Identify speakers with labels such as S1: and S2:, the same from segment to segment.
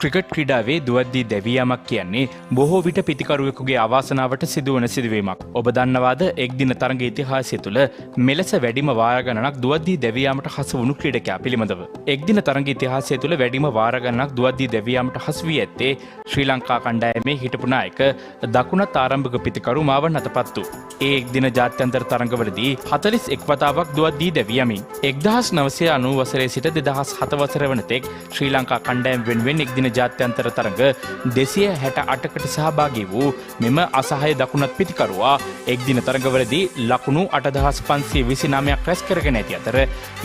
S1: Cricket ක්‍රීඩාවේ දුවද්දී දැවියාමක් කියන්නේ බොහෝ විට පිතිකරුවෙකුගේ අවාසනාවට සිදුවන සිදුවීමක්. ඔබ දන්නවාද එක්දින තරඟ ඉතිහාසය තුළ මෙලෙස වැඩිම වාර ගණනක් දුවද්දී දැවියාමට හසු වුණු ක්‍රීඩකයා පිළිබඳව. එක්දින තරඟ ඉතිහාසය තුළ වැඩිම වාර ගණනක් දුවද්දී දැවියාමට හසු වී ඇත්තේ ශ්‍රී ලංකා කණ්ඩායමේ හිටපු නායක දකුණත් ආරම්භක පිතිකරු මාවන් අතපත්තු. ඒ එක්දින ජාත්‍යන්තර තරඟවලදී 41 වතාවක් දුවද්දී දැවියමින් 1990 වසරේ සිට 2007 වසර වන තෙක් ශ්‍රී ලංකා කණ්ඩායම වෙනුවෙන් එක්දින ජාත්‍යන්තර තරඟ 268කට සහභාගී වූ මෙම අසහාය දකුණත් පිතිකරුවා එක්දින තරඟවලදී ලකුණු 8529ක් රැස් කරගෙන ඇති අතර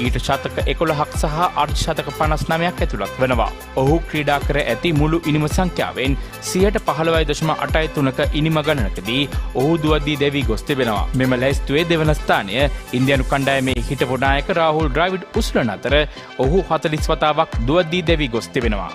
S1: ඊට ශතක 11ක් සහ අර්ධ ශතක 59ක් ඇතුළත් වෙනවා. ඔහු ක්‍රීඩා කර ඇති මුළු ඉනිම සංඛ්‍යාවෙන් 15.83ක ඉනිම ගණනකදී ඔහු දුවද්දී දැවී ගොස් තිබෙනවා. මෙම ලැයිස්තුවේ දෙවන ස්ථානය ඉන්දියානු කණ්ඩායමේ හිටපු නායක රාහුල් ද්‍රාවිඩ් උස්ලන අතර ඔහු 40 වතාවක් දුවද්දී දැවී ගොස් තිබෙනවා.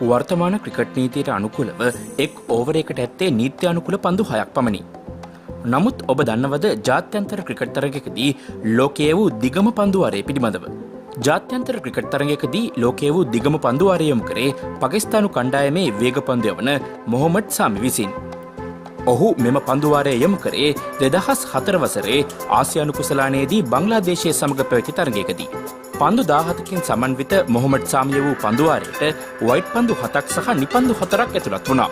S1: වර්තමාන ක්‍රිකට් නීතියට අනුකූලව එක් ඕවරයකට ඇත්තේ නීත්‍ය අනුකූල පන්දු 6ක් පමණි. නමුත් ඔබ දන්නවද ජාත්‍යන්තර ක්‍රිකට් තරගයකදී ලෝකයේ වූ දිගම පන්දු වාරය පිළිබඳව? ජාත්‍යන්තර ක්‍රිකට් තරගයකදී ලෝකයේ වූ දිගම පන්දු වාරය යොමු කරේ පාකිස්තානු කණ්ඩායමේ වේග පන්දු යවන මොහොමඩ් සාමි විසින්. ඔහු මෙම පන්දු වාරය යොමු කරේ 2004 වසරේ ආසියානු කුසලානයේදී බංග්ලාදේශය සමග පැවති තරගයකදී. පන්දු 17කින් සමන්විත මොහොමඩ් සාමිය වූ පන්දු වාරයට වයිට් පන්දු 7ක් සහ නිපන්දු 4ක් ඇතුළත් වුණා.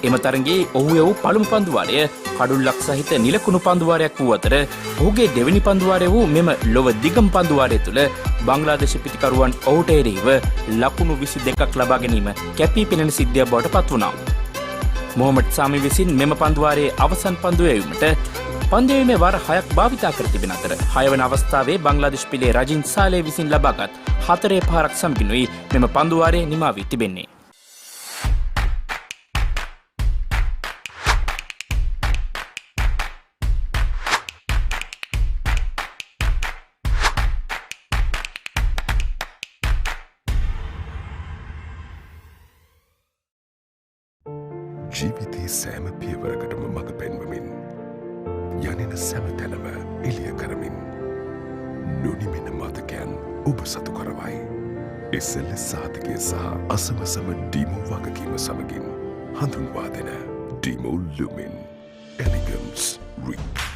S1: එම තරගයේ ඔහු යවූ පළමු පන්දු වාරය කඩුල්ලක් සහිත නිලකුණු පන්දු වාරයක් වූ අතර ඔහුගේ දෙවෙනි පන්දු වාරය වූ මෙම ලොව දිගම පන්දු වාරය තුළ බංග්ලාදේශ පිතිකරුවන් ඔහුට එරෙහිව ලකුණු 22ක් ලබා ගැනීම කැපී පෙනෙන සිද්ධියක් බවට පත් වුණා. මොහොමඩ් සාමි විසින් මෙම පන්දු වාරයේ අවසන් පන්දු යැවීමට පන්දු යැවීමේ වාර 6ක් භාවිතා කර තිබෙන අතර 6 වන අවස්ථාවේ බංග්ලාදේශ පිලේ රජින් සාලේ විසින් ලබාගත් 4 පහරක් සමගිනුයි මෙම පන්දු වාරය නිමා වී තිබෙන්නේ.
S2: ජීවිතයේ සෑම පියවරකටම මඟ පෙන්වමින් යනින සෑම තැනම එළිය කරමින් නොනිමෙන මතකයන් ඔබ සතු කරවයි. SLAOC සාධකය සහ අසමසම ඩීමෝ වගකීම සමගින් හඳුන්වා දෙන ඩීමෝ ලුමින් එලිගන්ස් රික්.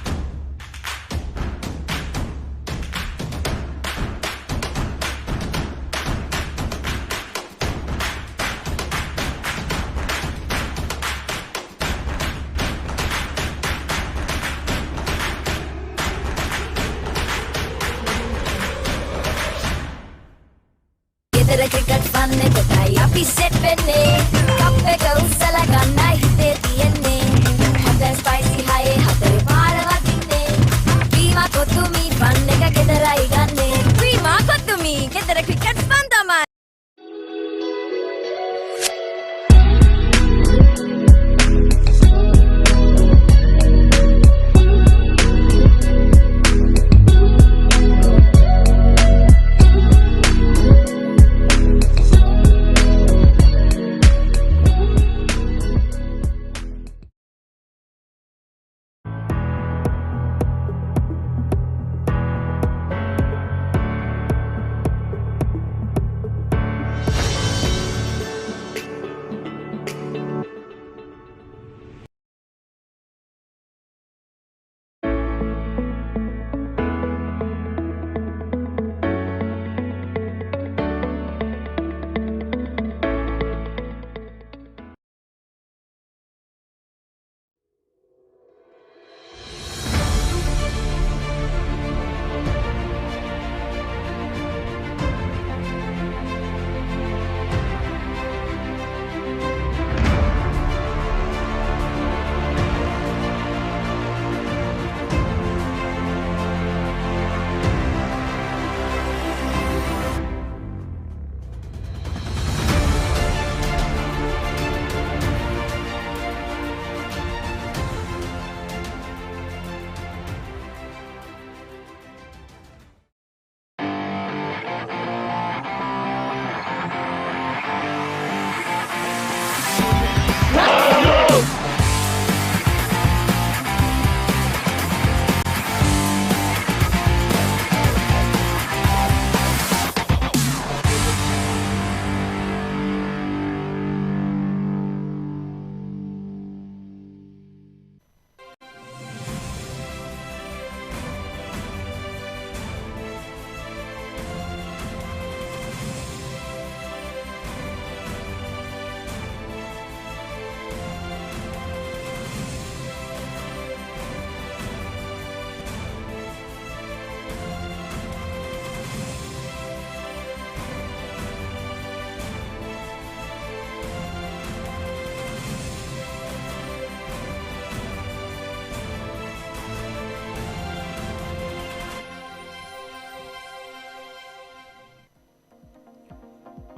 S3: ක්‍රිකට් ෆන් එකටයි අපි සෙට් වෙන්නේ. කප් එක උස්සලා ගන්නයි හිතේ තියෙන්නේ. හොඳ ස්පයිසි හයේ හතරේ පාර වදින්නේ. වීමා කොතුමි ෆන් එක ගෙදරයි ගන්නේ. වීමා කොතුමි ගෙදර ක්‍රිකට් ෆන් තමයි.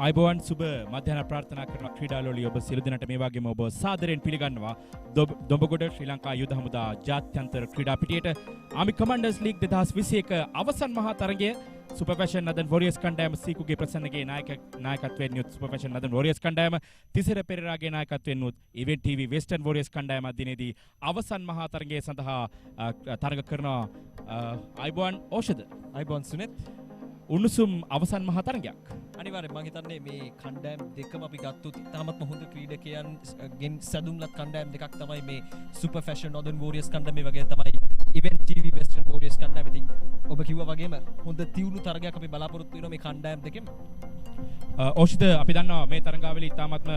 S4: අයිබෝවන් සුබ මධ්‍යහන ප්‍රාර්ථනා කරන ක්‍රීඩාලෝලි ඔබ සියලු දෙනාට මේ වගේම ඔබ සාදරයෙන් පිළිගන්නවා දොඹගොඩ ශ්‍රී ලංකා යුද හමුදා ජාත්‍යන්තර ක්‍රීඩා පිටියට ආමි කමාන්ඩර්ස් ලීග් 2021 අවසන් මහා තරගය සුපර් ෆැෂන් නදන් වොරියර්ස් කණ්ඩායම සීකුගේ ප්‍රසන්නගේ නායකත්වයෙන් යුත් සුපර් ෆැෂන් නදන් වොරියර්ස් කණ්ඩායම තිසර පෙරේරාගේ නායකත්වයෙන් යුත් ඉවෙන්ට් ටීවී වෙස්ටර්න් වොරියර්ස් කණ්ඩායම අදිනේදී අවසන් මහා තරගය සඳහා තරග කරනවා අයිබෝවන් ඕෂද
S5: අයිබෝවන් සුනෙත්
S4: උණුසුම් අවසන් මහා තරගයක්
S5: අනිවාර්යෙන් මම හිතන්නේ මේ කණ්ඩායම් දෙකම අපි ගත්තොත් ඉතාමත්ම හොඳ ක්‍රීඩකයන්ගෙන් සැදුම්ලත් කණ්ඩායම් දෙකක් තමයි මේ සුපර් ෆැෂන් නොදර්න් වෝරියර්ස් කණ්ඩායම වගේ තමයි ඉවෙන්ට් ටීවී වෙස්ටර්න් වෝරියර්ස් කණ්ඩායම. ඉතින් ඔබ කිව්වා වගේම හොඳ තියුණු තරගයක් අපි බලාපොරොත්තු වෙනවා මේ කණ්ඩායම් දෙකෙන්.
S4: ඕෂිත අපි දන්නවා මේ තරගාවලිය ඉතාමත්ම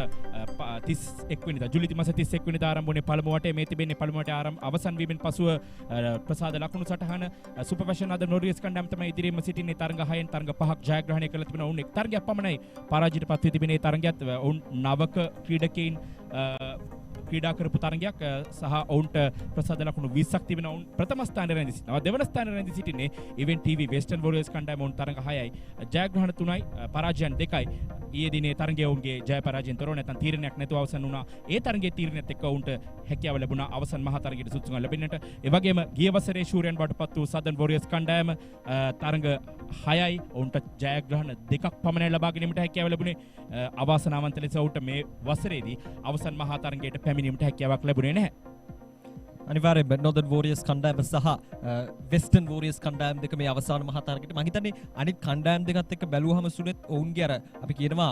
S4: 31 වෙනිදා ජූලි මාස 31 වෙනිදා ආරම්භ වුණේ පළමු වටේ. මේ තිබෙන්නේ පළමු වටේ අවසන් වීමෙන් පසුව ප්‍රසාද ලකුණු සටහන සුපර් ෆැෂන් නොදර්න් වෝරියර්ස් කණ්ඩායම තමයි ඉදිරියේම සිටින්නේ. තරග 6න් තරග 5ක් ජයග්‍රහණය කරලා තිබෙනවා. ඔවුන් එක් තරගයක් පමණයි පරාජයට පත් වී තිබෙන. ඒ තරගයත් ඔවුන් නවක ක්‍රීඩකයින් ක්‍රීඩා කරපු තරගයක් සහ ඔවුන්ට ප්‍රසාද ලකුණු 20ක් තිබෙනවා. ඔවුන් ප්‍රථම ස්ථානයේ රැඳී සිටිනවා. දෙවන ස්ථානයේ රැඳී සිටින්නේ ඉවෙන්ට් ටීවී වෙස්ටර්න් වොරියර්ස් කණ්ඩායම. ඔවුන් තරග 6යි ජයග්‍රහණ 3යි පරාජයන් 2යි. ඊයේ දිනේ තරගයේ ඔවුන්ගේ ජය පරාජයෙන් තොරව නැත්නම් තීරණයක් නැතුව අවසන් වුණා. ඒ තරගයේ තීරණයත් එක්ක ඔවුන්ට හැකියාව ලැබුණා අවසන් මහා තරගයට සුදුසුකම් ලැබෙන්නට. ඒ වගේම ගිය වසරේ ශූරයන් බවට පත් වූ සදර්න් වොරියර්ස් කණ්ඩායම තරග 6යි ඔවුන්ට ජයග්‍රහණ 2ක් පමණයි ලබා ගැනීමට හැකියාව ලැබුණේ. අවාසනාවන්ත ලෙස ඔවුන්ට මේ වසරේදී අවසන් මහා තරගයට පැමිණීමට හැකියාවක් ලැබුණේ නැහැ.
S5: අනිවාර්යෙන් නොදර්න් වෝරියර්ස් කණ්ඩායම සහ වෙස්ටර්න් වෝරියර්ස් කණ්ඩායම් දෙක මේ අවසාන මහා තරගයට මම හිතන්නේ අනිත් කණ්ඩායම් දෙකත් එක්ක බැලුවහම සුනෙත් ඔවුන්ගේ අර අපි කියනවා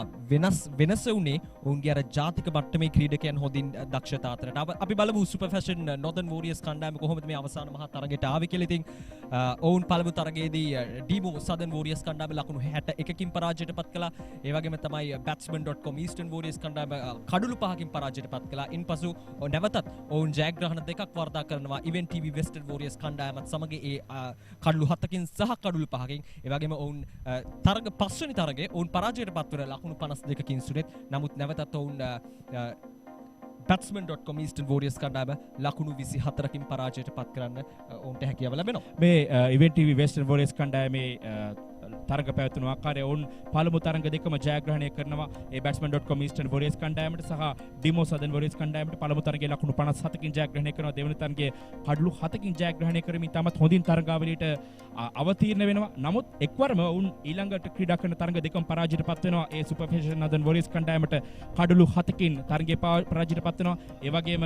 S5: වෙනස උනේ ඔවුන්ගේ අර ජාතික මට්ටමේ ක්‍රීඩකයන් හොඳින් දක්ෂතා අතරට. අපි බලමු සුපර් ෆැෂන් නොදර්න් වෝරියර්ස් කණ්ඩායම කොහොමද මේ අවසාන මහා තරගයට ආවේ කියලා. ඉතින් ඔවුන් පළමු තරගයේදී ඩීමෝ සදර්න් වෝරියර්ස් කණ්ඩායම ලකුණු 61කින් පරාජයට පත් කළා. ඒ වගේම තමයි batsman.com ඊස්ටර්න් වෝරියර්ස් කණ්ඩායම කඩලු 5කින් පරාජයට පත් කළා. ඉන්පසු නැවතත් ඔවුන් ජයග්‍රහණ දෙකක් වර්ධා කරනවා ඉවෙන්ට් ටීවී වෙස්ටර්න් වෝරියර්ස් කණ්ඩායමත් සමග ඒ කඩලු 7කින් සහ කඩලු 5කින්. ඒ වගේම ඔවුන් තරග 5 වෙනි තරගයේ ඔවුන් පරාජයට පත් වෙන ලකුණු 52කින් සුනෙත්. නමුත් නැවතත් ඔවුන් batsman.com ඊස්ටර්න් වෝරියර්ස් කණ්ඩායම ලකුණු 24කින් පරාජයට පත් කරන්න ඔවුන්ට හැකියාව ලැබෙනවා.
S4: මේ ඉවෙන්ට් ටීවී වෙස්ටර්න් වෝරියර්ස් කණ්ඩායමේ තරග පැවැත්වුණු ආකාරය ඔවුන් පළමු තරග දෙකම ජයග්‍රහණය කරනවා. ඒ batsman.com ඊස්ටර්න් වෝරියර්ස් කණ්ඩායමට සහ ඩිමෝ සදර්න් වෝරියර්ස් කණ්ඩායමට පළමු තරගයේ ලකුණු 57කින් ජයග්‍රහණය කරනවා. දෙවන තරගයේ කඩලු 7කින් ජයග්‍රහණය කරමින් තමත් හොඳින් තරගාවලියට අවතීර්ණ වෙනවා. නමුත් එක්වරම ඔවුන් ඊළඟට ක්‍රීඩා කරන තරග දෙකම පරාජයට පත් වෙනවා. ඒ සුපර් ෆැෂන් නදර්න් වෝරියර්ස් කණ්ඩායමට කඩලු 7කින් තරගයේ පරාජයට පත් වෙනවා. ඒ වගේම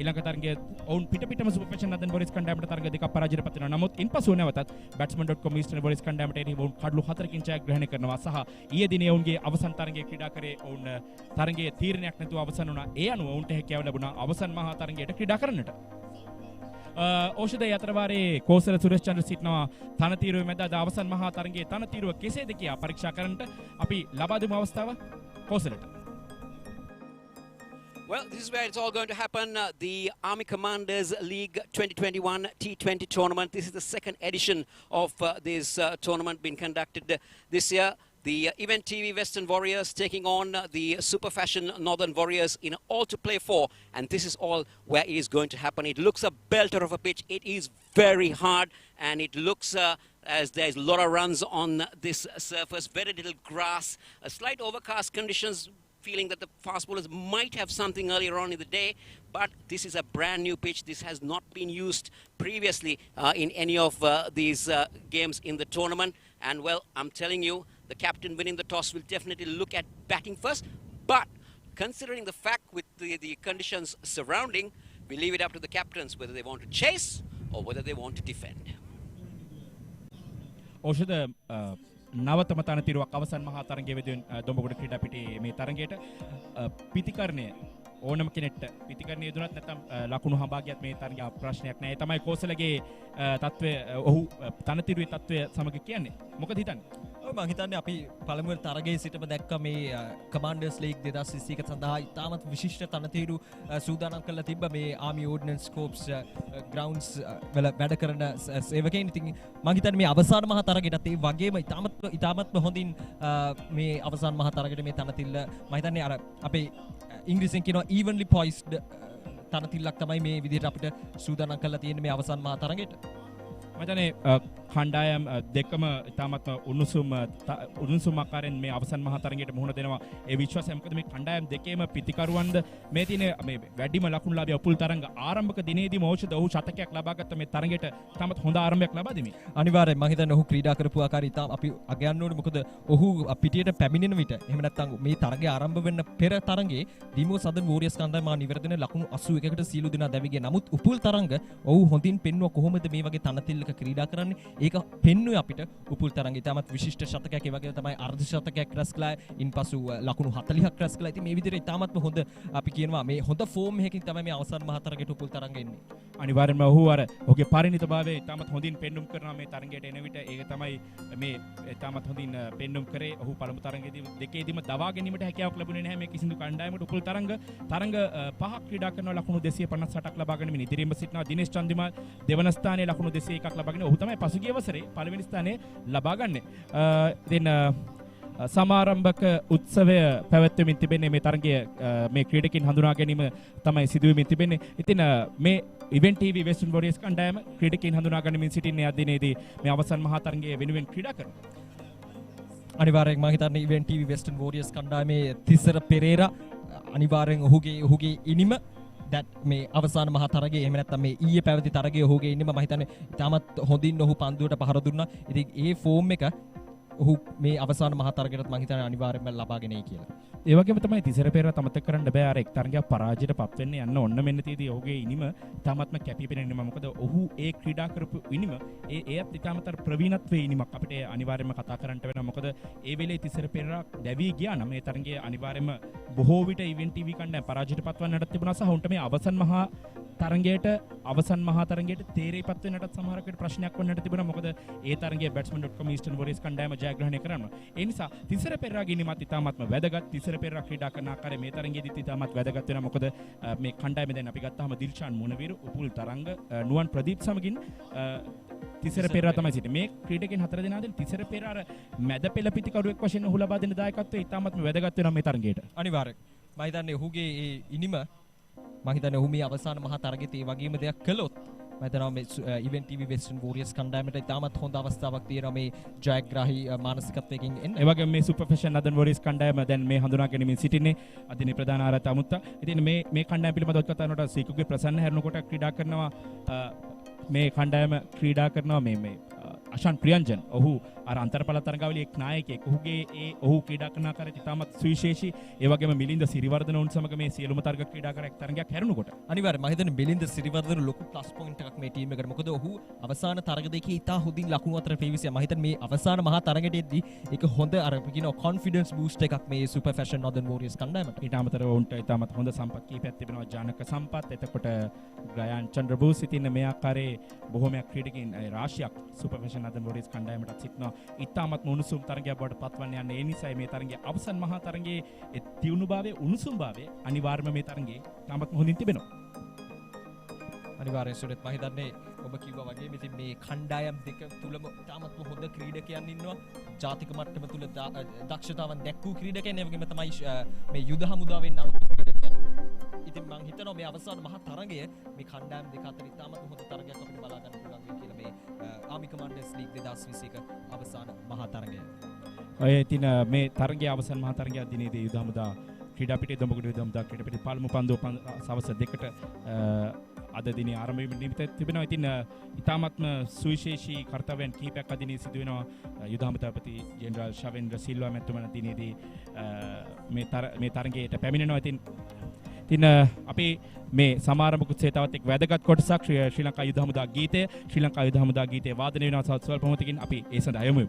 S4: ඊළඟ තරගයේ ඔවුන් පිටම සුපර් ෆැෂන් නදර්න් වෝරියර්ස් කණ්ඩායමට තරග දෙකක් පරාජයට පත් වෙනවා. නමුත් ඉන්පසු නැවතත් batsman.com ඊස්ටර්න් වෝරියර්ස් කණ්ඩායමට එරෙහිව ඔවුන් කඩලු 4කින් ජයග්‍රහණය කරනවා. සහ ඊයේ දිනේ ඔවුන්ගේ අවසන් තරගයේ ක්‍රීඩා කරේ ඔවුන් තරගයේ තීරණයක් නැතුව අවසන් වුණා. ඒ අනුව ඔවුන්ට හැකියාව ලැබුණා අවසන් මහා තරගයට ක්‍රීඩා කරන්නට. ඖෂධය අතරවාරේ කෝසල සුරේෂ් චන්ද්‍ර සිටනවා තනතිරුවේ මැද අද අවසන් මහා තරගයේ තනතිරුව කෙසේද කියා පරීක්ෂා කරන්නට අපි ලබා දෙමු අවස්ථාව කෝසලට.
S6: Well, this is where it's all going to happen. The Army Commanders League 2021 T20 tournament. This is the second edition of this tournament being conducted this year. The Event TV Western Warriors taking on the Super Fashion Northern Warriors in all to play for. And this is all where it is going to happen. It looks a belter of a pitch. It is very hard and it looks as there's a lot of runs on this surface. Very little grass. A slight overcast conditions. Feeling that the fast bowlers might have something earlier on in the day, but this is a brand new pitch. This has not been used previously in any of these games in the tournament. And well, I'm telling you, the captain winning the toss will definitely look at batting first. But considering the fact with the conditions surrounding, we leave it up to the captains whether they want to chase or whether they want to defend.
S4: ඖෂධ නවතම තනතිරුවක් අවසන් මහා තරගයේ වෙදින් දොඹගොඩ ක්‍රීඩා පිටියේ මේ තරගයට පිතිකරණය ඕනම කෙනෙක්ට පිතිකරණය යෙදුනත් නැත්නම් ලකුණු හඹා ගියත් මේ තරගය ප්‍රශ්නයක් නෑ. ඒ තමයි කෝසලගේ තත්ත්වය ඔහු තනතිරුවේ තත්ත්වය සමග කියන්නේ. මොකද හිතන්නේ?
S5: මම හිතන්නේ අපි පළමුව තරගයේ සිටම දැක්ක මේ කමාන්ඩර්ස් ලීග් 2021 සඳහා ඉතාමත් විශිෂ්ට තනතිරු සූදානම් කරලා තිබ්බ මේ ආමි ඕඩිනන්ස් කෝප්ස් ග්‍රවුන්ඩ්ස් වල වැඩ කරන සේවකයන්. ඉතින් මම හිතන්නේ මේ අවසාන මහා තරගයටත් ඒ වගේම ඉතාමත්ම හොඳින් මේ අවසාන මහා තරගයට මේ තනතිල්ල මම හිතන්නේ අර අපේ ඉංග්‍රීසියෙන් කියනවා evenly poised තනතිල්ලක් තමයි මේ විදිහට අපිට සූදානම් කරලා තියෙන්නේ මේ අවසාන මහා තරගයට.
S4: මම හිතන්නේ කණ්ඩායම් දෙකම ඉතාමත්ම උණුසුම් ආකාරයෙන් මේ අවසන් මහා තරගයට මුහුණ දෙනවා. ඒ විශ්වාසය මොකද මේ කණ්ඩායම් දෙකේම පිතිකරුවන්ද මේ තියෙන මේ වැඩිම ලකුණුලාභී උපුල් තරංග ආරම්භක දිනේදීම ඖෂධ ඔහු ශතකයක් ලබාගත්ත මේ තරගයට ඉතාමත් හොඳ ආරම්භයක් ලබා දෙමි.
S5: අනිවාර්යෙන් මම හිතන්නේ ඔහු ක්‍රීඩා කරපු ආකාරය ඉතාම අපි අගයන්න ඕනේ. මොකද ඔහු පිටියට පැමිණෙන විට එහෙම නැත්නම් මේ තරගය ආරම්භ වෙන්න පෙර තරගයේ දීමෝ සදන් වෝරියර්ස් කණ්ඩායම නිවැරදින ලකුණු 81කට සියලු දෙනා දැවි ගියා. නමුත් උපුල් තරංග ඔහු හොඳින් පෙන්වුවා කොහොමද මේ වගේ තනතිල්ලක ක්‍රීඩා කරන්නේ. ඒක පෙන්වුවේ අපිට උපුල් තරංග ඉතාමත් විශිෂ්ට ශතකයක්. ඒ වගේම තමයි අර්ධ ශතකයක් රැස් කළා. ඉන්පසු ලකුණු 40ක් රැස් කළා. ඉතින් මේ විදිහට ඉතාමත්ම හොඳ අපි කියනවා මේ හොඳ ෆෝම් එකකින් තමයි මේ අවසන් මහා තරගයට උපුල් තරංග එන්නේ.
S4: අනිවාර්යෙන්ම ඔහු අර ඔහුගේ පරිණිතභාවය ඉතාමත් හොඳින් පෙන්눔 කරනවා මේ තරගයට එන විට. ඒක තමයි මේ ඉතාමත් හොඳින් පෙන්눔 කරේ. ඔහු පළමු තරගයේදී දෙකේදීම දවා ගැනීමට හැකියාවක් ලැබුණේ නැහැ මේ කිසිදු කණ්ඩායමකට. උපුල් තරංග පහක් ක්‍රීඩා කරනවා ලකුණු 258ක් ලබාගෙන මේ ඉදිරියෙම සිටිනවා. දිනේෂ් චන්දිමාල් දෙවන ස්ථානයේ ලකුණු 201ක් ලබාගෙන ඔහු තමයි පසුගිය වසරේ පළවෙනි ස්ථානයේ ලබා ගන්නේ. ඉතින් සමාරම්භක උත්සවය පැවැත්වෙමින් තිබෙන්නේ මේ තරගය මේ ක්‍රීඩකින් හඳුනා ගැනීම තමයි සිදුවෙමින් තිබෙන්නේ. ඉතින් මේ ඉවෙන්ට් ටීවී වෙස්ටර්න් වොරියර්ස් කණ්ඩායම ක්‍රීඩකින් හඳුනා ගනිමින් සිටින්නේ අද දිනේදී මේ අවසන් මහා තරගයේ වෙනුවෙන් ක්‍රීඩා කරනවා.
S5: අනිවාර්යෙන් මම හිතන්නේ ඉවෙන්ට් ටීවී වෙස්ටර්න් වෝරියර්ස් කණ්ඩායමේ තිසර පෙරේරා අනිවාර්යෙන් ඔහුගේ ඉනිම මේ අවසාන මහා තරගයේ එහෙම නැත්නම් මේ ඊයේ පැවති තරගයේ ඔහුගේ ඉන්නම මම හිතන්නේ ඉතාමත් හොඳින් ඔහු පන්දුවට පහර දුන්නා. ඉතින් ඒ ෆෝම් එක ඔහු මේ අවසාන මහා තරගයටත් මම හිතන්නේ අනිවාර්යෙන්ම ලබාගෙන එයි කියලා.
S4: ඒ වගේම තමයි තිසර පෙරේරා තමතක කරන්න බෑ අර එක් තරගයක් පරාජයට පත් වෙන්න යන්න ඔන්න මෙන්න තියදී ඔහුගේ ඉනිම ඉතාමත්ම කැපිපෙනෙන ඉනිම. මොකද ඔහු ඒ ක්‍රීඩා කරපු ඉනිම ඒත් ඉතාමත් ප්‍රවීණත්වයේ ඉනිමක් අපිට අනිවාර්යෙන්ම කතා කරන්නට වෙනවා. මොකද ඒ වෙලේ තිසර පෙරේරා දැවී ගියා නම් මේ තරගයේ අනිවාර්යෙන්ම බොහෝ විට ඉවෙන්ට් ටීවී කණ්ඩායම පරාජයට පත්වන්නට තිබුණා සහ උන්ට මේ අවසන් මහා තරගයට තේරෙයිපත් වෙන්නටත් සමහරක් විට ප්‍රශ්නයක් වන්නට තිබුණා. මොකද ඒ තරගයේ batsman.com ඊස්ටර්න් වොරියර්ස් කණ්ඩායම ජයග්‍රහණය කරනවා. ඒ නිසා තිසර පෙරේරාගේ ඉනිමත් ඉතාමත්ම වැදගත්. තිසර පෙරේරා ක්‍රීඩා කරන ආකාරය මේ තරගයේදීත් ඉතාමත් වැදගත් වෙනවා. මොකද මේ කණ්ඩායම දැන් අපි ගත්තාම දිල්ෂාන් මුණවීර, උපුල් තරංග, නුවන් ප්‍රදීප් සමගින් තිසර පෙරේරා තමයි සිටින්නේ. මේ ක්‍රීඩකයන් හතර දෙනාගෙන් තිසර පෙරේරා මැද පෙළ පිටිකරුවෙක් වශයෙන් ඔහු ලබා දෙන දායකත්වය ඉතාමත්ම වැදගත් වෙනවා මේ තරගයට.
S5: අනිවාර්යෙන් මම හිතන්නේ ඔහුගේ ඒ ඉනිම මම හිතන්නේ ඔහු මේ අවසාන මහා තරගයේදී ඒ වගේම දෙයක් කළොත් මම හිතනවා මේ ඉවෙන්ට් ටීවී වෙස්ටර්න් වෝරියර්ස් කණ්ඩායමට ඉතාමත් හොඳ අවස්ථාවක් තියෙනවා මේ ජයග්‍රාහී මානසිකත්වයකින් එන්න.
S4: ඒ වගේම මේ සුපර් ෆැෂන් නදන් වොරියර්ස් කණ්ඩායම දැන් මේ හඳුනා ගැනීමෙන් සිටින්නේ අදිනේ ප්‍රධාන ආරාධිත අමුත්තා. ඉතින් මේ කණ්ඩායම පිළිබඳව කතා කරනකොට සීකුගේ ප්‍රසන්න හැරෙනකොට ක්‍රීඩා කරනවා මේ කණ්ඩායම ක්‍රීඩා කරනවා මේ අශාන් ප්‍රියංජන්. ඔහු අර අන්තර්පල තරගාවලියේ එක් නායකයෙක්. ඔහු ක්‍රීඩා කරන ආකාරය ඉතාමත් සුවිශේෂී. ඒ වගේම මිලින්ද සිරිවර්ධන උන් සමග මේ සියලුම තරග ක්‍රීඩා කර එක් තරගයක් හැරුණකොට
S5: අනිවාර්යයෙන් මම හිතන්නේ මිලින්ද සිරිවර්ධන ලොකු ප්ලස් පොයින්ට් එකක් මේ ටීම් එකට. මොකද ඔහු අවසාන තරග දෙකේ ඉතා හොඳින් ලකුණු අතර පෙවිසියා. මම හිතන්නේ මේ අවසාන මහා තරගයේදී ඒක හොඳ අර කියනවා කොන්ෆිඩන්ස් බූස්ට් එකක් මේ සුපර් ෆැෂන් නෝදර්න් වෝරියර්ස් කණ්ඩායමට.
S4: ඊට අමතරව උන්ට ඉතාමත් හොඳ සම්පත් කීපයක් තිබෙනවා. ජානක සම්පත්, එතකොට ගයාන් චන්ද්‍රබෝස් ඉතින් මේ ආකාරයේ බොහෝමයක් ක්‍රීඩකයන් රාශියක් සුපර් ෆැෂන් නෝදර්න් වෝරියර්ස් කණ්ඩායමට සිටිනවා. ඉතාමත් උණුසුම් තරගයක් බවට පත්වන්න යන්නේ. ඒ නිසා මේ තරගයේ අවසන් මහා තරගයේ ඒ තියුණුභාවය, උණුසුම්භාවය අනිවාර්යයෙන්ම මේ තරගයේ තාමත් හොඳින් තිබෙනවා.
S5: අනිවාර්යෙන් සුරත් මම හිතන්නේ ඔබ කිව්වා වගේ ඉතින් මේ කණ්ඩායම් දෙක තුලම තාමත් හොඳ ක්‍රීඩකයන් ඉන්නවා. ජාතික මට්ටම තුල දක්ෂතාවන් දැක්වූ ක්‍රීඩකයන් ඒ වගේම තමයි මේ යුද හමුදාවේ නව ක්‍රීඩකයන්. ඉතින් මම හිතනවා මේ අවසාන මහා තරගය මේ කණ්ඩායම් දෙක අතර ඉතාමත් හොඳ තරගයක් අපිට බලා ගන්න පුළුවන් වෙයි කියලා මේ ආමි කමාන්ඩර්ස් ලීග් 2021 අවසාන මහා තරගය.
S4: ඔය ඉතින් මේ තරගයේ අවසන් මහා තරගය දිනේදී යුද හමුදා ක්‍රීඩාපිටියේ දොඹගොඩ යුද හමුදා ක්‍රීඩාපිටියේ පළමු පන්දුව සවස් 2ට අද දිනේ ආරම්භ වීම නිමිත තිබෙනවා. ඉතින් ඉතාමත්ම සුවිශේෂී කර්තව්‍යයන් කිහිපයක් අද දිනේ සිදු වෙනවා. යුද හමුදාපති ජෙනරාල් ශවෙන්ද්‍ර සිල්වා මැතිතුමන් දිනේදී මේ තරගයට පැමිණෙනවා. ඉතින් අපි මේ සමාරම්භ කුස්සේ තවත් එක් වැදගත් කොටසක් ශ්‍රී ලංකා යුද හමුදා ගීතය වාදනය වෙනවා. ස්වල්ප මොහොතකින් අපි ඒ සඳහා යමු.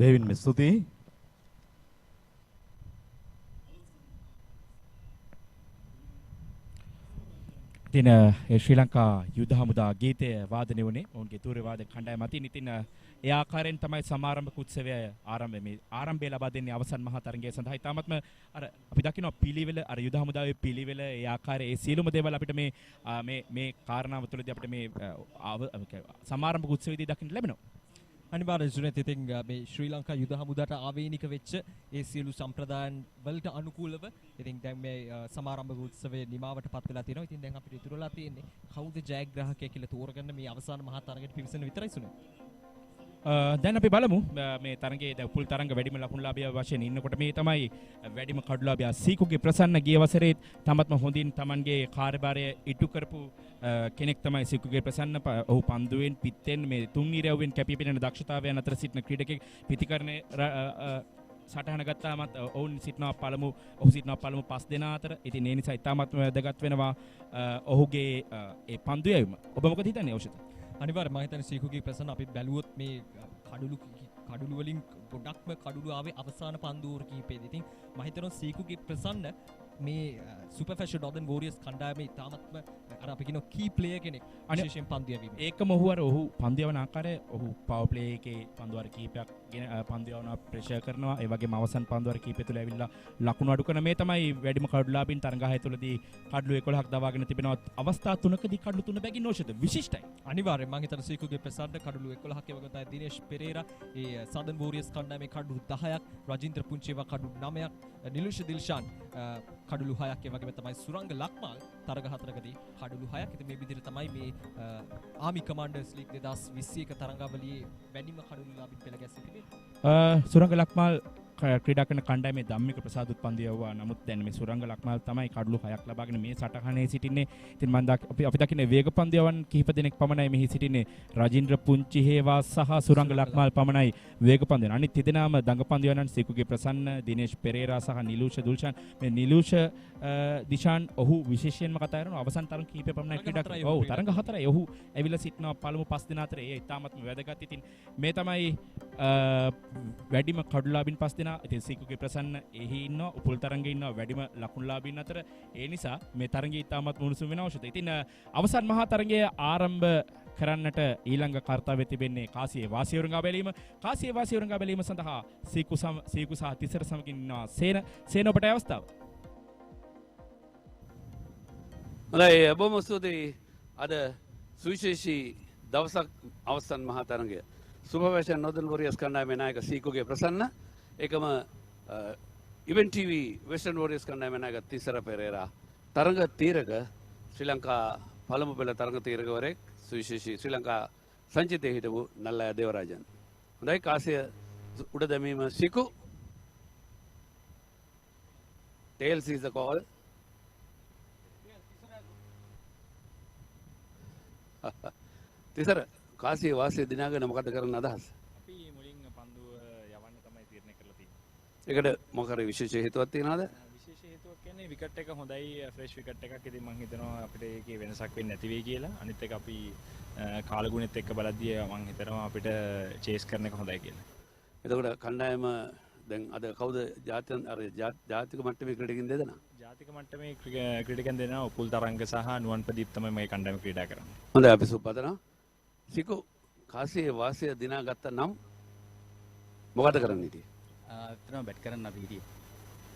S7: දෙවින් මේ ස්තුතියි.
S4: ඉතින් ශ්‍රී ලංකා යුද හමුදා ගීතය වාදනය වුණේ ඔවුන්ගේ තූර්ය වාදක කණ්ඩායම අතින්. ඉතින් ඒ ආකාරයෙන් තමයි සමාරම්භක උත්සවය ආරම්භය ලබා දෙන්නේ අවසන් මහා තරගය සඳහා. ඉතාමත්ම අර අපි දකිනවා පිළිවෙල අර යුද හමුදාවේ පිළිවෙල ඒ ආකාරයේ ඒ සියලුම දේවල් අපිට මේ කාරණාව තුළදී අපිට මේ සමාරම්භක උත්සවයේදී දකින්න ලැබෙනවා.
S5: අනිවාර්යෙන් සුනේත් ඉතින් මේ ශ්‍රී ලංකා යුද හමුදාට ආවේනික වෙච්ච ඒ සියලු සම්ප්‍රදායන් වලට අනුකූලව ඉතින් දැන් මේ සමාරම්භක උත්සවයේ නිමාවට පත් වෙලා තියෙනවා. ඉතින් දැන් අපිට ඉතුරුලා තියෙන්නේ කවුද ජයග්‍රාහකයා කියලා තෝරගන්න මේ අවසාන මහා තරගයට පිවිසෙන විතරයි සුනේ.
S4: දැන් අපි බලමු මේ තරගයේ පුල් තරංග වැඩිම ලකුණුලාභියා වශයෙන් ඉන්නකොට මේ තමයි වැඩිම කඩුලාභියා සීකුගේ ප්‍රසන්න ගිය වසරේ තමත්ම හොඳින් Tamanගේ කාර්යභාරය ඉටු කරපු කෙනෙක් තමයි සීකුගේ ප්‍රසන්න. ඔහු පන්දුවෙන් පිත්තෙන් මේ තුන් ඉරව්වෙන් කැපී පෙනෙන දක්ෂතාවයන් අතර සිටින ක්‍රීඩකෙක්. පිතිකරණය සටහන ගත්තාමත් ඔහු සිටිනවා පළමු 5 දෙනා අතර. ඉතින් ඒ නිසා ඉතාමත්ම වැදගත් වෙනවා ඔහුගේ ඒ පන්දු යැවීම. ඔබ මොකද හිතන්නේ ඖෂධ?
S5: අනිවාර්යයෙන් මම හිතන්නේ සීකුගේ ප්‍රසන්න අපි බැලුවොත් මේ කඩුළු වලින් ගොඩක්ම කඩුළු ආවේ අවසාන පන්දුවර කිහිපෙදී. ඉතින් මම හිතනවා සීකුගේ ප්‍රසන්න මේ සුපර්ෆැෂන් නොදර්න් වෝරියර්ස් කණ්ඩායමේ ඉතාමත්ම අර අපි කියන කී ප්ලේයර් කෙනෙක් විශේෂයෙන් පන්දු යැවීම.
S4: ඒකම ඔහු පන්දු යවන ආකාරය ඔහු පවර් ප්ලේ එකේ පන්දුවර කීපයක් ගෙන පන්දු යවනවා ප්‍රෙෂර් කරනවා. ඒ වගේම අවසන් පන්දුවර කීපය තුළ ඇවිල්ලා ලකුණු අඩු කරන මේ තමයි වැඩිම කඩුලාභින් තරඟාහය තුළදී කඩලු 11ක් දවාගෙන තිබෙනවා. අවස්ථා 3කදී කඩලු 3 බැගින් ඖෂධ විශිෂ්ටයි.
S5: අනිවාර්යයෙන් මම හිතන සීකුගේ ප්‍රසන්න කඩලු 11ක් ඒ වගේ තමයි දිනේෂ් පෙරේරා ඒ සදර්න් වෝරියර්ස් කණ්ඩායමේ කඩලු 10ක් රජින්ද්‍ර පුංචේවා කඩලු 9ක් නිලුෂ දිල්ෂාන් කඩලු 6ක් ඒ වගේම තමයි සුරංග ලක්මාල් තරග 4කදී කඩලු 6ක්. ඉතින් මේ විදිහට තමයි මේ ආමි කමාන්ඩර්ස් ලීග් 2021 තරඟාවලියේ වැඩිම කඩලු ලාභින් පෙළ ගැසී තිබෙන්නේ.
S4: සුරංග ලක්මාල් ක්‍රීඩා කරන කණ්ඩායමේ ධම්මික ප්‍රසාදුත් පන්දු යවුවා. නමුත් දැන් මේ සුරංග ලක්මාල් තමයි කඩලු 6ක් ලබාගෙන මේ සටහනේ සිටින්නේ. ඉතින් මම අපි දකින්නේ වේග පන්දු යවන් කිහිප දෙනෙක් පමණයි මෙහි සිටින්නේ. රජින්ද්‍ර පුංචිහේවා සහ සුරංග ලක්මාල් පමණයි වේග පන්දු යන. අනිත් දෙදෙනාම දඟ පන්දු යනන් සීකුගේ ප්‍රසන්න, දිනේෂ් පෙරේරා සහ නිලූෂ දුල්ෂාන්. මේ නිලූෂ දිශාන් ඔහු විශේෂයෙන්ම කතා කරනවා අවසන් තරඟ කිහිපය පමණයි ක්‍රීඩා කරන්නේ. ඔව් තරඟ 4යි. ඔහු ඇවිල්ලා සිටිනවා පළමු 5 දෙනා අතර. ඒ ඉතාමත්ම වැදගත්. ඉතින් මේ තමයි වැඩිම කඩුලාභින් 5 දෙනා. ඉතින් සීකුගේ ප්‍රසන්න එහි ඉන්නවා, උපුල් තරංගේ ඉන්නවා වැඩිම ලකුණුලාභීන් අතර. ඒ නිසා මේ තරඟය ඉතාමත් මුණුසුම් වෙන අවශ්‍යයි. ඉතින් අවසන් මහා තරඟය ආරම්භ කරන්නට ඊළඟ කාර්යය තිබෙන්නේ කාසියේ වාසිය උරංගා බැලීම. කාසියේ වාසිය උරංගා බැලීම සඳහා සීකු සහ තිසර සමගින් ඉන්නවා සේන ඔබට අවස්ථාව.
S8: හොඳයි බොහොම ස්තුතියි. අද සුවිශේෂී දවසක් අවසන් මහා තරඟය. සුපර්ෆැෂන් නොදර්න් වෝරියර්ස් කණ්ඩායමේ නායක සීකුගේ ප්‍රසන්න එකම ඉවෙන්ට් ටීවී වෙස්ටර්න් වෝරියර්ස් කණ්ඩායමේ නායක තිසර පෙරේරා තරඟ තීරක ශ්‍රී ලංකා පළමු පෙළ තරඟ තීරකවරයෙක් සුවිශේෂී ශ්‍රී ලංකා සංචිතයේ හිටපු නල්ලෑ දේවරාජන්. හොඳයි කාසිය උඩ දැමීම සීකු. tails is the call. Thisara කාසිය වාසිය දිනාගෙන මොකද කරන්න අදහස්?
S9: අපි මුලින් පන්දුව යවන්න තමයි තීරණය කරලා තියෙන්නේ.
S8: ඒකට මොකක් හරි විශේෂ හේතුවක් තියනවද?
S9: විශේෂ හේතුවක් කියන්නේ විකට් එක හොඳයි ෆ්‍රෙෂ් විකට් එකක්. ඉතින් මම හිතනවා අපිට ඒකේ වෙනසක් වෙන්නේ නැති වෙයි කියලා. අනිත් එක අපි කාලගුණෙත් එක්ක බලද්දී මම හිතනවා අපිට චේස් කරන එක හොඳයි කියලා.
S8: එතකොට කණ්ඩායම දැන් අද කවුද ජාතික මට්ටමේ ක්‍රීඩකින් දෙදෙනා?
S9: ජාතික මට්ටමේ ක්‍රීඩකයන් දෙනවා උපුල් තරංග සහ නුවන් ප්‍රදීප් තමයි මේ කණ්ඩායම ක්‍රීඩා කරන්නේ.
S8: හොඳයි අපි සුබපතනවා. සිකු කාසියේ වාසිය දිනා ගත්ත නම් මොකද කරන්න හිටියේ?
S9: ඇත්තටම බැට් කරන්න අපි හිටියේ.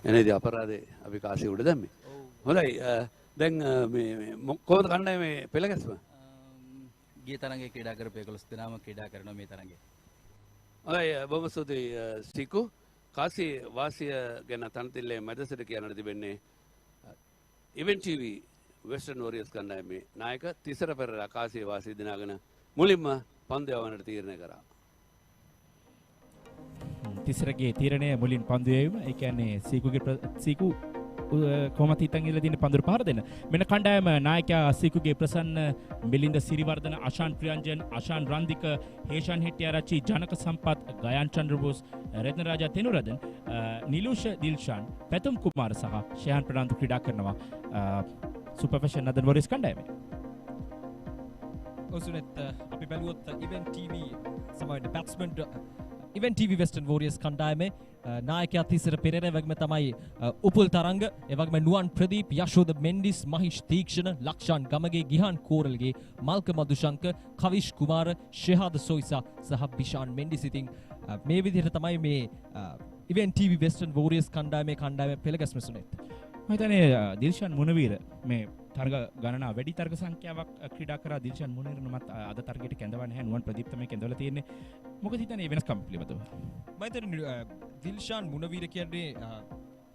S8: එනේදී අපරාධේ අපි කාසිය උඩ දැම්මේ. හොඳයි දැන් මේ කොහොමද කණ්ඩායමේ පෙළ ගැස්ම?
S9: ගිය තරඟේ ක්‍රීඩා කරපු 11 දෙනාම ක්‍රීඩා කරනවා මේ තරඟේ.
S8: හොඳයි බොහොම ස්තුතියි සිකු. කාසියේ වාසිය ගැන තනතිල්ලේ මැදසට කියන්නට තිබෙන්නේ ඉවෙන්ට් ටීවී වෙස්ටර්න් වෝරියර්ස් කණ්ඩායමේ නායක තිසර පෙරේරා කාසියේ වාසිය දිනාගෙන මුලින්ම පන්දු යවන්නට තීරණය කරා.
S4: තිසරගේ තීරණය මුලින් පන්දු යැවීම. ඒ කියන්නේ සීකු කොහොමද හිතන් ඉල්ල දින පන්දුර පහර දෙන්න. මෙන්න කණ්ඩායම නායකයා සීකුගේ ප්‍රසන්න, මිලින්ද සිරිවර්ධන, අශාන් ප්‍රියංජන්, අශාන් රන්දික, හේෂාන් හෙට්ටිආරච්චි, ජනක සම්පත්, ගයන් චන්ද්‍රබෝස්, රත්නරාජා තෙනුරදන්, නිලූෂ දිල්ෂාන්, පැතුම් කුමාර සහ ෂයන් ප්‍රනාන්දු ක්‍රීඩා කරනවා සුපර්ෆැෂන් නොදර්න් වෝරියර්ස් කණ්ඩායමේ.
S5: ඔසුනෙත් අපි බැලුවොත් ඉවෙන්ට් ටීවී සමහරවිට batsman event TV Western Warriors කණ්ඩායමේ නායකයා තිසර පෙරේරා වගේම තමයි උපුල් තරංග ඒ වගේම නුවන් ප්‍රදීප් යශෝද මෙන්ඩිස් මහිෂ් තීක්ෂණ ලක්ෂාන් ගමගේ ගිහාන් කෝරල්ගේ මල්ක මදුශංක කවිෂ් කුමාර ශෙහාද සොයිසා සහ බිෂාන් මෙන්ඩිස් ඉතින් මේ විදිහට තමයි මේ ඉවෙන්ට් TV Western Warriors කණ්ඩායමේ පෙළගැස්ම සුනේත්
S4: මම හිතන්නේ දිල්ෂාන් මුණවීර මේ තරග ගණනා වැඩි තරග සංඛ්‍යාවක් ක්‍රීඩා කරා දිල්ෂාන් මුණවීරනමත් අද තරගයට කැඳවන්නේ නැහැ නුවන් ප්‍රදීප් තමයි කැඳවලා තියෙන්නේ මොකද හිතන්නේ වෙනස්කම් පිළිබඳව
S5: මම හිතන්නේ දිල්ෂාන් මුණවීර කියන්නේ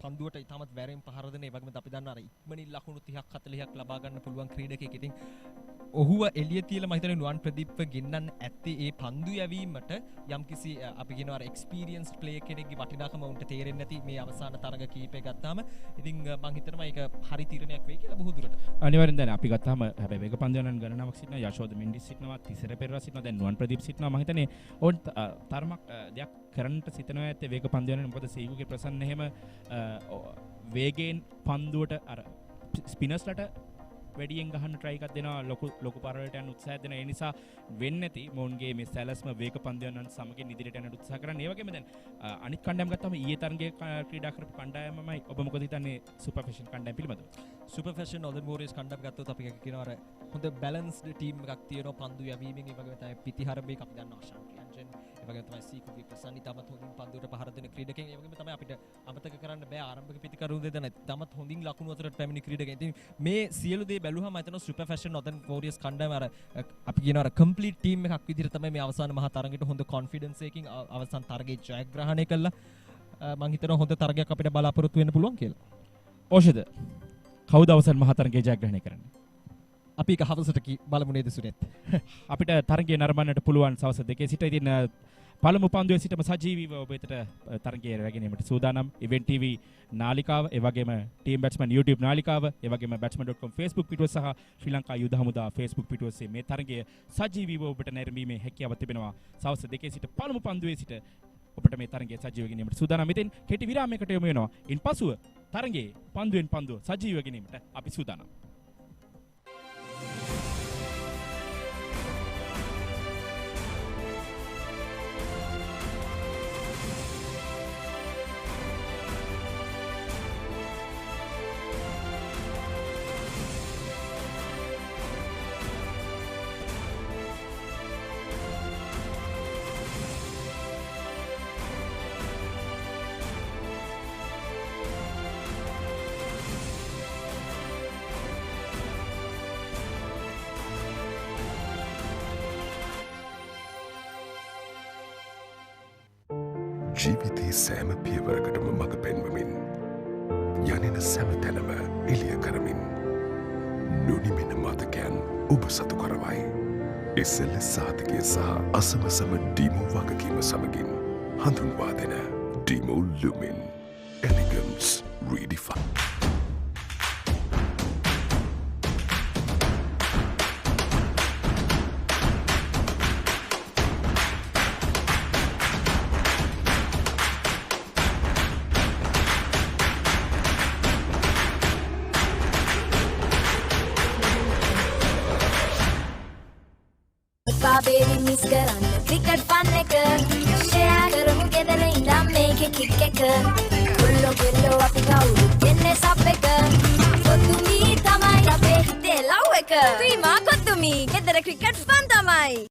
S5: පන්දුවට ඉතාමත් වැරෙන් පහර දෙන ඒ වගේම අපි දන්නා අර ඉක්මනින් ලකුණු 30ක් 40ක් ලබා ගන්න පුළුවන් ක්‍රීඩකයෙක්. ඉතින් ඔහුව එළිය තියලා මම හිතන්නේ නුවන් ප්‍රදීප්ව ගෙන්නන්න ඇත්තේ ඒ පන්දු යැවීමට යම්කිසි අපි කියනවා අර එක්ස්පීරියන්ස්ඩ් ප්ලේයර් කෙනෙක්ගේ වටිනාකම උන්ට තේරෙන්නේ නැති මේ අවසාන තරග කීපය ගත්තාම ඉතින් මම හිතනවා ඒක හරි තීරණයක් වෙයි කියලා බොහෝ දුරට.
S4: අනිවාර්යෙන් දැන් අපි ගත්තාම හැබැයි වේග පන්දුවන ගණනාවක් සිටිනවා යශෝද මෙන්ඩිස් සිටිනවා තිසර පෙරේරා සිටිනවා දැන් නුවන් ප්‍රදීප් සිටිනවා මම හිතන්නේ ඕන් තරමක් දෙයක් කරන්නට සිතනවා ඇත්තේ වේග පන්දුවන මොකද සීගුගේ ප්‍රසන්න එහෙම වේගයෙන් පන්දුවට අර ස්පිනර්ස්ලට වැඩියෙන් ගහන්න try එකක් දෙනවා ලොකු පාරවලට යන උත්සාහයක් දෙනවා ඒ නිසා වෙන්නේ නැති මොවුන්ගේ මේ සැලස්ම වේග පන්දුවන්නන් සමගින් ඉදිරියට යන්න උත්සාහ කරන්නේ ඒ වගේම දැන් අනිත් කණ්ඩායම් ගත්තාම ඊයේ තරගයේ ක්‍රීඩා කරපු කණ්ඩායමමයි ඔබ මොකද හිතන්නේ සුපර් ෆැෂන් කණ්ඩායම පිළිබඳව
S5: සුපර් ෆැෂන් Northern Warriors කණ්ඩායම ගත්තොත් අපි කියනවා අර හොඳ බැලන්ස්ඩ් ටීම් එකක් තියෙනවා පන්දු යැවීමෙන් ඒ වගේම තමයි පිටිහරබේක අපි දන්නවා ශාන්ති රංජන් ඒ වගේම තමයි සීකුගේ ප්‍රසන්න තමත් හොඳින් පන්දුවට පහර දෙන ක්‍රීඩකෙන් ඒ වගේම තමයි අපිට අමතක කරන්න බෑ ආරම්භක පිටිකරුන් දෙදෙන තමත් හොඳින් ලකුණු අතරට පැමිණි ක්‍රීඩකෙන්. ඉතින් මේ සියලු දේ බැලුවම මම හිතනවා සුපර් ෆැෂන් Northern Warriors කණ්ඩායම අර අපි කියනවා අර කම්ප්ලීට් ටීම් එකක් විදිහට තමයි මේ අවසාන මහා තරගෙට හොඳ කොන්ෆිඩන්ස් එකකින් අවසාන තරගයේ ජයග්‍රහණය කළා. මම හිතනවා හොඳ තරගයක් අපිට බලාපොරොත්තු වෙන්න පුළුවන් කියලා.
S4: ඕෂද කවුද අවසන් මහා තරගයේ ජයග්‍රහණය කරන්නේ?
S5: අපි එක හවසට බලමු නේද සුරේත්.
S4: අපිට තරගය නරඹන්නට පුළුවන් සවස් 2 සිට. ඉතින් පළමු පන්දුවේ සිටම සජීවීව ඔබ වෙතට තරගය රැගෙනීමට සූදානම්. ඉවෙන්ට් TV නාලිකාව, ඒ වගේම ටීම් බැට්ස්මන් YouTube නාලිකාව, ඒ වගේම batsman.com Facebook පිටුව සහ ශ්‍රී ලංකා යුද හමුදා Facebook පිටුවේ මේ තරගය සජීවීව ඔබට නැරඹීමේ හැකියාව තිබෙනවා. සවස් 2 සිට පළමු පන්දුවේ සිට ඔබට මේ තරගය සජීවව ගෙනීමට සූදානම්. ඉතින් කෙටි විරාමයකට යමු වෙනවා. ඉන්පසුව තරගයේ පන්දුවෙන් පන්දුව සජීවව ගෙනීමට අපි සූදානම්.
S2: ජීවිතයේ සෑම පියවරකටම මඟ පෙන්වමින් යනෙන සැම තැනම එළිය කරමින් නොනිමෙන මතකයන් ඔබ සතු කරවයි. SLAOC සාධකය සහ අසමසම ඩීමෝ වගකීම සමගින් හඳුන්වා දෙන ඩීමෝ ලුමින් එලිගන්ස් රීඩිෆයින්ඩ්.
S3: Baby miss කරන්න ක්‍රිකට් ෆන් එක ෂෙයා කරමු ගෙදර ඉඳන් මේකේ කික් එක කොල්ලෝ කෙල්ලෝ අපි කවුරු දෙන්නේ සබ් එක කොතුමි තමයි අපේ හිතේ ලව් එක ප්‍රීමා කොතුමි ගෙදර ක්‍රිකට් ෆන් තමයි.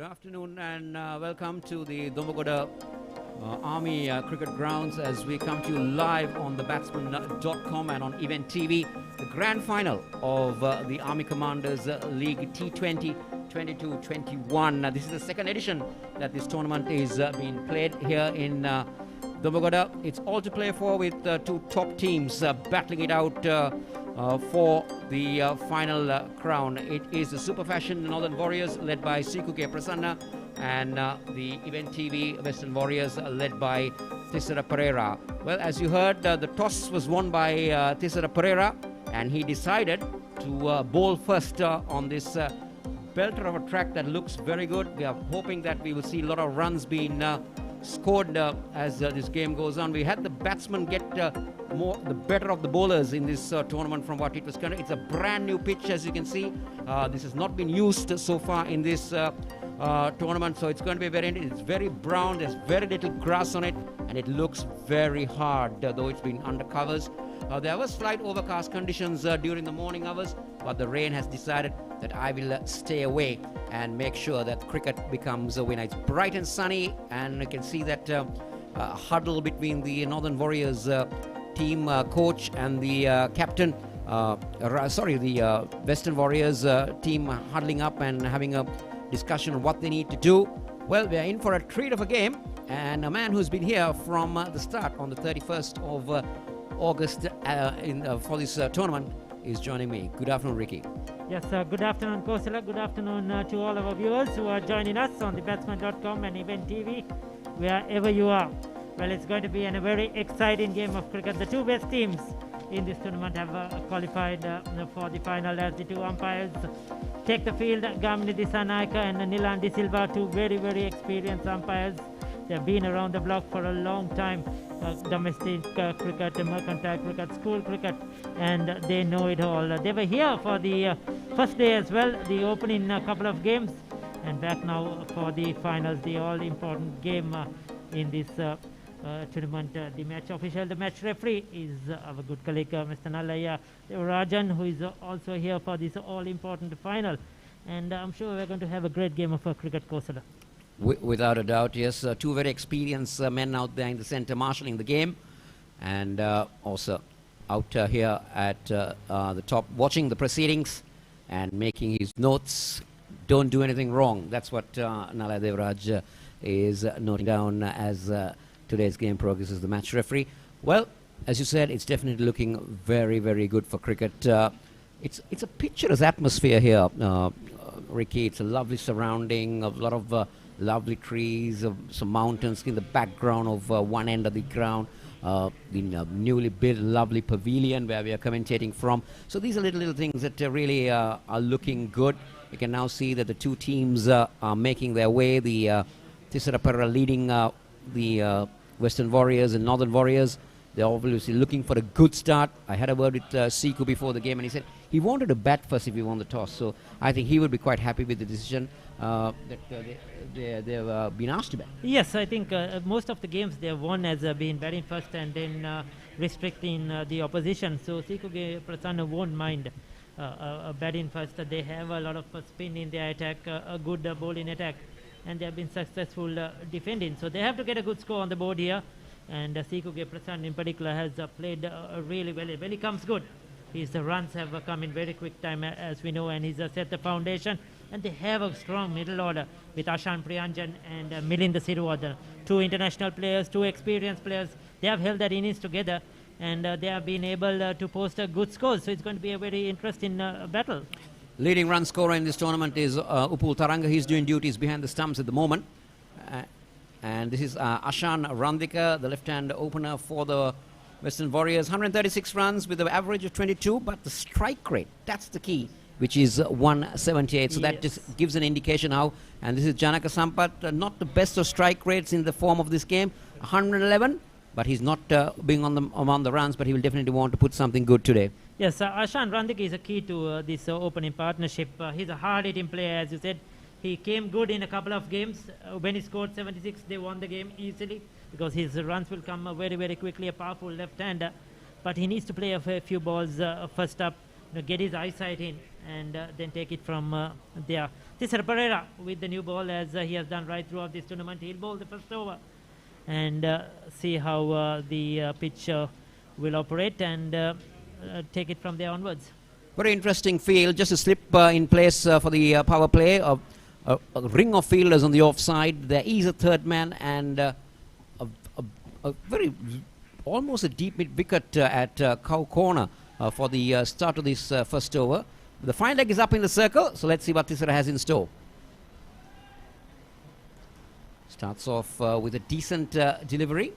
S6: afternoon and welcome to the Dombagoda Army Cricket Grounds as we come to you live on the Batsman.com and on Event TV. The grand final of the Army Commanders League T20 22-21. This is the second edition that this tournament is being played here in Dombagoda. It's all to play for with two top teams battling it out for the final crown. It is the Super Fashion Northern Warriors led by Sikuke Prasanna and the Event TV Western Warriors led by Tissara Pereira. Well, as you heard, the toss was won by Tissara Pereira and he decided to bowl first on this belter of a track that looks very good. We are hoping that we will see a lot of runs being scored as this game goes on. We had the batsmen get the better of the bowlers in this tournament from what it was kind of. It's a brand new pitch, as you can see. This has not been used so far in this tournament, so it's going to be it's very brown. There's very little grass on it and it looks very hard, though it's been under covers. There was slight overcast conditions during the morning hours, but the rain has decided that I will stay away and make sure that cricket becomes a winner. It's bright and sunny, and you can see that huddle between the Northern Warriors team coach and the captain. The Western Warriors team huddling up and having a discussion on what they need to do. Well, we are in for a treat of a game, and a man who's been here from the start on the 31st of August for this tournament is joining me. Good afternoon, Ricky.
S7: Yes, good afternoon, Kosala. Good afternoon to all our viewers who are joining us on the Batsman.com and Event TV, wherever you are. Well, it's going to be a very exciting game of cricket. The two best teams in this tournament have qualified for the final as the two umpires take the field. Gamini Disanaika and Nilan De Silva, two very, very experienced umpires. They've been around the block for a long time. Domestic cricket, mercantile cricket, school cricket, and they know it all. They were here for the first day as well, the opening couple of games, and back now for the finals, the all-important game in this tournament. The match official, the match referee is our good colleague Mr. Nallaya Rajan, who is also here for this all-important final, and I'm sure we're going to have a great game of cricket, Kosala.
S6: Without a doubt, yes. Two very experienced men out there in the centre marshalling the game, and also out here at the top watching the proceedings and making his notes. Don't do anything wrong. That's what Nala Devraj is noting down as today's game progresses, the match referee. Well, as you said, it's definitely looking very, very good for cricket. It's a picturesque atmosphere here, Ricky. It's a lovely surrounding, a lot of lovely trees, some mountains in the background of one end of the ground, the newly built lovely pavilion where we are commentating from. So these are little things that really are looking good. You can now see that the two teams are making their way. The Tissara Pereira leading the Western Warriors and Northern Warriors. They're obviously looking for a good start. I had a word with Siku before the game, and he said he wanted to bat first if he won the toss. So I think he would be quite happy with the decision that they've been asked to bat.
S7: Yes, I think most of the games they have won as been batting first and then restricting the opposition. So Sikuge Prasanna won't mind batting first. They have a lot of spin in their attack, a good bowling attack, and they have been successful defending. So they have to get a good score on the board here. And Sikuge Prasanna in particular has played really well. When he comes good, his runs have come in very quick time, as we know, and he's set the foundation. And they have a strong middle order with Ashan Priyanjan and Milinda Siruwada, two international players, two experienced players. They have held that innings together, and they have been able to post a good score. So it's going to be a very interesting battle.
S6: Leading run scorer in this tournament is Upul Taranga. He's doing duties behind the stumps at the moment. And this is Ashan Randika, the left-hand opener for the Western Warriors. 136 runs with an average of 22, but the strike rate, that's the key, which is 178. So that just gives an indication how. And this is Janaka Sampath, not the best of strike rates in the form of this game, 111, but he's not being among the runs, but he will definitely want to put something good today.
S7: Yes, Ashan Randik is a key to this opening partnership. He's a hard-hitting player, as you said. He came good in a couple of games. When he scored 76, they won the game easily because his runs will come very, very quickly, a powerful left-hander. But he needs to play a few balls first up, get his eyesight in, and then take it from there. Tisera Pereira with the new ball, as he has done right throughout this tournament. He'll bowl the first over and see how the pitch will operate and take it from there onwards.
S6: Very interesting field, just a slip in place for the power play. A ring of fielders on the offside. There is a third man and a very almost a deep mid wicket at cow corner for the start of this first over. The fine leg is up in the circle, so let's see what Tisera has in store. Starts off with a decent delivery,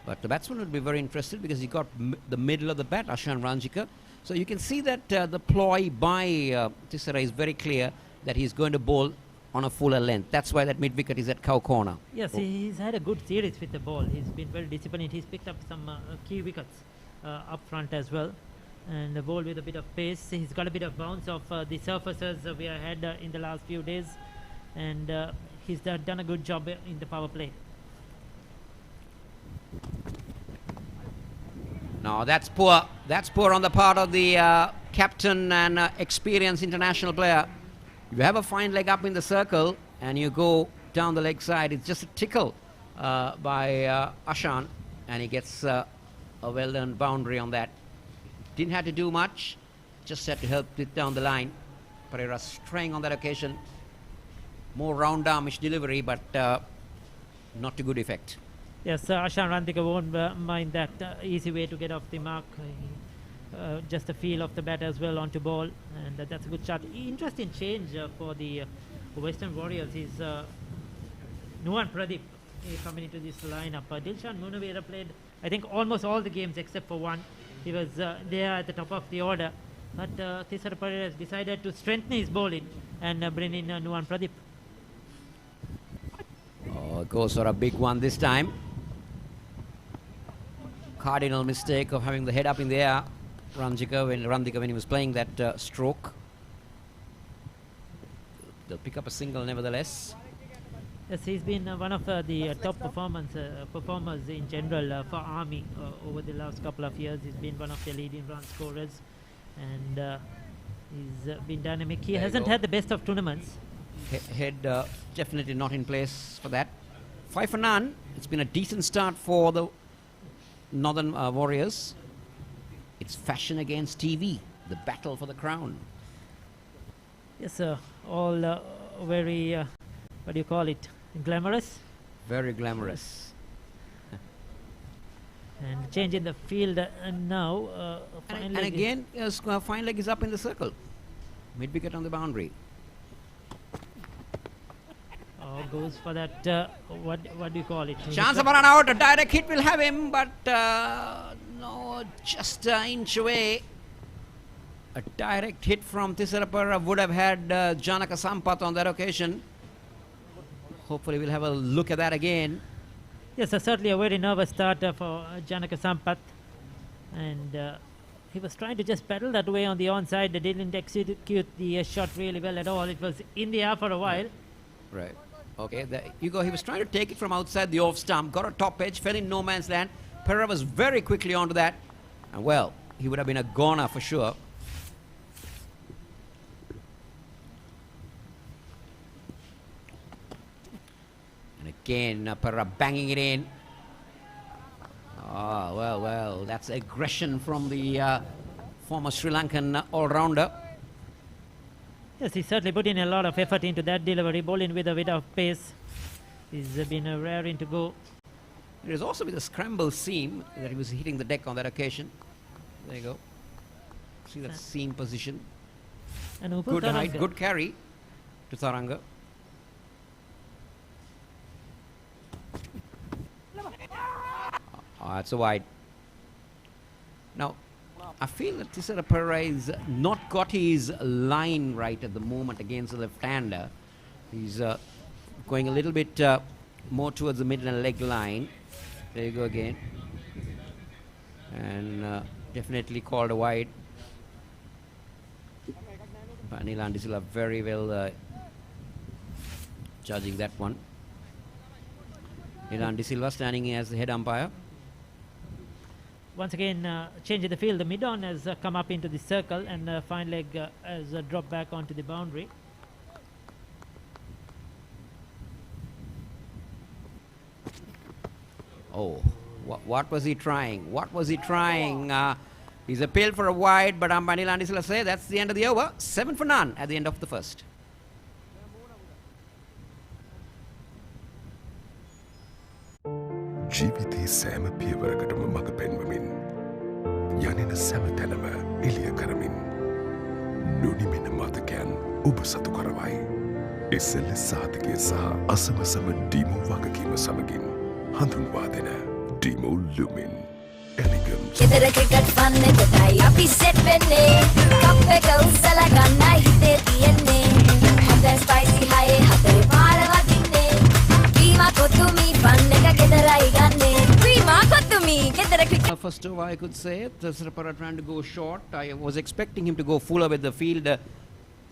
S6: but the batsman would be very interested because he got the middle of the bat, Ashan Ranjika. So you can see that the ploy by Tisera is very clear that he's going to bowl on a fuller length. That's why that mid wicket is at cow corner.
S7: Yes, he's had a good series with the ball. He's been very disciplined. He's picked up some key wickets up front as well, and the ball with a bit of pace. He's got a bit of bounce of the surfaces we have had in the last few days, and he's done a good job in the power play.
S6: No, that's poor. That's poor on the part of the captain and experienced international player. You have a fine leg up in the circle and you go down the leg side. It's just a tickle by Ashan, and he gets a well-done boundary on that. Didn't have to do much, just had to help it down the line. Pereira straying on that occasion. More round armish delivery, but not to good effect.
S7: Yes, Ashan Rantika won't mind that easy way to get off the mark. Just the feel of the bat as well onto ball, and that's a good shot. Interesting change for the Western Warriors is Nuwan Pradeep coming into this lineup. Dilshan Munawera played, I think, almost all the games except for one. He was there at the top of the order, but Tisera Pereira has decided to strengthen his bowling and bring in Nuwan Pradeep.
S6: Oh, goes for a big one this time. Cardinal mistake of having the head up in the air. Ranjika when he was playing that stroke. They'll pick up a single nevertheless.
S7: Yes, he's been one of the top performers in general for Army over the last couple of years. He's been one of the leading run scorers, and he's been dynamic. He hasn't had the best of tournaments.
S6: Head definitely not in place for that. 5 for none. It's been a decent start for the Northern Warriors. It's fashion against TV, the battle for the crown.
S7: Yes, all very, what do you call it, glamorous?
S6: Very glamorous.
S7: And change in the field now.
S6: And again, fine leg is up in the circle. Mid wicket on the boundary.
S7: Oh, goes for that, what do you call it?
S6: Chance of a run out, a direct hit will have him, but no, just an inch away. A direct hit from Tisera Pereira would have had Janaka Sampath on that occasion. Hopefully we'll have a look at that again.
S7: Yes, certainly a very nervous start for Janaka Sampath. And he was trying to just pedal that way on the onside. They didn't execute the shot really well at all. It was in the air for a while.
S6: Right. Okay, there you go. He was trying to take it from outside the off stump, got a top edge, fell in no man's land. Pereira was very quickly onto that. And well, he would have been a goner for sure. And again, Pereira banging it in. Oh, well, that's aggression from the former Sri Lankan all-rounder.
S7: Yes, he certainly put in a lot of effort into that delivery, bowling with a bit of pace. He's been raring to go.
S6: It is also with a scramble seam that he was hitting the deck on that occasion. There you go. See that seam position.
S7: And
S6: Good height, good carry to Tharanga. It's a wide. Now, I feel that Tisera Pereira is not got his line right at the moment against the left-hander. He's going a little bit more towards the middle and leg line. There you go again. And definitely called a wide. But Nilan De Silva very well judging that one. Nilan De Silva standing as the head umpire.
S7: once again changing the field. The mid-on has come up into the circle, and fine leg has dropped back onto the boundary.
S6: Oh, what was he trying? What was he trying? He's appealed for a wide, but Ambani Landisla say that's the end of the over. 7 for none at the end of the first.
S2: ජීවිතයේ සෑම පියවරකටම මඟ පෙන්වමින් යනින සැම තැනම එළිය කරමින් නොනිමෙන මතකයන් ඔබ සතු කරවයි. SLS සාධකය සහ අසවසම ඩීමෝ වගකීම සමගින් හඳුන්වා දෙන ඩීමෝ ලුමින් එලිගන්ට්.
S3: ගෙදර ක්‍රිකට් ෆන් එකටයි අපි සෙට් වෙන්නේ. කප් එක උස්සලා ගන්නයි හිතේ තියෙන්නේ. හොඳ ස්පයිසි හයේ හතරේ පාර වදින්නේ. බීමා කොතුමි ෆන් එක ගෙදරයි ගන්නේ. බීමා කොතුමි ගෙදර cricket.
S6: First over, I could say, Tasrapara trying to go short. I was expecting him to go fuller with the field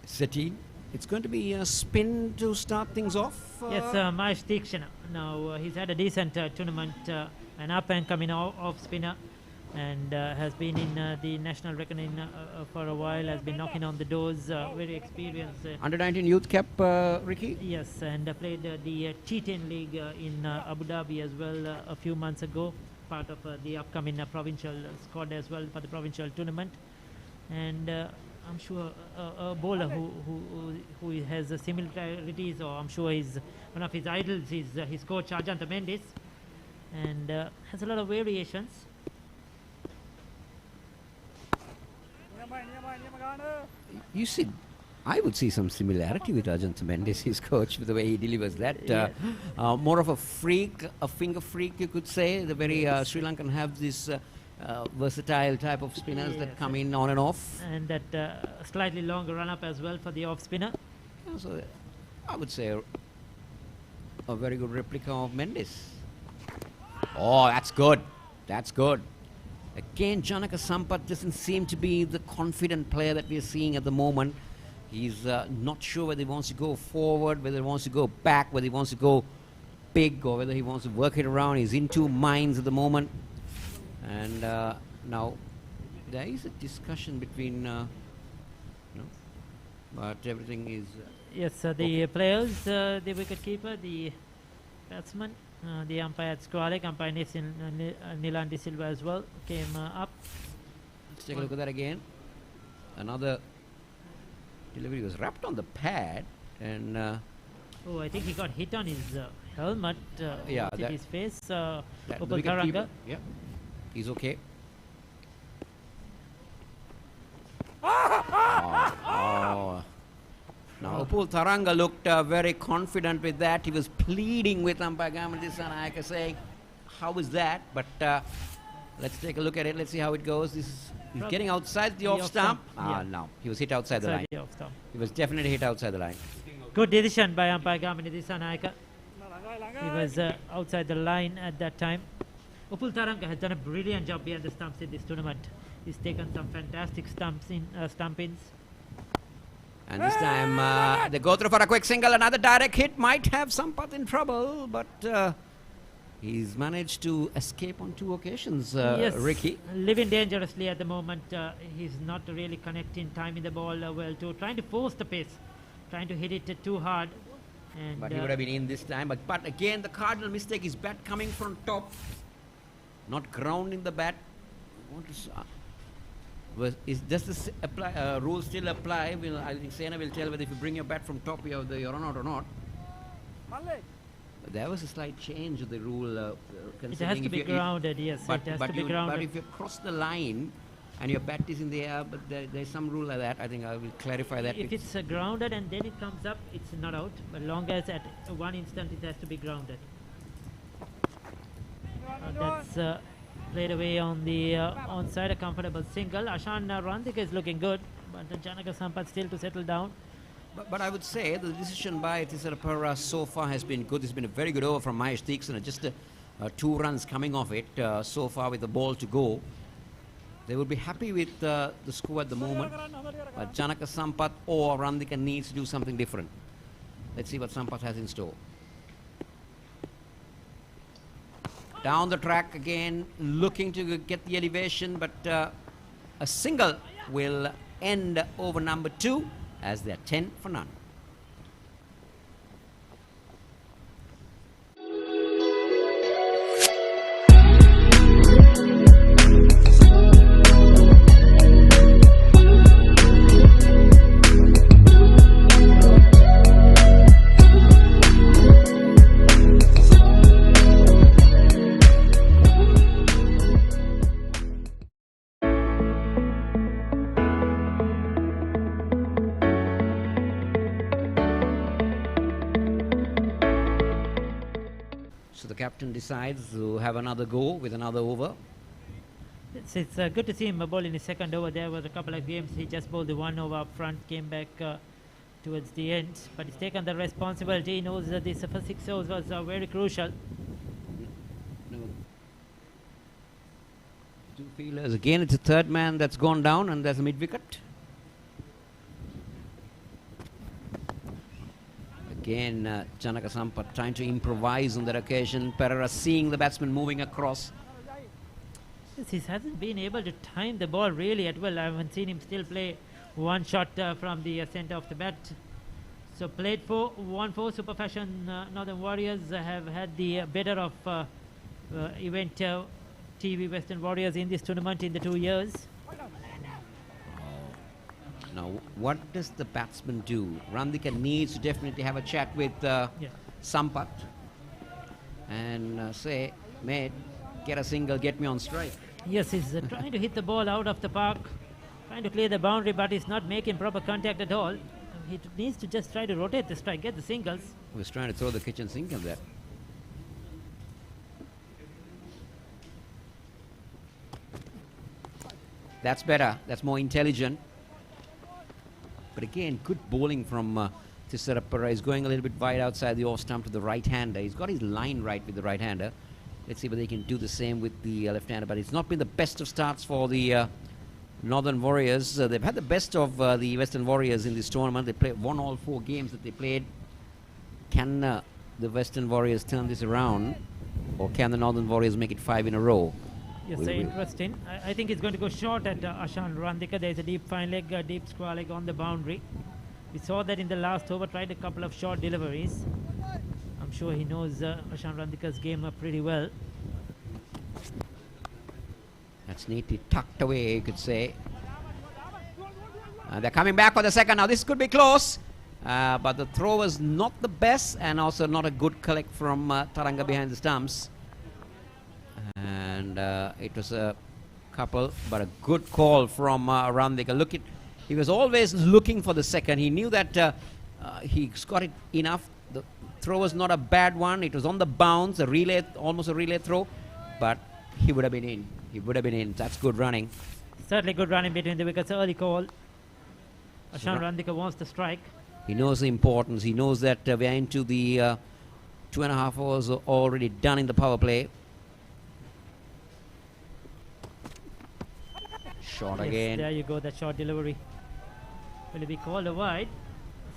S6: setting. It's going to be a spin to start things off.
S7: Yes, Mahesh Deekshana. Now he's had a decent tournament, an up and coming off spinner, and has been in the national reckoning for a while. Has been knocking on the doors. Very experienced.
S6: Under 19 youth cap, Ricky.
S7: Yes, and played the T10 league in Abu Dhabi as well a few months ago. Part of the upcoming provincial squad as well for the provincial tournament, and I'm sure a bowler who has similarities, or I'm sure he's one of his idols is his coach Ajanta Mendes, and has a lot of variations.
S6: You see, I would see some similarity with Ajanta Mendes, his coach, with the way he delivers that. More of a freak, a finger freak, you could say. The very Sri Lankan have this versatile type of spinners that come in on and off.
S7: And that slightly longer run-up as well for the off-spinner.
S6: Yeah, so I would say a very good replica of Mendes. Oh, that's good. That's good. Again, Janaka Sampath doesn't seem to be the confident player that we're seeing at the moment. He's not sure whether he wants to go forward, whether he wants to go back, whether he wants to go big, or whether he wants to work it around. He's in two minds at the moment. And now there is a discussion between, but everything is...
S7: Yes, the
S6: okay.
S7: players, the wicket-keeper, the batsman, the umpire at Squalek, umpire Nilan De Silva as well, came up.
S6: Let's take a look at that again. Another delivery was wrapped on the pad, and...
S7: oh, I think he got hit on his helmet,
S6: yeah,
S7: hit his face.
S6: the
S7: Upal
S6: wicket-keeper,
S7: Taranga.
S6: yeah, he's okay. Now, Upal Taranga looked very confident with that. He was pleading with umpire Gamadisana, saying, how is that? But let's take a look at it. Let's see how it goes. He's getting outside the off stump. No, he was hit outside the line. He was definitely hit outside the line.
S7: Good decision by umpire Gamadisana. He was outside the line at that time. Upal Taranga has done a brilliant job behind the stumps in this tournament. He's taken some fantastic stump-ins.
S6: And this time, they go through for a quick single. Another direct hit might have Sampath in trouble, but he's managed to escape on two occasions,
S7: yes,
S6: Ricky.
S7: Living dangerously at the moment. He's not really connecting, timing the ball well too. Trying to force the pace, trying to hit it too hard. And
S6: But he would have been in this time. But again, the cardinal mistake is bat coming from top, not grounding the bat. Does this rule still apply? I think Sena will tell whether if you bring your bat from top, you're run out or not. There was a slight change of the rule.
S7: It has to be grounded, yes. It has to be grounded.
S6: But if you cross the line and your bat is in the air, but there's some rule like that, I think I will clarify that.
S7: If it's grounded and then it comes up, it's not out. But long as at one instant it has to be grounded. That's played away on the onside, a comfortable single. Ashan Randika is looking good, but Janaka Sampath still to settle down.
S6: But I would say the decision by Tisarapara so far has been good. It's been a very good over from Mahesh Deekshana. Just 2 runs coming off it so far with the ball to go. They will be happy with the score at the moment. But Janaka Sampath or Randika needs to do something different. Let's see what Sampath has in store. Down the track again, looking to get the elevation, but a single will end over number 2 as they're 10 for none. So the captain decides to have another go with another over.
S7: It's good to see him bowl in his second over. There was a couple of games he just bowled the one over up front, came back towards the end, but he's taken the responsibility. He knows that this first 6 overs was very crucial.
S6: No. 2 fielders. Again, it's a third man that's gone down, and there's a mid-wicket. Again, Janaka Sampath trying to improvise on that occasion. Pereira seeing the batsman moving across.
S7: Yes, he hasn't been able to time the ball really at well. I haven't seen him still play one shot from the centre of the bat. So played for 1-4. Super Fashion Northern Warriors have had the better of event TV Western Warriors in this tournament in the 2 years.
S6: Now, what does the batsman do? Randika needs to definitely have a chat with Sampath and say, mate, get a single, get me on strike.
S7: Yes, he's trying to hit the ball out of the park, trying to clear the boundary, but he's not making proper contact at all. He needs to just try to rotate the strike, get the singles.
S6: He was trying to throw the kitchen sink in there. That's better. That's more intelligent. But again, good bowling from Tissara Pereira. He's going a little bit wide outside the off stump to the right-hander. He's got his line right with the right-hander. Let's see whether he can do the same with the left-hander. But it's not been the best of starts for the Northern Warriors. They've had the best of the Western Warriors in this tournament. They won all 4 games that they played. Can the Western Warriors turn this around? Or can the Northern Warriors make it 5 in a row?
S7: Yes, interesting. I think he's going to go short at Ashan Randika. There's a deep fine leg, deep square leg on the boundary. We saw that in the last over, tried a couple of short deliveries. I'm sure he knows Ashan Randika's game pretty well.
S6: That's neatly tucked away, you could say. They're coming back for the second now. This could be close. But the throw was not the best, and also not a good collect from Taranga behind the stumps. And it was a couple, but a good call from Randika. Look, he was always looking for the second. He knew that he's got it enough. The throw was not a bad one. It was on the bounce, a relay, almost a relay throw, but he would have been in. He would have been in. That's good running.
S7: Certainly good running between the wickets. Early call. Ashan Randika wants the strike.
S6: He knows the importance. He knows that we are into the 2.5 hours already done in the power play. Shot again.
S7: There you go, that short delivery. Will it be called a wide?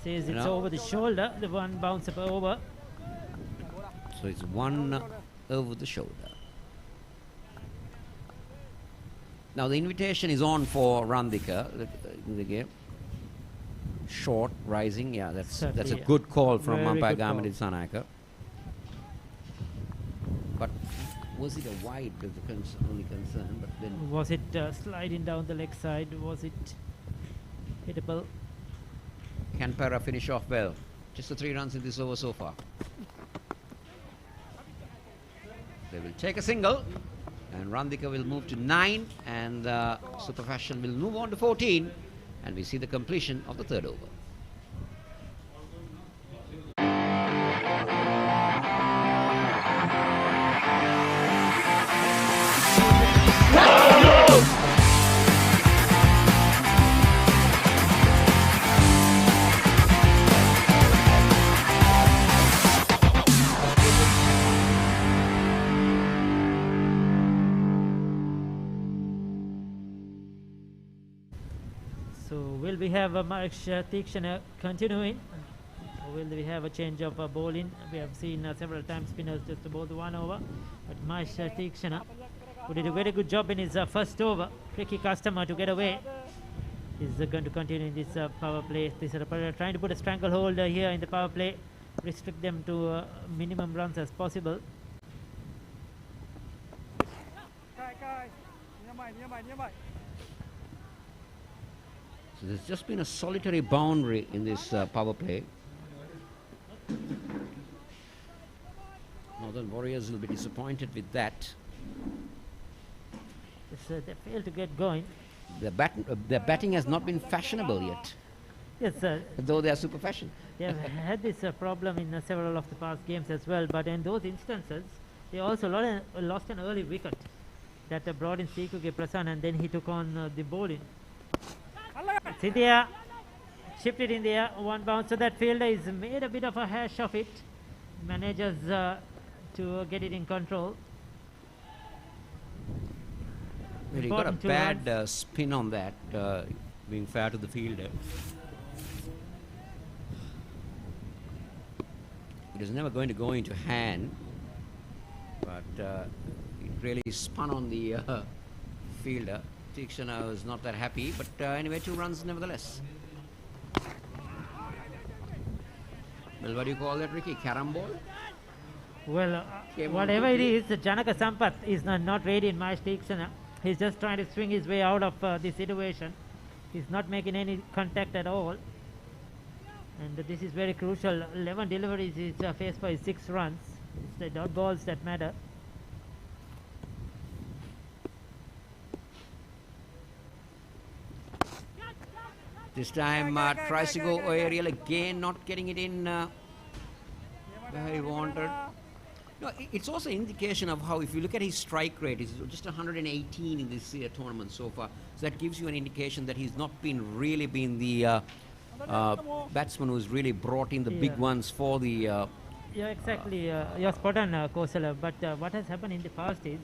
S7: Says it's over the shoulder. The one bounce up over.
S6: So it's one over the shoulder. Now the invitation is on for Randika in the game. Short, rising. Yeah, that's a good call from umpire Gamadi Sanaka. But was it a wide? Was the only concern. But then
S7: was it sliding down the leg side? Was it hittable?
S6: Can Pereira finish off well? Just the 3 runs in this over so far. They will take a single, and Randika will move to 9, and Super Fashion will move on to 14, and we see the completion of the 3rd over.
S7: So will we have Mark Tikshana continuing? Or will we have a change of bowling? We have seen several times spinners just bowl the 1 over. But Mahesh Tikshana, who did a very good job in his first over, tricky customer to get away, is going to continue in this power play. This is trying to put a stranglehold here in the power play, restrict them to minimum runs as possible.
S6: So there's just been a solitary boundary in this power play. Northern Warriors will be disappointed with that.
S7: They failed to get going.
S6: Their batting has not been fashionable yet.
S7: Yes, sir.
S6: Though they are super fashion.
S7: They have had this problem in several of the past games as well, but in those instances, they also lost an early wicket that brought in Sikuge Prasan, and then he took on the bowling. It's in the air, shifted in the air, one bounce. So that fielder is made a bit of a hash of it, manages to get it in control.
S6: Well, he got a bad spin on that, being fair to the fielder. It was never going to go into hand, but it really spun on the fielder. Tikshana was not that happy, but anyway, 2 runs nevertheless. Well, what do you call that, Ricky? Carambol?
S7: Well, whatever it is, Janaka Sampath is not ready in Mahesh Tikshana. He's just trying to swing his way out of this situation. He's not making any contact at all. And this is very crucial. 11 deliveries is faced by 6 runs. It's the dot balls that matter.
S6: This time tries to go aerial again, not getting it in where he wanted. No, it's also an indication of how, if you look at his strike rate, it's just 118 in this tournament so far. So that gives you an indication that he's not really been the batsman who's really brought in the big ones for the...
S7: yeah, exactly. You're spot on, Kosala. But what has happened in the past is,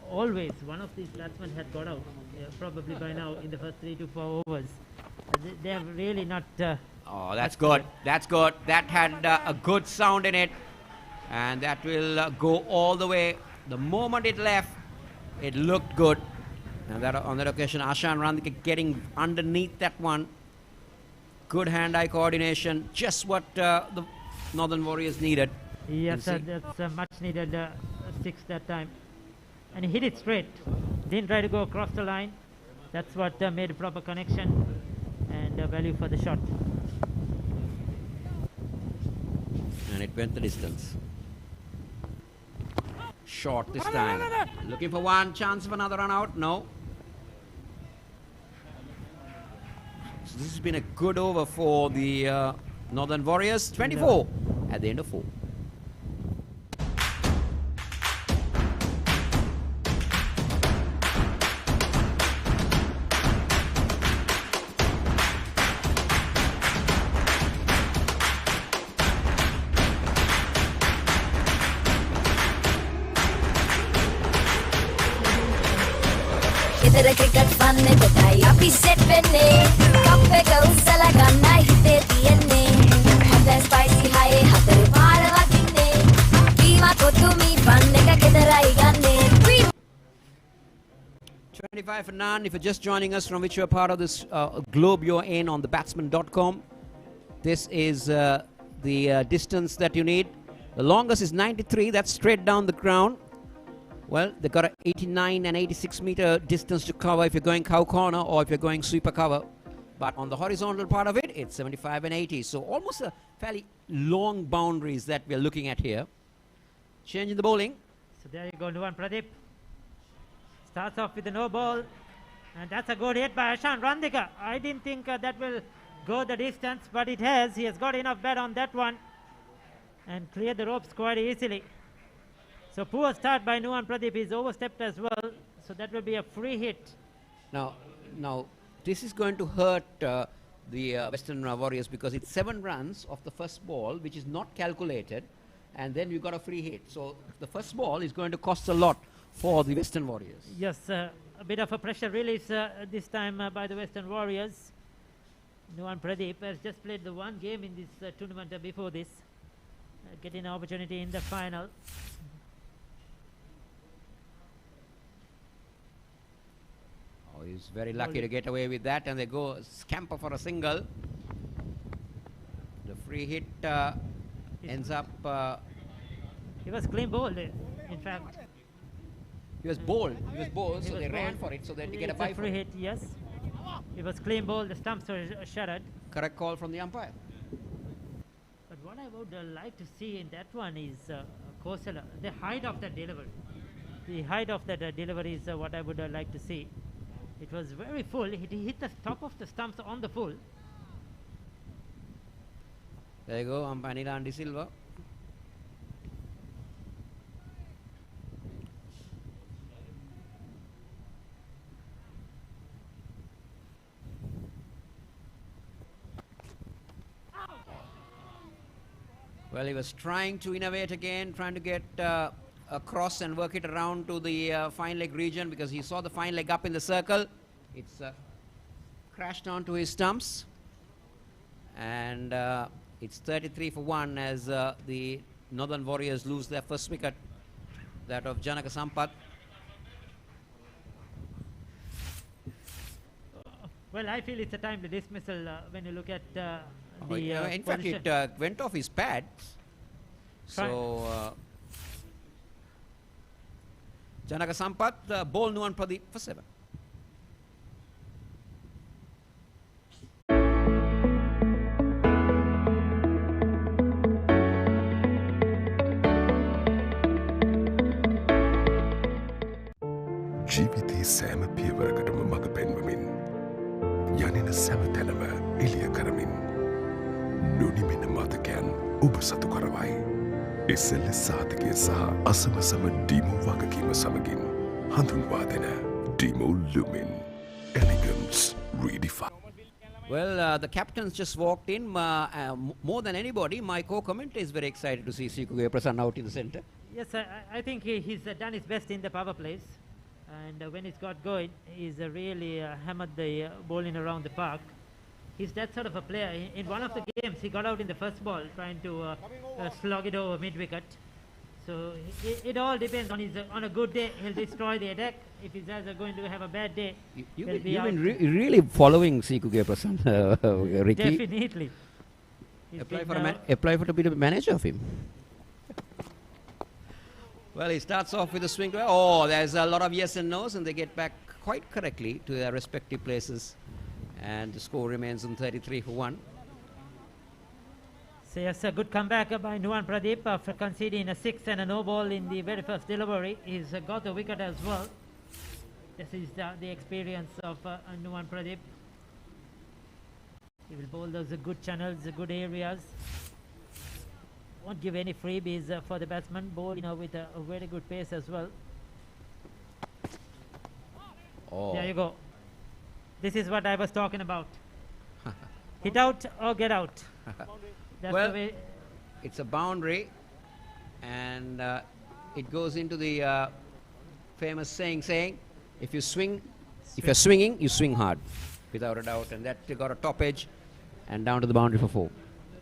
S7: always one of these batsmen had got out, probably by now in the first 3 to 4 overs. They have really not...
S6: oh, that's good. That's good. That had a good sound in it. And that will go all the way. The moment it left, it looked good. And that on that occasion, Ashan Randhika getting underneath that one. Good hand-eye coordination. Just what the Northern Warriors needed.
S7: Yes, that's much needed 6 that time. And he hit it straight. Didn't try to go across the line. That's what made a proper connection and value for the shot.
S6: And it went the distance. Short this time. Looking for one chance of another run out. No. So this has been a good over for the Northern Warriors. 24 at the end of 4.
S3: ගෙදර cricket fun එකටයි අපි set වෙන්නේ කප් එක උස්සලා ගන්නයි හිතේ තියෙන්නේ හොඳ spicy හයි හතර පාර වදින්නේ කීමත් ඔතුමි ෆන් එක ගෙදරයි ගන්නේ
S6: 25 for none. If you're just joining us, from which you're part of this globe you're in on the Batsman.com, this is the distance that you need. The longest is 93. That's straight down the ground. Well, they've got an 89 and 86 meter distance to cover if you're going cow corner or if you're going sweeper cover. But on the horizontal part of it, it's 75 and 80. So almost a fairly long boundaries that we're looking at here. Changing the bowling.
S7: So there you go, Nuwan Pradeep. Starts off with a no ball. And that's a good hit by Ashan Randhika. I didn't think that will go the distance, but it has. He has got enough bat on that one and cleared the ropes quite easily. So poor start by Nuwan Pradeep. He's overstepped as well. So that will be a free hit.
S6: Now this is going to hurt the Western Warriors because it's 7 runs of the first ball, which is not calculated, and then you got a free hit. So the first ball is going to cost a lot for the Western Warriors.
S7: Yes, a bit of a pressure release this time by the Western Warriors. Nuwan Pradeep has just played the one game in this tournament before this, getting an opportunity in the final.
S6: Oh, he's very lucky to get away with that, and they go scamper for a single. The free hit ends up.
S7: He was clean bowled, in fact.
S6: He was bowled. He was bowled,
S7: He
S6: so
S7: was
S6: they ran
S7: bowled.
S6: for it, so that they get a
S7: It's
S6: bye for
S7: free
S6: it.
S7: hit, yes. It was clean bowled, the stumps were shattered.
S6: Correct call from the umpire.
S7: But what I would like to see in that one is Kosala, the height of that delivery. The height of that delivery is what I would like to see. It was very full. He hit the top of the stumps on the full.
S6: There you go, umpire Nilan De Silva. Well, he was trying to innovate again, trying to get across and work it around to the fine leg region, because he saw the fine leg up in the circle. It's crashed onto his stumps, and it's 33 for 1 as the Northern Warriors lose their first wicket, that of Janaka Sampath.
S7: Well, I feel it's a timely dismissal when you look at
S6: In fact,
S7: position.
S6: it went off his pads. So, Janaka Sampath, ball Nuwan Pradeep for 7.
S2: ජීවිතයේ සෑම පියවරකටම මඟ පෙන්වමින් යනෙන සැම තැනම එළිය කරමින් නොනිමෙන මතකයන් ඔබ සතු කරවයි. SLS සාධකය සහ අසමසම ඩීමෝ වගකීම සමගින් හඳුන්වා දෙන ඩීමෝ ලුමින් එලිගන්ස් redefined.
S6: Well, the captains just walked in. More than anybody, my co-commentator is very excited to see Sikuge Prasanna out in the centre.
S7: Yes, I think he's done his best in the power plays. And when it's got going, he's really hammered the bowling around the park. He's that sort of a player. In one of the games, he got out in the first ball trying to slog it over mid-wicket. So it all depends on on a good day, he'll destroy the attack. If he's going to have a bad day,
S6: You've
S7: he'll be
S6: been
S7: out.
S6: really following Sikuge Prasanna, Ricky.
S7: Definitely. He's
S6: Apply
S7: been,
S6: for to be the manager of him. Well, he starts off with a swing. Oh, there's a lot of yes and no's, and they get back quite correctly to their respective places. And the score remains on 33 for 1.
S7: So yes, a good comeback by Nuwan Pradeep after conceding a 6 and a no ball in the very first delivery. He's got the wicket as well. This is the experience of Nuwan Pradeep. He will bowl those good channels, good areas. Won't give any freebies for the batsman. Bowl with a very good pace as well.
S6: Oh.
S7: There you go. This is what I was talking about. Hit out or get out. That's
S6: Well,
S7: the way.
S6: it's a boundary, and it goes into the famous saying, if you're swinging, you swing hard, without a doubt. And that got a top edge and down to the boundary for 4.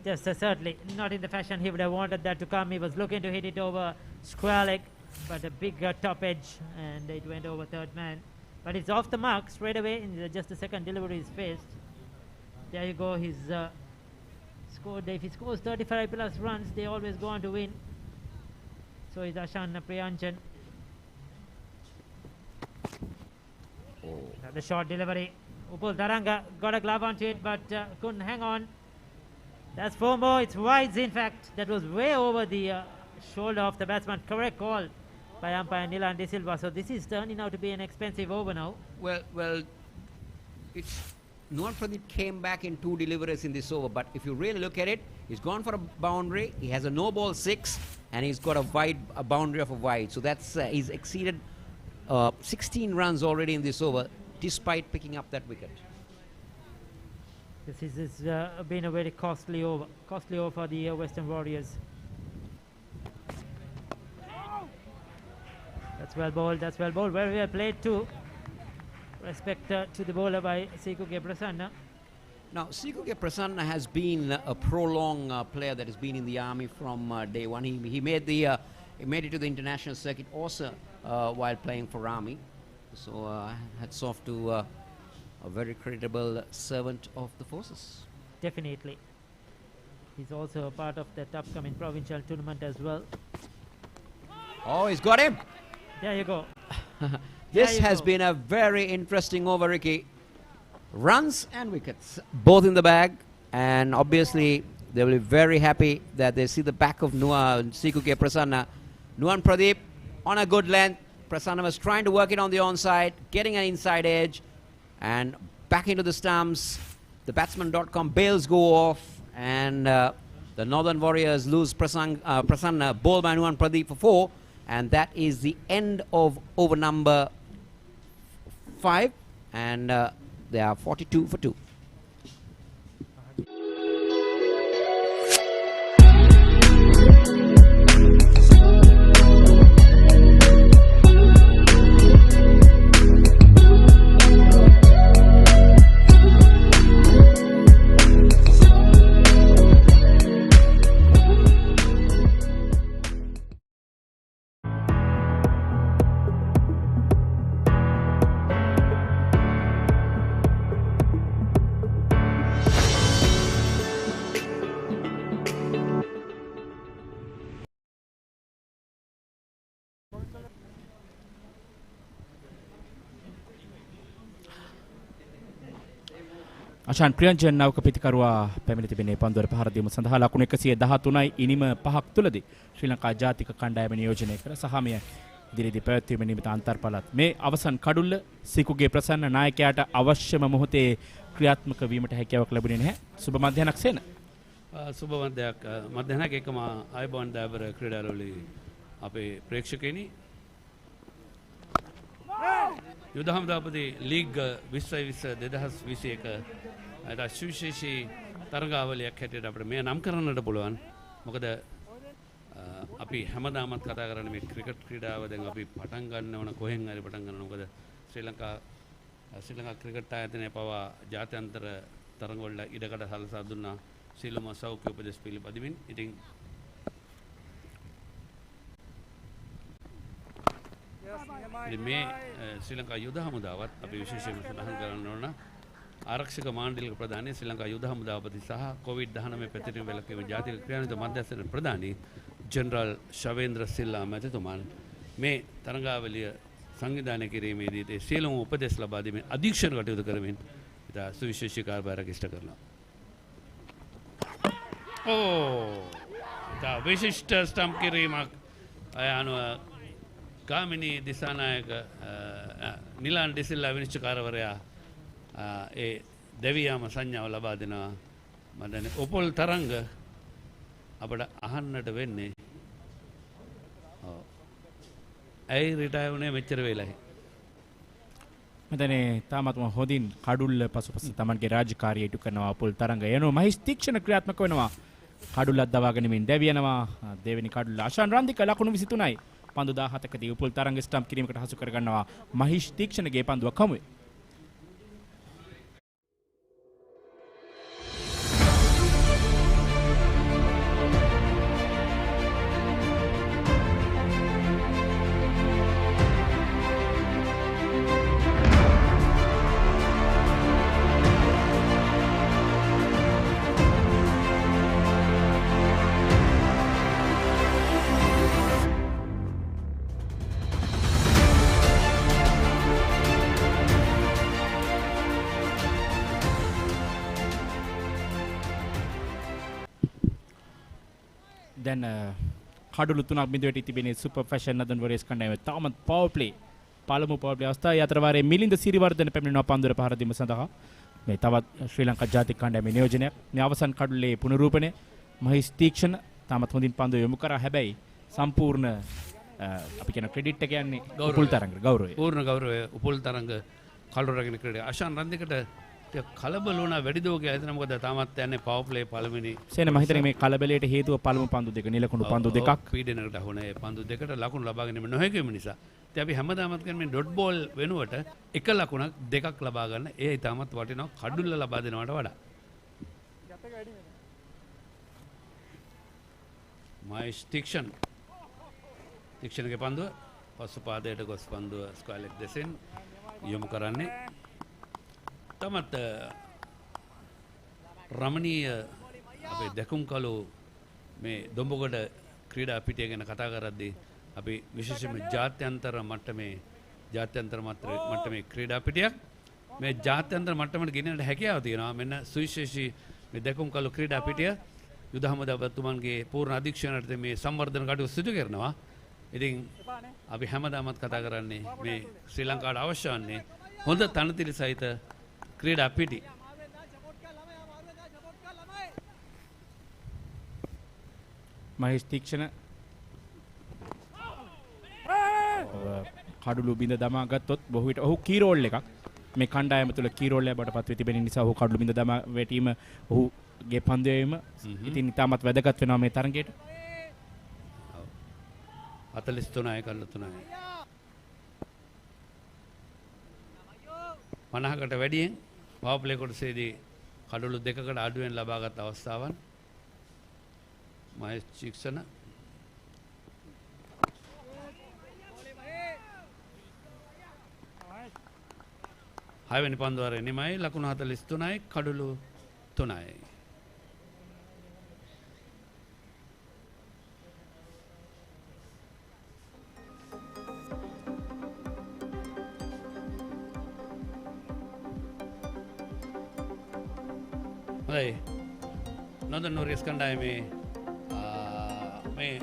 S7: Yes, certainly. Not in the fashion he would have wanted that to come. He was looking to hit it over square leg, but a big top edge, and it went over third man. But it's off the mark straight away in just the second delivery is faced. There you go. He's scored. If he scores 35 plus runs, they always go on to win. So is Ashan Priyanchan. The short delivery. Upul Taranga got a glove onto it, but couldn't hang on. That's 4 more. It's wides, in fact. That was way over the shoulder of the batsman. Correct call by umpire Nilan De Silva. So this is turning out to be an expensive over now.
S6: Well, it's Nuwan Pradeep came back in 2 deliveries in this over, but if you really look at it, he's gone for a boundary. He has a no ball 6, and he's got a boundary of a wide. So that's he's exceeded 16 runs already in this over, despite picking up that wicket.
S7: This has been a very costly over for the Western Warriors. That's well bowled. Very well played too. Respect to the bowler by Sikuge Prasanna.
S6: Now, Sikuke Prasanna has been a prolonged player that has been in the army from day one. He made it to the international circuit also while playing for army. So hats off to a very creditable servant of the forces.
S7: Definitely. He's also a part of that upcoming provincial tournament as well.
S6: Oh, he's got him.
S7: There you go.
S6: This has been a very interesting over, Ricky. Runs and wickets, both in the bag, and obviously they will be very happy that they see the back of Sikuke Prasanna. Nuan Pradeep on a good length. Prasanna was trying to work it on the onside, getting an inside edge, and back into the stumps. The Batsman.com bails go off, and the Northern Warriors lose Prasanna, ball by Nuan Pradeep for 4, and that is the end of over number 5, and they are 42 for 2.
S4: Ashan Priyanjan නෞක පිතිකරුවා පැමිණ තිබෙනේ පන්දුවර පහර දීම සඳහා ලකුණු 113යි ඉනිම 5ක් තුලදී ශ්‍රී ලංකා ජාතික කණ්ඩායම නියෝජනය කර සහමය ඉදිරියේදී පැවැත්වීම නිමිත අන්තර්පළාත් මේ අවසන් කඩුල්ල සිකුගේ ප්‍රසන්න නායකයාට අවශ්‍යම මොහොතේ ක්‍රියාත්මක වීමට හැකියාවක් ලැබුණේ නැහැ. සුබ මධ්‍යහනක් සේන.
S8: සුබ මධ්‍යහනක් එකම ආයුබෝවන් දාබර ක්‍රීඩාවලි අපේ ප්‍රේක්ෂකයනි යුද හමුදාපති ලීග් 2020 අද සුවිශේෂී තරගාවලියක් හැටියට අපිට මේ නම් කරන්නට පුළුවන්. මොකද අපි හැමදාමත් කතා කරන්නේ මේ ක්‍රිකට් ක්‍රීඩාව දැන් අපි පටන් ගන්න ඕන කොහෙන් හරි පටන් ගන්න ඕන. මොකද ශ්‍රී ලංකා ක්‍රිකට් ආයතනය පවා ජාත්‍යන්තර තරගවල ඉඩකඩ සලසා දුන්නා සීලම සෞඛ්‍ය උපදෙස් පිළිපදිමින්. ඉතින් මේ ශ්‍රී ලංකා යුද හමුදාවත් අපි විශේෂයෙන්ම සඳහන් කරන්න ඕන ආරක්ෂක මාණ්ඩලික ප්‍රධානී ශ්‍රී ලංකා යුද හමුදාපති සහ කොවිඩ්-19 පැතිරීම වැළකීම ජාතික ක්‍රියාන්විත මධ්‍යස්ථ ප්‍රධානී ජෙනරල් ශවේන්ද්‍ර සිල්ලා මැතිතුමන් මේ තරගාවලිය සංවිධානය කිරීමේදී ඒ සියලුම උපදෙස් ලබා දීමේ අධීක්ෂණ කටයුතු කරමින් ඉතා සුවිශේෂී කාර්යභාරයක් ඉෂ්ට කරනවා. ඉතා විශිෂ්ට ස්ටම්ප් කිරීමක් අනුව ගාමිණී දිසානායක නිලාන් ඩිසිල්ලා විනිශ්චයකාරවරයා ඒ දෙවියාම සංඥාව ලබා දෙනවා. මදන උපුල් තරංග අපට අහන්නට වෙන්නේ ඇයි රිටයර් වුණේ මෙච්චර වෙලායි.
S4: මදනේ තාමත්ම හොඳින් කඩුල්ල පසුපස තමන්ගේ රාජකාරිය ඉටු කරනවා උපුල් තරංග. යනවා මහිස් තීක්ෂණ ක්‍රියාත්මක වෙනවා. කඩුල්ලක් දවා ගැනීමෙන් දෙවියනවා දෙවෙනි කඩුල්ල ආශාන් රන්දික ලකුණු 23යි. පන්දු 17කදී උපුල් තරංග ස්ටම්ප් කිරීමකට හසු කර ගන්නවා මහිෂ් තීක්ෂණගේ පන්දුවක් හමුවේ. දැන් කඩුළු තුනක් බිඳුවට තිබෙනේ සුපර් ෆැෂන් නදන් වරේස් කණ්ඩායම. තාමත් පවර් ප්ලේ පළමු පවර් ප්ලේ අවස්ථාවේ අතර වාරයේ මිලින්ද සිරිවර්ධන පැමිණෙනවා පන්දුර පහර දීම සඳහා. මේ තවත් ශ්‍රී ලංකා ජාතික කණ්ඩායමේ නියෝජනයක්. මේ අවසන් කඩුල්ලේ පුනරූපණය මහිස් තීක්ෂණ තාමත් හොඳින් පන්දු යොමු කරා. හැබැයි සම්පූර්ණ අපි කියන ක්‍රෙඩිට් එක යන්නේ උපුල් තරංග ගෞරවය.
S8: පූර්ණ ගෞරවය උපුල් තරංග කලුර රැගෙන ක්‍රීඩා. ආශාන් රන්දිකට කලබල වුණා වැඩිදෝගේ හිතන මොකද තාමත් යන්නේ පවර් ප්ලේ පළවෙනි.
S4: සේන මම හිතන්නේ මේ කලබලයට හේතුව පළමු පන්දු දෙක නිලකුණු පන්දු දෙකක්
S8: පීඩනකට අහුනේ පන්දු දෙකට ලකුණු ලබා ගැනීම නොහැකිවීම නිසා. ඉතින් අපි හැමදාමත් කියන්නේ ඩොට් බෝල් වෙනුවට එක ලකුණක් දෙකක් ලබා ගන්න ඒ තාමත් වටිනවා කඩුල්ල ලබා දෙනවට වඩා. මහේෂ් තික්ෂණගේ පන්දුව පසු පාදයට ගොස් පන්දුව ස්ක්වයර් දෙසෙන් යොමු කරන්නේ. තමත් රමණීය අපේ දැකුම් කළු මේ දොඹගොඩ ක්‍රීඩා පිටිය ගැන කතා කරද්දී අපි විශේෂයෙන්ම ජාත්‍යන්තර මට්ටමේ ක්‍රීඩා පිටියක් මේ ජාත්‍යන්තර මට්ටමට ගෙනියන්නට හැකියාව තියෙනවා. මෙන්න සුවිශේෂී මේ දැකුම් කළු ක්‍රීඩා පිටිය යුද හමුදාපතිතුමන්ගේ පූර්ණ අධීක්ෂණයට මේ සංවර්ධන කටයුතු සිදු කරනවා. ඉතින් අපි හැමදාමත් කතා කරන්නේ මේ ශ්‍රී ලංකාවට අවශ්‍ය වන්නේ හොඳ තනතිරි සහිත ක්‍රීඩා පිටි.
S4: මහේෂ් තීක්ෂණ කඩුළු බිඳ දමා ගත්තොත් බොහෝ විට ඔහු කී රෝල් එකක් මේ කණ්ඩායම තුළ කී රෝල් එකකට පත් වෙ තිබෙන නිසා ඔහු කඩුළු බිඳ දමා වැටීම ඔහුගේ පන්දුවේම ඉතින් ඉතාමත් වැදගත් වෙනවා මේ තරගයට.
S8: 43යි කඩුළු 3යි 50කට වැඩියෙන් පවර් ප්ලේ කොටසේදී කඩුළු දෙකකට අඩුවෙන් ලබාගත් අවස්ථාවන්. මහේෂ් තීක්ෂණ හයවෙනි පන්දුවරේ නිමයි ලකුණු 43යි කඩුළු 3යි. හොඳයි නොදන් වොරියර්ස් කණ්ඩායමේ මේ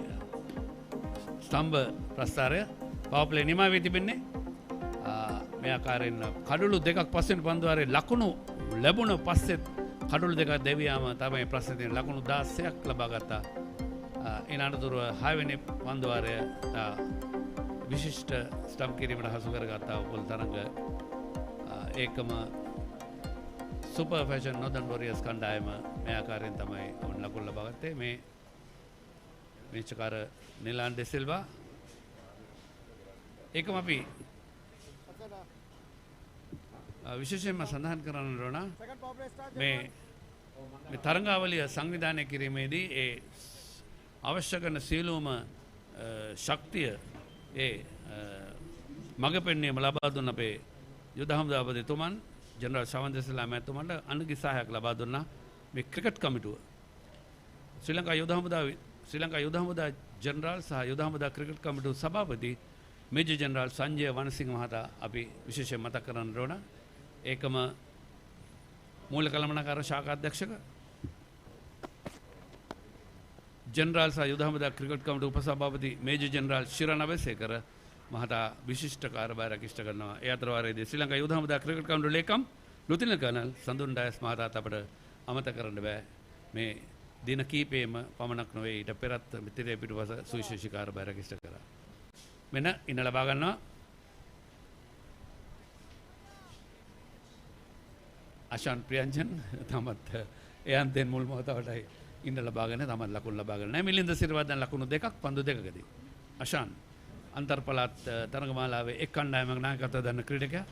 S8: ස්තම්භ ප්‍රස්ථාරය පවර් ප්ලේ නිමා වී තිබෙන්නේ. මේ ආකාරයෙන් කඩුළු දෙකක් පස්සෙන් පන්දුවාරේ ලකුණු ලැබුණ පස්සෙත් කඩුළු දෙකක් දෙවියාම තමයි ප්‍රශ්නේ තියෙන ලකුණු 16ක් ලබා ගත්තා. ඒ අනතුරුව 6 වෙනි පන්දුවාරය විශිෂ්ට ස්ටම්ප් කිරීමට හසු කරගත්තා උපල් තරඟ. ඒකම සුපර් ෆැෂන් නොදන් වොරියර්ස් කණ්ඩායම මේ ආකාරයෙන් තමයි ඔවුන් ලකුණු ලබා ගත්තේ. මේ මේචකාර නිලාන් ඩෙසිල්වා ඒකම අපි විශේෂයෙන්ම සඳහන් කරන්න ඕන මේ තරඟාවලිය සංවිධානය කිරීමේදී ඒ අවශ්‍ය කරන සියලුම ශක්තිය ඒ මඟ පෙන්වීම ලබා දුන්න අපේ යුද හමුදාපතිතුමන් ජෙනරල් ශවන් දෙසිල්වා මැතිතුමන්ට අනුගි සහායක් ලබා දුන්නා මේ ක්‍රිකට් කමිටුව. ශ්‍රී ලංකා යුද හමුදා ජෙනරල් සහ යුද හමුදා ක්‍රිකට් කමිටුව සභාපති මේජර් ජෙනරල් සංජය වනසිංහ මහතා අපි විශේෂයෙන් මතක් කරන්න ඕන. ඒකම මූලික කළමනාකාර ශාඛා අධ්‍යක්ෂක ජෙනරල් සහ යුද හමුදා ක්‍රිකට් කමිටුව උපසභාපති මේජර් ජෙනරල් ශිරණ අබේසේකර මහතා විශිෂ්ට කාර්යභාරයක් ඉෂ්ට කරනවා. ඒ අතර වාරයේදී ශ්‍රී ලංකා යුද හමුදා ක්‍රිකට් කමිටුව ලේකම් ලුතින කර්නල් සඳුන් ඩයස් මහතාත් අපට අමතක කරන්න බෑ. මේ දින කීපෙම පමණක් නොවේ ඊට පෙරත් මිත්‍රය පිටුපස සුවිශේෂී කාර්යභාරයක් ඉෂ්ට කරා. මෙන්න ඉන්න ලබා ගන්නවා අශාන් ප්‍රියංජන් තමත් එයන්තෙන් මුල් මොහොතවටයි ඉන්න ලබාගෙන තමත් ලකුණු ලබාගෙන නැහැ. මිලින්ද සිරිවර්ධන ලකුණු දෙකක් පන්දු දෙකකදී. අශාන් අන්තර්පළාත් තරගමාලාවේ එක් කණ්ඩායමක නායකත්වය දරන ක්‍රීඩකයා.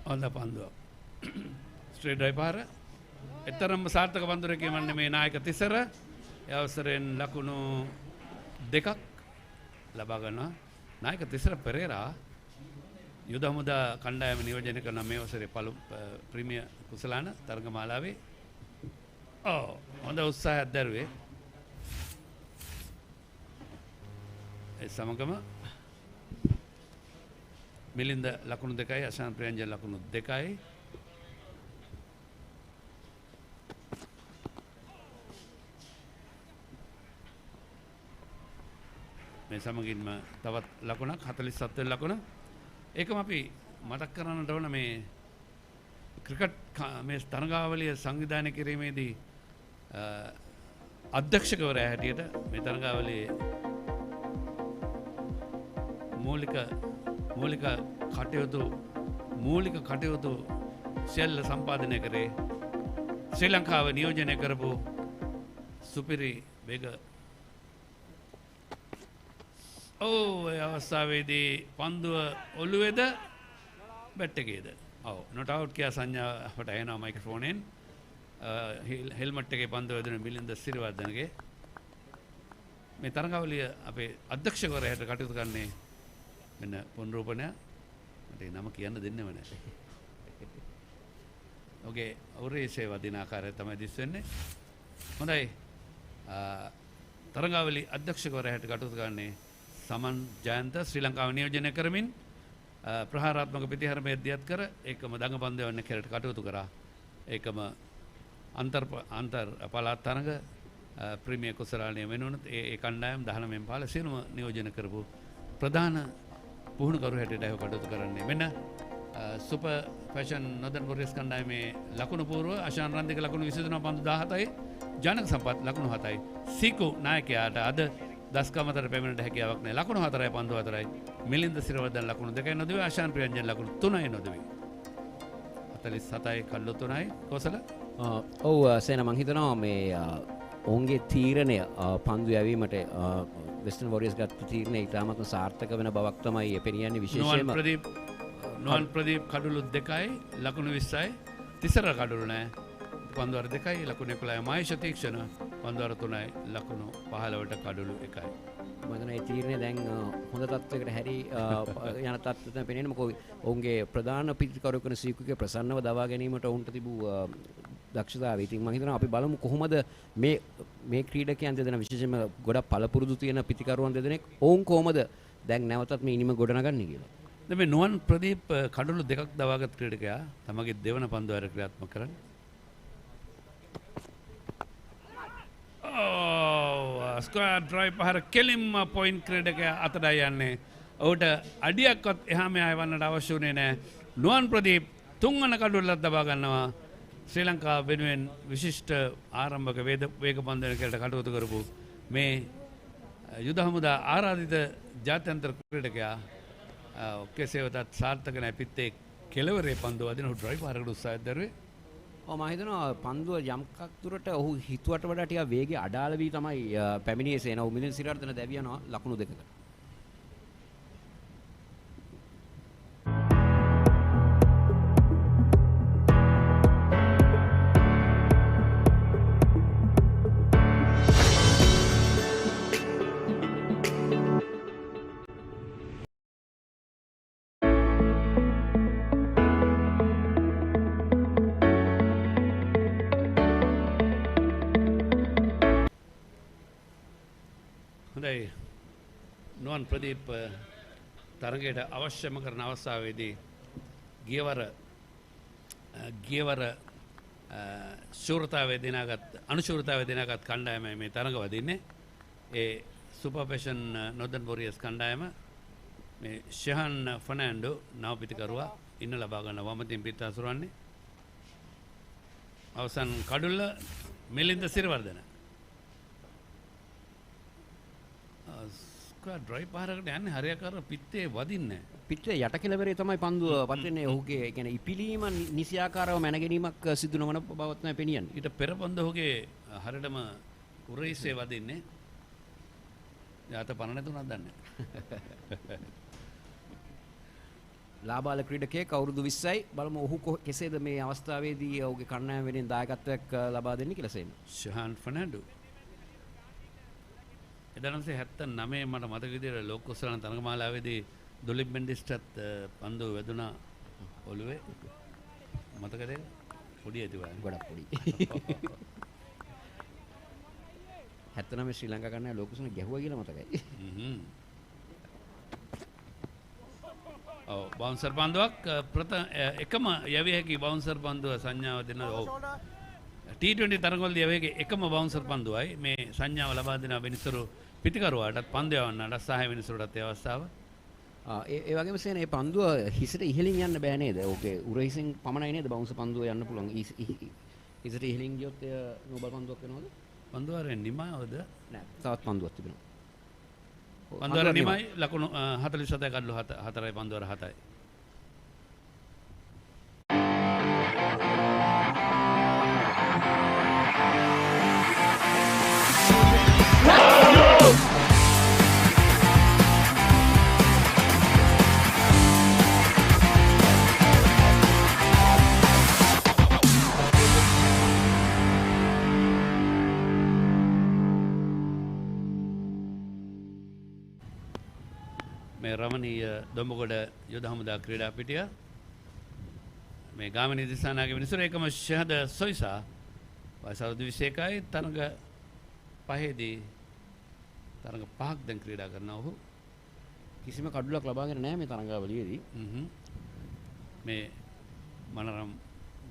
S8: හොඳ පන්දුව. ස්ට්‍රේට් ඩ්‍රයිව් පාර එතරම්ම සාර්ථක පන්දුරකින් වන්නේ මේ නායක තිසර. ඒ අවසරයෙන් ලකුණු දෙකක් ලබා ගන්නවා. නායක තිසර පෙරේරා යුද හමුදා කණ්ඩායම නියෝජනය කරන මේ අවසරේ ප්‍රීමියර් කුසලාන තරගමාලාවේ හොඳ උත්සාහයක් දැරුවේ. ඒ සමගම මිලින්ද ලකුණු 2යි අශාන් ප්‍රියංජන් ලකුණු 2යි. මේ සමගින්ම තවත් ලකුණක් 47 වෙනි ලකුණ. ඒකම අපි මතක් කරන්නට ඕන මේ ක්‍රිකට් මේ තරගාවලිය සංවිධානය කිරීමේදී අධ්‍යක්ෂකවරයා හැටියට මේ තරගාවලියේ මූලික කටයුතු සියල්ල සම්පාදනය කරේ ශ්‍රී ලංකාව නියෝජනය කරපු සුපිරි වේග ඒ අවස්ථාවේදී පන්දුව ඔළුවේද බැට් එකේද ඔව් not out කියා සංඥා අපට එනවා මයික්‍රොෆෝනෙන් හෙල්මට් එකේ පන්දු වැදුන මිලින්ද සිරිවර්ධනගේ මේ තරඟාවලිය අපේ අධ්‍යක්ෂකවරයාට කටයුතු කරන්නේ මෙන්න පුනරූපණය මට ඒ නම කියන්න දෙන්නේම නැහැ. ඔගේ ඔරේසේ වදින ආකාරය තමයි දිස් වෙන්නේ. හොඳයි. තරඟාවලි අධ්‍යක්ෂකවරයාට කටයුතු කරන්නේ සමන් ජයන්ත ශ්‍රී ලංකාව නියෝජනය කරමින් ප්‍රහාරාත්මක ප්‍රතිහාරමය දියත් කර ඒකම දඟපන්දු යවන්න කෙරට කටයුතු කරා. ඒකම අන්තර් පළාත් තරඟ ප්‍රීමියර් කුසලාලය වෙනුනොත් ඒ කණ්ඩායම් 19 පාල සියලුම නියෝජන කරපු ප්‍රධාන පුහුණුකරු හැටියට ඒව කටයුතු කරන්නේ. මෙන්න සුපර් ෆැෂන් නොදන් වොරියර්ස් කණ්ඩායමේ ලකුණු පූර්ව අශාන් රන්දික ලකුණු 23 පන්දු 17යි ජනක සම්පත් ලකුණු 7යි සීකු නායකයාට අද දස්කමතර පැමිණෙන්න හැකියාවක් නැහැ. ලකුණු 4යි පන්දු 4යි මිලින්ද සිරවර්ධන ලකුණු 2යි නොදෙවි ආශාන් ප්‍රියංජන ලකුණු 3යි නොදෙවි 47යි කල්ලු 3යි කොසල
S10: ඔව් සේන මං හිතනවා මේ ඔවුන්ගේ තීරණය පන්දු යැවීමට වෙස්ටර්න් වොරියර්ස් ගත්ත තීරණය ඉතාමත්ම සාර්ථක වෙන බවක් තමයි පෙනියන්නේ. විශේෂයෙන්ම
S8: නුවන් ප්‍රදීප් කඩුළු 2යි ලකුණු 20යි තිසර කඩුළු නැහැ පන්දුවර 2යි ලකුණු 11යි මහේෂ තීක්ෂණ පන්දුවර 3යි ලකුණු 15ට කඩුළු 1යි.
S10: මම හිතනවා මේ තීරණය දැන් හොඳ තත්වයකට හැරි යන තත්ත්වය තමයි පෙනෙන්නේ. මොකද ඔවුන්ගේ ප්‍රධාන පිටිකරු කරන සීකුගේ ප්‍රසන්නව දවා ගැනීමට ඔවුන්ට තිබූ දක්ෂතාවය. ඉතින් මම හිතනවා අපි බලමු කොහොමද මේ ක්‍රීඩකයන් දෙදෙනා විශේෂයෙන්ම ගොඩක් පළපුරුදු තියෙන පිටිකරුවන් දෙදෙනෙක් ඔවුන් කොහොමද දැන් නැවතත් මේ ඉනිම ගොඩනගන්නේ කියලා.
S8: දැන් මේ නුවන් ප්‍රදීප් කඩුළු 2ක් දවාගත් ක්‍රීඩකයා තමගේ දෙවන පන්දුවර ක්‍රියාත්මක කරන්නේ. ස්ක්වයර් ඩ්‍රයිව් පහර කෙලින්ම පොයින්ට් ක්‍රීඩකයා අතට යන්නේ. ඔහුට අඩියක්වත් එහා මෙහා යවන්නට අවශ්‍ය වුණේ නැහැ. නුවන් ප්‍රදීප තුන්වන කඩුල්ලක් දබා ගන්නවා. ශ්‍රී ලංකාව වෙනුවෙන් විශිෂ්ට ආරම්භක වේග පන්දුවකට කටයුතු කරපු මේ යුද හමුදා ආරාධිත ජාත්‍යන්තර ක්‍රීඩකයා කෙසේ වෙතත් සාර්ථක නැහැ. පිත්තේ කෙලවරේ පන්දුව අදින ඔහු ඩ්‍රයිව් පහරකට උත්සාහයක් දරුවේ.
S10: මම හිතනවා පන්දුව යම්කක් දුරට ඔහු හිතුවට වඩා ටිකක් වේගය අඩාල වී තමයි පැමිණියේ සේන. ඔහු මිලින් සිරවර්ධන දැවියනවා ලකුණු 2කට.
S8: හොඳයි. නුවන් ප්‍රදීප් තරගයට අවශ්‍යම කරන අවස්ථාවේදී ගියවර ශූරතාවය දිනාගත් අනුශූරතාවය දිනාගත් කණ්ඩායමයි මේ තරඟ වදින්නේ. ඒ සුපර් ෆැෂන් නොදන් වොරියර්ස් කණ්ඩායම මේ ෂෙහන් ෆර්නෑන්ඩෝ නව පිටිකරුවා ඉන්න ලබා ගන්න වමතින් පිට අසුරන්නේ. අවසන් කඩුල්ල මිලින්ද සිරවර්ධන. ඩ්‍රයිව් පහරකට යන්නේ හරියකාර පිත්තේ වදින්නේ.
S10: පිත්තේ යට කෙළවරේ තමයි පන්දුව පත්වෙන්නේ. ඔහුගේ ඒ කියන්නේ ඉපිලීම නිසියාකාරව මැන ගැනීමක් සිදු නොවන බව තමයි පෙනියන්නේ.
S8: ඊට පෙර පන්දුව ඔහුගේ හරියටම උරහිසේ වදින්නේ. යාත පණ නැතුණක් දන්නේ.
S10: ලාබාල ක්‍රීඩකයෙක් අවුරුදු 20යි. බලමු ඔහු කෙසේද මේ අවස්ථාවේදී ඔහුගේ කණ්ඩායම වෙනුවෙන් දායකත්වයක් ලබා දෙන්නේ කියලා සේන.
S8: ෂහාන් ෆර්නෑන්ඩෝ 1979 මට මතක විදිහට ලෝක කුසලාන තරගමාලාවේදී දුලිප් මෙන්ඩිස්ටත් පන්දුව වැදුනා ඔළුවේ. මතකද? පොඩි ඇති වගේ.
S10: ගොඩක් පොඩි. 79 ශ්‍රී ලංකා කන්නේ ලෝක කුසලාන ගැහුවා කියලා මතකයි.
S8: ඔව් බවුන්සර් පන්දුවක් එකම යවිය හැකි බවුන්සර් පන්දුව සංඥාව දෙන ඔව් T20 තරගවලදී යවියගේ එකම බවුන්සර් පන්දුවයි මේ සංඥාව ලබා දෙන වෙනසරු පිටිකරුවාටත් පන්දු යවන්නට සහාය වෙනසරුටත් ඒ අවස්ථාව.
S10: ඒ වගේම සේන මේ පන්දුව හිසට ඉහළින් යන්න බෑ නේද? ඕකේ උරහිසින් පමණයි නේද බවුන්සර් පන්දුව යන්න පුළුවන්. හිසට ඉහළින් ගියොත් එය නෝබල් පන්දුවක් වෙනවද?
S8: පන්දුව අර නිමාවද?
S10: නෑ තවත් පන්දුවක් තිබෙනවා.
S8: පන්දුව අර නිමයි ලකුණු 47යි කඩලු 4යි පන්දුව අර 7යි. මේ රමණීය දොඹගොඩ යුද හමුදා ක්‍රීඩා පිටිය මේ ගාමිණී දිසානාගේ මිනිසුර එකම ෂහද සොයිසා වයස 21යි තරඟ පහේදී තරඟ පහක් දැන් ක්‍රීඩා කරනවා ඔහු
S10: කිසිම කඩුලක් ලබාගෙන නැහැ මේ තරඟාවලියේදී.
S8: මේ මනරම්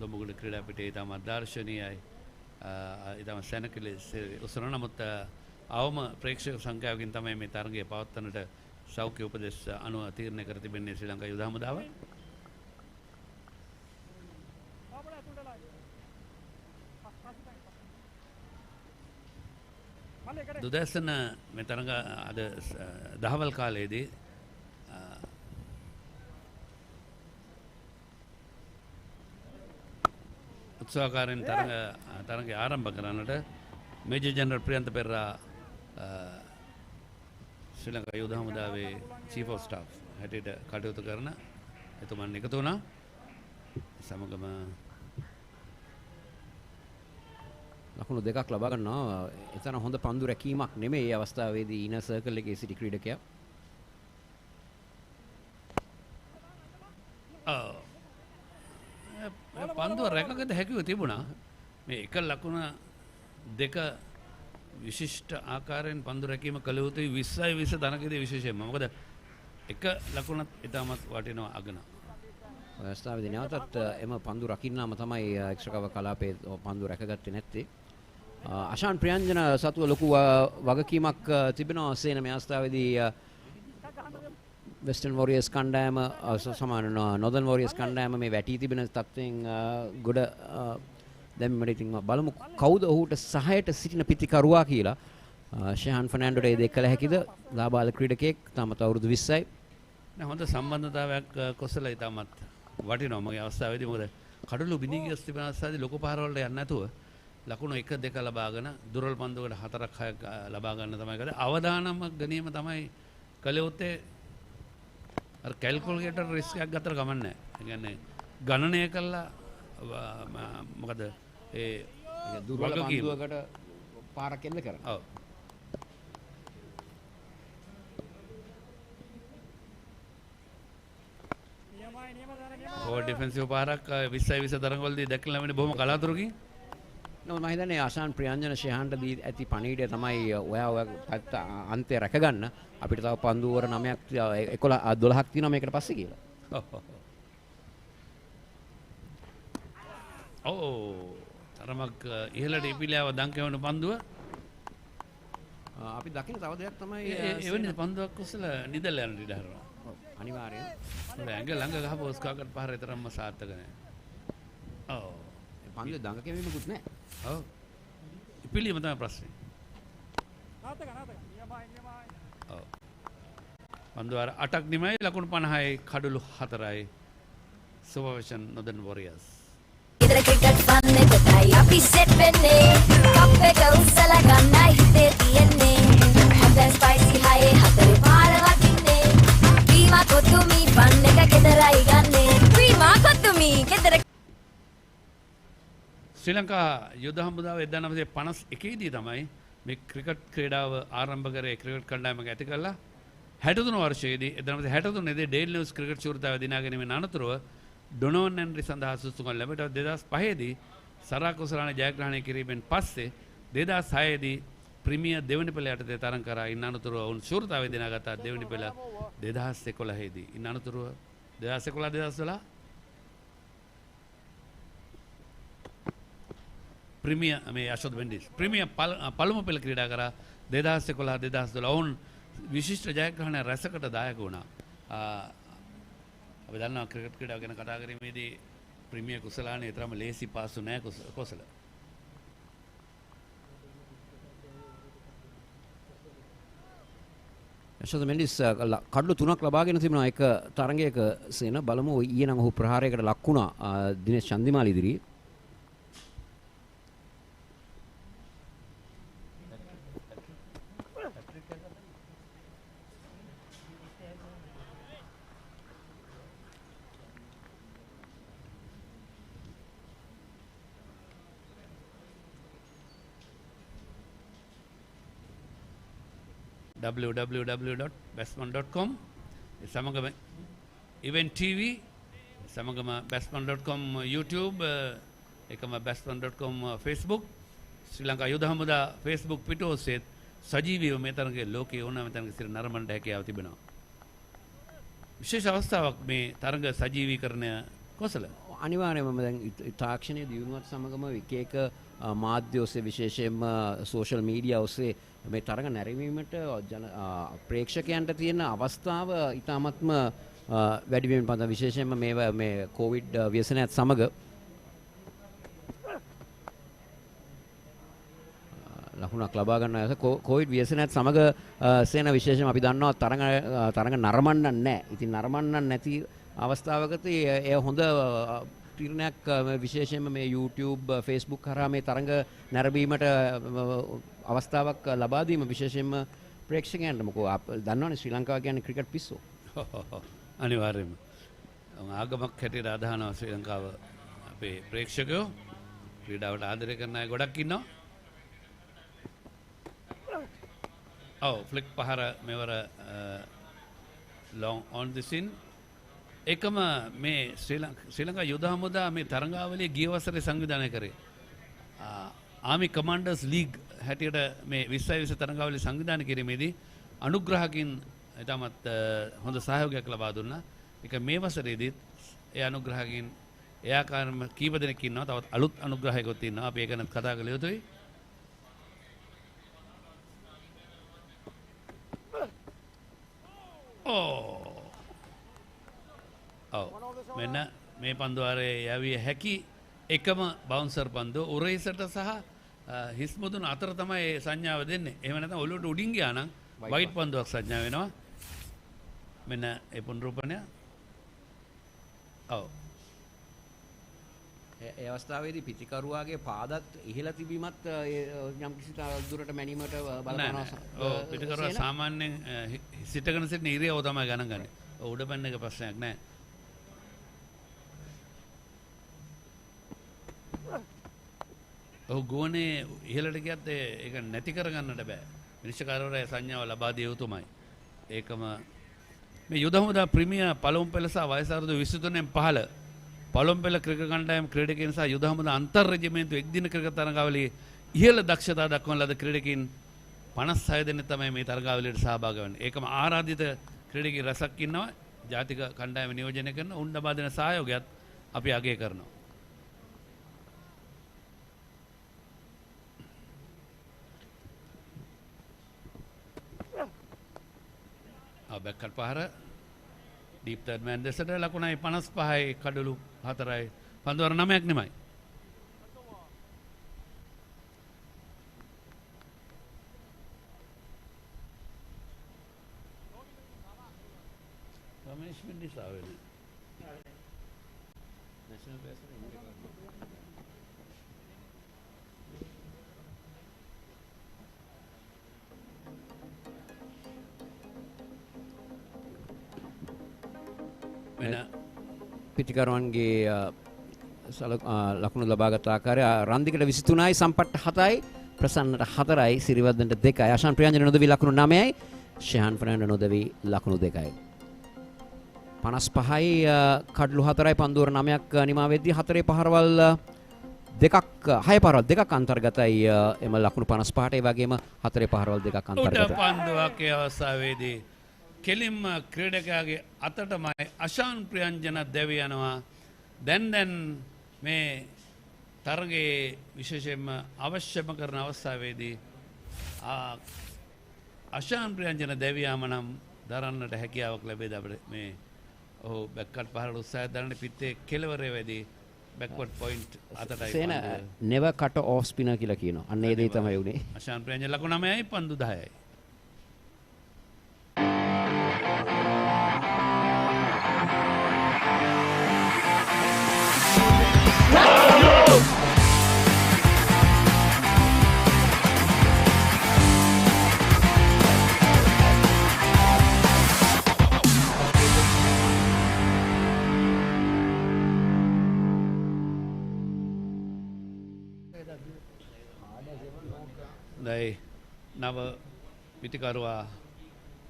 S8: දොඹගොඩ ක්‍රීඩා පිටියේ ඉතාම දර්ශනීයයි ඉතාම සැනකෙලි උසන නමුත් අවම ප්‍රේක්ෂක සංඛ්‍යාවකින් තමයි මේ තරඟය පවත්වන්නට සෞඛ්‍ය උපදෙස් අනුව තීරණය කර තිබෙන්නේ ශ්‍රී ලංකා යුද හමුදාව. දුදැසන මේ තරඟ අද දහවල් කාලයේදී උත්සාහකාරයෙන් තරඟය ආරම්භ කරන්නට මේජර් ජනරල් ප්‍රියන්ත පෙරේරා ශ්‍රී ලංකා යුද හමුදාවේ චීෆ් ඔෆ් ස්ටාෆ් හැටියට කටයුතු කරන එතුමන් එකතු වුණා. සමගම
S10: ලකුණු දෙකක් ලබා ගන්නවා. එතන හොඳ පන්දු රැකීමක් නෙමෙයි මේ අවස්ථාවේදී ඉන සර්කල් එකේ සිටි ක්‍රීඩකයා.
S8: පන්දුව රැකගත හැකිව තිබුණා. මේ එක ලකුණ දෙක විශිෂ්ට ආකාරයෙන් පන්දු රැකීම කළ යුතුයි 20යි 20 ධනකදී විශේෂයෙන්ම. මොකද එක ලකුණත් ඉතාමත් වටිනවා අගන.
S10: අවස්ථාවේදී නැවතත් එම පන්දු රකින්නාම තමයි එක්ස්ට්‍රා කවර් කලාපයේ පන්දු රැකගත්තේ නැත්තේ. අශාන් ප්‍රියංජන සතුව ලොකු වගකීමක් තිබෙනවා සේන මේ අවස්ථාවේදී වෙස්ටර්න් වොරියර්ස් කණ්ඩායම සමාන නොදර්න් වොරියර්ස් කණ්ඩායම මේ වැටී තිබෙන තත්ත්වයෙන් ගොඩ දැම්මට ඉතින් බලමු කවුද ඔහුට සහයට සිටින පිතිකරුවා කියලා. ෂෙහාන් ෆර්නෑන්ඩෝට ඒ දෙක කළ හැකිද? ලාබාල ක්‍රීඩකයෙක් තාමත් අවුරුදු 20යි.
S8: හොඳ සම්බන්ධතාවයක් කොසල ඉතාමත් වටිනවා මගේ අවස්ථාවේදී. මොකද කඩළු බිඳී ගිය තිබෙන අවස්ථාවේදී ලොකු පාරවලට යන්නේ නැතුව ලකුණු 1 2 ලබාගෙන දුර්වල පන්දුවකට 4ක් 6ක් ලබා ගන්න තමයි කරේ. අවදානම ගැනීම තමයි කළ යුත්තේ. අර කැල්කියුලේටර් රිස්ක් එකක් ගත්තට ගමන් නැහැ. ඒ කියන්නේ ගණනය කළා මොකද ඒ
S10: දුර්වල පන්දුවකට පාරක් එල්ල කරනවා.
S8: ඔව්. ඩිෆෙන්සිව් පාරක් 20යි 20 තරඟවලදී දැක්කලා ලැබෙන්නේ බොහොම කලාතුරකින්.
S10: මම හිතන්නේ ආශාන් ප්‍රියංජන ෂෙහාන්ට දී ඇති පණිවිඩය තමයි ඔයා පැත්ත අන්තය රැකගන්න. අපිට තව පන්දු වර 9ක් 11 12ක් තියෙනවා මේකට පස්සේ කියලා.
S8: ඔව්. තරමක් ඉහළට ඉපිලාව දංකවන පන්දුව.
S10: අපි දකින තව දෙයක් තමයි
S8: එවැනි පන්දුවක් කුසල නිදලා යන ඉඩ හරනවා.
S10: අනිවාර්යයෙන්.
S8: ඇඟ ළඟ ගහපු ඔස්කාකට පහර තරම්ම සාර්ථක නැහැ. ඔව්.
S10: පන්දුවේ දඟ කැවීමකුත් නැහැ.
S8: ඔව්. ඉපිලීම තමයි ප්‍රශ්නේ. ඔව්. පන්දුව 8ක් නිමයි ලකුණු 50යි කඩළු 4යි. සුපර්විෂන් නොදර්න් වොරියර්ස්.
S3: ඉතර ක්‍රිකට් ෆන් එකටයි අපි සෙට් වෙන්නේ. කප් එක උස්සලා ගන්නයි හිතේ තියෙන්නේ. හොඳ ස්පයිසි හයේ හතරේ පාර වදින්නේ. වීමා කොතුමි ෆන් එක ගෙදරයි ගන්නේ. වීමා කොතුමි ගෙදර
S8: ශ්‍රී ලංකා යුද හමුදාව 1951 දී තමයි මේ ක්‍රිකට් ක්‍රීඩාව ආරම්භ කරේ. ක්‍රිකට් කණ්ඩායමක් ඇති කළා. 63 වර්ෂයේදී 1963 දී ඩේල් නිවුස් ක්‍රිකට් ශූරතාව දිනා ගැනීමෙන් අනතුරුව ඩොනෝවන් ඇන්ඩ්‍රි සඳහා සුසුකම් ලැබෙට 2005 දී සරා කුසලාන ජයග්‍රහණය කිරීමෙන් පස්සේ 2006 දී ප්‍රීමියර් දෙවනි පෙළ යටතේ තරඟ කරා. ඉන් අනතුරුව වුන් ශූරතාවේ දිනාගත්තා දෙවනි පෙළ 2011 දී. ඉන් අනතුරුව 2011 2012 ප්‍රීමියර් මේ අශෝත් වෙන්ඩිස් ප්‍රීමියර් පළමු පෙළ ක්‍රීඩා කරා 2011 2012 වුන් විශිෂ්ට ජයග්‍රහණ රැසකට දායක වුණා. අපි දන්නවා ක්‍රිකට් ක්‍රීඩාව ගැන කතා කිරීමේදී ප්‍රීමියර් කුසලානේ තරම ලේසි පාසු නෑ කොසල.
S10: අශෝත් මෙන්ඩිස් කඩළු 3ක් ලබාගෙන තිබෙනවා එක තරඟයක සේන. බලමු ඊයේ නම් ඔහු ප්‍රහාරයකට ලක් වුණා දිනේෂ් චන්දිමාල් ඉදිරියේ.
S8: www.batsman.com සමගම Event TV සමගම batsman.com YouTube එකම batsman.com Facebook ශ්‍රී ලංකා යුද හමුදා Facebook පිට ඔස්සේ සජීවීව මේ තරගේ ලෝකයේ ඕනෑම තැනක සිට නරඹන්න හැකියාව තිබෙනවා. විශේෂ අවස්ථාවක් මේ තරග සජීවීකරණය කොසල.
S10: අනිවාර්යයෙන්ම දැන් තාක්ෂණයේ දියුණුවත් සමගම එක එක මාධ්‍ය ඔස්සේ විශේෂයෙන්ම සෝෂල් මීඩියා ඔස්සේ මේ තරග නැරඹීමට ප්‍රේක්ෂකයන්ට තියෙන අවස්ථාව ඉතාමත්ම වැඩි වෙමින් පන්දා විශේෂයෙන්ම මේ කොවිඩ් ව්‍යසනයත් සමග ලකුණක් ලබා ගන්න ඇස කොවිඩ් ව්‍යසනයත් සමග සේන විශේෂයෙන් අපි දන්නවා තරඟ නරඹන්න නැහැ. ඉතින් නරඹන්න නැති අවස්ථාවකදී එය හොඳ තීරණයක් විශේෂයෙන්ම මේ YouTube Facebook කරා මේ තරඟ නැරඹීමට අවස්ථාවක් ලබා දීම විශේෂයෙන්ම ප්‍රේක්ෂකයන්ට මොකෝ දන්නවනේ ශ්‍රී ලංකාව කියන්නේ ක්‍රිකට් පිස්සෝ.
S8: අනිවාර්යයෙන්ම ආගමක් හැටියට අදහනවා ශ්‍රී ලංකාව අපේ ප්‍රේක්ෂකයෝ ක්‍රීඩාවට ආදරය කරන අය ගොඩක් ඉන්නවා. ෆ්ලික් පහර මෙවර long on the scene එකම මේ ශ්‍රී ලංකා යුද හමුදා මේ තරඟාවලිය ගිය වසරේ සංවිධානය කරේ ආමි කමාන්ඩර්ස් ලීග් හැටියට මේ 2020 තරඟාවලිය සංවිධානය කිරීමේදී අනුග්‍රහකින් ඉතාමත් හොඳ සහයෝගයක් ලබා දුන්නා. ඒක මේ වසරේදීත් ඒ අනුග්‍රහකින් ඒ ආකාරම කීප දෙනෙක් ඉන්නවා. තවත් අලුත් අනුග්‍රහයකොත් ඉන්නවා. අපි ඒක ගැන කතා කළ යුතුයි. මෙන්න මේ පන්දුවාරේ යවිය හැකි එකම බවුන්සර් පන්දුව උරහිසට සහ හිස් මුදුන අතර තමයි සංඥාව දෙන්නේ. එහෙම නැත්නම් ඔළුවට උඩින් ගියා නම් වයිට් පන්දුවක් සංඥා වෙනවා. මෙන්න ඒ පුනරුපණය.
S10: ඒ අවස්ථාවේදී පිටිකරුවාගේ පාදත් ඉහළ තිබීමත් යම් කිසි දුරට මැනීමට බලපානවා.
S8: පිටිකරුවා සාමාන්‍යයෙන් සිටගෙන සිටින ඉරියව තමයි ගණන් ගන්නේ. උඩ පැන්න එක ප්‍රශ්නයක් නෑ. ඔහු ගෝනේ ඉහළට ගියත් ඒක නැති කරගන්නට බෑ. විනිශ්චයකාරවරයා සංඥාව ලබා දිය යුතුමයි. ඒකම මේ යුද හමුදා ප්‍රීමියර් පළමු පෙළ සහ වයස අවුරුදු 23න් පහළ පළමු පෙළ ක්‍රිකට් කණ්ඩායම් ක්‍රීඩකයන් සහ යුද හමුදා අන්තර් රෙජිමේන්තු එක්දින ක්‍රිකට් තරගාවලියේ ඉහළ දක්ෂතා දක්වන ලද ක්‍රීඩකයන් 56 දෙනෙක් තමයි මේ තරගාවලියට සහභාගී වෙන්නේ. ඒකම ආරාධිත ක්‍රීඩකයන් රසක් ඉන්නවා. ජාතික කණ්ඩායම නියෝජනය කරන උන් ලබා දෙන සහයෝගයත් අපි අගය කරනවා. බැක්කට් පහර ඩීප් තර්ඩ් මෑන් දෙසට ලකුණයි 55යි කඩලු 4යි පන්දුවර 9ක් නෙමයි. රමේෂ් මින්ඩිසා වෙන්නේ. නැෂනල් බේස් එකේ
S10: පිටිකරුවන්ගේ ලකුණු ලබාගත් ආකාරය රන්දිකට 23යි සම්පට්ට 7යි ප්‍රසන්නට 4යි සිරිවර්ධනට 2යි ආශාන් ප්‍රියංජන නොදවි ලකුණු 9යි ෂෙහාන් ෆර්නැන්ඩෝ නොදවි ලකුණු 2යි 55යි කඩලු 4යි පන්දුවර 9ක් නිමා වෙද්දී 4 පහරවල් දෙකක් 6 පහරවල් දෙකක් අන්තර්ගතයි එම ලකුණු 55ට ඒ වගේම 4 පහරවල් දෙකක් අන්තර්ගතයි
S8: උඩ පන්දුවක් අවස්ථාවේදී කෙලින්ම ක්‍රීඩකයාගේ අතටමයි අශාන් ප්‍රියංජන දැවි යනවා. දැන් මේ තරගයේ විශේෂයෙන්ම අවශ්‍යම කරන අවස්ථාවේදී අශාන් ප්‍රියංජන දැවි යාම නම් දරන්නට හැකියාවක් ලැබෙද අපිට මේ ඔහු බැක්කට් පහරට උත්සාහය දරන පිටේ කෙලවරේ වැඩි බැක්වර්ඩ් පොයින්ට් අතටයි
S10: සේන never cut off spinner කියලා කියනවා. අන්න ඒ දේ තමයි උනේ.
S8: අශාන් ප්‍රියංජන ලකුණු 9යි පන්දු 10යි. නව පිටිකරුවා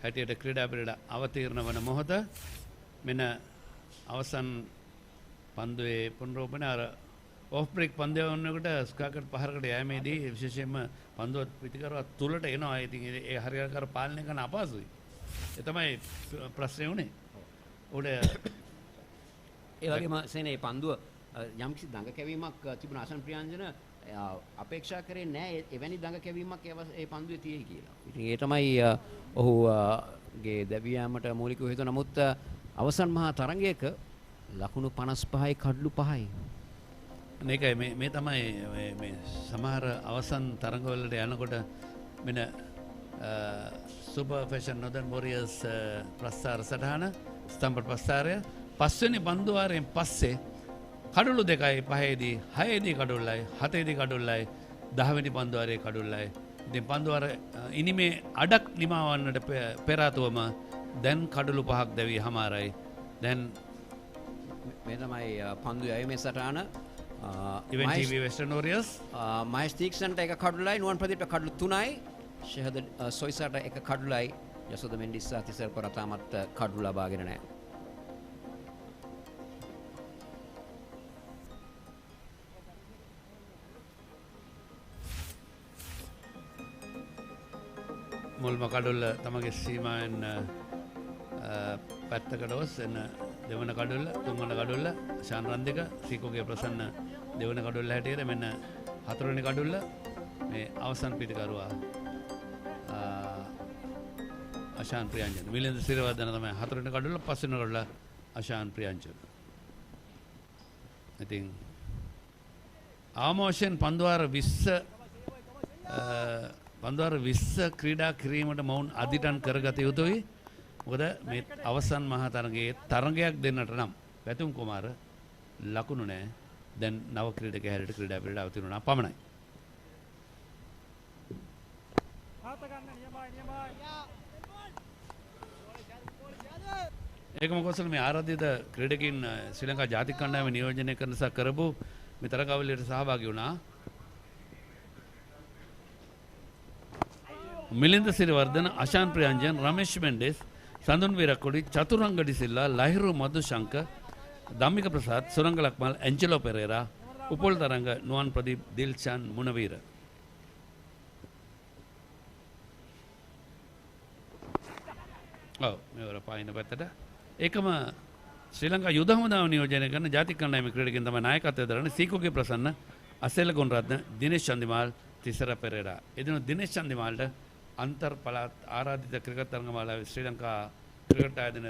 S8: හැටියට ක්‍රීඩා පෙරේඩ අවතීර්ණ වන මොහොත මෙන්න අවසන් පන්දුවේ පුනරෝපණය අර ඔෆ් බ්‍රේක් පන්දය වන්නකොට ස්කාකට් පහරකට යෑමේදී විශේෂයෙන්ම පන්දුව පිටිකරුවා තුලට එනවා. ඉතින් ඒ හරියට පාලනය කරන්න අපහසුයි. ඒ තමයි ප්‍රශ්නේ උනේ. උඩ
S10: ඒ වගේම සේනේ පන්දුව යම්කිසි දඟ කැවීමක් තිබුණ අසන් ප්‍රියංජන අපේක්ෂා කරේ නෑ එවැනි දඟ කැවීමක් ඒ පන්දුවේ තියෙයි කියලා. ඉතින් ඒ තමයි ඔහුගේ දැවියාමට මූලික හේතුව. නමුත් අවසන් මහා තරගයක ලකුණු 55යි කඩලු 5යි.
S8: මේකයි මේ තමයි මේ සමහර අවසන් තරඟවලට යනකොට මෙන්න සුපර් ෆැෂන් නොදන් වොරියර්ස් ප්‍රස්ථාර සටහන ස්තම්භ ප්‍රස්ථාරය පස්වෙනි පන්දුවාරයෙන් පස්සේ කඩුළු 2යි 5ේදී 6ේදී කඩුල්ලයි 7ේදී කඩුල්ලයි 10වෙනි පන්දුවාරයේ කඩුල්ලයි. ඉතින් පන්දුවාර ඉනිමේ අඩක් නිමවන්නට පෙර ආතුවම දැන් කඩුළු 5ක් දැවී හමාරයි. දැන්
S10: මේ තමයි පන්දුවේ අයමේ සටහන
S8: ඉවෙන්ට් ටීවී වෙස්ටර්න් වොරියර්ස්
S10: මහේෂ් තීක්ෂණට එක කඩුලයි නුවන් ප්‍රදීපට කඩලු 3යි ෂහද සොයිසාට එක කඩුලයි යසෝද මෙන්ඩිස්සා තිසර පරතාමත් කඩලු ලබාගෙන නැහැ.
S8: මුල්ම කඩුල්ල තමගේ සීමාවෙන් පැත්තකට ඔස් එන දෙවන කඩුල්ල තුන්වන කඩුල්ල ශාන් රන්දික සීකෝගේ ප්‍රසන්න දෙවන කඩුල්ල හැටියට මෙන්න හතරවෙනි කඩුල්ල මේ අවසන් පිටිකරුවා අශාන් ප්‍රියංජන මිලින්ද සිරවර්ධන තමයි හතරවෙනි කඩුල්ල පස්වෙනි කඩුල්ල අශාන් ප්‍රියංජන. ඉතින් ආමෝෂන් පන්දුවාර 20 ක්‍රීඩා කිරීමට මොවුන් අදිටන් කරගත යුතුයි. මොකද මේ අවසන් මහා තරගයේ තරගයක් දෙන්නට නම් පැතුම් කුමාර ලකුණු නැහැ. දැන් නව ක්‍රීඩක හැරෙට ක්‍රීඩා පෙරේට අවතීර්ණුණා පමණයි. ඒකම කොසල මේ ආරාධිත ක්‍රීඩකින් ශ්‍රී ලංකා ජාතික කණ්ඩායම නියෝජනය කරන නිසා කරපු මේ තරගාවලියට සහභාගී වුණා. මිලින්ද සිරිවර්ධන, අශාන් ප්‍රියංජන්, රමේෂ් මෙන්ඩෙස්, සඳුන් විරක්කොඩි, චතුරංග ඩිසිල්ලා, ලහිරු මදුශංක, ධම්මික ප්‍රසාද්, සුරංග ලක්මල්, ඇන්ජලෝ පෙරේරා, උපුල් තරංග, නුවන් ප්‍රදීප්, දිල්ෂාන් මුණවීර. ඔව් මේවර පායින පැත්තට. ඒකම ශ්‍රී ලංකා යුද හමුදාව නියෝජනය කරන ජාතික කණ්ඩායමේ ක්‍රීඩකයන් තමයි නායකත්වය දරන්නේ. සීකුගේ ප්‍රසන්න, අසෙල ගුණරත්න, දිනේෂ් චන්දිමාල්, තිසර පෙරේරා. එදින දිනේෂ් චන්දිමාල්ට අන්තර් පළාත් ආරාධිත ක්‍රිකට් තරගමාලාවේ ශ්‍රී ලංකා ක්‍රිකට් ආයතන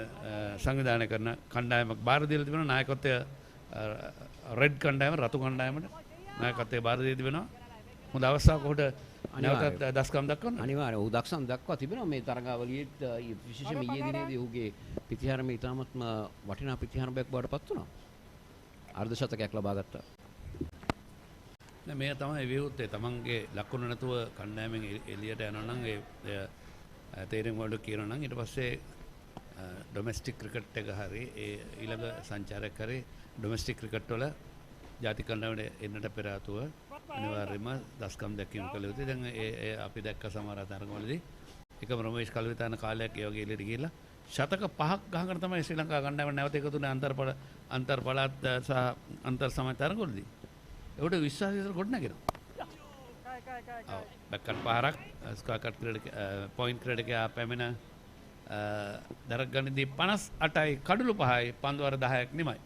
S8: සංවිධානය කරන කණ්ඩායමක් බාර දීලා තිබෙනවා. නායකත්වය රෙඩ් කණ්ඩායම රතු කණ්ඩායමට නායකත්වය බාර දීලා තිබෙනවා. හොඳ අවස්ථාවක් උඩ නැවතත් දස්කම් දක්වන්න.
S10: අනිවාර්යයෙන් ඔහු දක්ෂම් දක්වා තිබෙනවා මේ තරගාවලියේත් විශේෂයෙන්ම ඊයේ දිනේදී ඔහුගේ ප්‍රතිහාරම ඉතාමත්ම වටිනා ප්‍රතිහාරයක් බවට පත් වුණා. අර්ධ ශතකයක් ලබා ගත්තා.
S8: මේ තමයි විවෘත්තේ තමන්ගේ ලකුණු නැතුව කණ්ඩායමෙන් එළියට යනවා නම් ඒ තේරුම් වලට කියනවා නම් ඊට පස්සේ ඩොමෙස්ටික් ක්‍රිකට් එක හරි ඒ ඊළඟ සංචාරයක් හරි ඩොමෙස්ටික් ක්‍රිකට් වල ජාතික කණ්ඩායමට එන්නට පෙර ආතුව අනිවාර්යයෙන්ම දස්කම් දැක්වීම කළ යුතුයි. දැන් ඒ අපි දැක්ක සමහර තරගවලදී එකම රමේෂ් කල්විතාන කාලයක් ඒ වගේ එළියට ගිහිල්ලා ශතක 5ක් ගහගෙන තමයි ශ්‍රී ලංකා කණ්ඩායම නැවත එකතු වුණේ අන්තර් පළාත් සහ අන්තර් සමාජ තරගවලදී. ඒකට විශ්වාසය ගොඩනගෙනවා. ඔව් බැක්කට් පහරක් ස්ක්වාකට් ක්‍රීඩක පොයින්ට් ක්‍රීඩකයා පැමිණ දරක් ගණනදී 58යි කඩලු 5යි පන්දුවර 10ක් නිමයි.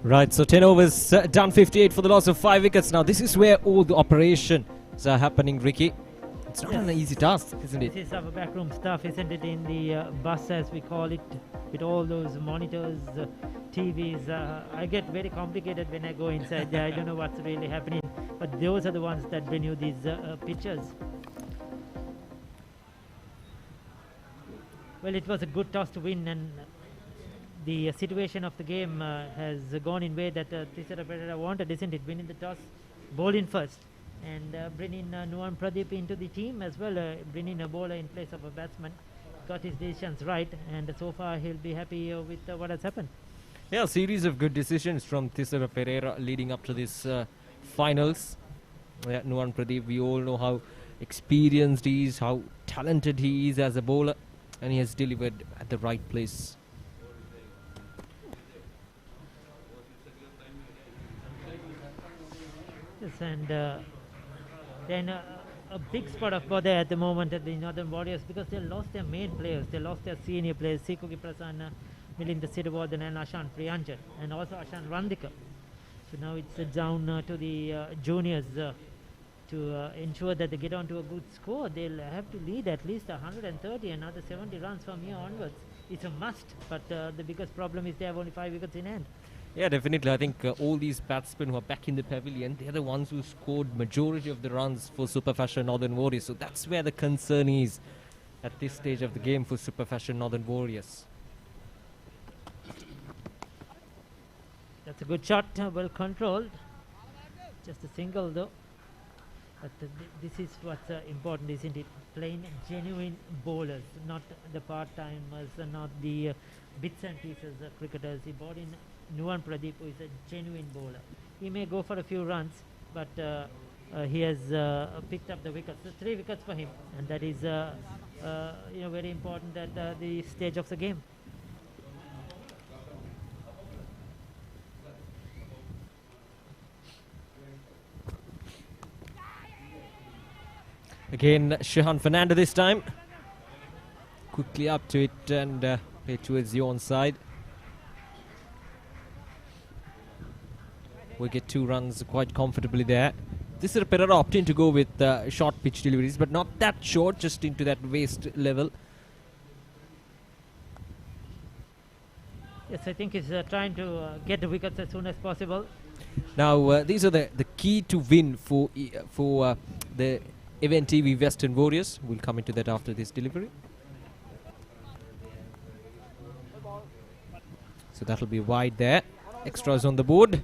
S5: Right, so 10 overs done, 58 for the loss of 5 wickets. Now this is where all the operations are happening, Ricky. It's not an easy task, isn't it?
S7: This is our backroom stuff, isn't it? In the bus, as we call it, with all those monitors, TVs. I get very complicated when I go inside there. I don't know what's really happening, but those are the ones that bring you these pictures. Well, it was a good toss to win, and the situation of the game has gone in way that Tissera Pereira wanted, isn't it? Winning the toss, bowling first, and bringing Nuwan Pradeep into the team as well, bringing a bowler in place of a batsman. Got his decisions right, and so far he'll be happy with what has happened.
S5: Yeah, a series of good decisions from Tissera Pereira leading up to this finals. Yeah, Nuwan Pradeep, we all know how experienced he is, how talented he is as a bowler, and he has delivered at the right place.
S7: Yes, and then a big spot of bother at the moment at the Northern Warriors, because they lost their main players. They lost their senior players, Sikoki Prasanna, Milinda Siddhavardhan and Ashan Priyanjan, and also Ashan Randika. So now it's down to the juniors to ensure that they get on to a good score. They'll have to lead at least 130, another 70 runs from here onwards. It's a must, but the biggest problem is they have only 5 wickets in hand.
S5: Yeah, definitely. I think all these batsmen who are back in the pavilion, they're the ones who scored majority of the runs for Super Fashion Northern Warriors. So that's where the concern is at this stage of the game for Super Fashion Northern Warriors.
S7: That's a good shot, well controlled. Just a single though. But this is what's important, isn't it? Plain, genuine bowlers, not the part-timers, not the bits and pieces cricketers. He brought in Nuwan Pradeep, who is a genuine bowler. He may go for a few runs, but he has picked up the wickets. So 3 wickets for him, and that is very important at the stage of the game.
S5: Again, Shehan Fernando this time. Quickly up to it and play towards the onside. We get 2 runs quite comfortably there. This is Pereira opting to go with short pitch deliveries, but not that short, just into that waist level.
S7: Yes, I think he's trying to get the wickets as soon as possible.
S5: Now, these are the key to win for the Event TV Western Warriors. We'll come into that after this delivery. So that'll be wide there. Extras on the board.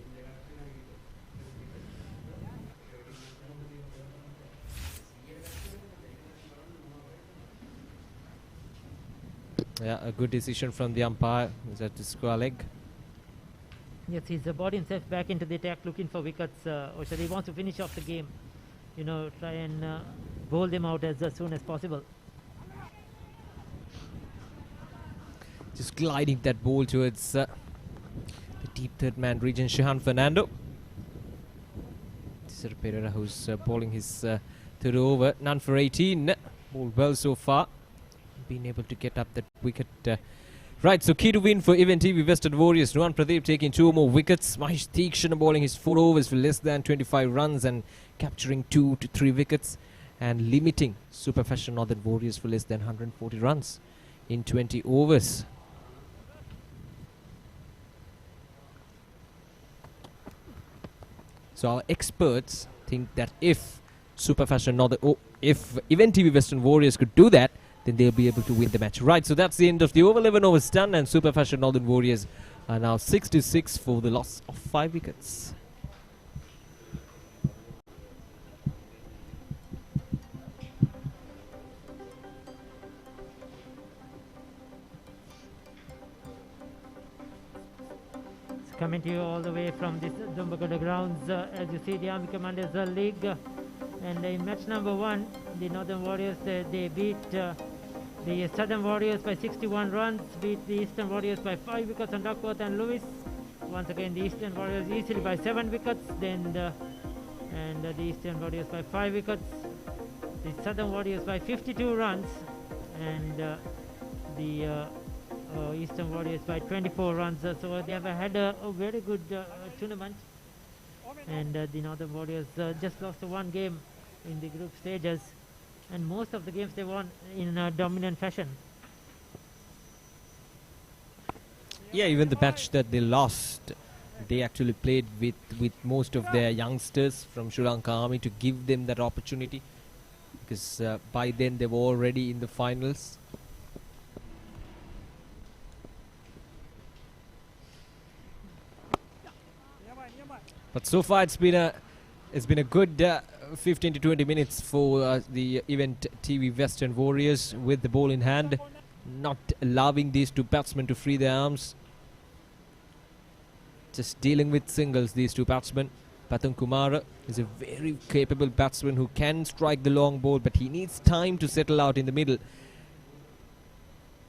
S5: Yeah, a good decision from the umpire. Is that the square leg?
S7: Yes, he's brought himself back into the attack looking for wickets. Oshad, he wants to finish off the game. Try and bowl them out as soon as possible.
S5: Just gliding that ball towards the deep third man region, Shehan Fernando. This is Pereira who's bowling his third over. None for 18. Bowled well so far. Been able to get up that wicket. Right, so key to win for Event TV Western Warriors. Nuwan Pradeep taking 2 more wickets. Mahesh Theekshana bowling his 4 overs for less than 25 runs and capturing 2 to 3 wickets and limiting Super Fashion Northern Warriors for less than 140 runs in 20 overs. So our experts think that if Super Fashion Northern, if Event TV Western Warriors could do that, then they'll be able to win the match. Right, so that's the end of the over. 11 overs done, and Super Fashion Northern Warriors are now 6-6 for the loss of 5 wickets.
S7: It's coming to you all the way from this Dombagoda grounds. As you see, the Army Commanders League. And in match number 1, the Northern Warriors, they beat the Southern Warriors by 61 runs, beat the Eastern Warriors by 5 wickets on Duckworth and Lewis. Once again, the Eastern Warriors easily by 7 wickets, and the Eastern Warriors by 5 wickets. The Southern Warriors by 52 runs, and the Eastern Warriors by 24 runs. So they have had a very good tournament. And the Northern Warriors just lost 1 game in the group stages And most of the games they won in a dominant fashion.
S5: Yeah, even the match that they lost, they actually played with most of their youngsters from Sri Lanka Army to give them that opportunity, because by then they were already in the finals. But so far it's been a good 15 to 20 minutes for the event TV Western Warriors with the ball in hand, not allowing these two batsmen to free their arms. Just dealing with singles, these two batsmen. Pathum Kumara is a very capable batsman who can strike the long ball, but he needs time to settle out in the middle.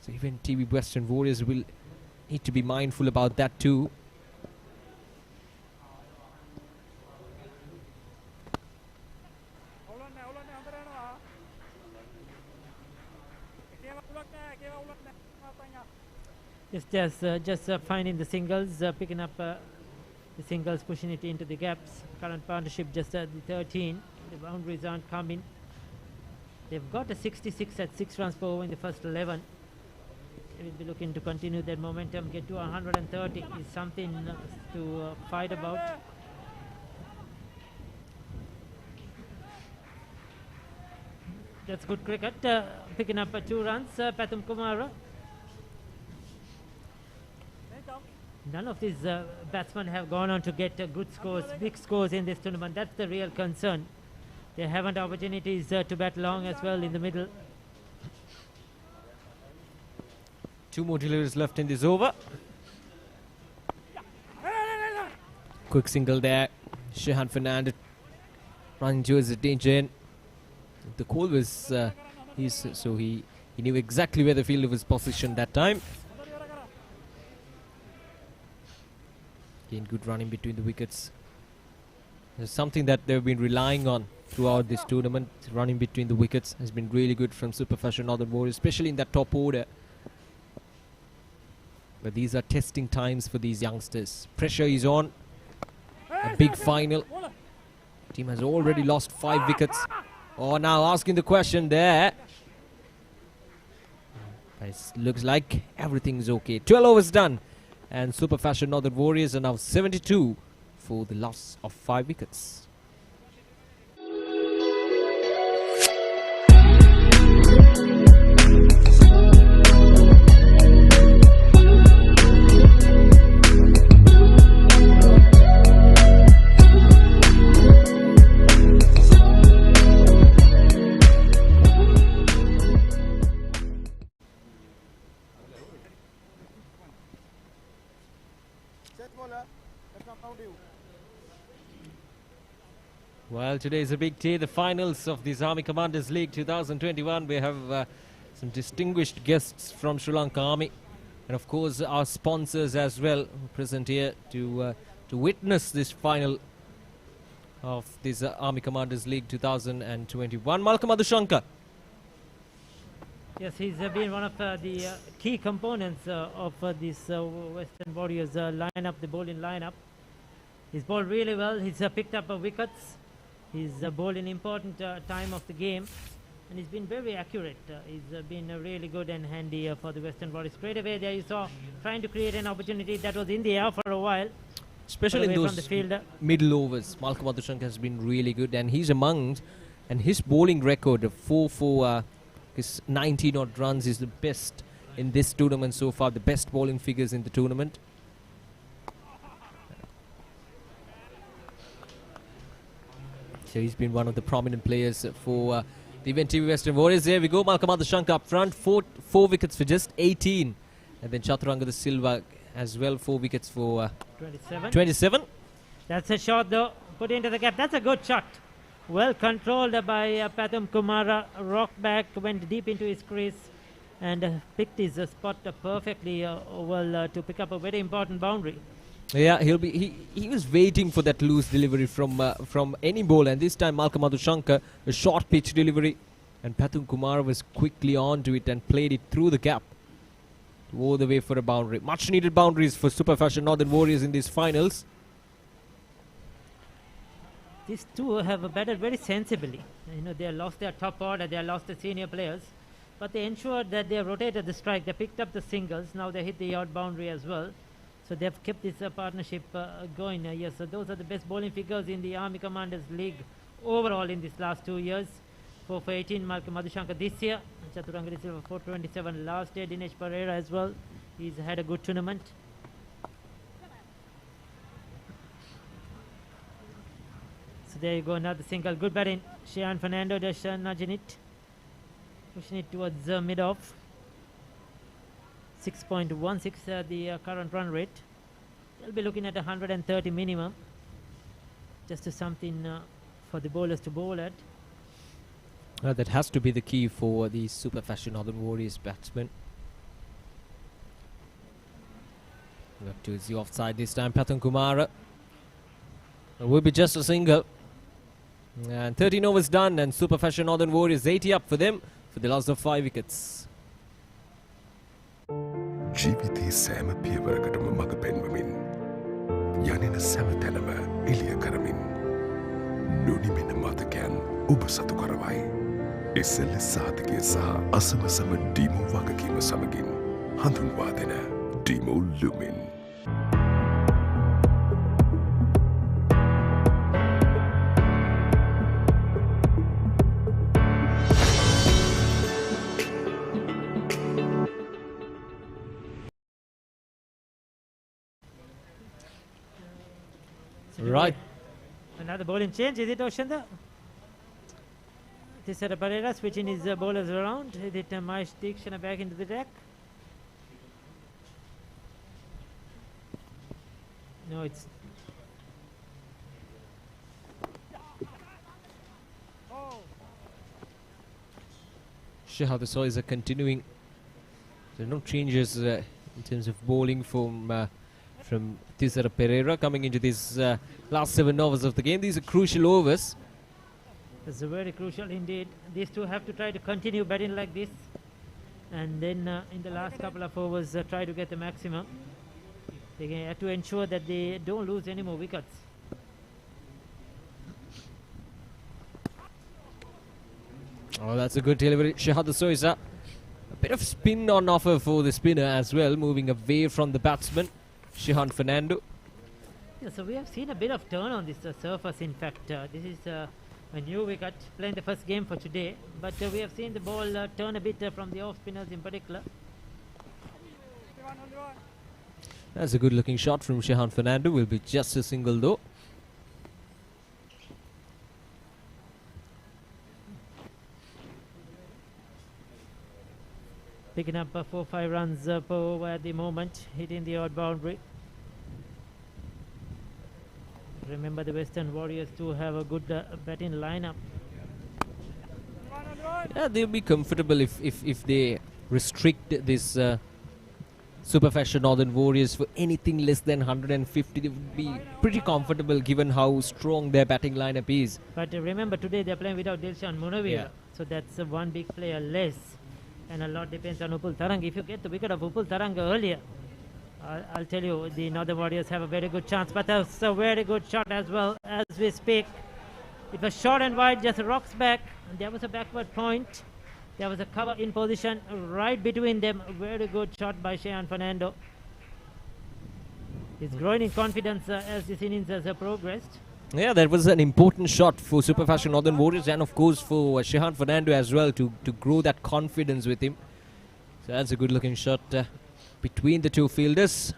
S5: So even TV Western Warriors will need to be mindful about that too.
S7: Just finding the singles, picking up the singles, pushing it into the gaps. Current partnership just at the 13. The boundaries aren't coming. They've got a 66 at 6 runs per over in the first 11. They will be looking to continue that momentum, get to 130 is something to fight about. That's good cricket. Picking up 2 runs, Pathum Kumara. None of these batsmen have gone on to get good scores, big scores in this tournament. That's the real concern. They haven't opportunities to bat long as well in the middle.
S5: 2 more deliveries left in this over. Quick single there. Shehan Fernandez running towards the danger end. The call was so he knew exactly where the fielder was positioned that time. Again, good running between the wickets. There's something that they've been relying on throughout this tournament. Running between the wickets has been really good from Super Fashion Northern Warriors, especially in that top order. But these are testing times for these youngsters. Pressure is on. A big final. Team has already lost 5 wickets. Oh, now asking the question there. It looks like everything's okay. 12 overs done. And Super Fashion Northern Warriors are now 72 for the loss of 5 wickets. Well, today is a big day, the finals of this Army Commanders League 2021. We have some distinguished guests from Sri Lanka Army, and of course our sponsors as well present here to witness this final of this Army Commanders League 2021. Malcolm Adushankar.
S7: Yes, he's been one of the key components of this Western Warriors lineup, the bowling lineup. He's bowled really well. He's picked up wickets. He's bowled in important time of the game, and he's been very accurate. He's been really good and handy for the Western Warriors. Straight away there you saw trying to create an opportunity that was in the air for a while.
S5: Especially in those middle overs, Malcolm Adushankar has been really good, and he's amongst, and his bowling record of 4 for his 19 odd runs is the best in this tournament so far, the best bowling figures in the tournament. So he's been one of the prominent players for the Event TV Western Warriors. There we go, Malcolm Adushankar up front, 4 wickets for just 18. And then Chaturanga Silva as well, 4 wickets for 27.
S7: That's a shot though, put into the gap. That's a good shot. Well controlled by Pathum Kumara. Rocked back, went deep into his crease and picked his spot perfectly to pick up a very important boundary.
S5: Yeah, he was waiting for that loose delivery from any bowler, and this time Malcolm Adushankar, a short pitch delivery, and Pathum Kumara was quickly onto it and played it through the gap all the way for a boundary. Much needed boundaries for Super Fashion Northern Warriors in these finals.
S7: these two have batted very sensibly. You know, they have lost their top order, they have lost the senior players, but they ensured that they have rotated the strike. They picked up the singles. Now they hit the out boundary as well. So they have kept this partnership going. Yes, so those are the best bowling figures in the Army Commanders League overall in these last 2 years. 4 for 18, Malcolm Madhushankar this year. Chaturanga De Silva 427 last year. Dinesh Pereira as well. He's had a good tournament. So there you go, another single. Good batting. Shehan Fernando just nudging it. Pushing it towards mid-off. 6.16 the current run rate. They'll be looking at 130 minimum. Just to something for the bowlers to bowl at.
S5: That has to be the key for the Super Fashion Northern Warriors batsmen. Back to the offside this time, Patan Kumara. It will be just a single. And 13 overs done, and Super Fashion Northern Warriors 80 up for them for the loss of 5 wickets.
S2: ජීවිතයේ සෑම පියවරකටම මඟ පෙන්වමින් යනින සෑම තැනම එළිය කරමින් නොනිමෙන මතකයන් ඔබ සතු කරවයි. SLS සාධකය සහ අසමසම ඩීමෝ වගකීම සමගින් හඳුන්වා දෙන ඩීමෝ ලුමින්.
S5: Right.
S7: Another bowling change, is it Oshanda? Tisara Pereira switching his bowlers around. Is it Mahesh Deekshana back into the deck? No, it's...
S5: Shahad Sois are continuing. There are no changes in terms of bowling from Tisara Pereira coming into these last 7 overs of the game. These are crucial overs.
S7: It's very crucial indeed. These two have to try to continue batting like this, and then in the last couple of overs try to get the maximum. They have to ensure that they don't lose any more wickets.
S5: Oh, that's a good delivery. Shahad Soisa. A bit of spin on offer for the spinner as well, moving away from the batsman, Shehan Fernando.
S7: Yeah, so we have seen a bit of turn on this surface. In fact, this is a new wicket, playing the first game for today. But we have seen the ball turn a bit from the off spinners in particular.
S5: That's a good looking shot from Shehan Fernando. Will be just a single though.
S7: Picking up 4-5 runs per over at the moment, hitting the odd boundary. Remember, the Western Warriors too have a good batting lineup.
S5: Yeah, they'll be comfortable if they restrict this Super Fashion Northern Warriors for anything less than 150. They would be pretty comfortable given how strong their batting lineup is.
S7: But remember, today they're playing without Dilshan Munawir,
S5: Yeah.
S7: so that's one big player less. And a lot depends on Upul Tarang. If you get the wicket of Upul Tarang earlier, I'll tell you, the Northern Warriors have a very good chance. But that's a very good shot as well as we speak. It was short and wide, just rocks back. And there was a backward point. There was a cover in position right between them. Very good shot by Shehan Fernando. He's growing in confidence as this innings has progressed.
S5: Yeah, that was an important shot for Super Fashion Northern Warriors and of course for Shehan Fernando as well to grow that confidence with him. So that's a good looking shot between the two fielders.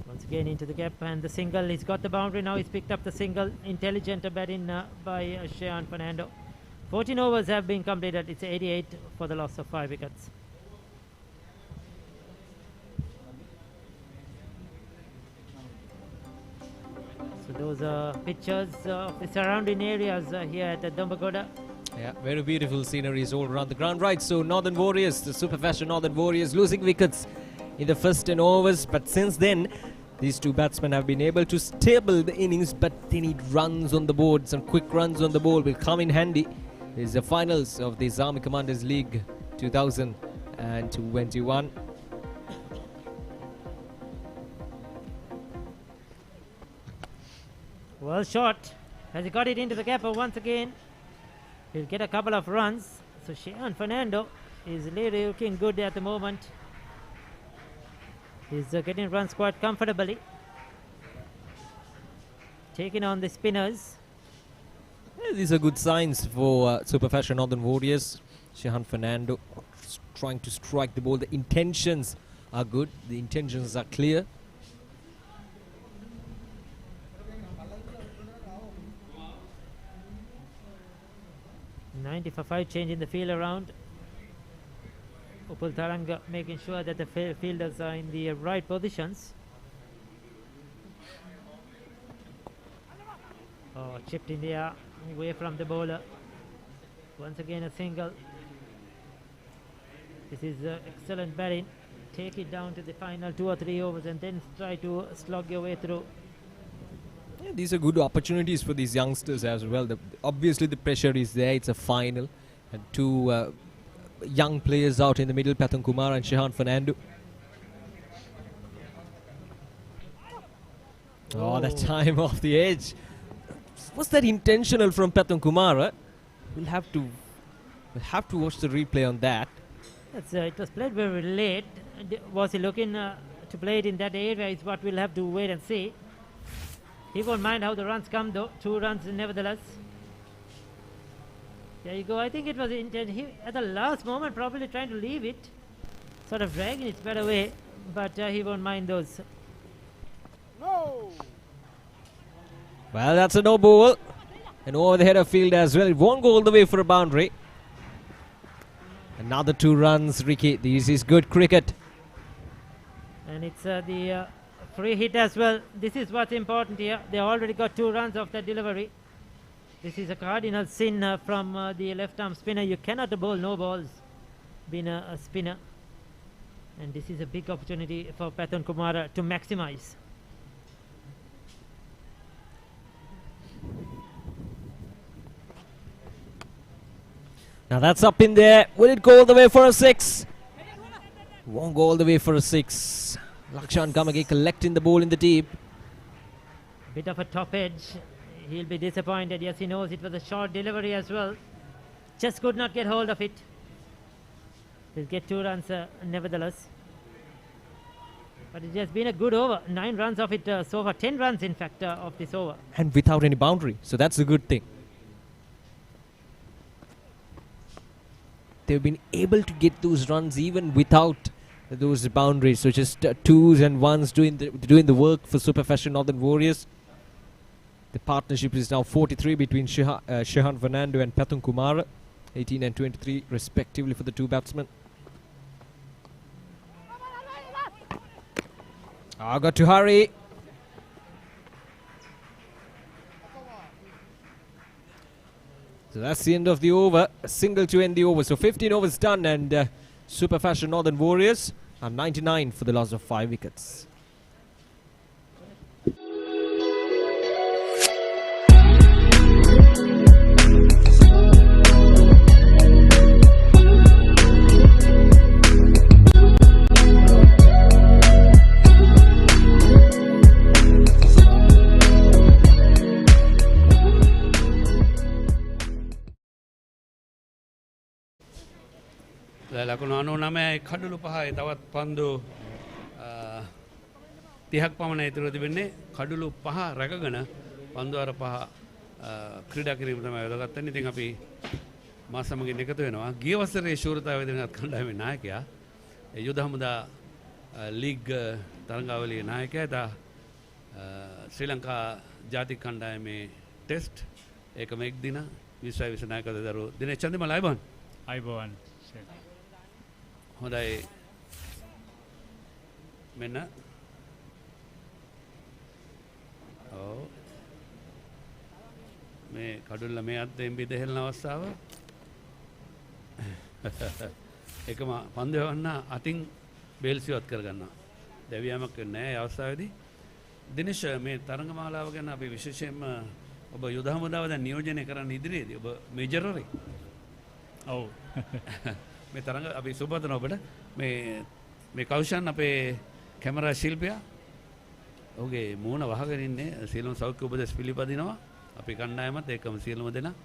S7: Once again into the gap and the single. He's got the boundary now. He's picked up the single. Intelligent batting by Shehan Fernando. 14 overs have been completed. It's 88 for the loss of 5 wickets. So those are pictures of the surrounding areas here at the Dombagoda.
S5: Yeah, very beautiful sceneries all around the ground. Right, so Northern Warriors, the Super Fashion Northern Warriors losing wickets in the first 10 overs. But since then, these two batsmen have been able to stable the innings, but they need runs on the board. Some quick runs on the ball will come in handy. This is the finals of the Army Commanders League 2021.
S7: Well shot. Has he got it into the gapper once again? He'll get a couple of runs. So Shehan Fernando is really looking good at the moment. He's getting runs quite comfortably. Taking on the spinners.
S5: Yeah, these are good signs for Super Fashion Northern Warriors. Shehan Fernando trying to strike the ball. The intentions are good. The intentions are clear.
S7: $90 for 5, changing the field around. Upul Taranga making sure that the fielders are in the right positions. Oh, chipped in the air, away from the bowler. Once again a single. This is excellent batting. Take it down to the final 2 or 3 overs and then try to slog your way through.
S5: Yeah, these are good opportunities for these youngsters as well. Obviously the pressure is there. It's a final. And 2 young players out in the middle, Pathum Kumar and Shehan Fernando. Oh, that time off the edge. Was that intentional from Pathum Kumar? We'll have to watch the replay on that.
S7: It was played very late. Was he looking to play it in that area is what we'll have to wait and see. He won't mind how the runs come though. 2 runs nevertheless. There you go. I think it was he at the last moment probably trying to leave it. Sort of dragging its bat away. But he won't mind those.
S5: No! Well, that's a no ball. And over the header field as well. It won't go all the way for a boundary. Another 2 runs, Ricky. This is good cricket.
S7: And it's the free hit as well. This is what's important here. They already got 2 runs off that delivery. This is a cardinal sin from the left arm spinner. You cannot bowl no balls being a spinner. And this is a big opportunity for Pathum Kumar to maximize.
S5: Now that's up in there. Will it go all the way for a 6? Won't go all the way for a 6. Lakshan Kamagi collecting the ball in the deep.
S7: Bit of a top edge. He'll be disappointed. Yes, he knows it was a short delivery as well. Just could not get hold of it. He'll get 2 runs nevertheless. But it has been a good over. 9 runs of it so far. 10 runs in fact of this over.
S5: And without any boundary. So that's a good thing. They've been able to get those runs even without those boundaries. So just 2s and 1s doing the work for Super Fashion Northern Warriors. The partnership is now 43 between Shehan Fernando and Pathum Kumar. 18 and 23 respectively for the 2 batsmen. Got to hurry. So that's the end of the over. A single to end the over. So 15 overs done, and Super Fashion Northern Warriors are 99 for the loss of 5 wickets.
S8: ලකුණු 99යි කඩලු 5යි තවත් පන්දු 30ක් පමණ ඉතුරු තිබෙන්නේ කඩලු 5 රැකගෙන පන්දු අර 5 ක්‍රීඩා කිරීම තමයි වැදගත් වෙන්නේ. ඉතින් අපි මා සමගින් එකතු වෙනවා ගිය වසරේ ශූරතාවය දෙනත් කණ්ඩායමේ නායකයා යුද හමුදා ලීග් තරඟාවලියේ නායකයා තා ශ්‍රී ලංකා ජාතික කණ්ඩායමේ ටෙස්ට් ඒකම එක් දින 20 නායකව දරුවෝ දිනේ චන්දිමල අයබෝන් හොඳයි මෙන්න ඔව් මේ කඩුල්ල මේ අද්දෙන් බිදහෙලන අවස්ථාව එකම පන්දු යවන්න අතින් බේල්සිවත් කරගන්නවා දෙවියමක් නැහැ ඒ අවස්ථාවේදී දිනේෂ් මේ තරඟමාලාව ගැන අපි විශේෂයෙන්ම ඔබ යුද හමුදාව දැන් නියෝජනය කරන්න ඉදිරියේදී ඔබ මේජර් වරේ
S9: ඔව්
S8: මේ තරඟ අපි සුබපතන ඔබට මේ කෞෂන් අපේ කැමරා ශිල්පියා ඔහුගේ මූණ වහගෙන ඉන්නේ සියලුම සෞඛ්‍ය උපදෙස් පිළිපදිනවා අපි කණ්ඩායමත් ඒකම සියලුම දෙනා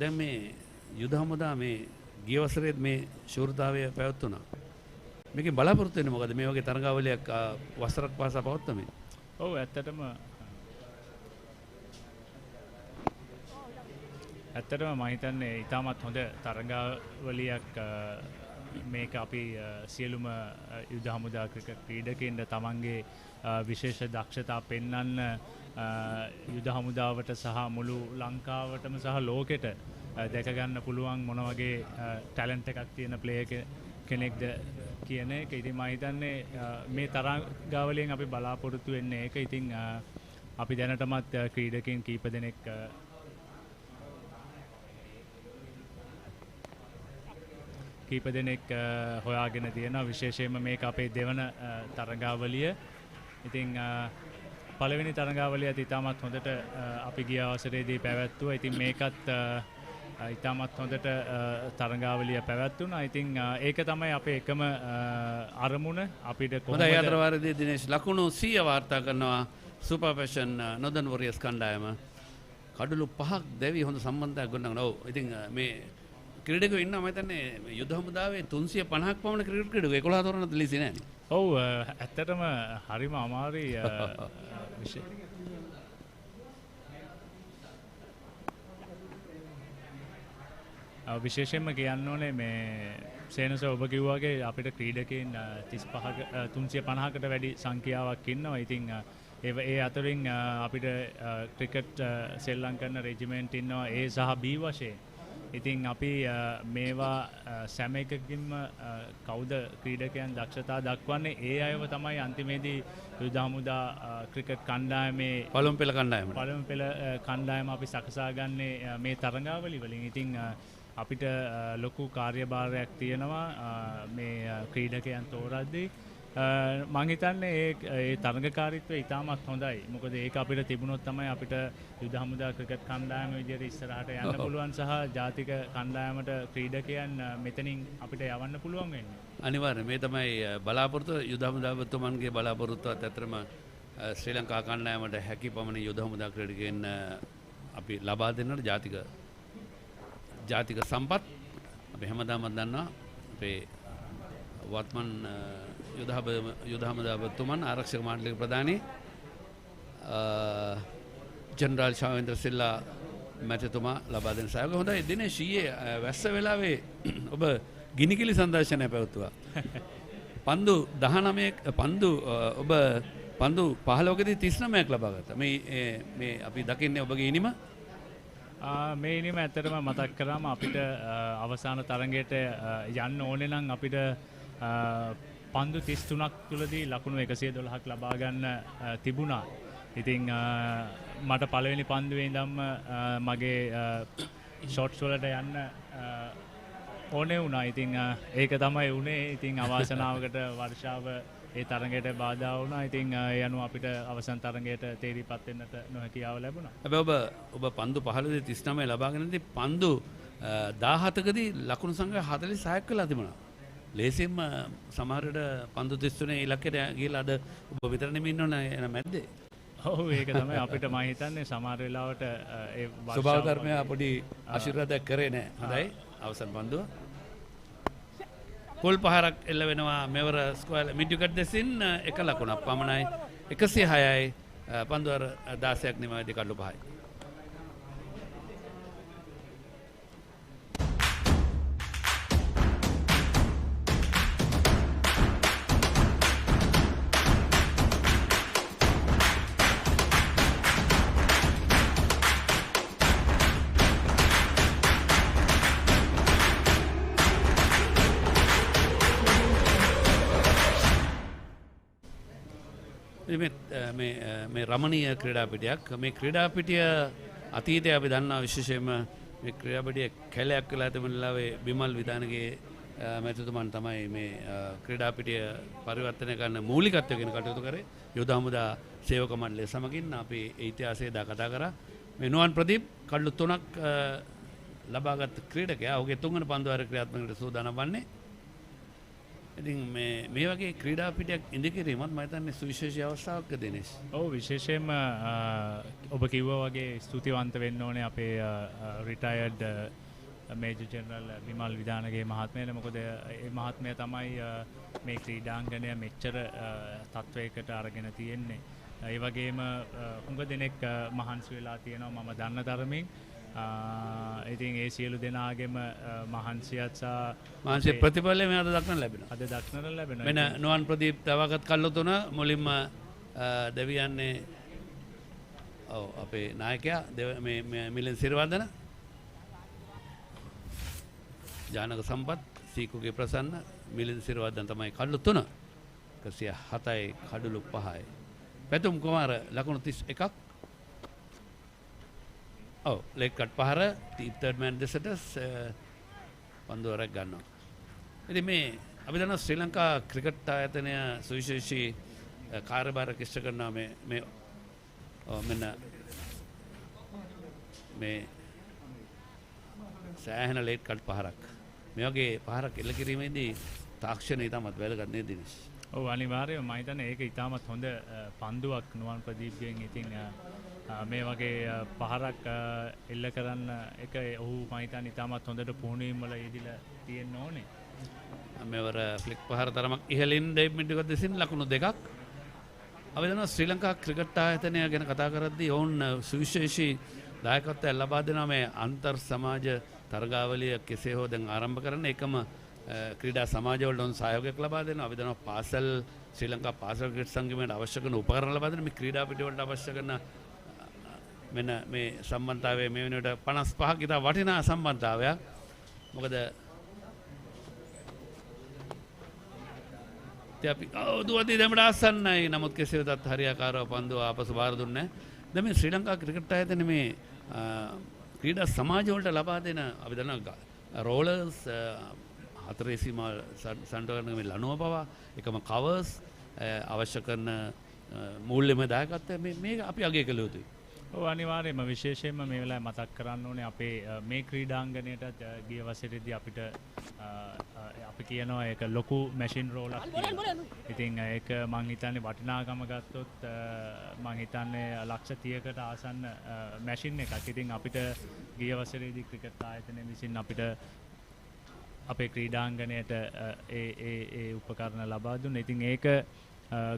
S8: දැන් මේ යුද හමුදා මේ ගිය වසරේත් මේ ශූරතාවය පැවැත්වුණා මේකේ බලාපොරොත්තු වෙන්නේ මොකද මේ වගේ තරඟාවලියක් වසරක් පාසා පවත්වමින්
S9: ඔව් ඇත්තටම මම හිතන්නේ ඉතාමත් හොඳ තරඟාවලියක් මේක අපි සියලුම යුද හමුදා ක්‍රීඩකයින්ට තමන්ගේ විශේෂ දක්ෂතා පෙන්වන්න යුද හමුදාවට සහ මුළු ලංකාවටම සහ ලෝකෙට දැක ගන්න පුළුවන් මොන වගේ ටැලන්ට් එකක් තියෙන ප්ලේයර් කෙනෙක්ද කියන එක. ඉතින් මම හිතන්නේ මේ තරඟාවලියෙන් අපි බලාපොරොත්තු වෙන්නේ ඒක. ඉතින් අපි දැනටමත් ක්‍රීඩකයන් කීප දෙනෙක් හොයාගෙන තියෙනවා විශේෂයෙන්ම මේක අපේ දෙවන තරඟාවලිය. ඉතින් පළවෙනි තරඟාවලියත් ඉතාමත් හොඳට අපි ගිය අවසරේදී පැවැත්තුවා. ඉතින් මේකත් ඉතාමත් හොඳට තරඟාවලිය පැවැත්වුණා. ඉතින් ඒක තමයි අපේ එකම අරමුණ අපිට කොහොමද
S8: හොඳයි අතර වාරදී දිනේෂ් ලකුණු 100 වාර්තා කරනවා සුපර් ෆැෂන් නොදන් වොරියර්ස් කණ්ඩායම. කඩලු 5ක් දැවි හොඳ සම්බන්ධයක් ගොඩනගනවා. ඔව් ඉතින් මේ ක්‍රීඩකයෝ ඉන්නවා මම හිතන්නේ යුද හමුදාවේ 350ක් පමණ ක්‍රීඩකයෝ 11 තොරණද ලීසි නෑනේ.
S9: ඔව් ඇත්තටම හරිම අමාරුයි විශේෂයෙන්ම කියන්න ඕනේ මේ සේනස ඔබ කිව්වාගේ අපිට ක්‍රීඩකයන් 350කට වැඩි සංඛ්‍යාවක් ඉන්නවා. ඉතින් ඒ අතරින් අපිට ක්‍රිකට් සෙල්ලම් කරන රෙජිමෙන්ට් ඉන්නවා A සහ B වශයෙන්. ඉතින් අපි මේවා සෑම එකකින්ම කවුද ක්‍රීඩකයන් දක්ෂතා දක්වන්නේ ඒ අයව තමයි අන්තිමේදී යුද හමුදා ක්‍රිකට් කණ්ඩායමේ
S8: පළමු පෙළ
S9: කණ්ඩායම අපි සකසා ගන්නේ මේ තරඟාවලි වලින්. ඉතින් අපිට ලොකු කාර්යභාරයක් තියෙනවා මේ ක්‍රීඩකයන් තෝරද්දී. මං හිතන්නේ ඒ තරඟකාරීත්වය ඉතාමත් හොඳයි. මොකද ඒක අපිට තිබුණොත් තමයි අපිට යුද හමුදා ක්‍රිකට් කණ්ඩායම විදියට ඉස්සරහට යන්න පුළුවන් සහ ජාතික කණ්ඩායමට ක්‍රීඩකයන් මෙතනින් අපිට යවන්න පුළුවන් වෙන්නේ.
S8: අනිවාර්යයෙන් මේ තමයි බලාපොරොත්තු යුද හමුදාවතුමන්ගේ බලාපොරොත්තුවත් ඇත්තටම ශ්‍රී ලංකා කණ්ඩායමට හැකි පමණ යුද හමුදා ක්‍රීඩකයන් අපි ලබා දෙන්නට ජාතික සම්පත් අපි හැමදාම දන්නවා අපේ වත්මන් යුද හමුදාවතුමන් ආරක්ෂක මණ්ඩලයේ ප්‍රධානී ජනරාල් ශාවේන්ද්‍ර සිල්ලා මැතිතුමා ලබා දෙන සහයෝගය හොඳයි. දිනේෂ් ඊයේ වැස්ස වෙලාවේ ඔබ ගිනිකිලි සංදර්ශනය පැවැත්තුවා. පන්දු 19 ඔබ පන්දු 15කදී 39ක් ලබා ගත්තා. මේ අපි දකින්නේ ඔබගේ ඉනිම
S9: මේ ඉනිම ඇත්තටම මතක් කරාම අපිට අවසාන තරඟයට යන්න ඕනේ නම් අපිට පන්දු 33ක් තුලදී ලකුණු 112ක් ලබා ගන්න තිබුණා. ඉතින් මට පළවෙනි පන්දුවේ ඉඳන්ම මගේ ෂොට්ස් වලට යන්න ඕනේ වුණා. ඉතින් ඒක තමයි උනේ. ඉතින් අවාසනාවකට වර්ෂාව ඒ තරඟයට බාධා වුණා. ඉතින් ඒ අනුව අපිට අවසන් තරඟයට තේරීපත් වෙන්නට නොහැකියාව ලැබුණා.
S8: හැබැයි ඔබ පන්දු 15දී 39 ලබාගෙන ඉඳි පන්දු 17කදී ලකුණු සංඛ්‍යා 46ක් වෙලා තිබුණා. ලේසින්ම සමහරට පන්දු 33 ඉලක්කයට ගිහලා අද ඔබ විතර නෙමෙයි ඉන්නවනේ එන මැද්දේ.
S9: ඔව් ඒක තමයි අපිට මම හිතන්නේ සමහර වෙලාවට ඒ
S8: ස්වභාව ධර්මය පොඩි ආශිර්වාදයක් කරේ නැහැ. හොඳයි අවසන් පන්දුව. පොල් පහරක් එල්ල වෙනවා මෙවර ස්ක්වයර් මිඩ් විකට් දෙසින් එක ලකුණක් පමණයි. 106යි පන්දුවර 16ක් නෙමෙයි දෙකඩලු 5යි. මේ රමණීය ක්‍රීඩාපිටියක් මේ ක්‍රීඩාපිටිය අතීතයේ අපි දන්නා විශේෂයෙන්ම මේ ක්‍රීඩාපිටිය කැලයක් වෙලා තිබෙන ලාවේ බිමල් විධානගේ මැතිතුමන් තමයි මේ ක්‍රීඩාපිටිය පරිවර්තනය කරන්න මූලිකත්වයෙන් කටයුතු කරේ. යුද හමුදා සේවක මණ්ඩලය සමගින් අපි ඒ ඉතිහාසය දා කතා කරා. මේ නුවන් ප්‍රදීප් කඩලු 3ක් ලබාගත් ක්‍රීඩකයා ඔහුගේ තුන්වන පන්දුවාර ක්‍රියාත්මකවට සූදානම් වන්නේ. ඉතින් මේ වගේ ක්‍රීඩා පිටියක් ඉදිකිරීමත් මම හිතන්නේ සුවිශේෂී අවස්ථාවක් දිනේෂ්.
S9: ඔව් විශේෂයෙන්ම ඔබ කිව්වා වගේ ස්තුතිවන්ත වෙන්න ඕනේ අපේ රිටයර්ඩ් මේජර් ජෙනරල් විමල් විදානගේ මහත්මයාට. මොකද ඒ මහත්මයා තමයි මේ ක්‍රීඩාංගණය මෙච්චර තත්වයකට අරගෙන තියෙන්නේ. ඒ වගේම හුඟ දෙනෙක් මහන්සි වෙලා තියෙනවා මම දන්න තරමින්. ඉතින් ඒ සියලු දෙනාගේම මහන්සියත් සහ
S8: මහන්සිය ප්‍රතිඵලය මේ අද දක්නට ලැබෙනවා.
S9: අද දක්නට ලැබෙනවා.
S8: වෙන නුවන් ප්‍රදීප් තවගත් කල්ලු තුන මුලින්ම දෙවියන්නේ ඔව් අපේ නායකයා මේ මිලින් සිරිවර්ධන, ජානක සම්පත්, සීකුගේ ප්‍රසන්න, මිලින් සිරිවර්ධන තමයි කල්ලු තුන. 107යි කඩලු 5යි. පැතුම් කුමාර ලකුණු 31ක්. ඔව් ලෙග් කට් පහර තර්ඩ් මෑන් දෙසට පන්දුවරක් ගන්නවා. ඉතින් මේ අපි දන්නවා ශ්‍රී ලංකා ක්‍රිකට් ආයතනය සුවිශේෂී කාර්යභාරයක් ඉෂ්ට කරනවා මේ මෙන්න මේ සෑහෙන ලෙග් කට් පහරක්. මේ වගේ පහරක් එල්ල කිරීමේදී තාක්ෂණය ඉතාමත් වැදගත් නේද දිනේෂ්?
S9: ඔව් අනිවාර්යයෙන්ම මම හිතන්නේ ඒක ඉතාමත් හොඳ පන්දුවක් නුවන් ප්‍රදීප්ගෙන්. ඉතින් මේ වගේ පහරක් එල්ල කරන්න එක ඔහු මම හිතන්නේ ඉතාමත් හොඳට පුහුණුවීම් වල යෙදিলা තියෙන්න ඕනේ.
S8: මෙවර ෆ්ලික් පහර තරමක් ඉහළින් ඩේව් මිඩ්ගොඩ් දෙසින් ලකුණු 2ක්. අපි දන්නවා ශ්‍රී ලංකා ක්‍රිකට් ආයතනය ගැන කතා කරද්දී ඔවුන් සුවිශේෂී දායකත්වයක් ලබා දෙනවා මේ අන්තර් සමාජ තරගාවලිය කෙසේ හෝ දැන් ආරම්භ කරන එකම ක්‍රීඩා සමාජවලට ඔවුන් සහයෝගයක් ලබා දෙනවා. අපි දන්නවා පාසල් ශ්‍රී ලංකා පාසල් ක්‍රිකට් සංගමයට අවශ්‍ය කරන උපකරණ ලබා දෙන මේ ක්‍රීඩා පිටවලට අවශ්‍ය කරන මෙන්න මේ සම්බන්ධතාවය මේ වෙනකොට 55ක් ඉතා වටිනා සම්බන්ධතාවයක්. මොකද අපි දුවදී දැමට ආසන්නයි. නමුත් කෙසේ වෙතත් හරියාකාරව පන්දුව ආපසු බාර දුන්නේ. දැන් මේ ශ්‍රී ලංකා ක්‍රිකට් ආයතන මේ ක්‍රීඩා සමාජ වලට ලබා දෙන අපි දන්නවා රෝලර්ස් 4 සීමා සම්ඩෝරන මේ ලනුව පවා එකම කවර්ස් අවශ්‍ය කරන මූල්‍යමය දායකත්වය මේ අපි අගය කළ යුතුයි.
S9: ඔව් අනිවාර්යයෙන්ම විශේෂයෙන්ම මේ වෙලාවේ මතක් කරන්න ඕනේ අපේ මේ ක්‍රීඩාංගණයට ගිය වසරේදී අපිට අපි කියනවා ඒක ලොකු මැෂින් රෝලක් කියලා. ඉතින් ඒක මං හිතන්නේ වටිනාකම ගත්තොත් මං හිතන්නේ ලක්ෂ 30කට ආසන්න මැෂින් එකක්. ඉතින් අපිට ගිය වසරේදී ක්‍රිකට් ආයතනය විසින් අපිට අපේ ක්‍රීඩාංගණයට ඒ උපකරණ ලබා දුන්නා. ඉතින් ඒක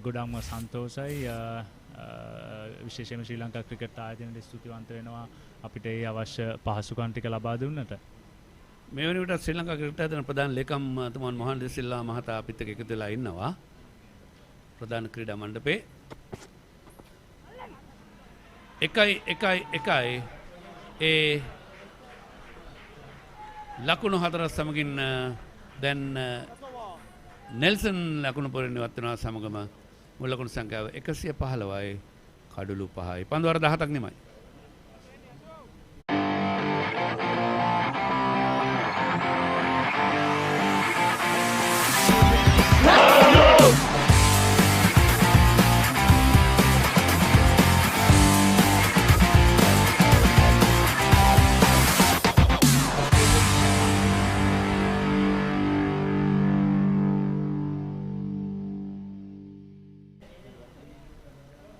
S9: ගොඩක්ම සන්තෝෂයි. විශේෂයෙන්ම ශ්‍රී ලංකා ක්‍රිකට් ආයතනයට ස්තුතිවන්ත වෙනවා අපිට ඒ අවශ්‍ය පහසුකම් ටික ලබා දුන්නට.
S8: මේ වෙනකොට ශ්‍රී ලංකා ක්‍රිකට් ආයතන ප්‍රධාන ලේකම් තුමන් මොහන් දෙසිල්ලා මහතා අපිත් එක්ක එකතු වෙලා ඉන්නවා ප්‍රධාන ක්‍රීඩා මණ්ඩපේ. 1-1-1 ඒ ලකුණු 4 සමගින් දැන් නෙල්සන් ලකුණු පොරින් ඉවත් වෙනවා. සමගම මුල් ලකුණු සංඛ්‍යාව 115යි කඩලු 5යි. පන්දුවර 17ක් නෙමයි.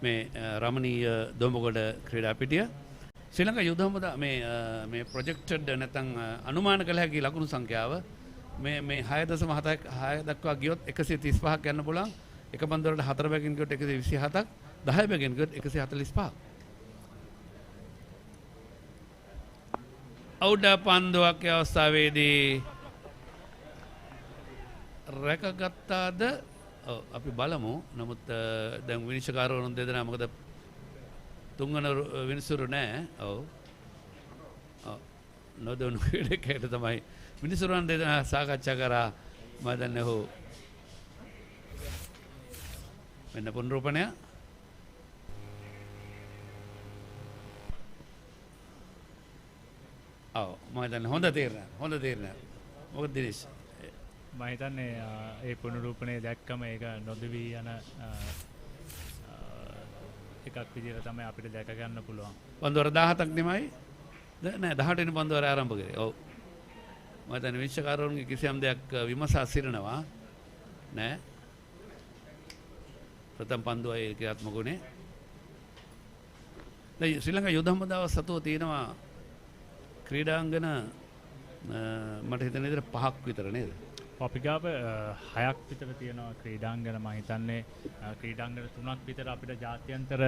S8: මේ රමණීය දොඹගොඩ ක්‍රීඩා පිටිය ශ්‍රී ලංකා යුද හමුදා මේ ප්‍රොජෙක්ටඩ් නැත්නම් අනුමාන කළ හැකි ලකුණු සංඛ්‍යාව මේ 6.6 දක්වා ගියොත් 135ක් යන්න පුළුවන්. එක පන්දුවකට 4 බැගින් ගියොත් 127ක්, 10 බැගින් ගියොත් 145ක්. අවුඩ පන්දුවක් අවස්ථාවේදී රැකගත්තාද? අපි බලමු. නමුත් දැන් විනිශ්චයකාරවරුන් දෙදෙනා මොකද තුන්වන විනිසුරු නෑ. ඔව්. නොදොනු ක්‍රීඩකයට තමයි විනිසුරුන් දෙදෙනා සාකච්ඡා කරා. මම දන්නේ ඔහු මෙන්න පුනරූපණය. ඔව් මම දන්නේ හොඳ තීරණයක්. මොකද දිනේෂ්
S9: මම හිතන්නේ ඒ පුනරූපණය දැක්කම ඒක නොදවි යන එකක් විදිහට තමයි අපිට දැක ගන්න පුළුවන්.
S8: පන්දුවර 17ක් නෙමයි. නෑ 18 වෙනි පන්දුව ආරම්භ කරේ. ඔව්. මම හිතන්නේ විනිශ්චයකාරවරුන්ගේ කිසියම් දෙයක් විමසා සිටිනවා නෑ. ප්‍රථම පන්දුවයි ක්‍රියාත්මක වුණේ. දැන් ශ්‍රී ලංකා යුද හමුදාව සතුව තියෙනවා ක්‍රීඩාංගන මට හිතෙන විදිහට 5ක් විතර නේද?
S9: අපි ගාව 6ක් විතර තියෙනවා ක්‍රීඩාංගන. මම හිතන්නේ ක්‍රීඩාංගන 3ක් විතර අපිට ජාත්‍යන්තර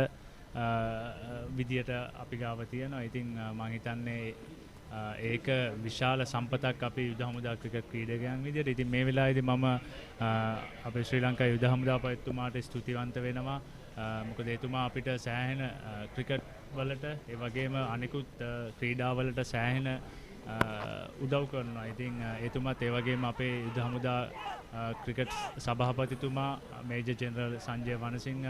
S9: විදියට අපි ගාව තියෙනවා. ඉතින් මම හිතන්නේ ඒක විශාල සම්පතක් අපි යුද හමුදා ක්‍රිකට් ක්‍රීඩකයන් විදියට. ඉතින් මේ වෙලාවේදී මම අපේ ශ්‍රී ලංකා යුද හමුදාපතිතුමාට ස්තුතිවන්ත වෙනවා. මොකද එතුමා අපිට සෑහෙන ක්‍රිකට් වලට ඒ වගේම අනිකුත් ක්‍රීඩාවලට සෑහෙන උදව් කරනවා. ඉතින් එතුමත් ඒ වගේම අපේ යුද හමුදා cricket සභාපතිතුමා major general Sanjaya Wanasinghe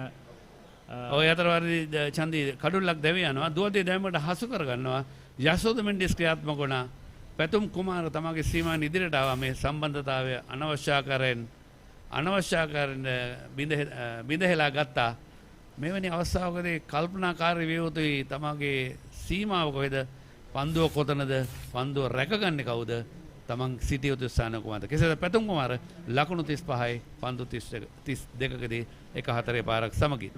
S8: ඔය අතරවාරදී චන්දි කඩුල්ලක් දැවී යනවා. දුවදී දැමීමට හසු කරගන්නවා. යශෝද මෙන්ඩිස් ක්‍රියාත්මක වුණා. පැතුම් කුමාර තමගේ සීමාන් ඉදිරියට ආවා. මේ සම්බන්ධතාවය අනවශ්‍ය ආකාරයෙන් බිඳහෙලා ගත්තා. මෙවැනි අවස්ථාවකදී කල්පනාකාරී විය යුතුයි. තමගේ සීමාව කොහෙද? පන්දුව කොතනද? පන්දුව රැකගන්නේ කවුද? තමන් සිටිය යුතු ස්ථාන කුමක්ද? කෙසේද පැතුම් කුමාර ලකුණු 35යි පන්දු 32කදී 1-4 පාරක් සමගින්.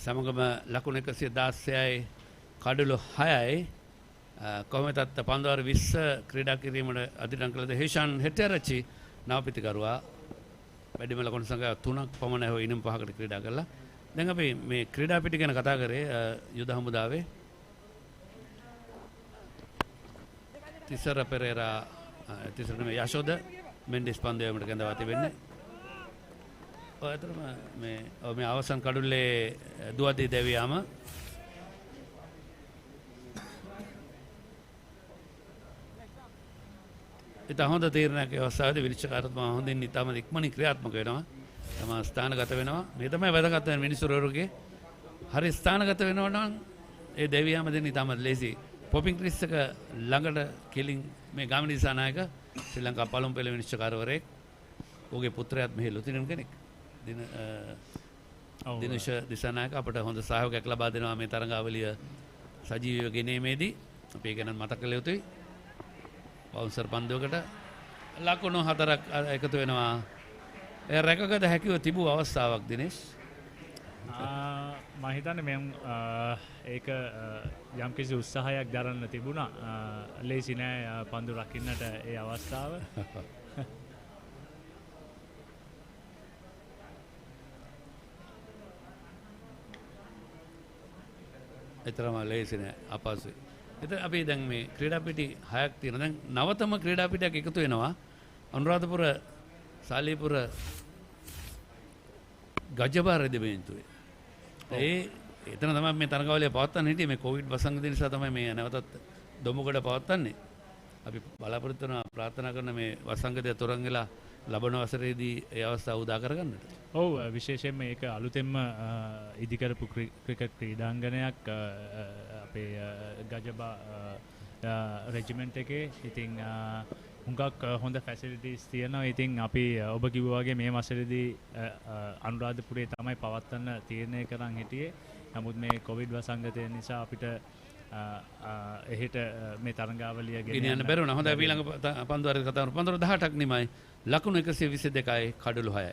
S8: සමගම ලකුණු 116යි කඩලු 6යි කොහොමදත් පන්දුවර 20 ක්‍රීඩා කිරීමට අධිරං කළද හේෂාන් හෙටරචි නවපිතිකරුවා වැඩිම ලකුණු සංඛ්‍යාව 3ක් පමණ හෝ ඉනිම් 5කට ක්‍රීඩා කළා. දැන් අපි මේ ක්‍රීඩා පිටි ගැන කතා කරේ යුද හමුදාවේ තිසර පෙරේරා තිසර මේ යශෝද මෙන්ඩිස් පන්දුවේකට කැඳවා තිබෙන්නේ. මේ අවසන් කඩුල්ලේ දුවදී දැවියාම ඉතා හොඳ තීරණයක් අවස්ථාවේදී විනිශ්චයකාරතුමා හොඳින් ඉතාම ඉක්මනින් ක්‍රියාත්මක වෙනවා. තමා ස්ථානගත වෙනවා. මේ තමයි වැදගත් වෙන මිනිසුරුවරුගේ හරි ස්ථානගත වෙනවා නම් ඒ දැවියාම දෙන්න ඉතාමත් ලේසි. පොපින් ක්‍රිස් එක ළඟට කෙලින් මේ ගාමිණී දිසානායක ශ්‍රී ලංකා පළමු පෙළ විනිශ්චයකාරවරයෙක්. ඔහුගේ පුත්‍රයාත් මෙහි ලුතිනම් කෙනෙක්. දිනේශ දිසානායක අපට හොඳ සහයෝගයක් ලබා දෙනවා මේ තරඟාවලිය සජීවීව ගෙනීමේදී. අපි ඒක නම් මතක කළ යුතුයි. බවුන්සර් පන්දුවකට ලකුණු 4ක් එකතු වෙනවා. ඒ රැකගත හැකිව තිබූ අවස්ථාවක් දිනේශ්.
S9: මම හිතන්නේ මම ඒක යම්කිසි උත්සාහයක් දරන්න තිබුණා. ලේසි නෑ පන්දු රකින්නට ඒ අවස්ථාව.
S8: එතරම් ලේසි නෑ අපහසුයි. එතන අපි දැන් මේ ක්‍රීඩා පිටි 6ක් තියෙනවා. දැන් නවතම ක්‍රීඩා පිටියක් එකතු වෙනවා. අනුරාධපුර සාලිපුර ගජබා රෙජිමෙන්තුවේ. එතන තමයි මේ තරඟාවලිය පවත්වන්න හිටියේ. මේ කොවිඩ් වසංගතය නිසා තමයි මේ නැවතත් දොඹගොඩ පවත්වන්නේ. අපි බලාපොරොත්තු වෙනවා ප්‍රාර්ථනා කරන මේ වසංගතය තොරන් වෙලා ලබන වසරේදී ඒ අවස්ථාව උදා කරගන්නට.
S9: ඔව් විශේෂයෙන්ම ඒක අලුතෙන්ම ඉදිකරපු ක්‍රිකට් ක්‍රීඩාංගණයක් අපේ ගජබා රෙජිමන්ට් එකේ. ඉතින් හුඟක් හොඳ ෆැසිලිටිස් තියෙනවා. ඉතින් අපි ඔබ කිව්වා වගේ මේ වසරේදී අනුරාධපුරේ තමයි පවත්වන්න තීරණය කරන් හිටියේ. නමුත් මේ කොවිඩ් වසංගතය නිසා අපිට එහෙට මේ තරඟාවලිය
S8: ගෙනියන්න බැරි වුණා. හොඳයි ඊළඟ පන්දුවරේ කතා කරමු. පන්දුවර 18ක් නිමයි. ලකුණු 122යි කඩලු 6යි.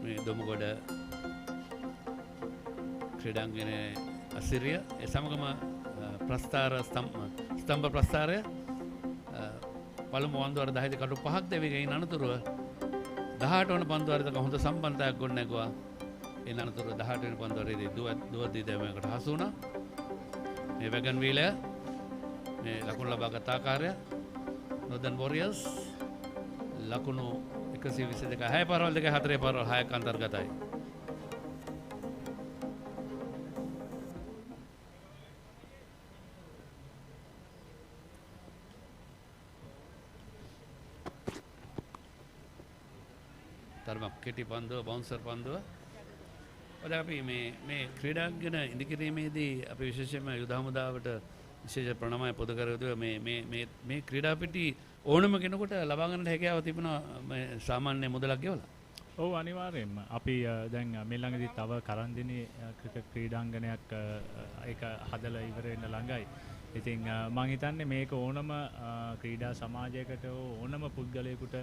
S8: මේ දොමගොඩ ක්‍රීඩාංගණයේ අසිරිය ඒ සමගම ප්‍රස්ථාර ස්තම්භ ප්‍රස්ථාරය පළමු පන්දුවර 10 කටු 5ක් දෙවිගෙන් අනතුරුව 18 වන පන්දුවරට හොඳ සම්බන්ධයක් ගොඩ නැගුවා. ඒ අනතුරුව 18 වෙනි පන්දුවරේදී දුවදී දැමීමකට හසු වුණා. මේ වැගන් වීලය මේ ලකුණු ලබාගත් ආකාරය Northern Warriors ලකුණු 122 6 පාරවල් 2 4 පාරවල් 6ක් අන්තර්ගතයි. තරමක් කෙටි පන්දුව බවුන්සර් පන්දුව. ඔද අපි මේ ක්‍රීඩාවක් ගැන ඉදිකිරීමේදී අපි විශේෂයෙන්ම යුද හමුදාවට විශේෂ ප්‍රණාමය පොදු කර යුතුයි. මේ ක්‍රීඩා පිටි ඕනම කෙනෙකුට ලබා ගන්න හැකියාව තිබුණා මේ සාමාන්‍ය මුදලක් ගෙවලා.
S9: ඔව් අනිවාර්යයෙන්ම. අපි දැන් මේ ළඟදී තව කරන්දිනි ක්‍රිකට් ක්‍රීඩාංගණයක් ඒක හදලා ඉවර වෙන්න ළඟයි. ඉතින් මම හිතන්නේ මේක ඕනම ක්‍රීඩා සමාජයකට ඕනම පුද්ගලයෙකුට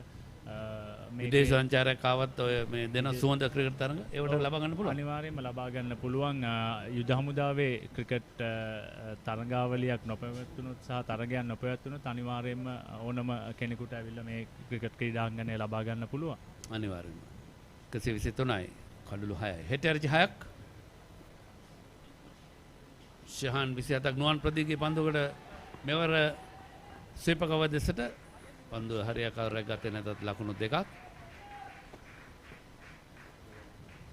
S8: විදේශ සංචාරයක් ආවත් ඔය මේ දෙන සුවඳ ක්‍රිකට් තරඟ ඒවට ලබා ගන්න පුළුවන්.
S9: අනිවාර්යයෙන්ම ලබා ගන්න පුළුවන්. යුද හමුදාවේ ක්‍රිකට් තරඟාවලියක් නොපැවැත්වුණොත් සහ තරගයක් නොපැවැත්වුණොත් අනිවාර්යයෙන්ම ඕනම කෙනෙකුට ඇවිල්ලා මේ ක්‍රිකට් ක්‍රීඩාංගණය ලබා ගන්න පුළුවන්.
S8: අනිවාර්යයෙන්ම. 123යි කඩලු 6යි. හෙට ඇරචි 6ක්. ශහාන් 27ක් නුවන් ප්‍රදීපගේ පන්දුවකට මෙවර සීපකව දෙසට පන්දුව හරියාකාරයක් ගත්තේ නැතත් ලකුණු 2ක්.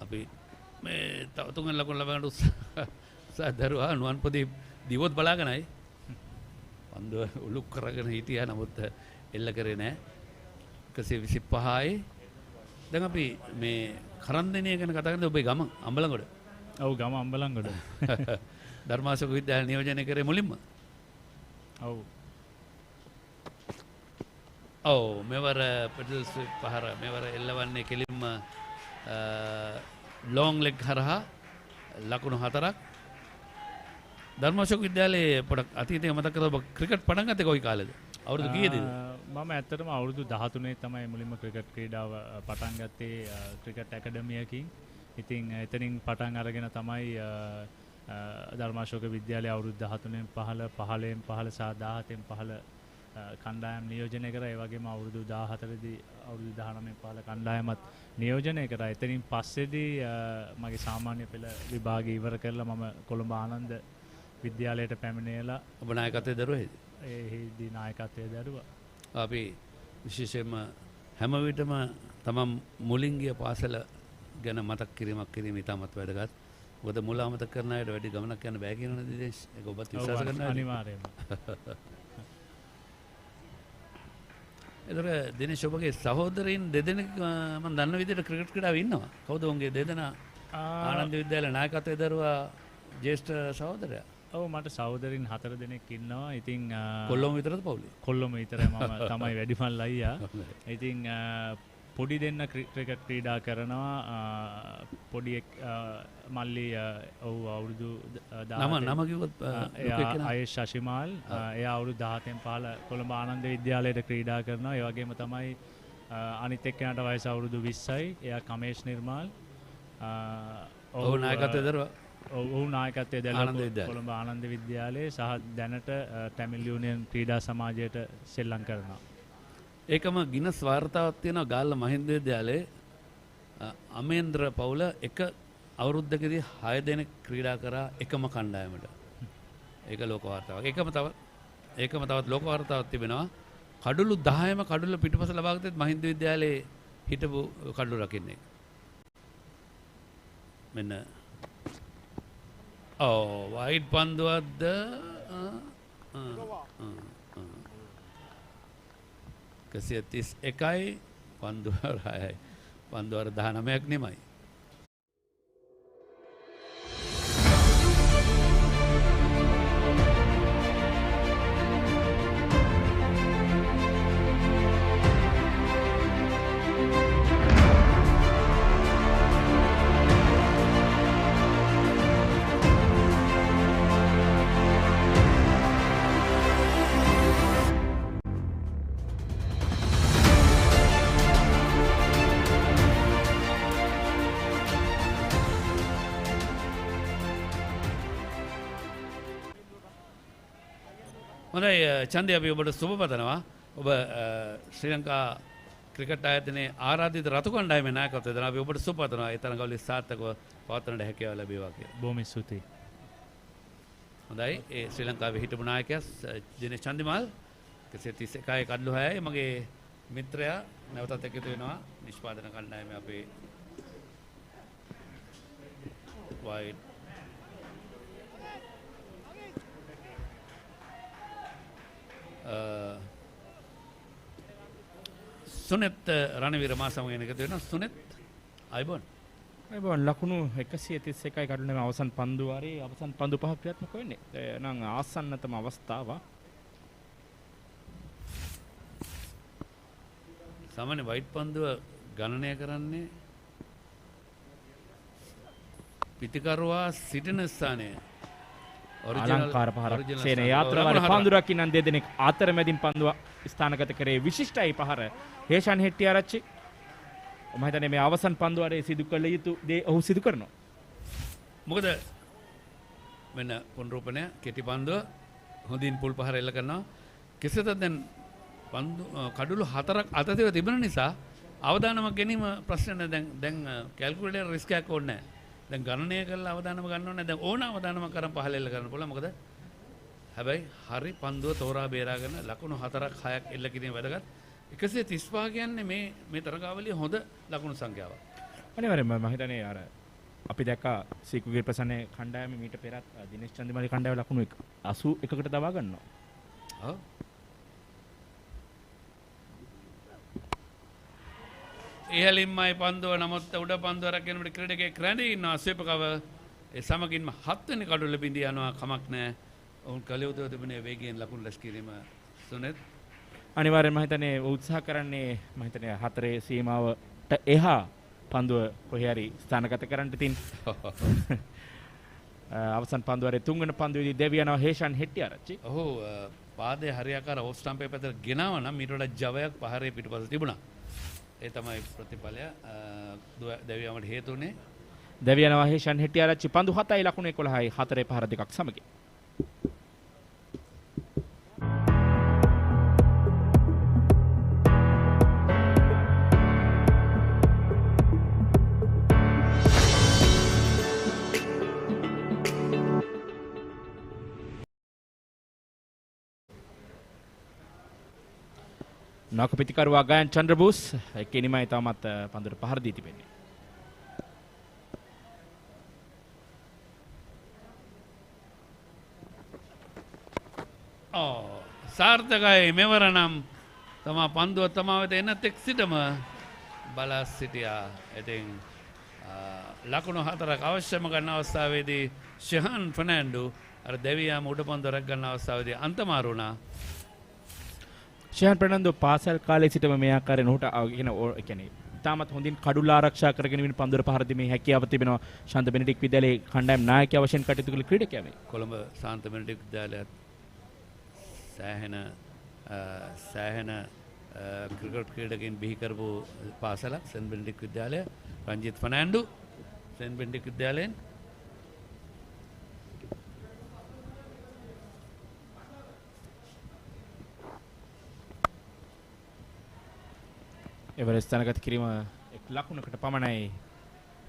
S8: අපි මේ තව තුන්වෙනි ලකුණ ලබා ගන්න උත්සාහ දරුවා නුවන් ප්‍රදීප දිවොත් බලාගෙනයි පන්දුව උලුක් කරගෙන හිටියා. නමුත් එල්ල කරේ නැහැ. 125යි. දැන් අපි මේ කරන්දෙනිය ගැන කතා කරන්නේ ඔබේ ගම අම්බලන්ගොඩ.
S9: ඔව් ගම අම්බලන්ගොඩ.
S8: ධර්මාශෝක විද්‍යාලය නියෝජනය කරේ මුලින්ම.
S9: ඔව්.
S8: ඔව් මෙවර පෙඩල් ස්විප් පහර මෙවර එල්ලවන්නේ කෙලින්ම ලොං ලෙග් හරහා ලකුණු 4ක්. ධර්මාශෝක විද්‍යාලයේ පොඩක් අතීතයේ මතක කරලා ඔබ ක්‍රිකට් පටන් ගත්තේ කොයි කාලෙද? අවුරුදු කීයේද?
S9: මම ඇත්තටම අවුරුදු 13 තමයි මුලින්ම ක්‍රිකට් ක්‍රීඩාව පටන් ගත්තේ ක්‍රිකට් ඇකඩමියකින්. ඉතින් එතනින් පටන් අරගෙන තමයි ධර්මාශෝක විද්‍යාලයේ අවුරුදු 13න් 15 15න් 15 සහ 17න් 15 කණ්ඩායම් නියෝජනය කරා. ඒ වගේම අවුරුදු 14 දී අවුරුදු 19න් 15 කණ්ඩායමත් නියෝජනය කරා. එතනින් පස්සේදී මගේ සාමාන්‍ය පෙළ විභාගය ඉවර කරලා මම කොළඹ ආනන්ද විද්‍යාලයට පැමිණිලා
S8: ඔබ නායකත්වයේ දරුවේද?
S9: ඒදී නායකත්වයේ දරුවා.
S8: අපි විශේෂයෙන්ම හැම විටම තමන් මුලින් ගිය පාසල ගැන මතක් කිරීම ඉතාමත් වැදගත්. මොකද මුල අමතක කරන අයට වැඩි ගමනක් යන්න බෑ කියනවනේ දිනේෂ්. ඒක ඔබත් විශ්වාස කරනවා.
S9: අනිවාර්යයෙන්ම.
S8: ඒතර දිනේෂ් ඔබගේ සහෝදරයින් දෙදෙනෙක් මම දන්න විදිහට ක්‍රිකට් ක්‍රීඩාවේ ඉන්නවා. කවුද උන්ගේ දෙදෙනා? ආනන්ද විද්‍යාලයේ නායකත්වයේ දරුවා ජ්‍යෙෂ්ඨ සහෝදරයා.
S9: ඔව් මට සහෝදරින් 4 දෙනෙක් ඉන්නවා. ඉතින්
S8: කොල්ලොම විතරද පවුලේ?
S9: කොල්ලොම විතරයි. මම තමයි වැඩිමල් අයියා. ඉතින් පොඩි දෙන්න ක්‍රිකට් ක්‍රීඩා කරනවා. පොඩි මල්ලි ඔව් අවුරුදු 10
S8: නම කිව්වොත්
S9: ආයේෂ් ශෂිමාල්. එයා අවුරුදු 17න් 15 කොළඹ ආනන්ද විද්‍යාලයට ක්‍රීඩා කරනවා. ඒ වගේම තමයි අනිත් එක්කෙනාට වයස අවුරුදු 20යි. එයා කමේෂ් නිර්මාල්.
S8: ඔව් නායකත්වයේ දරුවා.
S9: ඔව් නායකත්වයේ දරුවා කොළඹ ආනන්ද විද්‍යාලයේ සහ දැනට ටැමිල් යුනියන් ක්‍රීඩා සමාජයට සෙල්ලම් කරනවා.
S8: ඒකම ගිනස් වාර්තාවක් තියෙනවා ගාල්ල මහින්ද විද්‍යාලයේ අමේන්ද්‍ර පවුල එක අවුරුද්දකදී 6 දෙනෙක් ක්‍රීඩා කරා එකම කණ්ඩායමට. ඒක ලෝක වාර්තාවක්. ඒකම තවත් ලෝක වාර්තාවක් තිබෙනවා. කඩුළු 10ම කඩුළු පිටුපස ලබා ගත්තේ මහින්ද විද්‍යාලයේ හිටපු කඩුළු රකින්නේ. මෙන්න වයිඩ් පන්දුවක්ද කසිය 31යි පන්දුවර 6යි පන්දුවර 19ක් නෙමයි. හොඳයි ඡන්දය අපි ඔබට සුබ පතනවා. ඔබ ශ්‍රී ලංකා ක්‍රිකට් ආයතනයේ ආරාධිත රතු කණ්ඩායමේ නායකත්වය දෙනවා. අපි ඔබට සුබ පතනවා. ඒ තරඟවල සාර්ථකව පවත්වන්නට හැකියාව ලැබේවා කියලා.
S4: බොහොම ස්තුතියි.
S8: හොඳයි. ඒ ශ්‍රී ලංකාවේ හිටපු නායකයා දිනේෂ් චන්දිමාල් 131යි කඩලු 6යි මගේ මිත්‍රයා නැවතත් එකතු වෙනවා නිෂ්පාදන කණ්ඩායමේ අපේ වයිඩ් සුනෙත් රණවීර මා සමග එකතු වෙනවා. සුනෙත් අයිබෝන්
S4: ලකුණු 131යි කඩුනේ අවසන් පන්දු වාරේ අවසන් පන්දු පහක් ක්‍රියාත්මක වෙන්නේ. නම් ආසන්නතම අවස්ථාව.
S8: සාමාන්‍ය වයිට් පන්දුව ගණනය කරන්නේ පිටිකරුවා සිටින ස්ථානය.
S4: අලංකාර පහරක් සේන යාත්‍රාවල පන්දුරක් ඉන්නන් දෙදෙනෙක් අතරමැදින් පන්දුව ස්ථානගත කරේ විශිෂ්ටයි පහර. හේෂන් හෙට්ටිආරච්චි මම හිතන්නේ මේ අවසන් පන්දු වලේ සිදු කළ යුතු දේ ඔහු සිදු කරනවා.
S8: මොකද මෙන්න පුනරූපණය කෙටි පන්දුව හොඳින් පුල් පහර එල්ල කරනවා. කෙසේද දැන් පන්දු කඩුළු 4ක් අතතිව තිබෙන නිසා අවදානමක් ගැනීම ප්‍රශ්න නැහැ. දැන් කැල්කියුලේටර් රිස්ක් එකක් ඕනේ නැහැ. දැන් ගණනය කරලා අවදානම ගන්න ඕනේ. දැන් ඕන අවදානමක් කරන් පහල එල්ල කරන්න පුළුවන්. මොකද හැබැයි හරි පන්දුව තෝරා බේරාගෙන ලකුණු 4ක් 6ක් එල්ල කිරීම වැදගත්. 135 කියන්නේ මේ තරගාවලිය හොඳ ලකුණු සංඛ්‍යාවක්.
S4: අනිවාර්යෙන්ම මම හිතන්නේ අර අපි දැක්කා සීකුගේ ප්‍රසන්නේ කණ්ඩායමේ මීට පෙරත් දිනේෂ් චන්දිමාලි කණ්ඩායම ලකුණු 81කට දවා ගන්නවා.
S8: ඔව්. ඉහළින්මයි පන්දුව නමුත් උඩ පන්දුව රැගෙනකොට ක්‍රීඩකයෙක් රැඳී ඉන්නවා ස්වීපකව. ඒ සමගින්ම 7 වෙනි කඩුල්ල බිඳී යනවා කමක් නැහැ. ඔවුන් කලියුතව තිබුණේ වේගයෙන් ලකුණු ලැස් කිරීම. සුනෙත්
S4: අනිවාර්යෙන්ම හිතන්නේ උත්සාහ කරන්නේ මම හිතන්නේ 4 සීමාවට එහා පන්දුව කොහේ හරි ස්ථානගත කරන්න ඉතින් අවසන් පන්දුවරේ තුන්වෙනි පන්දුවේදී දෙවියනවා හේෂන් හෙට්ටිආරච්චි.
S8: ඔහු පාදයේ හරියාකාර ඕෆ් ස්ටම්පේ පැත්තට ගෙනාව නම් ඊට වඩා ජවයක් පහරේ පිටපස තිබුණා. ඒ තමයි ප්‍රතිඵලය. දෙවියන්ට හේතුනේ
S4: දෙවියනවා හේෂන් හෙට්ටිආරච්චි පන්දු 7යි ලකුණු 11යි 4 පහර දෙකක් සමගින්. නවක පිටිකරුවා ගයන් චන්ද්‍රබෝස් කෙනිමයි තවමත් පන්දුවට පහර දී තිබෙන්නේ.
S8: සාර්ථකයි මෙවර නම් තමා පන්දුව තමා වෙත එන තෙක් සිටම බලා සිටියා. ඉතින් ලකුණු 4ක් අවශ්‍යම ගන්න අවස්ථාවේදී ෂෙහන් ෆර්නෑන්ඩෝ අර දෙවියාම උඩ පන්දුව රැක ගන්න අවස්ථාවේදී අන්තමාරු වුණා.
S4: ෂෙහන් ෆර්නෑන්ඩෝ පාසල් කාලේ සිටම මේ ආකාරයෙන් ඔහුට කියන්නේ තාමත් හොඳින් කඩුල්ල ආරක්ෂා කරගෙන ඉන්න පන්දුවට පහර දීමේ හැකියාව තිබෙනවා. ශාන්ත බෙනඩික් විද්‍යාලයේ කණ්ඩායම් නායකයා වශයෙන් කටයුතු කළ ක්‍රීඩකයා මේ.
S8: කොළඹ ශාන්ත බෙනඩික් විද්‍යාලයත් සෑහෙන ක්‍රිකට් ක්‍රීඩකින් බිහි කරපු පාසලක් සෙන්ට් බෙනඩික් විද්‍යාලය. රංජිත් ෆර්නෑන්ඩෝ සෙන්ට් බෙනඩික් විද්‍යාලයෙන්
S4: එවර ස්ථානගත කිරීම එක් ලකුණකට පමණයි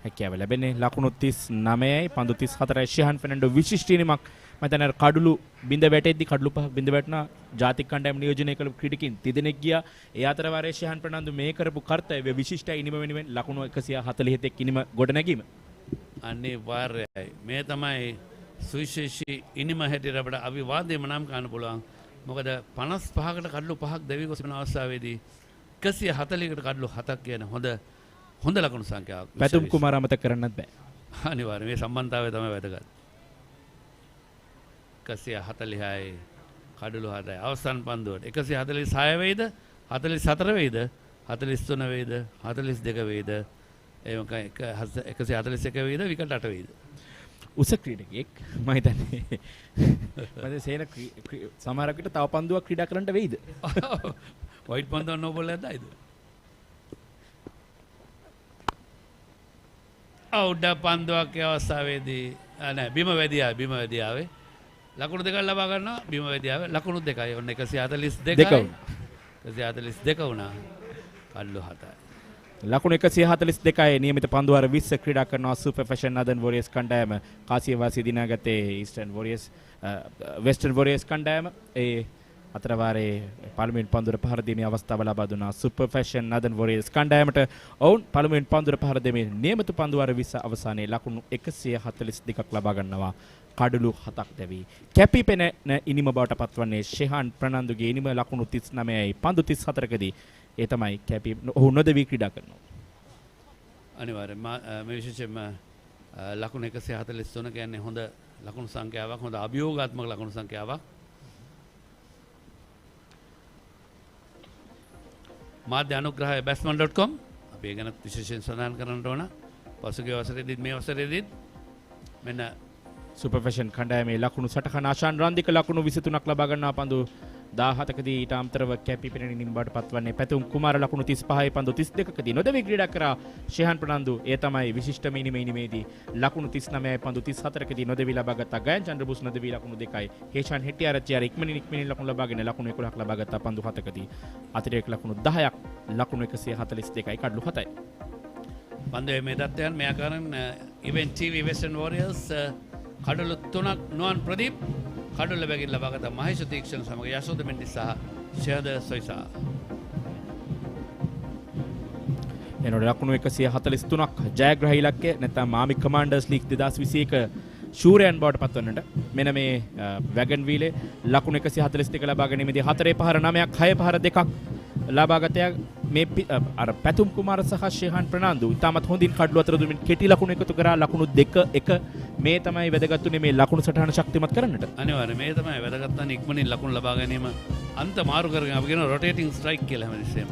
S4: හැකියාව ලැබෙන්නේ. ලකුණු 39යි පන්දු 34යි ෂෙහන් ෆර්නෑන්ඩෝ විශිෂ්ටීමක් මම හිතන්නේ කඩුළු බිඳ වැටෙද්දි කඩුළු පහක් බිඳ වැටුණා. ජාතික කණ්ඩායම නියෝජනය කළ ක්‍රීඩකින් 3 දෙනෙක් ගියා. ඒ අතර වාරයේ ෂෙහන් ෆර්නෑන්ඩෝ මේ කරපු කර්තව්‍ය විශිෂ්ටයි ඉනිම වෙනුවෙන් ලකුණු 141 ඉනිම ගොඩ නැගීම.
S8: අනිවාර්යයි. මේ තමයි සුවිශේෂී ඉනිම හැටියට අපිට අවිවාදයෙන්ම නම් ගන්න පුළුවන්. මොකද 55කට කඩුළු පහක් දෙවි ගොස් වෙන අවස්ථාවේදී 140කට කඩලු 7ක් කියන හොඳ ලකුණු සංඛ්‍යාවක්.
S4: පැතුම් කුමාර අමතක කරන්නත් බෑ.
S8: අනිවාර්යයෙන් මේ සම්බන්ධතාවය තමයි වැදගත්. 140යි කඩලු 7යි අවසන් පන්දුවට 146 වෙයිද 44 වෙයිද 43 වෙයිද 42 වෙයිද ඒක 141 වෙයිද විකට් 8 වෙයිද
S4: උස ක්‍රීඩකයෙක් මම හිතන්නේ මම සේන සමහරක් විට තව පන්දුවක් ක්‍රීඩා කරන්න වෙයිද
S8: වයිට් පන්දුවක් නොබෝල් ඇද්දායිද අවුඩ පන්දුවක් අවස්ථාවේදී නෑ බිම වැදී ආවේ ලකුණු දෙකක් ලබා ගන්නවා බිම වැදී ආවේ ලකුණු දෙකයි ඔන්න 142යි දෙක වුණා කල්ලු 7යි.
S4: ලකුණු 142යි නියමිත පන්දුවාර 20 ක්‍රීඩා කරනවා සුපර් ෆැෂන් නදන් වොරියර්ස් කණ්ඩායම. කාසියවාසී දිනාගත්තේ ඊස්ටර්න් වොරියර්ස් වෙස්ටර්න් වොරියර්ස් කණ්ඩායම. ඒ අතරවාරේ පළමුවෙන් පන්දුර පහර දීමේ අවස්ථාව ලබා දුන්නා සුපර් ෆැෂන් නදන් වොරියර්ස් කණ්ඩායමට. ඔවුන් පළමුවෙන් පන්දුර පහර දෙමේ නියමිත පන්දුවාර 20 අවසානයේ ලකුණු 142ක් ලබා ගන්නවා. කඩලු 7ක් දැවි. කැපී පෙනෙන ඉනිම බවට පත්වන්නේ ශෙහාන් ප්‍රනන්දුගේ ඉනිම ලකුණු 39යි පන්දු 34කදී. ඒ තමයි කැපී ඔහු නොදවි ක්‍රීඩා කරනවා.
S8: අනිවාර්යයෙන්ම මේ විශේෂයෙන්ම ලකුණු 143 කියන්නේ හොඳ ලකුණු සංඛ්‍යාවක්, හොඳ අභියෝගාත්මක ලකුණු සංඛ්‍යාවක්. මාධ්‍ය අනුග්‍රහය batsman.com අපි ඒ ගැන විශේෂයෙන් සඳහන් කරන්න ඕන. පසුගිය වසරේදීත් මේ වසරේදීත් මෙන්න
S4: සුපර් ෆැෂන් කණ්ඩායමේ ලකුණු සටහන ආශාන් රන්දික ලකුණු 23ක් ලබා ගන්නා පන්දු 17කදී ඊට අමතරව කැපී පෙනෙන ඉනිම බවට පත්වන්නේ පැතුම් කුමාර ලකුණු 35යි පන්දු 32කදී නොදවි ක්‍රීඩා කරා ශෙහාන් ප්‍රනන්දු. ඒ තමයි විශිෂ්ටම ඉනිමේදී ලකුණු 39යි පන්දු 34කදී නොදවි ලබා ගත්තා. ගයන් චන්ද්‍රබුස් නොදවි ලකුණු 2යි. හේෂාන් හෙට්ටිආරච්චි ඉක්මනින් ලකුණු ලබාගෙන ලකුණු 11ක් ලබා ගත්තා පන්දු 7කදී. අතිරේක ලකුණු 10ක් ලකුණු 142යි කඩලු 7යි.
S8: පන්දුවේ මේ තත්ත්වයන් මේ ආකාරයෙන් ඉවෙන්ට් ටීවී වෙස්ටර්න් වොරියර්ස් කඩලු 3ක් නුවන් ප්‍රදීප් කඩුල්ල බැගින් ලබාගත මහේෂ තීක්ෂණ සමග යශෝද මෙන්ඩිස් සහ ෂයද සොයිසා.
S4: එනකොට ලකුණු 143ක් ජයග්‍රහී ඉලක්කය නැත්නම් ආමි කමාන්ඩර්ස් ලීග් 2021 ෂූරයන් බවට පත්වන්නට මෙන්න මේ වැගන් වීලේ ලකුණු 142 ලබා ගැනීමේදී 4 පහර 9ක් 6 පහර 2ක් ලබාගත මේ අර පැතුම් කුමාර සහ ශෙහාන් ප්‍රනාන්දු ඉතාමත් හොඳින් කඩලු අතර දුමින් කෙටි ලකුණු එකතු කරා ලකුණු 2-1 මේ තමයි වැදගත්ුනේ මේ ලකුණු සටහන ශක්තිමත් කරන්නට.
S8: අනිවාර්යයෙන් මේ තමයි වැදගත් වන්නේ ඉක්මනින් ලකුණු ලබා ගැනීම අන්ත මාරු කරගෙන අපි කියන රොටේටිං ස්ට්‍රයික් කියලා හැමතිස්සෙම.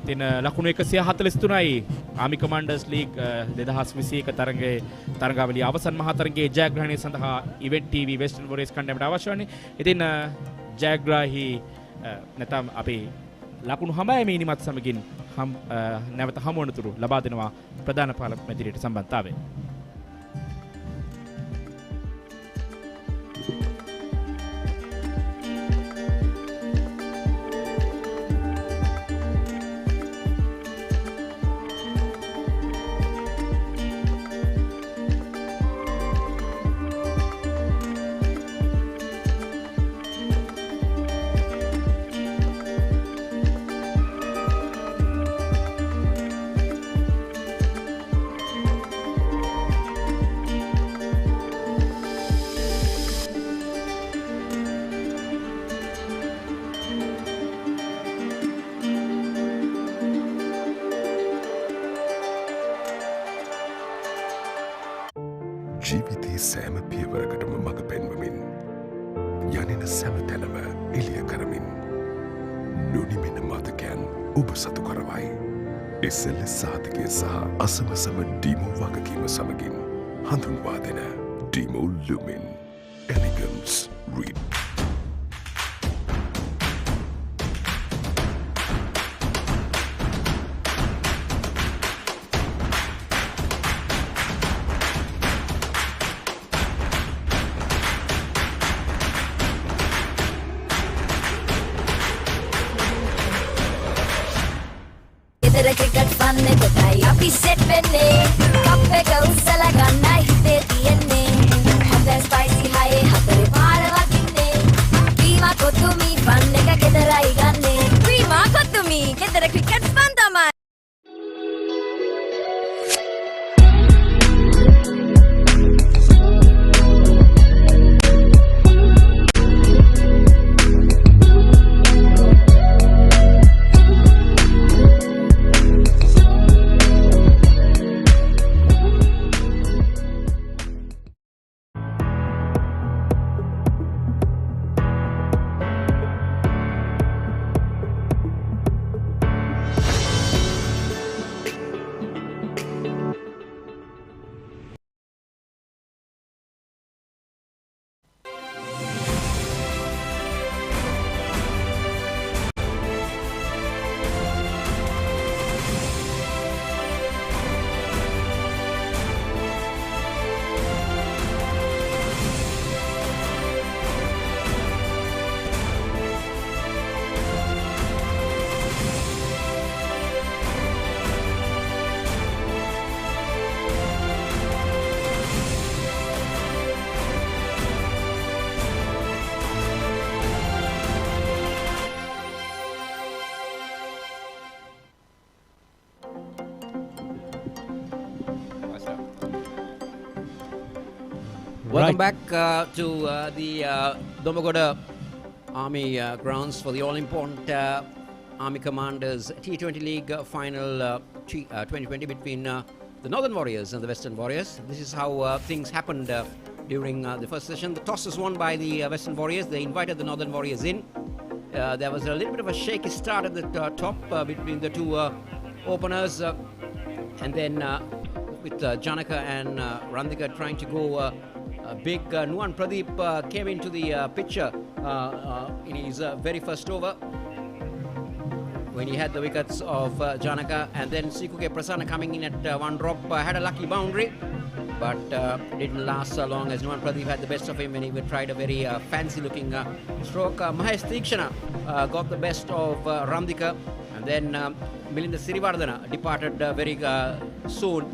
S4: තින ලකුණු 143යි ආමි කමාන්ඩර්ස් ලීග් 2021 තරගාවලිය අවසන් මහා තරගයේ ජයග්‍රහණය සඳහා ඉවෙන්ට් ටීවී වෙස්ටර්න් වොරියර්ස් කණ්ඩායමට අවශ්‍ය වන්නේ. ඉතින් ජයග්‍රාහී නැත්නම් අපි ලකුණු 9 ඉනිමත් සමගින් නැවත හමු වනතුරු ලබා දෙනවා ප්‍රධාන පාලක මැදිරියට සම්බන්ධතාවය.
S2: ජීවිතයේ සෑම පියවරකටම මඟ පෙන්වමින් යනෙන සැම තැනම එළිය කරමින් නොනිමෙන මතකයන් ඔබ සතු කරවයි. SLAOC සාධකය සහ අසමසම ඩීමෝ වගකීම සමගින් හඳුන්වා දෙන ඩීමෝ ලුමින් එලිගන්ස් රීඩ්.
S3: ගෙදර ක්‍රිකට් ෆන් එකටයි අපි සෙට් වෙන්නේ. කප් එක උස්සලා ගන්නයි හිතේ තියෙන්නේ. හොඳ ස්පයිසි හයේ හතරේ පාර වදින්නේ. වීමා කොතුමි ෆන් එක ගෙදරයි ගන්නේ. වීමා කොතුමි ගෙදර ක්‍රිකට් ෆන් තමයි.
S6: Welcome back to the Dombagoda Army grounds for the all-important Army Commanders T20 League final 2020 between the Northern Warriors and the Western Warriors. This is how things happened during the first session. The toss was won by the Western Warriors. They invited the Northern Warriors in. There was a little bit of a shaky start at the top between the two openers, and then with Janaka and Randika trying to go big, Nuwan Pradeep came into the picture in his very first over when he had the wickets of Janaka, and then Sikuke Prasanna coming in at one drop had a lucky boundary, but didn't last so long as Nuwan Pradeep had the best of him when he tried a very fancy looking stroke. Mahesh Tikshana got the best of Randika, and then Milinda Sirivardhana departed very soon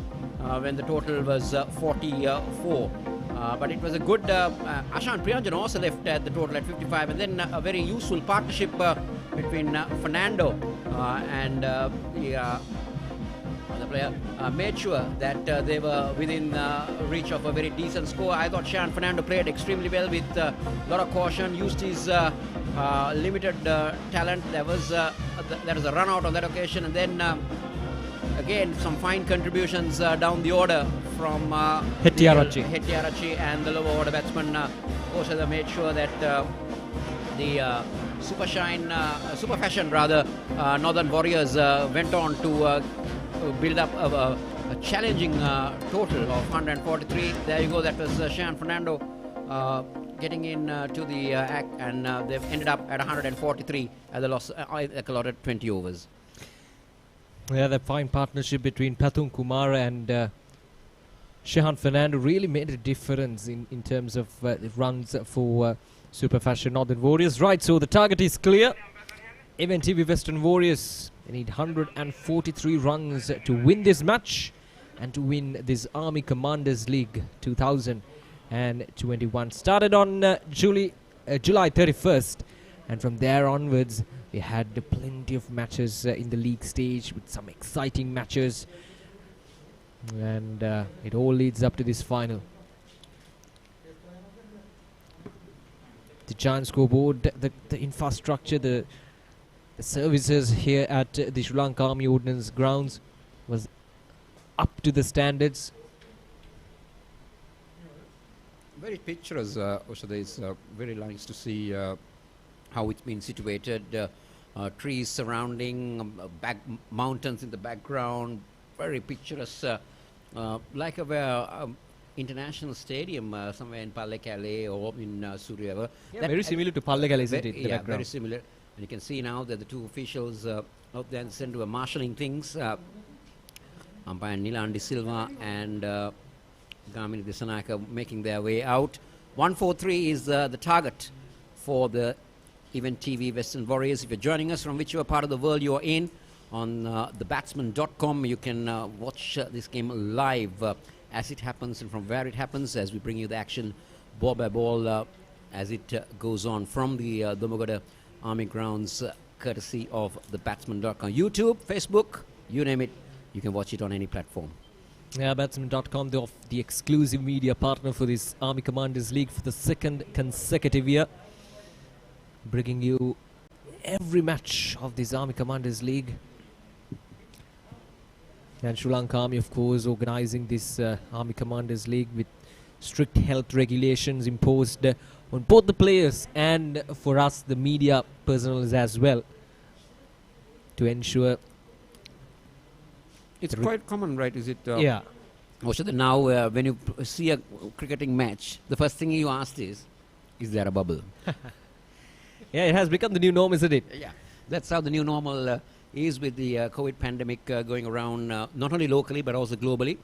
S6: when the total was 44. But it was a good, Ashan Priyanjan also left at the total at 55, and then a very useful partnership between Fernando and the other player made sure that they were within reach of a very decent score. I thought Shan Fernando played extremely well with a lot of caution, used his limited talent. There was a run out on that occasion, and then again some fine contributions down the order from Hettiarachi and the lower order batsman. Also made sure that the Super Fashion Northern Warriors went on to build up a challenging total of 143. There you go, that was Shan Fernando getting in to the act, and they've ended up at 143 at the loss allotted 20 overs.
S5: Yeah, that fine partnership between Pathum Kumar and Shehan Fernando really made a difference in terms of runs for Super Fashion Northern Warriors. Right, so the target is clear. Event TV Western Warriors, they need 143 runs to win this match and to win this Army Commanders League 2021. Started on July 31st, and from there onwards we had plenty of matches in the league stage with some exciting matches, and it all leads up to this final. The giant scoreboard, the infrastructure, the services here at the Sri Lanka Army Ordnance Grounds was up to the standards.
S6: Very picturesque, also it's very nice to see how it's been situated. Trees surrounding, mountains in the background, very picturesque, like a international stadium somewhere in Pallekele or in Surya.
S5: Yeah, very similar to Pallekele, isn't it?
S6: Yeah, very similar. And you can see now that the two officials out there in the center were marshalling things. Umpire Nilandi Silva and Gamini Disanaka making their way out. 143 is the target for the Event TV Western Warriors. If you're joining us from whichever part of the world you're in, on the Batsman.com, you can watch this game live as it happens and from where it happens, as we bring you the action ball by ball as it goes on from the Dombagoda Army grounds, courtesy of the Batsman.com. YouTube, Facebook, you name it, you can watch it on any platform.
S5: Yeah, Batsman.com, the exclusive media partner for this Army Commanders League for the second consecutive year, bringing you every match of this Army Commanders League. And Sri Lanka Army, of course, organizing this Army Commanders League with strict health regulations imposed on both the players and for us, the media personals as well, to ensure.
S6: It's quite common, right? Is it?
S5: Yeah.
S6: Also, now when you see a cricketing match, the first thing you ask is there a bubble?
S5: Yeah, it has become the new norm, isn't it?
S6: Yeah, that's how the new normal is with the COVID pandemic going around, not only locally but also globally.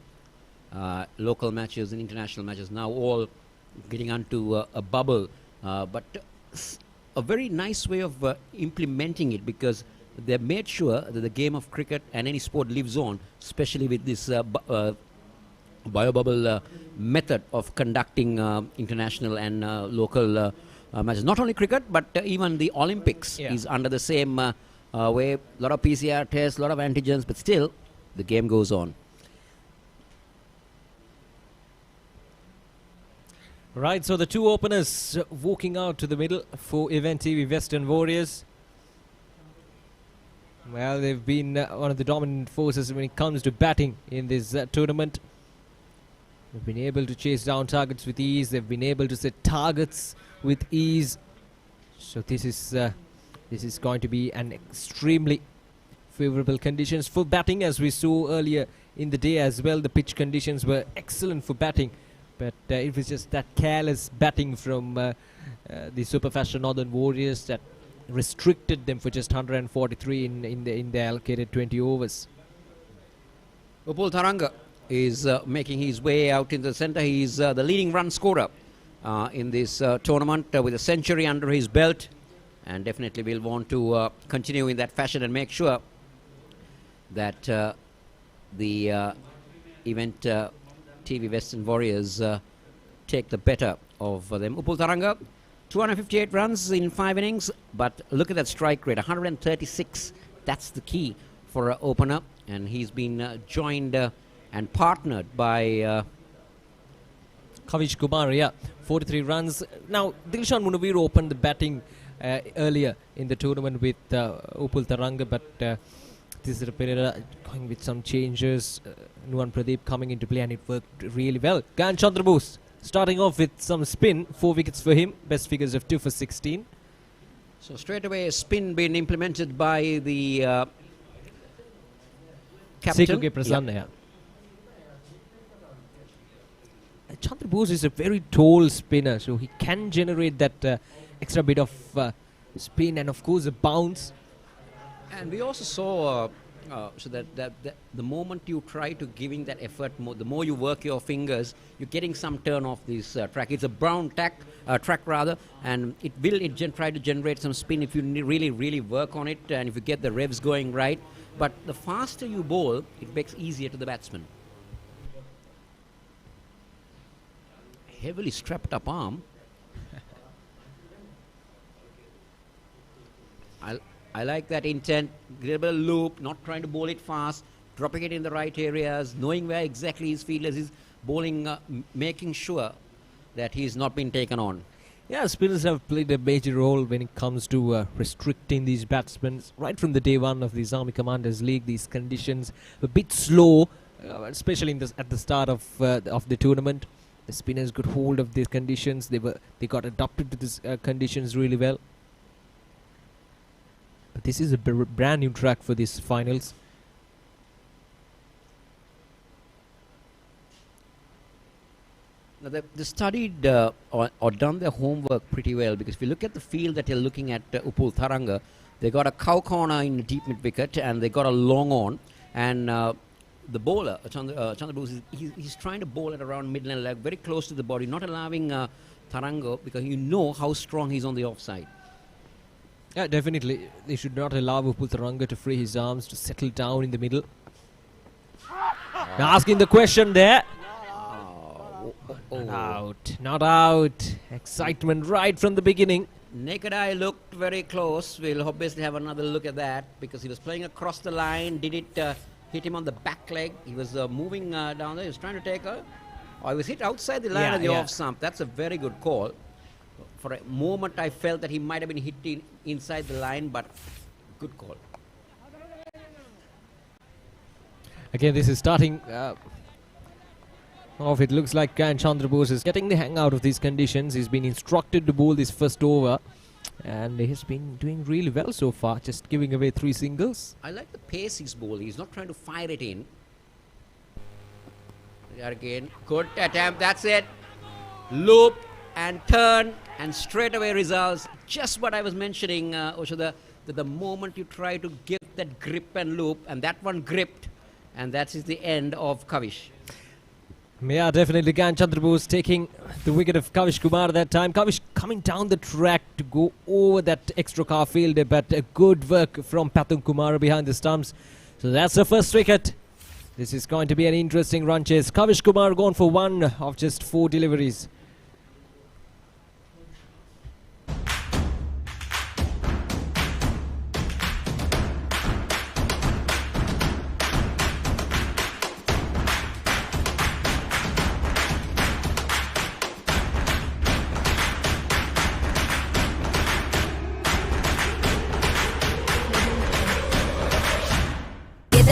S6: Local matches and international matches now all getting onto a bubble, but a very nice way of implementing it, because they've made sure that the game of cricket and any sport lives on, especially with this bio-bubble method of conducting international and local matches. Not only cricket, but even the Olympics is under the same way. A lot of PCR tests, a lot of antigens, but still the game goes on.
S5: Right, so the two openers walking out to the middle for Event TV Western Warriors. Well, they've been one of the dominant forces when it comes to batting in this tournament. They've been able to chase down targets with ease. They've been able to set targets with ease. So this is going to be an extremely favourable conditions for batting, as we saw earlier in the day as well. The pitch conditions were excellent for batting, but it was just that careless batting from the Super Fashion Northern Warriors that restricted them for just 143 in the allocated 20 overs.
S10: Upul Tharanga is making his way out in the centre. He's the leading run scorer in this tournament with a century under his belt, and definitely will want to continue in that fashion and make sure that the Event TV Western Warriors take the better of them. Upul Tharanga, 258 runs in 5 innings, but look at that strike rate, 136. That's the key for an opener, and he's been joined and partnered by
S5: Kavish Kumar, 43 runs. Now, Dilshan Munavir opened the batting earlier in the tournament with Upul Tharanga, but Tisra Pereira going with some changes. Nuwan Pradeep coming into play, and it worked really well. Gyan Chandrabose starting off with some spin, 4 wickets for him, best figures of 2 for 16.
S10: So straight away a spin being implemented by the captain.
S5: Sekuke Prasanna, Chandrabose is a very tall spinner, so he can generate that extra bit of spin and of course a bounce.
S10: And we also saw so that the moment you try to giving that effort, the more you work your fingers, you're getting some turn off this track. It's a brown track rather, and it will try to generate some spin if you really work on it, and if you get the revs going right. But the faster you bowl, it makes easier to the batsman. Heavily strapped up arm. I like that intent, get a bit of loop, not trying to bowl it fast, dropping it in the right areas, knowing where exactly his fielders is bowling, making sure that he's not been taken on.
S5: Yeah, spinners have played a major role when it comes to restricting these batsmen. Right from the day one of the Army Commanders League, these conditions a bit slow, especially at the start of the tournament. The spinners got hold of these conditions. They got adapted to these conditions really well. But this is a brand new track for these finals.
S10: Now they studied or done their homework pretty well, because if you look at the field that you're looking at Upul Tharanga, they got a cow corner in the deep mid wicket and they got a long on, and the bowler Chandrabose, he's trying to bowl at around midland leg, very close to the body, not allowing Tharanga, because you know how strong he's on the offside.
S5: Yeah, definitely. They should not allow Upul Tharanga to free his arms, to settle down in the middle. Asking the question there. Not out. Excitement right from the beginning.
S10: Naked eye looked very close. We'll obviously have another look at that, because he was playing across the line. Did it hit him on the back leg? He was moving down there. He was trying to take her. Or he was hit outside the line of the off stump. That's a very good call. For a moment, I felt that he might have been hit inside the line, but good call.
S5: Again, this is starting off. It looks like Gyan Chandrabose is getting the hang out of these conditions. He's been instructed to bowl this first over, and he's been doing really well so far, just giving away 3 singles.
S10: I like the pace he's bowling. He's not trying to fire it in. Again, good attempt. That's it. Loop and turn, and straight away results. Just what I was mentioning, Osho, that the moment you try to give that grip and loop, and that one gripped, and that is the end of Kavish.
S5: Yeah, definitely Gyan Chandrabose taking the wicket of Kavish Kumar that time. Kavish coming down the track to go over that extra car fielder, but good work from Pathum Kumar behind the stumps. So that's the first wicket. This is going to be an interesting run chase. Kavish Kumar gone for 1 of just 4 deliveries.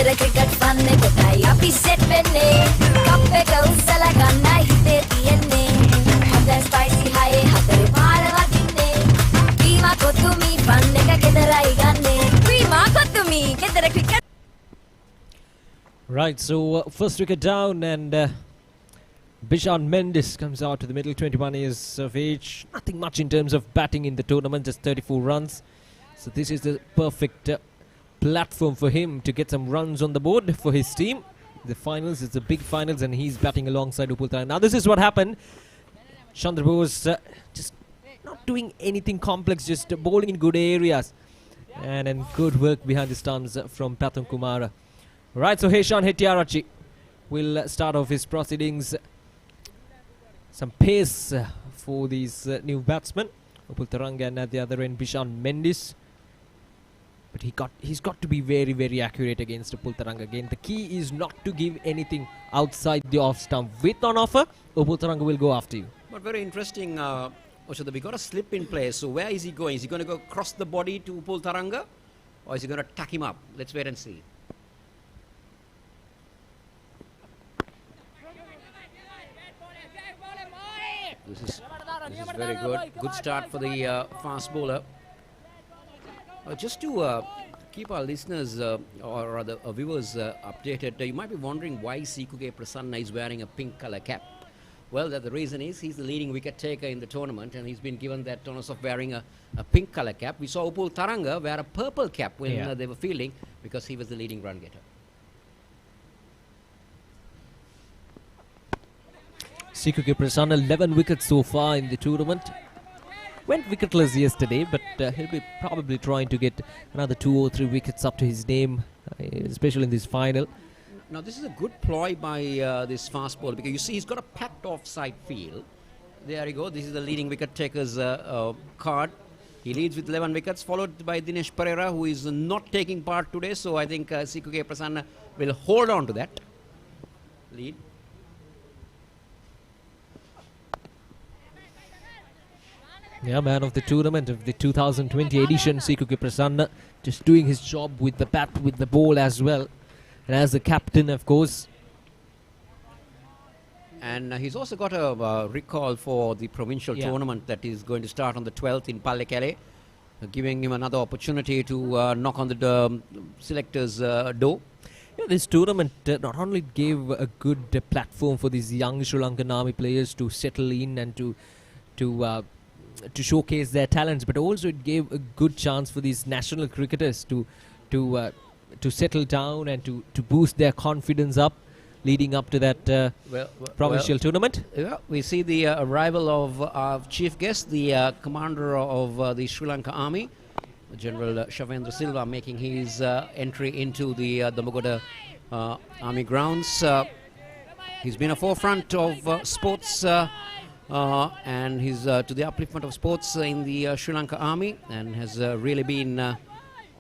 S3: gedara cricket fun එකටයි අපි set වෙන්නේ cup එක උස්සලා ගන්නයි හිතේ තියෙන්නේ හොඳ spicy high හතරේ පාර වදින්නේ වීමා කොතුමි fun එක gedaraයි ගන්නේ වීමා කොතුමි gedara cricket.
S5: Right, so first wicket down, and Bishan Mendes comes out to the middle, 21 years of age. Nothing much in terms of batting in the tournament, just 34 runs. So this is the perfect platform for him to get some runs on the board for his team. The finals, it's the big finals, and he's batting alongside Upul Taranga. Now this is what happened. Chandra Bose just not doing anything complex, just bowling in good areas. And then good work behind the stumps from Pathum Kumara. Right, so Heshan Hettiarachchi will start off his proceedings. Some pace for these new batsmen. Upul Taranga, and at the other end Bishan Mendes. But he's got to be very, very accurate against Upul Taranga again. The key is not to give anything outside the off stump. With on offer, Upul Taranga will go after you.
S10: But very interesting, Oshada, we got a slip in place. So where is he going? Is he going to go across the body to Upul Taranga? Or is he going to tack him up? Let's wait and see. This is very good. Good start for the fast bowler. Just to keep our listeners or rather viewers updated, you might be wondering why Sikuke Prasanna is wearing a pink color cap. Well, the reason is he's the leading wicket taker in the tournament, and he's been given that honors of wearing a pink color cap. We saw Upul Taranga wear a purple cap when they were fielding because he was the leading run getter.
S5: Sikuke Prasanna, 11 wickets so far in the tournament. Went wicketless yesterday, but he'll be probably trying to get another 2 or 3 wickets up to his name, especially in this final.
S10: Now this is a good ploy by this fast bowler, because you see he's got a packed offside field. There you go. This is the leading wicket taker's card. He leads with 11 wickets, followed by Dinesh Pereira, who is not taking part today. So I think Sikuke Prasanna will hold on to that lead.
S5: Yeah, man of the tournament of the 2020 edition, Sikuke Prasanna, just doing his job with the bat, with the ball as well. And as the captain, of course.
S10: And he's also got a recall for the provincial tournament that is going to start on the 12th in Pallekele, giving him another opportunity to knock on the selectors' door.
S5: Yeah, this tournament not only gave a good platform for these young Sri Lankan Army players to settle in and to showcase their talents, but also it gave a good chance for these national cricketers to settle down and to boost their confidence up, leading up to that provincial tournament.
S10: Yeah, we see the arrival of our chief guest, the commander of the Sri Lanka Army, General Shavendra Silva, making his entry into the Dombagoda Army grounds. He's been a forefront of sports and he's to the upliftment of sports in the Sri Lanka Army, and has really been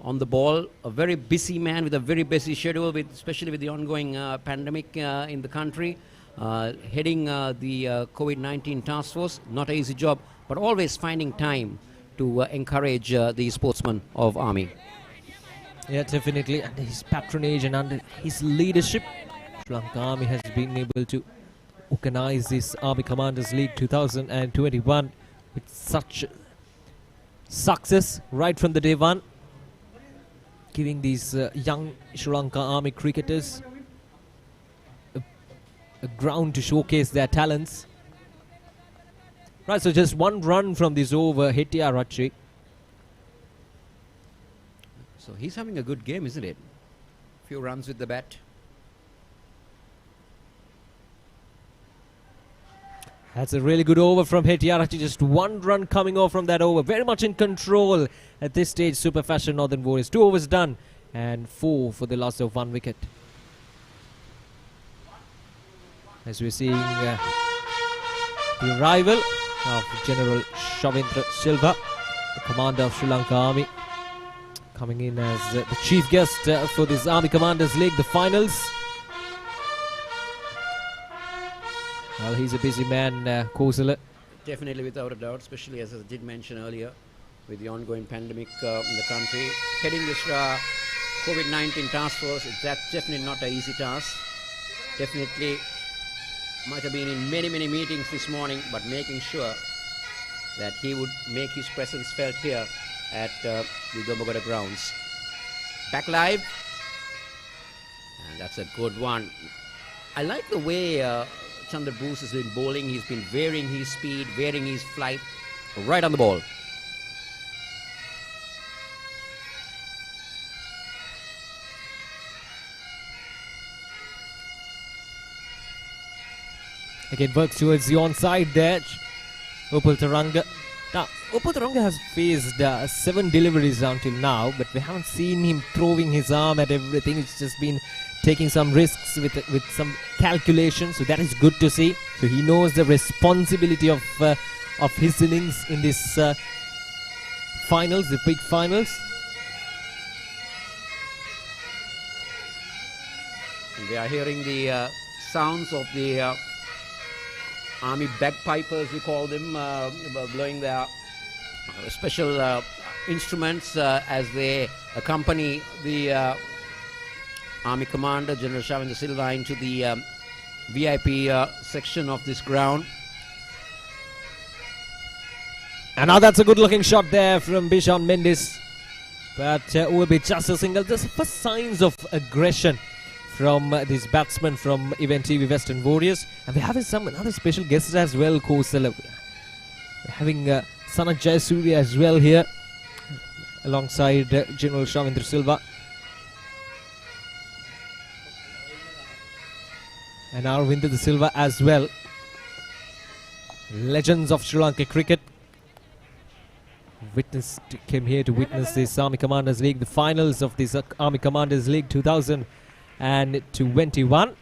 S10: on the ball. A very busy man with a very busy schedule, especially with the ongoing pandemic in the country. Heading the COVID-19 task force, not an easy job, but always finding time to encourage the sportsmen of Army.
S5: Yeah, definitely. Under his patronage and under his leadership, Sri Lanka Army has been able to organize this Army Commanders League 2021 with such success right from the day one, giving these young Sri Lanka Army cricketers a ground to showcase their talents. Right, so just one run from this over, Hettiarachchi.
S10: So he's having a good game, isn't it? Few runs with the bat.
S5: That's a really good over from Hettiarachchi. Just one run coming off from that over. Very much in control at this stage, Super Fashion Northern Warriors. 2 overs done and 4 for the loss of 1 wicket. As we're seeing the arrival of General Shavendra Silva, the commander of Sri Lanka Army, coming in as the chief guest for this Army Commanders League, the finals. Well, he's a busy man, Kosala.
S10: Definitely, without a doubt, especially as I did mention earlier, with the ongoing pandemic in the country. Heading this COVID-19 task force. That's definitely not an easy task. Definitely might have been in many meetings this morning, but making sure that he would make his presence felt here at the Dombagoda grounds. Back live, and that's a good one. I like the way Chandra Bose has been bowling. He's been varying his speed, varying his flight, right on the ball.
S5: Again, works towards the onside there. Upal Taranga. Now, Upal Taranga has faced 7 deliveries until now, but we haven't seen him throwing his arm at everything. It's just been taking some risks with some calculations, so that is good to see. So he knows the responsibility of his innings in this finals, the big finals.
S10: And we are hearing the sounds of the army bagpipers, we call them, blowing their special instruments as they accompany the Army Commander General Shavindra Silva into the VIP section of this ground.
S5: And now that's a good looking shot there from Bishan Mendes, but will be just a single. Just first signs of aggression from this batsman from Event TV Western Warriors. And we're having some another special guests as well, Kosala. We're having Sanat Jayasuriya as well here, alongside General Shavindra Silva. And Arvind Silva as well. Legends of Sri Lanka cricket. Came here to witness this Army Commanders League, the finals of this Army Commanders League 2021.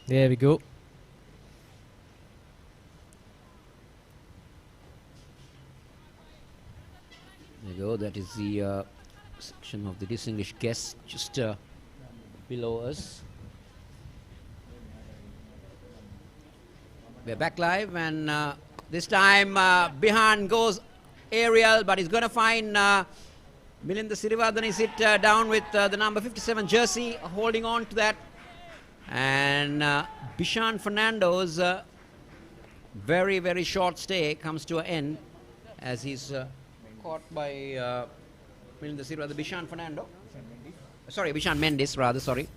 S5: There we go.
S10: There you go. That is the section of the distinguished guests just below us. We're back live, and this time behind goes aerial, but he's going to find Milinda Sirivardhan is it down with the number 57 jersey, holding on to that. And Bishan Fernando's very short stay comes to an end as he's caught by Milinda Sirivardhan, Bishan Fernando. Sorry, Bishan Mendes rather, sorry.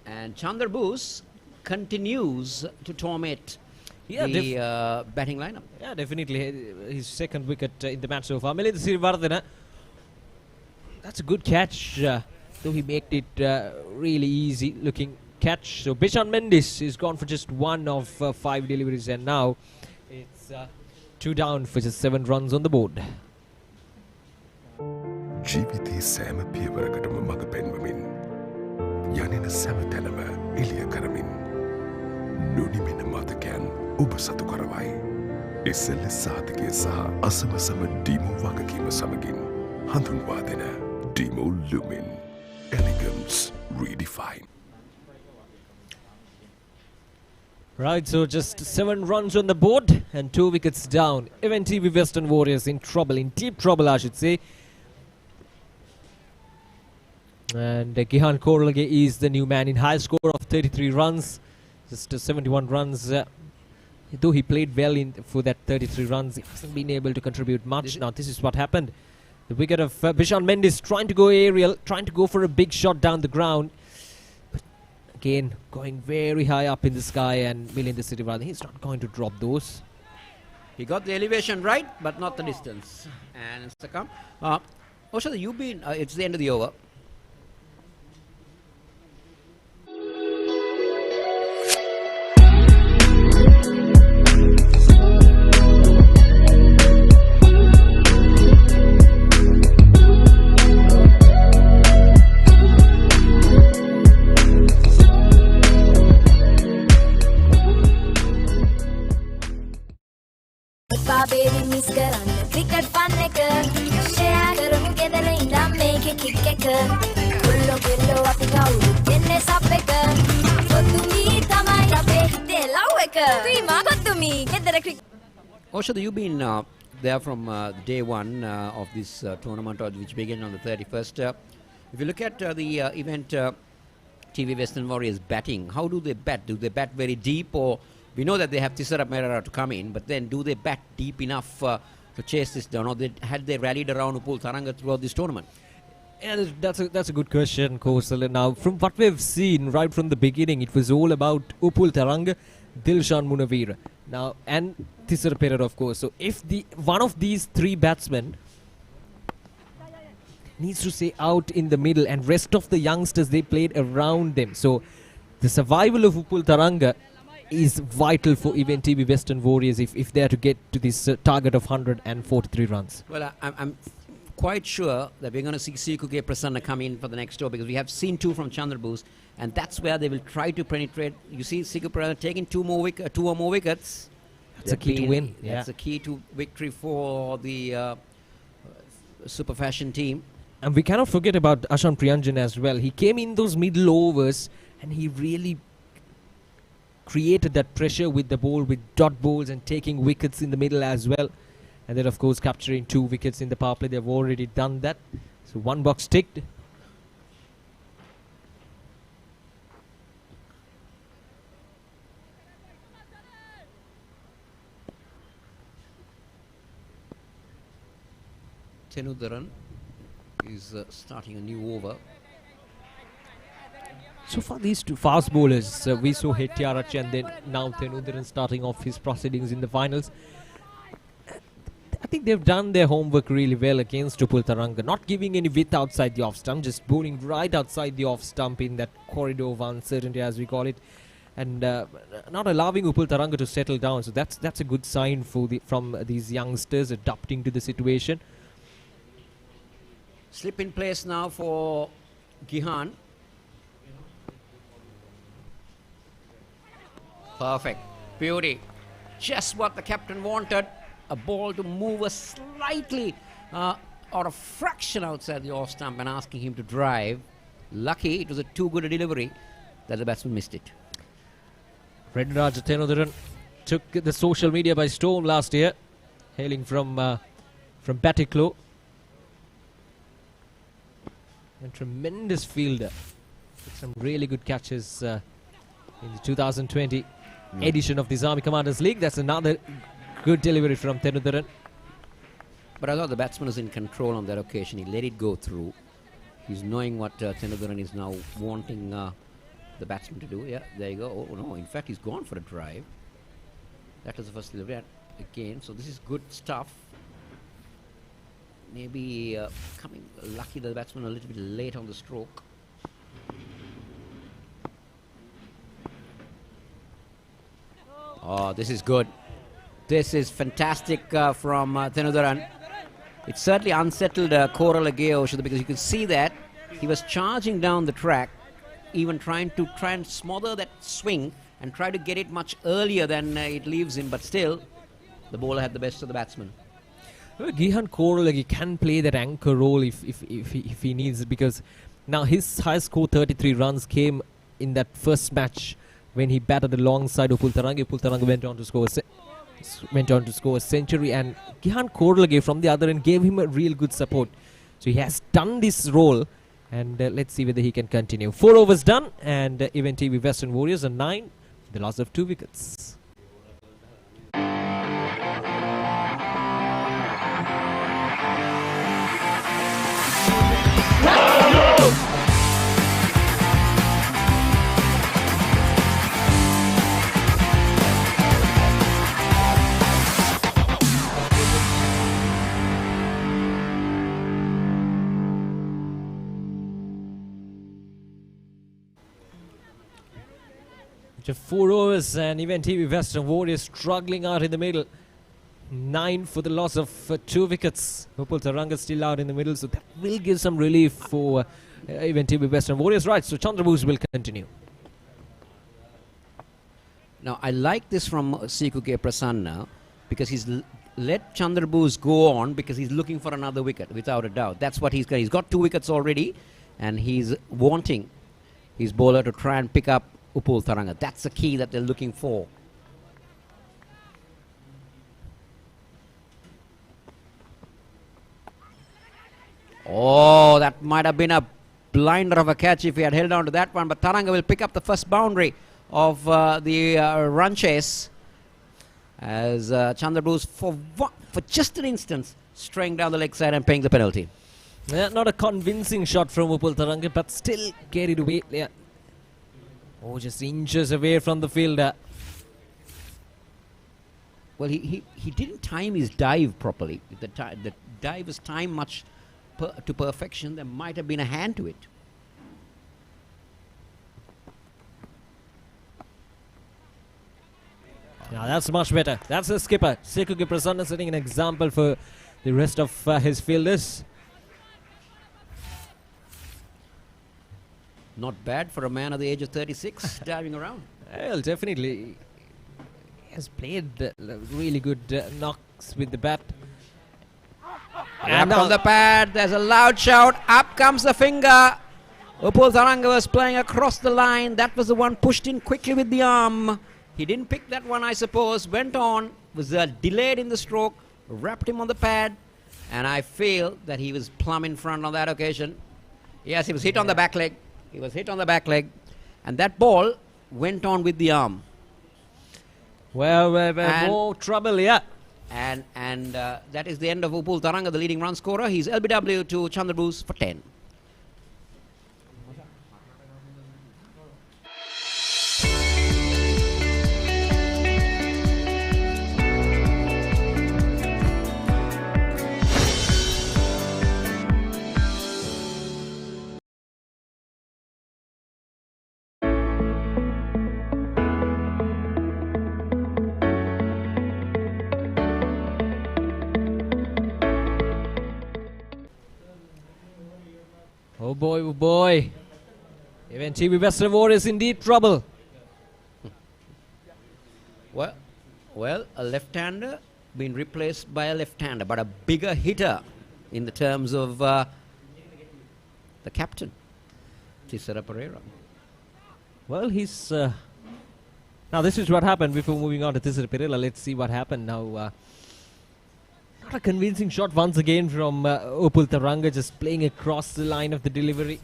S10: And Chandra Bose continues to torment the batting lineup.
S5: Yeah, definitely. His second wicket in the match so far. Milinda Sirivardhan, that's a good catch, though he made it really easy looking catch. So Bishan Mendes is gone for just 1 of 5 deliveries, and now it's 2 down for just 7 runs on the board.
S2: ජීවිතයේ සෑම පියවරකටම මඟ පෙන්වමින් යනින සෑම තැනම එළිය කරමින් නොනිමෙන මතකයන් ඔබ සතු කරවයි. SLAOC සාධකය සහ අසමසම ඩීමෝ වගකීම සමගින් හඳුන්වා දෙන ඩීමෝ ලුමින් elegance redefined.
S5: Right, so just 7 runs on the board and 2 wickets down. Event TV Western Warriors in trouble, in deep trouble I should say. And Gihan Korlage is the new man in high score of 33 runs. Just 71 runs. Though he played well for that 33 runs, he hasn't been able to contribute much. Now this is what happened. The wicket of Bishan Mendes trying to go aerial, trying to go for a big shot down the ground. But again, going very high up in the sky, and Milinda Sirivardhan, he's not going to drop those.
S10: He got the elevation right, but not the distance. And it's the come. Oshada, you've been, it's the end of the over.
S3: Baby miss කරන්න cricket fun එක share කරමු ගෙදර ඉඳන් මේකේ kick එක කොල්ලෝ කෙල්ලෝ අපි කවුරුත් දෙන්නේ sub එක කොතුමි තමයි අපේ හිතේ love එක ක්‍රීමා කොතුමි ගෙදර cricket.
S10: Oshada, you've been there from day one of this tournament, which began on the 31st. If you look at the event, TV Western Warriors batting, how do they bat? Do they bat very deep, or we know that they have Tissara Merara to come in, but then do they bat deep enough to chase this down, or had they rallied around Upul Tharanga throughout this tournament?
S5: Yeah, that's a good question, Kosala. Now, from what we've seen right from the beginning, it was all about Upul Tharanga, Dilshan Munavira, now and Tissara Perera, of course. So if one of these three batsmen needs to stay out in the middle, and rest of the youngsters, they played around them. So the survival of Upul Tharanga is vital for Event TV Western Warriors if they are to get to this target of 143 runs.
S10: Well, I'm quite sure that we're going to see Sikuke Prasanna come in for the next over, because we have seen two from Chandrabose, and that's where they will try to penetrate. You see Sikuke Prasanna taking two or more wickets.
S5: That's a key to win.
S10: That's a key to victory for the Super Fashion team.
S5: And we cannot forget about Ashan Priyanjan as well. He came in those middle overs and he really created that pressure with the ball, with dot balls and taking wickets in the middle as well. And then, of course, capturing 2 wickets in the power play. They've already done that. So 1 box ticked.
S10: Tenudaran is starting a new over.
S5: So far, these two fast bowlers, we saw Hettiarach and then now Tenudaran starting off his proceedings in the finals. I think they've done their homework really well against Upul Tharanga, not giving any width outside the off stump, just bowling right outside the off stump in that corridor of uncertainty, as we call it, and not allowing Upul Tharanga to settle down. So that's a good sign from these youngsters adapting to the situation.
S10: Slip in place now for Gihan. Perfect. Beauty. Just what the captain wanted. A ball to move us slightly or a fraction outside the off stump and asking him to drive. Lucky it was a too good a delivery that the batsman missed it.
S5: Renraja Tenudaran took the social media by storm last year, hailing from Batiklo. A tremendous fielder with some really good catches in the 2020 edition of the Army Commanders League. That's another good delivery from Tenudaran.
S10: But I thought the batsman was in control on that occasion. He let it go through. He's knowing what Tenudaran is now wanting the batsman to do. Yeah, there you go. Oh no, in fact he's gone for a drive. That was the first delivery again. So this is good stuff. Maybe coming lucky the batsman a little bit late on the stroke. Oh, this is good. This is fantastic from Tenudaran. It certainly unsettled Koralage, because you can see that he was charging down the track, even trying and smother that swing and try to get it much earlier than it leaves him, but still the bowler had the best of the batsman.
S5: Gihan Koralage can play that anchor role if he needs it, because now his high score 33 runs came in that first match when he batted alongside Upul Tharanga. Upul Tharanga went on to score a century, and Gihan Koralage from the other end gave him a real good support. So he has done this role, and let's see whether he can continue. 4 overs done, and Event TV Western Warriors are 9, the loss of 2 wickets. After 4 overs, and Event TV Western Warriors struggling out in the middle. 9 for the loss of 2 wickets. Upul Tharanga still out in the middle, so that will give some relief for Event TV Western Warriors. Right, so Chandrabose will continue.
S10: Now, I like this from Sikuke Prasanna, because he's let Chandrabose go on because he's looking for another wicket, without a doubt. That's what he's got. He's got 2 wickets already, and he's wanting his bowler to try and pick up Upul Tharanga. That's the key that they're looking for. Oh, that might have been a blinder of a catch if he had held on to that one. But Taranga will pick up the first boundary of the run chase as Chandrabose for just an instant straying down the leg side and paying the penalty.
S5: Yeah, not a convincing shot from Upul Taranga, but still carried away. Yeah. Oh, just inches away from the fielder.
S10: Well, he didn't time his dive properly. The dive was timed much to perfection. There might have been a hand to it.
S5: Now that's much better. That's the skipper. Sekuge Prasanna setting an example for the rest of his fielders.
S10: Not bad for a man at the age of 36 diving around.
S5: Well, definitely. He has played really good knocks with the bat.
S10: And on the pad, there's a loud shout. Up comes the finger. Upul Taranga was playing across the line. That was the one pushed in quickly with the arm. He didn't pick that one, I suppose. Went on, was delayed in the stroke, wrapped him on the pad, and I feel that he was plumb in front on that occasion. Yes, he was hit on the back leg. He was hit on the back leg, and that ball went on with the arm.
S5: Well, more trouble, yeah.
S10: And that is the end of Upul Taranga, the leading run scorer. He's LBW to Chandrabose for 10.
S5: Oh boy, oh boy. Even TV Western Warriors indeed trouble.
S10: Well, a left-hander been replaced by a left-hander, but a bigger hitter in the terms of the captain, Tisera Pereira.
S5: Well, he's... now this is what happened before moving on to Tisera Pereira. Let's see what happened now. Not a convincing shot once again from Upul Taranga, just playing across the line of the delivery.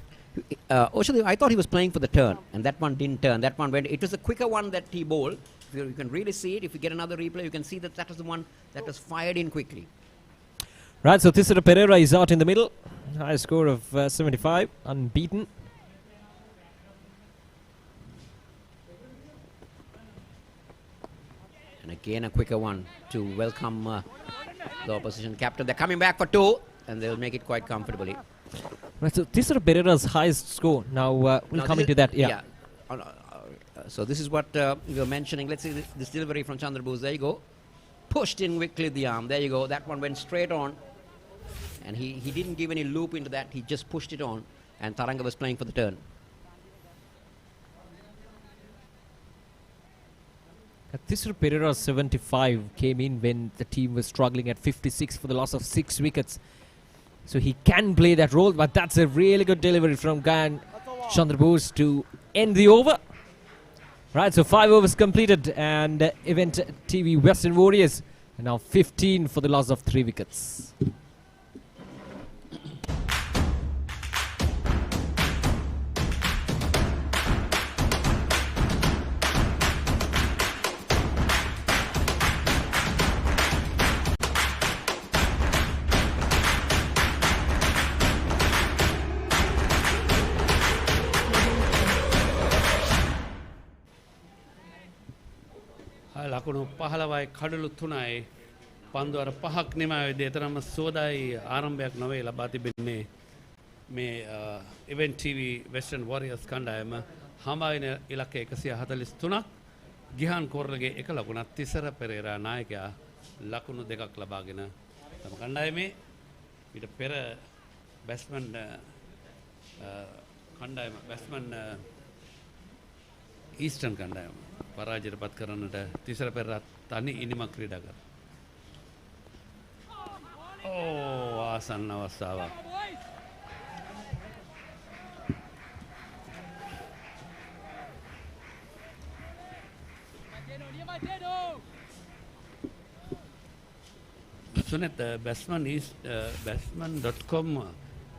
S10: Actually, I thought he was playing for the turn, and that one didn't turn. That one went. It was a quicker one that he bowled. You can really see it. If you get another replay, you can see that that was the one that was fired in quickly.
S5: Right, so Tisera Pereira is out in the middle. High score of 75, unbeaten.
S10: And again, a quicker one to welcome the opposition captain. They're coming back for 2, and they'll make it quite comfortably.
S5: Right, so Tisera Pereira's highest score. Now, we'll come into that. Yeah.
S10: So this is what we were mentioning. Let's see this delivery from Chandrabose. There you go. Pushed in quickly the arm. There you go. That one went straight on. And he didn't give any loop into that. He just pushed it on. And Taranga was playing for the turn.
S5: Tisera Pereira's 75 came in when the team was struggling at 56 for the loss of 6 wickets. So he can play that role, but that's a really good delivery from Gayan Chandrabose to end the over. Right, so 5 overs completed, and Event TV Western Warriors are now 15 for the loss of 3 wickets.
S8: ලකුණු 15යි කඩලු 3යි පන්දු අර 5ක් නිමාවේදී එතරම්ම සෝදායි ආරම්භයක් නොවේ ලබා තිබෙන්නේ මේ event TV western වොරියර්ස් කණ්ඩායම හමාගෙන ඉලක්ක 143ක් ගිහාන් කෝරලගේ එක ලකුණක් තිසර පෙරේරා නායකයා ලකුණු 2ක් ලබාගෙන තම කණ්ඩායමේ ඊට පෙර බැට්ස්මන් කණ්ඩායම බැට්ස්මන් ඊස්ටර්න් කණ්ඩායම පරාජයට පත් කරන්නට තිසර පෙරේරා තනි ඉනිමක් ක්‍රීඩා කරා. ආසන්න අවස්ථාවක්. Sunet, Batsman.com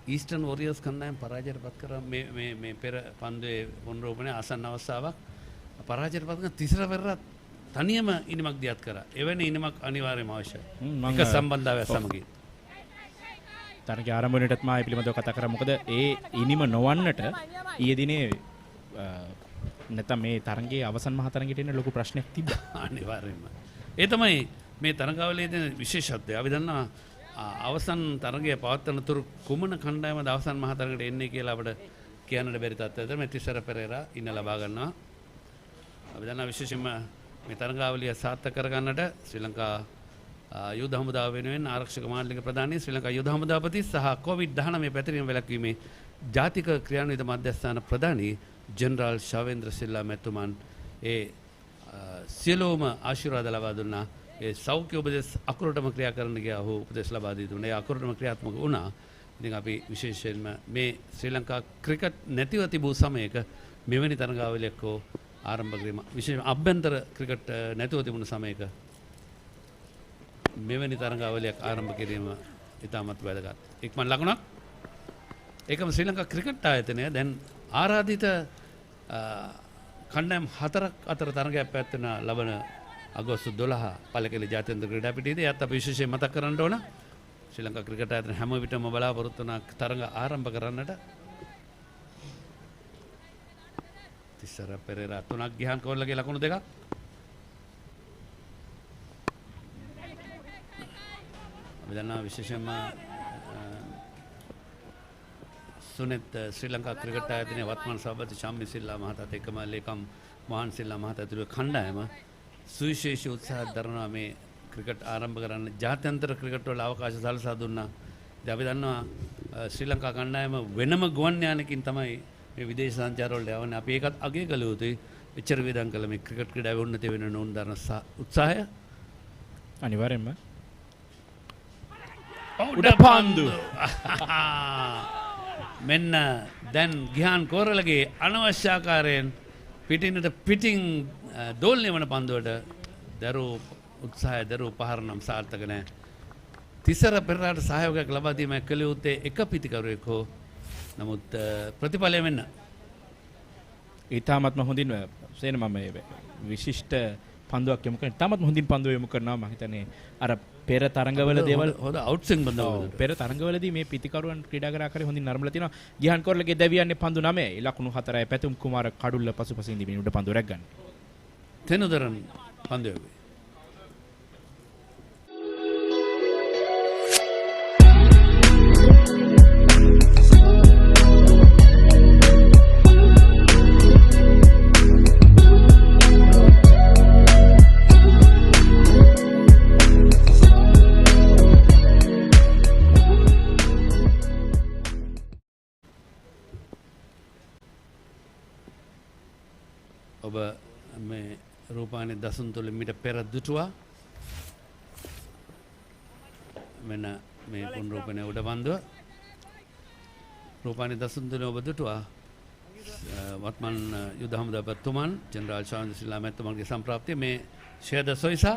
S8: ඊස්ටර්න් වොරියර්ස් කණ්ඩායම පරාජයට පත් කරා මේ පෙර පන්දුවේ වුණරෝපණයේ ආසන්න අවස්ථාවක් පරාජයට පත් කරන තිසර පෙරරත් තනියම ඉනිමක් දියත් කරා. එවැනි ඉනිමක් අනිවාර්යයෙන්ම අවශ්‍යයි. එක සම්බන්ධතාවය සමගින්.
S4: තරග ආරම්භණයටත් මා ඒ පිළිබඳව කතා කරා. මොකද ඒ ඉනිම නොවන්නට ඊයේ දිනේ නැත්නම් මේ තරගයේ අවසන් මහ තරගයට එන්න ලොකු ප්‍රශ්නයක් තිබ්බා.
S8: අනිවාර්යයෙන්ම. ඒ තමයි මේ තරගාවලියේ තියෙන විශේෂත්වය. අපි දන්නවා අවසන් තරගය පවත්වන තුරු කුමන කණ්ඩායමද අවසන් මහ තරගයට එන්නේ කියලා අපිට කියන්නට බැරි තත්ත්වයක් තමයි තිසර පෙරේරා ඉන්න ලබා ගන්නවා. අපි දන්නවා විශේෂයෙන්ම මේ තරගාවලිය සාර්ථක කරගන්නට ශ්‍රී ලංකා යුද හමුදාව වෙනුවෙන් ආරක්ෂක මාලික ප්‍රධානී ශ්‍රී ලංකා යුද හමුදාපති සහ COVID-19 පැතිරීම වැළැක්වීමේ ජාතික ක්‍රියාන්විත මධ්‍යස්ථාන ප්‍රධානී ජෙනරාල් ශවේන්ද්‍ර සිල්ලා මැතිතුමන් ඒ සියලුම ආශිර්වාද ලබා දුන්නා. ඒ සෞඛ්‍ය උපදෙස් අකුරටම ක්‍රියා කරන්න ගියා ඔහු උපදෙස් ලබා දී දුන්නා. ඒ අකුරටම ක්‍රියාත්මක වුණා. ඉතින් අපි විශේෂයෙන්ම මේ ශ්‍රී ලංකා ක්‍රිකට් නැතිව තිබූ සමයක මෙවැනි තරගාවලියක් ආරම්භ කිරීම විශේෂ අභ්‍යන්තර ක්‍රිකට් නැතුව තිබුණු සමයක මෙවැනි තරගාවලියක් ආරම්භ කිරීම ඉතාමත් වැදගත්. ඉක්මන් ලකුණක්. ඒකම ශ්‍රී ලංකා ක්‍රිකට් ආයතනය දැන් ආරාධිත කණ්ඩායම් 4ක් අතර තරගයක් පැවැත්වෙන ලබන අගෝස්තු 12 පළකෙළි ජාත්‍යන්තර ක්‍රීඩා පිටියේදී යත් අපි විශේෂයෙන් මතක් කරන්න ඕන. ශ්‍රී ලංකා ක්‍රිකට් ආයතන හැම විටම බලාපොරොත්තු වන තරග ආරම්භ කරන්නට තිසර පෙරේරා 3ක් ගිහන් කෝල්ලගේ ලකුණු 2ක්. අපි දන්නවා විශේෂයෙන්ම සුනෙත් ශ්‍රී ලංකා ක්‍රිකට් ආයතනයේ වත්මන් සභාපති චම්මි සිල්ලා මහතාත් එක්කම ලේකම් මහන් සිල්ලා මහතා ඇතුළු කණ්ඩායම සුවිශේෂී උත්සාහයක් දරනවා මේ ක්‍රිකට් ආරම්භ කරන්න. ජාත්‍යන්තර ක්‍රිකට් වල අවකාශ සලසා දුන්නා. ඉතින් අපි දන්නවා ශ්‍රී ලංකා කණ්ඩායම වෙනම ගුවන් යානකින් තමයි මේ විදේශ සංචාර වලට යවන්නේ. අපි ඒකත් අගය කළ යුතුයි. එච්චර වේදම් කළ මේ ක්‍රිකට් ක්‍රීඩාවේ උන්නතිය වෙන නෝන් දරන උත්සාහය
S4: අනිවාර්යයෙන්ම
S8: උඩ පන්දු මෙන්න දැන් ගිහාන් කෝරළගේ අනවශ්‍ය ආකාරයෙන් පිටින් දෝලණය වන පන්දුවට දරූ උත්සාහය දරූ පහර නම් සාර්ථක නැහැ. තිසර පෙරේරාට සහයෝගයක් ලබා දීම කළ යුත්තේ එක පිටිකරුවෙක් හෝ නමුත් ප්‍රතිඵලය වෙන්න
S4: ඊටාත්ම හොඳින් සේන මම විශිෂ්ට පන්දුවක් යොමු කරන ඊටාත්ම හොඳින් පන්දුව යොමු කරනවා මම හිතන්නේ අර පෙර තරඟවල දේවල්
S8: හොඳ අවුට්ස්විං බඳව
S4: පෙර තරඟවලදී මේ පිටිකරුවන් ක්‍රීඩා කර ආකාරය හොඳින් නරඹලා තිනවා. ගිහන් කොරළගේ දැවියන්නේ පන්දු 9යි ලකුණු 4යි පැතුම් කුමාර කඩුල්ල පසුපසින් ඉඳි උඩ පන්දු රැග් ගන්න.
S8: තෙනුදරන් පන්දුවේ ඔබ මේ රූපානේ දසුන් තුළ මිට පෙර දුටුවා මෙන්න මේ පුනරූපණය උඩ බන්දුව රූපානේ දසුන් තුළ ඔබ දුටුවා වත්මන් යුද හමුදාපතිතුමන් ජෙනරාල් ශවේන්ද්‍ර සිල්ලා මැතිතුමන්ගේ සම්ප්‍රාප්තිය මේ ෂේද සොයිසා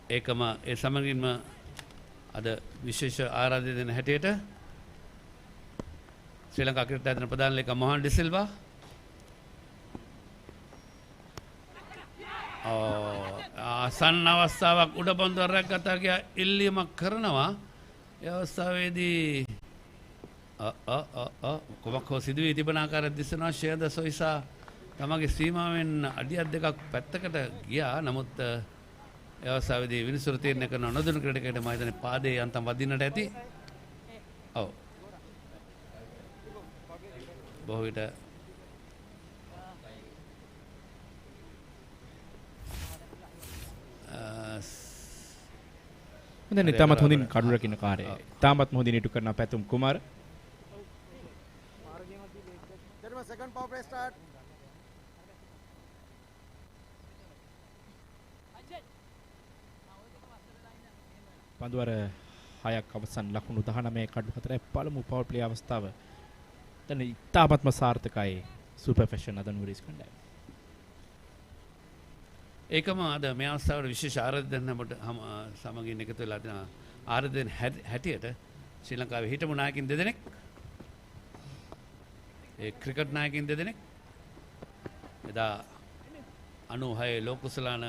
S8: ඒකම ඒ සමගින්ම අද විශේෂ ආරාධනය දෙන හැටියට ශ්‍රී ලංකා ක්‍රිකට් ආයතන ප්‍රධාන ලේකම් මොහන් ඩිසිල්වා ආසන්න අවස්ථාවක් උඩ පන්දුවක් රැග්ගතා කියා ඉල්ලීමක් කරනවා. ඒ අවස්ථාවේදී කොමක් හෝ සිදුවී තිබෙන ආකාරයක් දිස්සනවා. ෂේද සොයිසා තමගේ සීමාවෙන් අඩියක් දෙකක් පැත්තකට ගියා. නමුත් ඒ අවස්ථාවේදී විනිසුරු තීරණය කරන නොදුණු ක්‍රීඩකයට මම හිතන්නේ පාදයේ යන්තම් වදින්නට ඇති. ඔව්. බොහෝ විට
S4: දැන් ඉතාමත් හොඳින් කඩු රකින්න කාර්යය. ඉතාමත් හොඳින් ඉටු කරන පැතුම් කුමාර. පන්දුවර 6ක් අවසන් ලකුණු 19 කඩු 4යි පළමු පවර් ප්ලේ අවස්ථාව. දැන් ඉතාමත්ම සාර්ථකයි සුපර් ෆැෂන් අදන් වරිස් කණ්ඩායම.
S8: ඒකම අද මේ අවස්ථාවට විශේෂ ආරාධනයක් අපට සමගින් එකතු වෙලා තියෙන ආරාධන හැටියට ශ්‍රී ලංකාවේ හිටපු නායකින් දෙදෙනෙක් ඒ ක්‍රිකට් නායකින් දෙදෙනෙක් එදා 96 ලෝක කුසලාන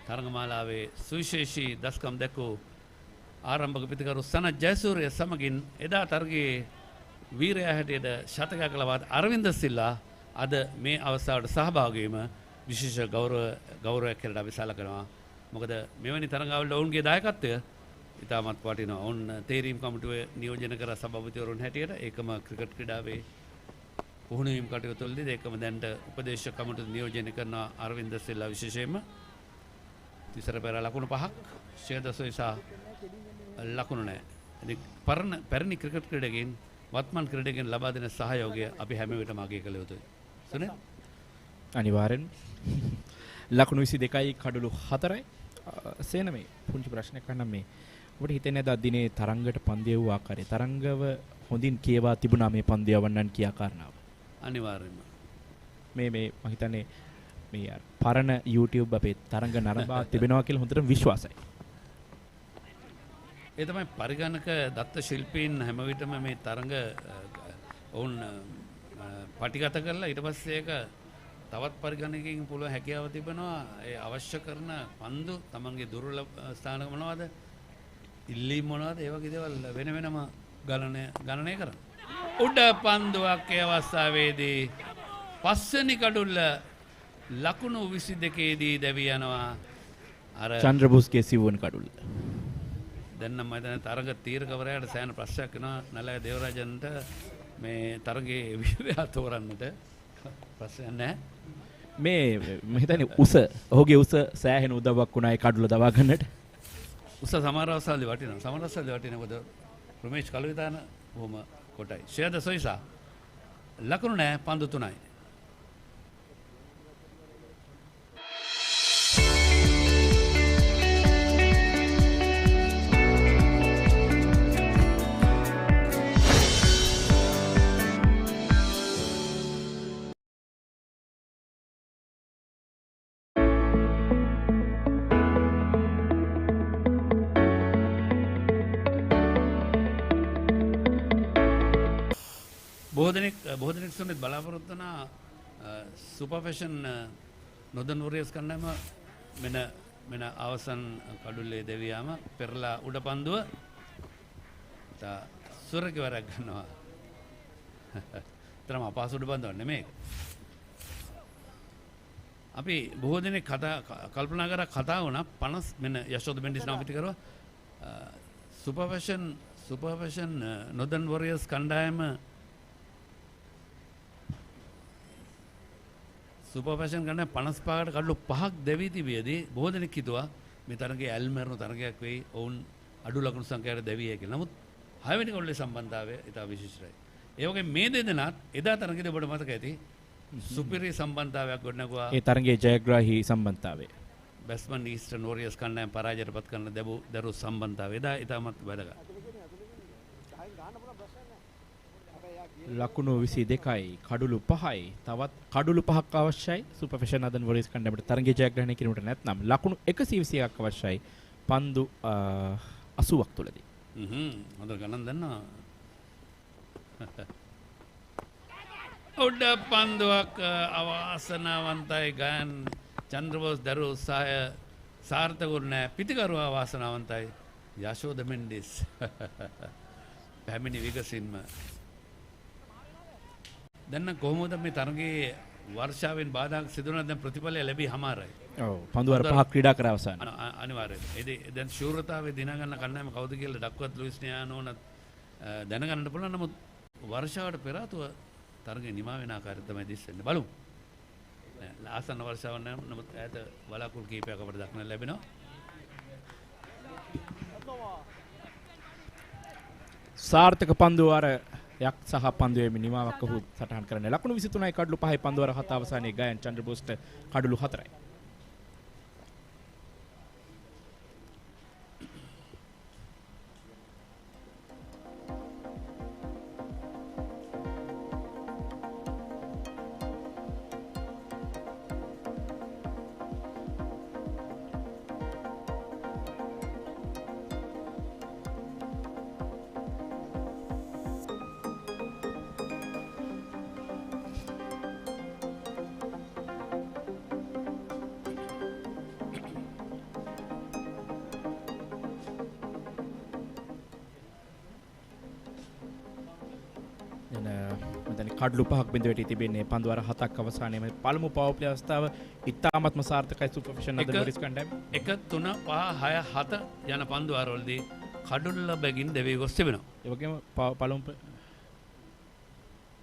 S8: තරඟමාලාවේ සුවිශේෂී දස්කම් දැක්වූ ආරම්භක පිතිකරු සනත් ජයසූරිය සමගින් එදා තරගයේ වීරයා හැටියට ශතකයක් ලබාත් අරවින්ද සිල්ලා අද මේ අවස්ථාවට සහභාගී වීම විශේෂ ගෞරවයක් කියලා අපි සලකනවා. මොකද මෙවැනි තරඟවල ඔවුන්ගේ දායකත්වය ඉතාමත් වටිනවා. ඔවුන් තේරීම් කමිටුවේ නියෝජනය කර සභාපතිවරුන් හැටියට ඒකම ක්‍රිකට් ක්‍රීඩාවේ පුහුණු වීම කටයුතුවලදී ඒකම දැන්ට උපදේශක කමිටුව නියෝජනය කරන අරවින්ද සිල්ලා විශේෂයෙන්ම තිසර පෙර ලකුණු 5ක් ශ්‍රේද සොයිසා ලකුණු නැහැ. ඉතින් පැරණි ක්‍රිකට් ක්‍රීඩකයන් වත්මන් ක්‍රීඩකයන් ලබා දෙන සහයෝගය අපි හැම විටම අගය කළ යුතුයි. සුනිල්
S4: අනිවාර්යෙන් ලකුණු 22යි කඩලු 4යි. සේන මේ පුංචි ප්‍රශ්නයක් අහන්න මේ ඔබට හිතෙන්නේ නැද්ද දිනේ තරංගයට පන්දිය වූ ආකාරය තරංගව හොඳින් කියවා තිබුණා මේ පන්දිය වන්නන් කියා කාරණාව.
S8: අනිවාර්යෙන්ම
S4: මේ මම හිතන්නේ මේ පරණ YouTube අපේ තරංග නරඹා තිබෙනවා කියලා හොඳටම විශ්වාසයි.
S8: ඒ තමයි පරිගණක දත්ත ශිල්පීන් හැම විටම මේ තරඟ ඔවුන් පටිගත කරලා ඊට පස්සේ ඒක තවත් පරිගණකකින් පුළුවන් හැකියාව තිබෙනවා ඒ අවශ්‍ය කරන පන්දු තමන්ගේ දුර්වල ස්ථාන මොනවද ඉල්ලීම් මොනවද ඒ වගේ දේවල් වෙන වෙනම ගණනය කරන්න. උඩ පන්දුවක් ඒ අවස්ථාවේදී පස්වෙනි කඩුල්ල ලකුණු 22දී දැවි යනවා අර
S4: චන්ද්‍රබෝස්ගේ සිවුවන් කඩුල්ල.
S8: දැන් නම් මම හිතන්නේ තරග තීරකවරයාට සෑහෙන ප්‍රශ්නයක් වෙනවා නලය දේවරාජන්ට මේ තරගයේ විවයා තෝරන්නට ප්‍රශ්නයක් නැහැ.
S4: මේ මම හිතන්නේ ඔහුගේ උස සෑහෙන උදව්වක් වුණා ඒ කඩුල දවා ගන්නට.
S8: උස සමහර අවස්ථාවලදී වටිනවා. සමහර අවස්ථාවලදී වටිනවා. මොකද රමේෂ් කලවිතාන බොහොම කොටයි. ශ්‍රේද සොයිසා ලකුණු නැහැ පන්දු 3යි. බොහෝ දෙනෙක් සුනිත් බලාපොරොත්තු වන සුපර් ෆැෂන් නොදන් වොරියර්ස් කණ්ඩායම මෙන අවසන් කඩුල්ලේ දෙවියාම පෙරලා උඩ පන්දුව සුරකවරක් ගන්නවා. තරම අපහසු උඩ පන්දුවක් නෙමෙයි. අපි බොහෝ දෙනෙක් කල්පනා කර කතා වුණා 50 මෙන්න යශෝද බෙන්ඩිස් නම් පිට කරුවා සුපර් ෆැෂන් නොදන් වොරියර්ස් කණ්ඩායම සුපර් ෆැෂන් ගන්න 55කට කඩලු 5ක් දෙවී තිබියදී බොහෝ දෙනෙක් හිතුවා මේ තරගයේ ඇල්මර්ණු තරගයක් වෙයි ඔවුන් අඩු ලකුණු සංඛ්‍යාවට දෙවිය කියලා. නමුත් 6 වෙනි කඩලේ සම්බන්ධතාවය ඉතා විශේෂයි. ඒ වගේ මේ දෙදෙනාත් එදා තරගයේදී ඔබට මතක ඇති සුපිරි සම්බන්ධතාවයක් ගොඩනගුවා.
S4: ඒ තරගයේ ජයග්‍රාහී සම්බන්ධතාවය.
S8: බැස්මන් ඊස්ටර්න් වොරියර්ස් කණ්ඩායම පරාජයට පත් කරන දරු සම්බන්ධතාවය එදා ඉතාමත් වැදගත්.
S4: ලකුණු 22යි කඩුළු 5යි තවත් කඩුළු 5ක් අවශ්‍යයි සුපර් ෆැෂන් අදන් වොරියර්ස් කණ්ඩායමට තරගයේ ජයග්‍රහණය කිරීමට නැත්නම් ලකුණු 121ක් අවශ්‍යයි පන්දු 80ක් තුලදී.
S8: හොඳ ගණන් දන්නවා. උඩ පන්දුවක් අවාසනාවන්තයි ගයන් චන්ද්‍රබෝස් දරු උත්සාහය සාර්ථකුන්නේ පිටිකරුවා අවාසනාවන්තයි යශෝද මෙන්ඩිස් පැමිණි විගසින්ම දැන් කොහොමද මේ තරගයේ වර්ෂාවෙන් බාධාක් සිදු වෙනවා දැන් ප්‍රතිඵලය ලැබී හමාරයි.
S4: ඔව් පන්දු වර 5ක් ක්‍රීඩා කර අවසන්.
S8: අනිවාර්යයෙන්. දැන් ශූරතාවේ දිනා ගන්න කණ්ඩායම කවුද කියලා දක්වත් ලුයිස් නියානෝන දැනගන්න පුළුවන්. නමුත් වර්ෂාවට පෙර ආතුව තරගය නිමා වෙන ආකාරය තමයි දිස්සෙන්නේ. බලමු. ආසන්න වර්ෂාවක් නම් නමුත් ඈත වලාකුළු කීපයක් අපිට දක්නට ලැබෙනවා.
S4: සාර්ථක පන්දු වර යක් සහ පන්දුවේ නිමාවක් ඔහු සටහන් කරන්නේ. ලකුණු 23යි කඩලු 5යි පන්දු වර 7 අවසානයේ ගයන් චන්ද්‍රබෝස්ට කඩලු 4යි. මෙතන කඩලු පහක් බිඳුවට තිබෙන්නේ පන්දු වර 7ක් අවසානයේ මේ පළමු පවර් ප්ලේ අවස්ථාව ඉතාමත්ම සාර්ථකයි සුපර්ෆිෂන් අද බොරිස් කණ්ඩායම
S8: 1 3 5 6 7 යන පන්දු වාරවලදී කඩුල්ල බැගින් දෙවි ගොස් තිබෙනවා.
S4: ඒ වගේම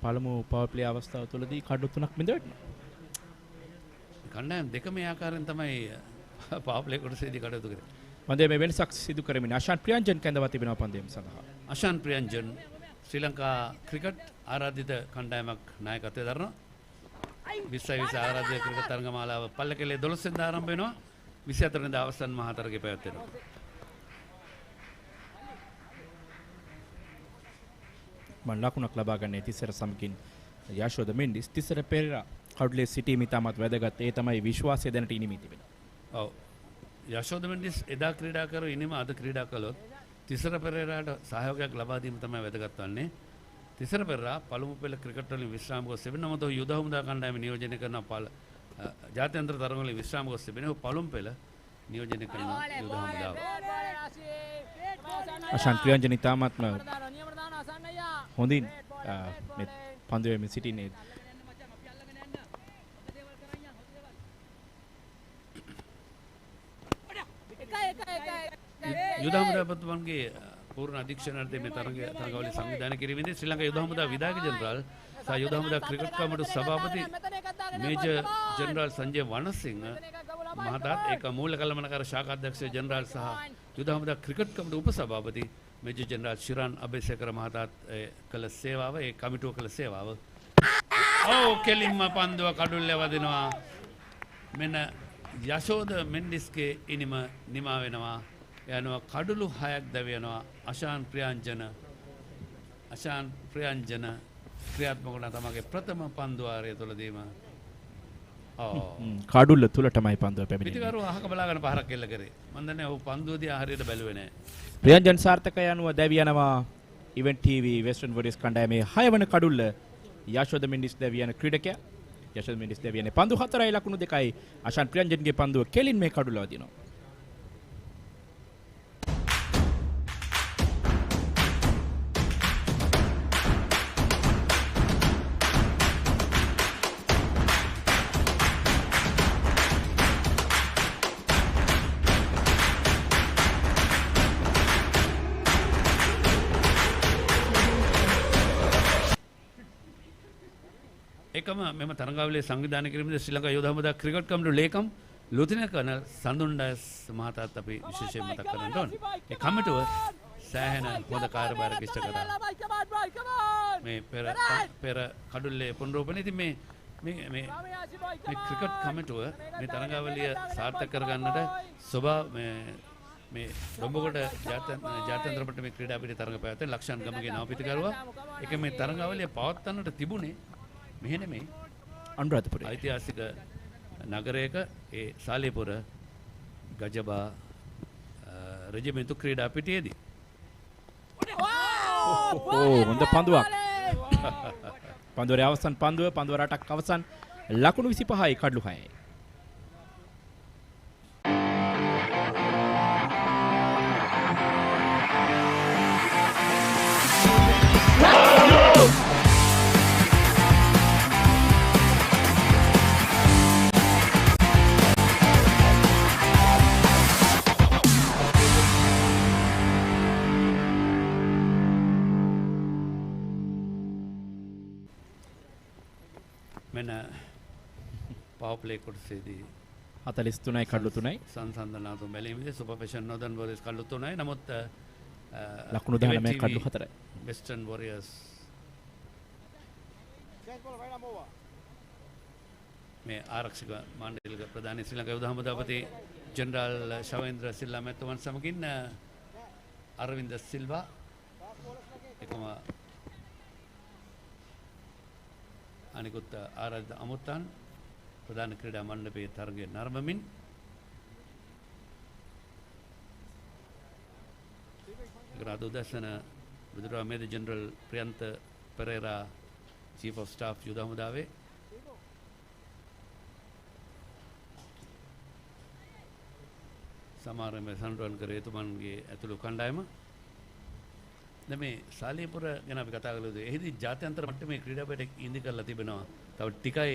S4: පළමු පවර් ප්ලේ අවස්ථාව තුළදී කඩු 3ක් බිඳුවට
S8: කණ්ඩායම් දෙකම මේ ආකාරයෙන් තමයි පවර් ප්ලේ කොටසේදී කටයුතු කරේ.
S4: පන්දේ මේ වෙනසක් සිදු කරමින් අශාන් ප්‍රියංජන් කැඳවා තිබෙනවා පන්දේම සඳහා.
S8: අශාන් ප්‍රියංජන් ශ්‍රී ලංකා ක්‍රිකට් ආරාධිත කණ්ඩායමක් නායකත්වය දරනවා. 2020 ආරාධිත ක්‍රිකට් තරගමාලාව පල්ලකෙලේ 12 වෙනිදා ආරම්භ වෙනවා. 24 වෙනිදා අවසන් මහා තරගය පැවැත්වෙනවා.
S4: මන් ලකුණක් ලබා ගන්නේ තිසර සමගින් යශෝද මෙන්ඩිස් තිසර පෙරේරා කඩුල්ලේ සිටීම ඉතාමත් වැදගත්. ඒ තමයි විශ්වාසය දැනට ඉනිමී තිබෙනවා.
S8: ඔව්. යශෝද මෙන්ඩිස් එදා ක්‍රීඩා කරු ඉනිම අද ක්‍රීඩා කළොත් තිසර පෙරේරාට සහයෝගයක් ලබා දීම තමයි වැදගත් වන්නේ. තිසර පෙරේරා පළමු පෙළ ක්‍රිකට් වලින් විශ්‍රාම ගොස් තිබෙනවා. නමුත් යුද හමුදා කණ්ඩායම නියෝජනය කරන ජාත්‍යන්තර තරග වලින් විශ්‍රාම ගොස් තිබෙනවා. පළමු පෙළ නියෝජනය කරන යුද හමුදාව.
S4: අශාන් ප්‍රියංජන් ඉතාමත්ම හොඳින් මේ පන්දුවේ සිටින්නේ.
S8: යුද හමුදාපතිතුමන්ගේ පූර්ණ අධීක්ෂණාර්ථයෙන් මේ තරගවල සංවිධානය කිරීමේදී ශ්‍රී ලංකා යුද හමුදා විධායක ජෙනරාල් සහ යුද හමුදා ක්‍රිකට් කමිටු සභාපති මේජර් ජෙනරාල් සංජය වනසිංහ මහතාත් ඒක මූල කළමනාකාර ශාඛාධ්‍යක්ෂ ජෙනරාල් සහ යුද හමුදා cricket කමිටු උපසභාපති major general Shiran Abeysekara මහතාත් කළ සේවාව ඒ කමිටුව කළ සේවාව කෙලින්ම පන්දුව කඩුල්ලේ වදිනවා. මෙන්න යශෝද මෙන්ඩිස්ගේ ඉනිම නිමා වෙනවා. යනවා කඩුළු 6ක් දැවෙනවා. අශාන් ප්‍රියංජන ක්‍රියාත්මක වුණා තමගේ ප්‍රථම පන්දු වාරය තුළදීම.
S4: කඩුල්ල තුලටමයි පන්දුව පැමිණෙන්නේ.
S8: පිටිකරු අහක බලාගෙන පහරක් එල්ල කරේ. මම දන්නේ ඔහු පන්දුව දිහා හරියට බැලුවේ නැහැ.
S4: ප්‍රියංජන් සාර්ථකය යනුව දැවි යනවා ඉවෙන්ට් ටීවී වෙස්ටර්න් වොරියර්ස් කණ්ඩායමේ 6 වන කඩුල්ල යශෝද මෙන්ඩිස් දැවි යන ක්‍රීඩකයා. යශෝද මෙන්ඩිස් දැවි යන්නේ පන්දු 4යි ලකුණු 2යි. අශාන් ප්‍රියංජන්ගේ පන්දුව කෙලින් මේ කඩුල්ල වදිනවා.
S8: එකම මෙම තරගාවලියේ සංවිධානය කිරීමේදී ශ්‍රී ලංකා යෝධ හමුදා ක්‍රිකට් කමිටු ලේකම් ලුතිනන්ට් කර්නල් සඳුන්ඩයස් මහතාත් අපි විශේෂයෙන් මතක් කරන්න ඕනේ. ඒ කමිටුව සෑහෙන හොඳ කාර්යභාරයක් ඉෂ්ට කරා. මේ පෙර කඩුල්ලේ පුනරූපණය. ඉතින් මේ ක්‍රිකට් කමිටුව මේ තරගාවලිය සාර්ථක කරගන්නට මේ ඩොම්බගොඩ ජාත්‍යන්තර මට්ටමේ ක්‍රීඩා පිටි තරග පැවැත්වෙන ලක්ෂාන් ගමගේ නව පිටිකරුවා ඒක මේ තරගාවලිය පවත්වන්නට තිබුණේ මෙහෙ නෙමෙයි
S4: අනුරාධපුරේ
S8: ඓතිහාසික නගරයක ඒ සාලේපුර ගජබා රෙජිමෙන්තු ක්‍රීඩා පිටියේදී.
S4: හොඳ පන්දුවක්. පන්දුවේ අවසන් පන්දුව 8ක් අවසන් ලකුණු 25යි කඩලු 6යි.
S8: මෙන්න පවර් ප්ලේ කොටසේදී
S4: 43යි කඩලු 3යි
S8: සංසන්දනාතුන් බැලීමේදී සුපර්ෆිෂන් නොදන් වොරියර්ස් කඩලු 3යි. නමුත්
S4: ලකුණු 19 කඩලු 4යි.
S8: වෙස්ටර්න් වොරියර්ස් මේ ආරක්ෂක මණ්ඩලයක ප්‍රධානී ශ්‍රී ලංකා යුද හමුදාපති ජෙනරාල් ශවේන්ද්‍ර සිල්වා මැතිතුමන් සමගින් අරවින්ද සිල්වා එකම අනිකුත් ආරාධිත අමුත්තන් ප්‍රධාන ක්‍රීඩා මණ්ඩපයේ තරගය නරඹමින් ග්‍රාද උදැසන විදුරා major general Priyantha Perera chief of staff යුද හමුදාවේ සමාරම්භය සම්රන් කර එතුමන්ගේ ඇතුළු කණ්ඩායම දැන් මේ සාලියපුර ගැන අපි කතා කළොත් එහිදී ජාත්‍යන්තර මට්ටමේ ක්‍රීඩාපීඨ ඉදි කරලා තිබෙනවා. තව ටිකයි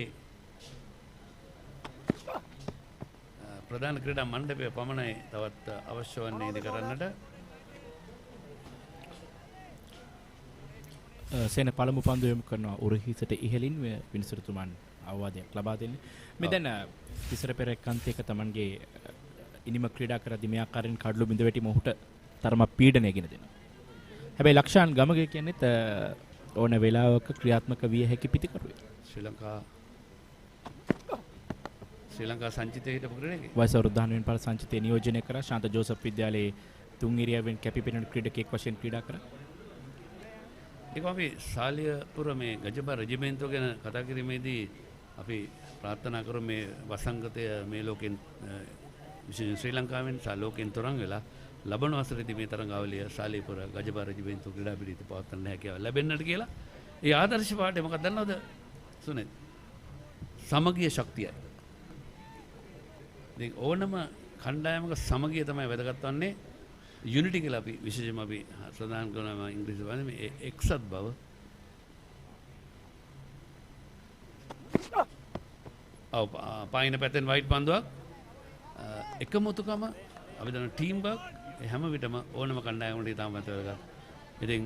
S8: ප්‍රධාන ක්‍රීඩා මණ්ඩපය පමණයි තවත් අවශ්‍ය වන්නේ ඉදි කරන්නට.
S4: සේන පළමු පන්දු යොමු කරනවා උරහිසට ඉහළින් විනිසුරුතුමන් අවවාදයක් ලබා දෙන්නේ. මේ දැන් තිසර පෙර එක්කන්තයක Tamanගේ ඉනිම ක්‍රීඩා කරද්දී මේ ආකාරයෙන් කඩළු බිඳ වැටි මොහුට තරම පීඩනය ගෙන දෙනවා. හැබැයි ලක්ෂාන් ගමගේ කියන්නේත් ඕන වෙලාවක ක්‍රියාත්මක විය හැකි පිතිකරුවෙක්.
S8: ශ්‍රී ලංකා සංචිතයේ හිටපු ක්‍රීඩකයෙක්.
S4: වයස අවුරුදු 19 වෙනි පාර සංචිතයේ නියෝජනය කරා ශාන්ත ජෝසප් විද්‍යාලයේ තුන් ඉරියව්වෙන් කැපිපෙනෙන ක්‍රීඩකයෙක් වශයෙන් ක්‍රීඩා කරා.
S8: ඒක අපි සාලියපුර මේ ගජබා රෙජිමෙන්තුව ගැන කතා කිරීමේදී අපි ප්‍රාර්ථනා කරමු මේ වසංගතය මේ ලෝකෙන් විශේෂයෙන් ශ්‍රී ලංකාවෙන් සහ ලෝකෙන් තොරන් වෙලා ලබන වසරේදී මේ තරඟාවලිය සාලියපුර ගජබා රෙජිමෙන්තුව ක්‍රීඩා පිළිවෙත පවත්වන්න හැකියාව ලැබෙන්නට කියලා. ඒ ආදර්ශ පාඩය මොකක්ද දන්නවද සුනිල්? සමගිය ශක්තියයි. දැන් ඕනම කණ්ඩායමක සමගිය තමයි වැදගත් වන්නේ. යුනිටි කියලා අපි විශේෂයෙන්ම අපි සඳහන් කරනවා ඉංග්‍රීසි භාෂාවේ මේ එක්සත් බව. පායින පැත්තෙන් වයිට් පන්දුවක් එකමුතුකම අපි දන්න ටීම් වර්ක් හැම විටම ඕනම කණ්ඩායමකට ඉතාම වැදගත්. ඉතින්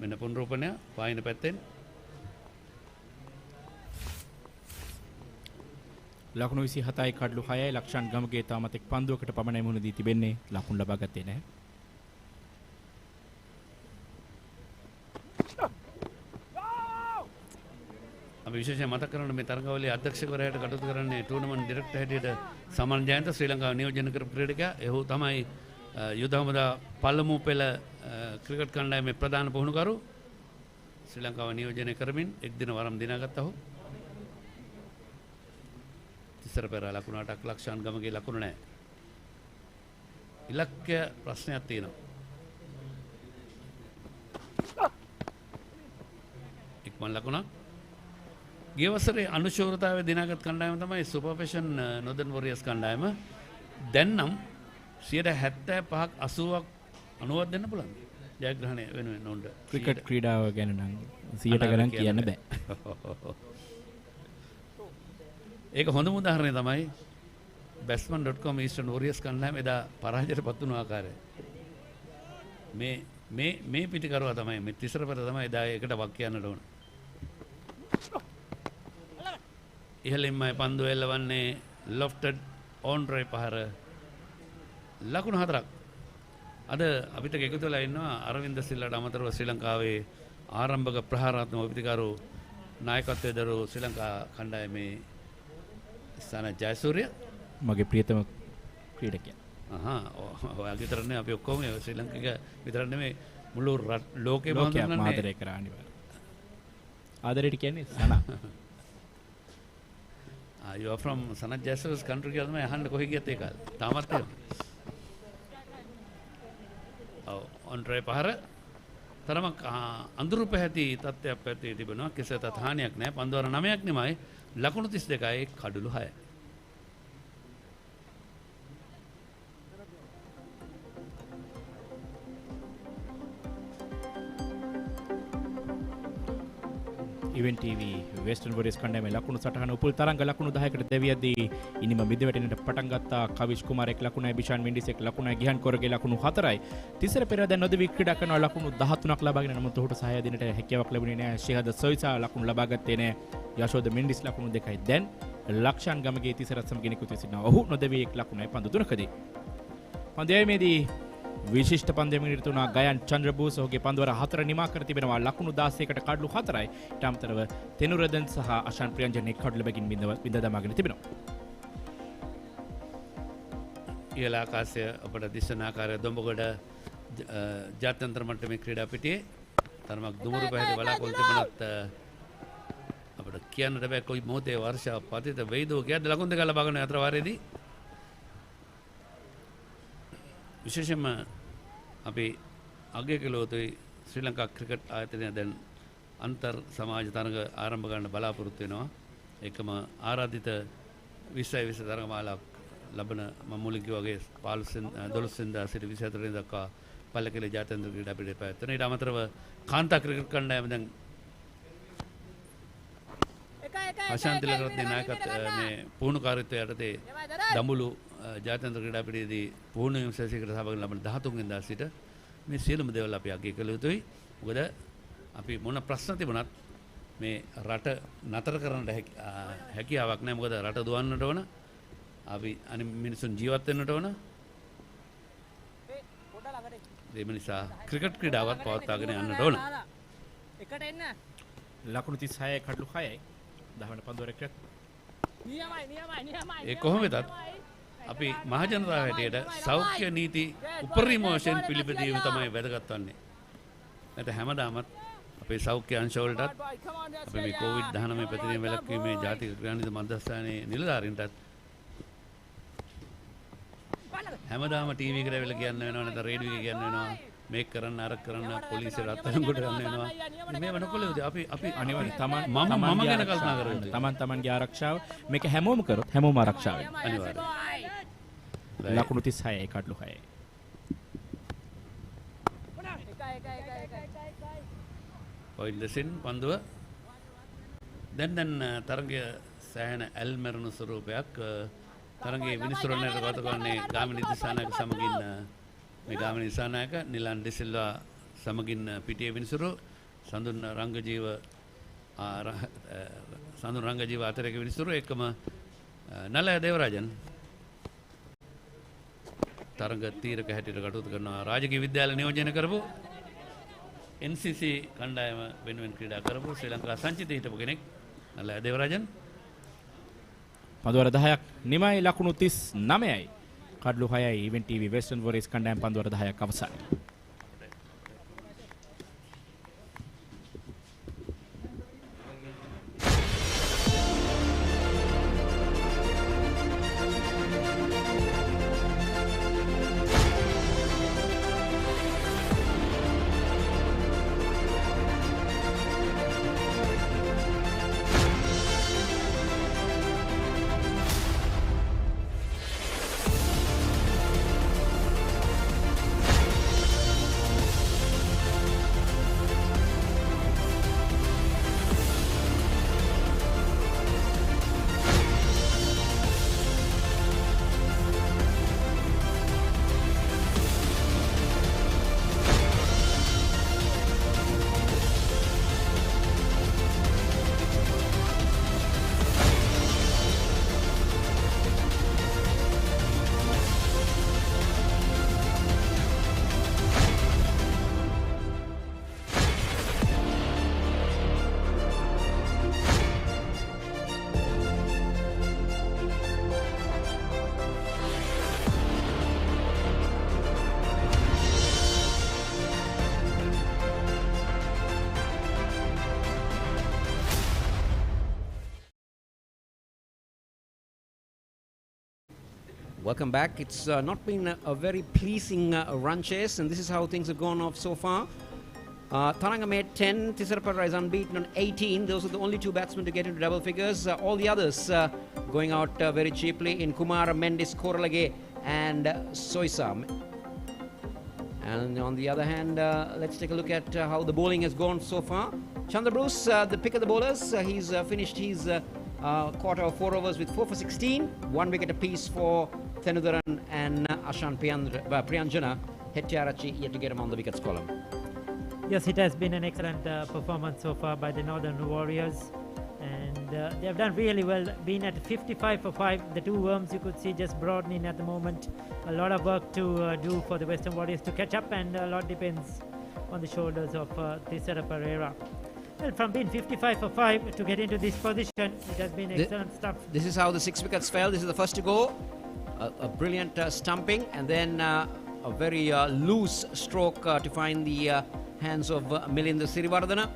S8: මෙන්න පුනරූපණය පායින පැත්තෙන්
S4: ලකුණු 27යි කඩළු 6යි ලක්ෂාන් ගමගේ තාමත් එක් පන්දුවකට පමණයි මුහුණ දී තිබෙන්නේ. ලකුණු ලබා ගත්තේ නැහැ.
S8: අපි විශේෂයෙන් මතක් කරන්න මේ තරඟාවලියේ අධ්‍යක්ෂකවරයාට කටයුතු කරන්නේ ටූර්නමන්ට් ඩිරෙක්ටර් හැටියට සමන් ජයන්ත ශ්‍රී ලංකාව නියෝජනය කරපු ක්‍රීඩකයා. එහු තමයි යුද හමුදා පළමු පෙළ ක්‍රිකට් කණ්ඩායමේ ප්‍රධාන පුහුණුකරු. ශ්‍රී ලංකාව නියෝජනය කරමින් එක් දින වරම් දිනාගත්තා ඔහු. තිසර පෙර ලකුණු 8ක් ලක්ෂාන් ගමගේ ලකුණු නැහැ. ඉලක්කය ප්‍රශ්නයක් තියෙනවා. ඉක්මන් ලකුණක්. ගිය වසරේ අනුශූරතාවය දිනාගත් කණ්ඩායම තමයි සුපර්ෆෙෂන් නොදර්න් වොරියර්ස් කණ්ඩායම. දැන් නම් 75ක් 80ක් 90ක් දෙන්න පුළුවන්. ජයග්‍රහණය වෙනුවෙන් උන්ට
S4: ක්‍රිකට් ක්‍රීඩාව ගැන නම් 100ට ගණන් කියන්න බෑ.
S8: ඒක හොඳම උදාහරණය තමයි batsman.com Eastern Warriors කණ්ඩායම එදා පරාජයට පත් වුණු ආකාරය. මේ පිටිකරුවා තමයි මේ තිසර පෙර තමයි එදා ඒකට වක් කියන්නට ඕන. ඉහළින්මයි පන්දුව එල්ලවන්නේ lofted on drive පහර ලකුණු 4ක්. අද අපිට එකතු වෙලා ඉන්නවා අරවින්ද සිල්ලාට අමතරව ශ්‍රී ලංකාවේ ආරම්භක ප්‍රහාරාත්මක පිටිකරු නායකත්වයේ දරූ ශ්‍රී ලංකා කණ්ඩායමේ ස්ථාන ජයසූරිය
S4: මගේ ප්‍රියතම ක්‍රීඩකයා.
S8: ඔයාගේ විතර නෙවෙයි අපි ඔක්කොම ශ්‍රී ලංකික විතර නෙමෙයි මුළු ලෝකෙම
S4: ආදරය කරා අනිවාර්යයෙන්. ආදරයට කියන්නේ සනා.
S8: You are from Sanat Jaiswal's country කියලා තමයි අහන්න කොහෙ ගියත් ඒ කාලේ. තාමත් එහෙම. on drive පහර තරමක් අඳුරු පැහැති තත්ත්වයක් පැත්තේ තිබෙනවා. කෙසේතත් හානියක් නැහැ. පන්දුවර 9ක් නෙමයි ලකුණු 32යි කඩළු 6යි.
S4: ඉවෙන්ට් ටීවී වෙස්ටර්න් වොරියර්ස් කණ්ඩායමේ ලකුණු සටහන උපුල් තරංග ලකුණු 10කට දෙවියදී ඉනිම මිදවැටෙන්නට පටන් ගත්තා. කවිෂ් කුමාරෙක් ලකුණයි, බිෂාන් මෙන්ඩිසෙක් ලකුණයි, ගිහන් කොරගේ ලකුණු 4යි. තිසර පෙර දැන් නොදවි ක්‍රීඩා කරන ලකුණු 13ක් ලබාගෙන නමුත් ඔහුට සහාය දෙන්නට හැකියාවක් ලැබුණේ නැහැ. ශිහද සොයිසා ලකුණු ලබා ගත්තේ නැහැ. යශෝද මෙන්ඩිස් ලකුණු 2යි. දැන් ලක්ෂාන් ගමගේ තිසරත් සමග නිකුත් වී සිටිනවා. ඔහු නොදවි එක් ලකුණයි පන්දු 3කදී. පන්දයේදී විශිෂ්ට පන්දයකින් නිරත වුණා ගයන් චන්ද්‍රබෝස්. ඔහුගේ පන්දුවර 4 නිමා කර තිබෙනවා. ලකුණු 16කට කඩළු 4යි. ඊට අමතරව තෙනුරදන් සහ අෂාන් ප්‍රියංජන් එක් කඩළු බැගින් බිඳ දමාගෙන තිබෙනවා.
S8: ඉහළ ආකාශය අපට දිස්සන ආකාරය දොඹගොඩ ජාත්‍යන්තර මට්ටමේ ක්‍රීඩා පිටියේ තරමක් දුමුරු පැහැති බලාපොරොත්තු තිබුණත් අපිට කියන්නට බෑ කොයි මොහොතේ වර්ෂාව පතිත වෙයිද කියලා ලකුණු දෙක ලබා ගන්න අතර වාරයේදී විශේෂයෙන්ම අපි අගය කළොතුයි ශ්‍රී ලංකා ක්‍රිකට් ආයතනය දැන් අන්තර් සමාජ තරඟ ආරම්භ කරන්න බලාපොරොත්තු වෙනවා. ඒකම ආරාධිත 20 තරඟමාලාවක් ලබන මමුලික වගේ 12 වෙනිදා සිට 24 වෙනිදා දක්වා පල්ලකෙල ජාත්‍යන්තර ක්‍රීඩා පීඨයේ පැවැත්වෙනවා. ඊට අමතරව කාන්තා ක්‍රිකට් කණ්ඩායම දැන් අශාන්ති ලකරත්නේ නායකත්වයේ මේ පුහුණුකාරීත්වය යටතේ දඹුලු ජාත්‍යන්තර ක්‍රීඩා පීඨයේදී පුහුණු වීම සැලසීමකට සහභාගී ලබන 13 වෙනිදා සිට මේ සියලුම දේවල් අපි අගය කළ යුතුයි. මොකද අපි මොන ප්‍රශ්න තිබුණත් මේ රට නතර කරන්න හැකියාවක් නැහැ. මොකද රට දුවන්නට ඕන. අපි අනිත් මිනිසුන් ජීවත් වෙන්නට ඕන. ඒ නිසා ක්‍රිකට් ක්‍රීඩාවත් පවත්වාගෙන යන්නට ඕන.
S7: එකට එන්න.
S4: ලකුණු 36 කඩලු 6යි 10 වෙනි පන්දුව රැක්කත්
S8: ඒ කොහොම වෙතත් අපි මහජනතාව හැටියට සෞඛ්‍ය නීති උපරිම වශයෙන් පිළිපැදීම තමයි වැදගත් වන්නේ. නැත්නම් හැමදාමත් අපේ සෞඛ්‍ය අංශවලටත් අපි මේ COVID-19 පැතිරීම වැළැක්වීමේ ජාතික ක්‍රියානීති මධ්‍යස්ථානයේ නිලධාරීන්ටත් හැමදාම ටීවී එකට ඇවිල්ලා කියන්න වෙනවා නැත්නම් රේඩියෝ එකේ කියන්න වෙනවා මේක කරන්න අර කරන්න පොලිසියට අත්අඩංගුවට ගන්න වෙනවා. මේව නොකළොත් අපි
S4: අනිවාර්යයෙන්
S8: මම ගැන කල්පනා කරගන්න.
S4: තමන්ගේ ආරක්ෂාව මේක හැමෝම කරොත් හැමෝම ආරක්ෂා වෙනවා.
S8: අනිවාර්යයෙන්.
S4: ලකුණු 36 කඩලු 6යි.
S8: පොයින්ට් දෙසින් පන්දුව දැන් තරගය සෑහෙන ඇල්මරණු ස්වරූපයක් තරගයේ විනිසුරුවන්නට ගත කරන්නේ ගාමිණී දිසානායක සමගින් මේ ගාමිණී දිසානායක නිලන් ඩිසිල්වා සමගින් පිටියේ විනිසුරු සඳුන් රංගජීව අතරේ විනිසුරු එකම නලය දේවරාජන් තරග තීරක හැටියට කටයුතු කරනවා. රාජකීය විද්‍යාල නියෝජනය කරපු NCC කණ්ඩායම වෙනුවෙන් ක්‍රීඩා කරපු ශ්‍රී ලංකා සංචිතයේ හිටපු කෙනෙක් නලය දේවරාජන්.
S4: පන්දුවර 10ක් නිමයි ලකුණු 39යි කඩලු 6යි ඉවෙන්ට් ටීවී වෙස්ටර්න් වොරියර්ස් කණ්ඩායම පන්දුවර 10ක් අවසන්.
S10: Welcome back. It's not been a very pleasing run chase, and this is how things have gone off so far. Taranga made 10, Tisarapara is unbeaten on 18. Those are the only two batsmen to get into double figures. All the others going out very cheaply in Kumara, Mendis, Koralage and Soisa. And on the other hand, let's take a look at how the bowling has gone so far. Chandra Bruce, the pick of the bowlers, he's finished his quarter of 4 overs with 4 for 16, 1 wicket apiece for Thenudaran and Ashan Priyanjana. Hettiarachi yet to get him on the wickets column.
S7: Yes, it has been an excellent performance so far by the Northern Warriors, and they have done really well, being at 55 for 5. The two worms you could see just broadening at the moment. A lot of work to do for the Western Warriors to catch up, and a lot depends on the shoulders of Thisara Pereira. Well, from being 55 for 5 to get into this position, it has been excellent stuff.
S10: This is how the 6 wickets fell. This is the first to go. A brilliant stumping, and then a very loose stroke to find the hands of Milinda Sirivardhana.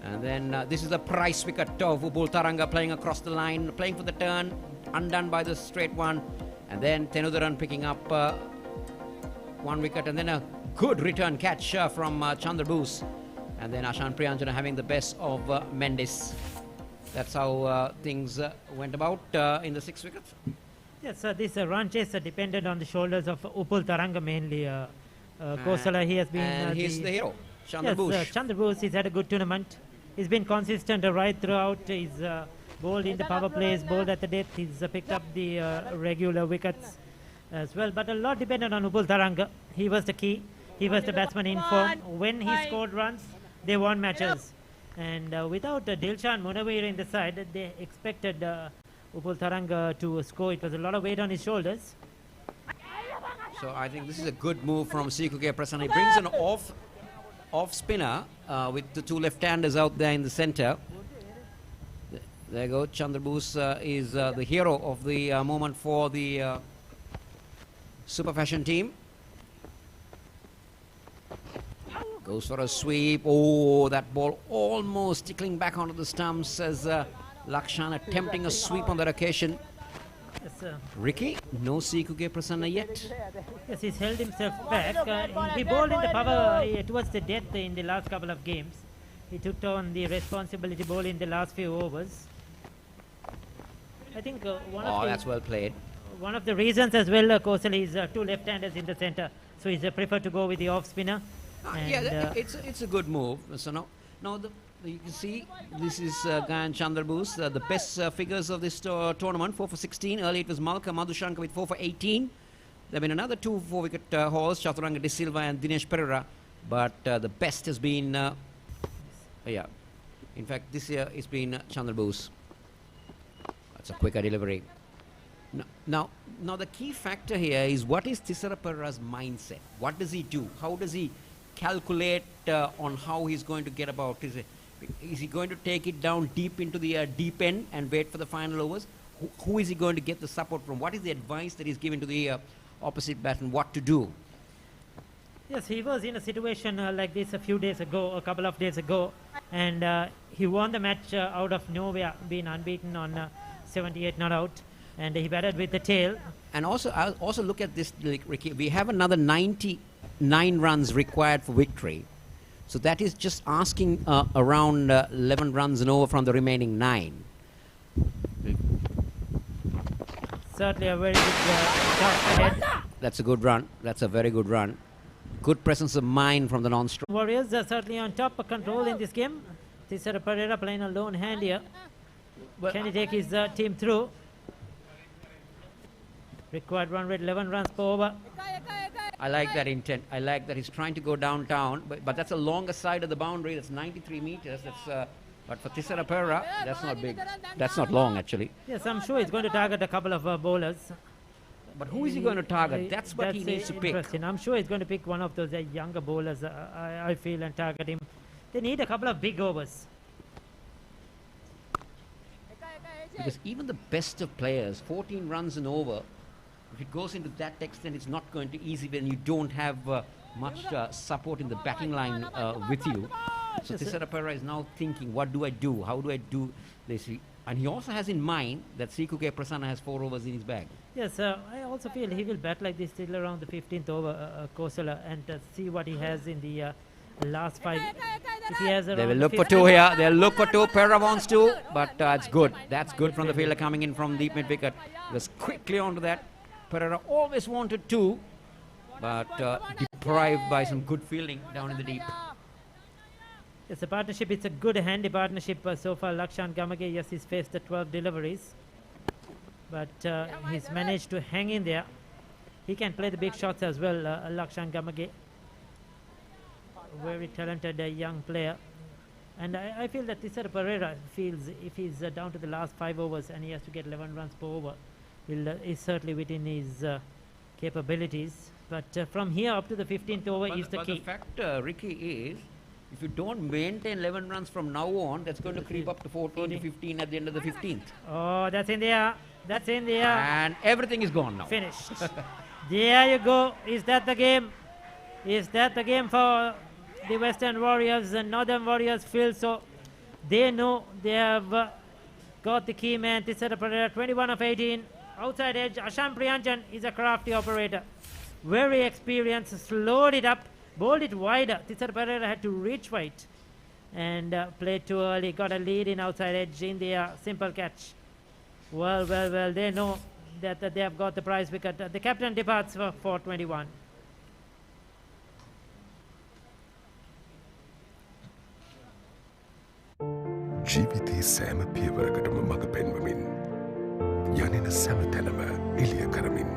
S10: And then this is the price wicket of Ubul Taranga playing across the line, playing for the turn, undone by the straight one. And then Thenudaran picking up 1 wicket, and then a good return catch from Chandra Bose. And then Ashan Priyanjana having the best of Mendis. That's how things went about in the 6 wickets.
S7: Yes, this run chase depended on the shoulders of Upul Taranga mainly. Kosala, he has been.
S10: And he's the hero, Chandra
S7: Yes,
S10: Boosh.
S7: Chandra Boosh, he's had a good tournament. He's been consistent right throughout. He's bowled in the power plays, bowled at the death. He's picked up the regular wickets as well. But a lot depended on Upul Taranga. He was the key. He was the batsman in form. When he scored runs, they won matches. And without Dilshan Munawir in the side, they expected Upul Taranga to score. It was a lot of weight on his shoulders.
S10: So I think this is a good move from CQK Prasanna. He brings an off spinner with the two left-handers out there in the center. There you go. Chandra Boosh is the hero of the moment for the Super Fashion team. Goes for a sweep. Oh, that ball almost tickling back onto the stumps as Lakshan attempting a sweep on that occasion.
S7: Yes,
S10: Ricky, no CQK Prasanna yet.
S7: yes, he's held himself back. He bowled in the power towards the death in the last couple of games. He took on the responsibility bowl in the last few overs. I think
S10: That's well played.
S7: one of the reasons as well, Kosal, is two left-handers in the center. So he's preferred to go with the off-spinner.
S10: It's a good move. So now you can see this is Gayan Chandra Boosh, the best figures of this tournament. 4 for 16. Earlier it was Malka Madhushanka with 4 for 18. There have been another 2 4-wicket hauls, Chaturanga De Silva and Dinesh Pereira. But the best has been, in fact, this year it's been Chandra Boosh. That's a quicker delivery. Now the key factor here is what is Thisara Pereira's mindset? What does he do? How does he calculate on how he's going to get about? Is he going to take it down deep into the deep end and wait for the final overs? Who is he going to get the support from? What is the advice that he's given to the opposite batsman what to do?
S7: Yes, he was in a situation like this a couple of days ago, and he won the match out of nowhere, being unbeaten on 78 not out, and he batted with the tail.
S10: And also look at this, Ricky. We have another 99 runs required for victory. So that is just asking around 11 runs and over from the remaining 9.
S7: Certainly a very good ahead.
S10: That's a good run. That's a very good run. Good presence of mind from the non-stroke.
S7: Warriors are certainly on top of control in this game. Thisara Pereira playing a lone hand here. Can he take his team through? Required run rate 11 runs per over.
S10: I like that intent. I like that he's trying to go downtown, but that's a longer side of the boundary. That's 93 meters. But for Thisara Pereira, that's not big. That's not long, actually.
S7: Yes, I'm sure he's going to target a couple of bowlers.
S10: But who is he going to target? That's what he needs to pick.
S7: Interesting. I'm sure he's going to pick one of those younger bowlers, I feel, and target him. They need a couple of big overs.
S10: Because even the best of players, 14 runs and over, if it goes into that extent, it's not going to be easy when you don't have much support in the batting line with you. So Thisara Pereira is now thinking, what do I do? How do I do this? And he also has in mind that CQK Prasanna has 4 overs in his bag.
S7: Yes, I also feel he will bat like this till around the 15th over, Kosala, and see what he has in the last 5. If he has
S10: They
S7: around
S10: will
S7: the
S10: look for
S7: 15th
S10: 2 here. They'll look for 2. Pereira wants 2, but it's good. That's good from the fielder coming in from deep mid wicket. Was quickly onto that. Pereira always wanted 2, but deprived by some good fielding down in the deep.
S7: It's a partnership. It's a good handy partnership so far. Lakshan Gamage, yes, he's faced the 12 deliveries, but he's managed to hang in there. He can play the big shots as well, Lakshan Gamage. Very talented young player. And I feel that Thisara Pereira feels if he's down to the last 5 overs and he has to get 11 runs per over, is certainly within his capabilities. But from here up to the 15th over is the key.
S10: The fact, Ricky, is if you don't maintain 11 runs from now on, that's going to creep up to 14 to 15 at the end of the 15th.
S7: Oh, that's in there. That's in there.
S10: And everything is gone now.
S7: Finished. There you go. Is that the game? Is that the game for the Western Warriors and Northern Warriors feel so? They know they have got the key man. Thisara Pereira, 21 of 18. Outside edge, Asham Priyanjan is a crafty operator. Very experienced, slowed it up, bowled it wider. Thisara Pereira had to reach wide and played too early. Got a lead in outside edge in the simple catch. Well, they know that they have got the prize wicket. The captain departs for 21.
S2: ජීවිතයේ සෑම පියවරකටම මඟ පෙන්වමින් යනෙන සැම තැනම එළිය කරමින්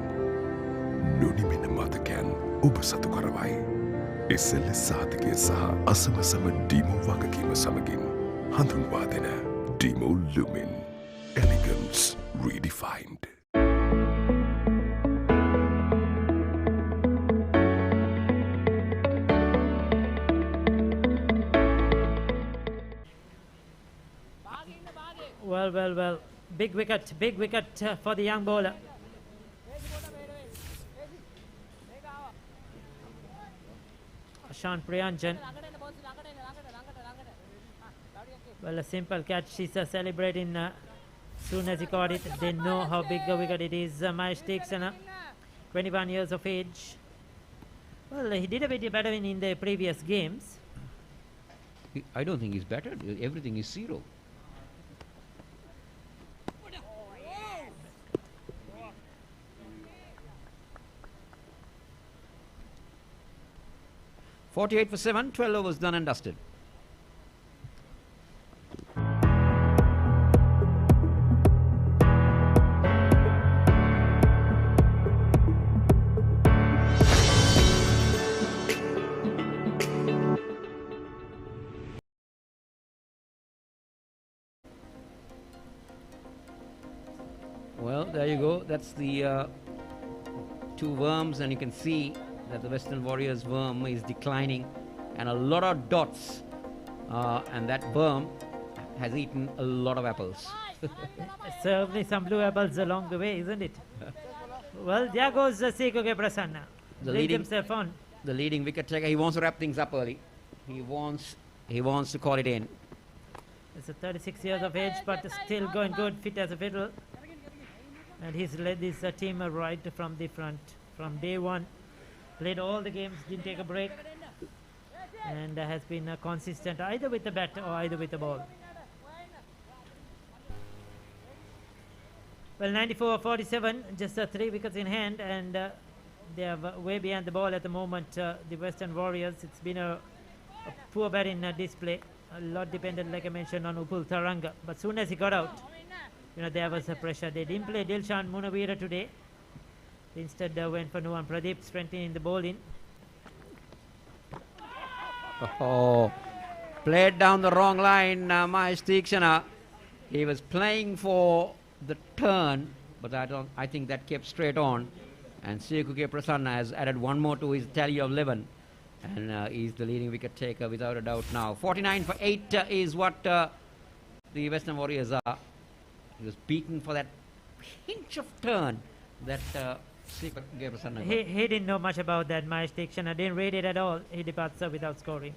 S2: නොනිමෙන මතකයන් ඔබ සතු කරවයි. SLS සාධකය සහ අසමසම ඩීමෝ වගකීම සමගින් හඳුන්වා දෙන ඩීමෝ ලුමින් එලිගන්ස් රීඩිෆයින්ඩ්.
S7: Well. Big wicket for the young bowler. Ashan Priyanjan. Well, a simple catch. She's celebrating soon as he caught it. They know how big a wicket it is. Mahesh Teeksana, 21 years of age. Well, he did a bit better in the previous games.
S10: I don't think he's better. Everything is 0. .48 for 7, 12 overs done and dusted. Well, there you go. That's the two worms, and you can see that the Western Warriors worm is declining, and a lot of dots, and that worm has eaten a lot of apples.
S7: Certainly some blue apples along the way, isn't it? Well, there goes Sikoke Prasanna.
S10: The leading wicket taker. He wants to wrap things up early. He wants to call it in.
S7: It's a 36 years of age, but still going good, fit as a fiddle. And he's led this team right from the front, from day one. Played all the games, didn't take a break, and has been consistent either with the bat or either with the ball. Well, 94-47, just 3 wickets in hand, and they are way behind the ball at the moment, the Western Warriors. It's been a poor batting display. A lot depended, like I mentioned, on Upul Tharanga. But soon as he got out, there was a pressure. They didn't play Dilshan Munawira today. They instead went for Nuwan Pradeep, strengthening the bowling.
S10: Oh, played down the wrong line, Mahesh Teeksana. He was playing for the turn, but I think that kept straight on. And Sikoke Prasanna has added one more to his tally of 11, and he's the leading wicket taker without a doubt now. 49 for 8 is what the Western Warriors are. He was beaten for that hinge of turn that
S7: he didn't know much about that. Mahesh Teeksana didn't rate it at all. He departs without scoring.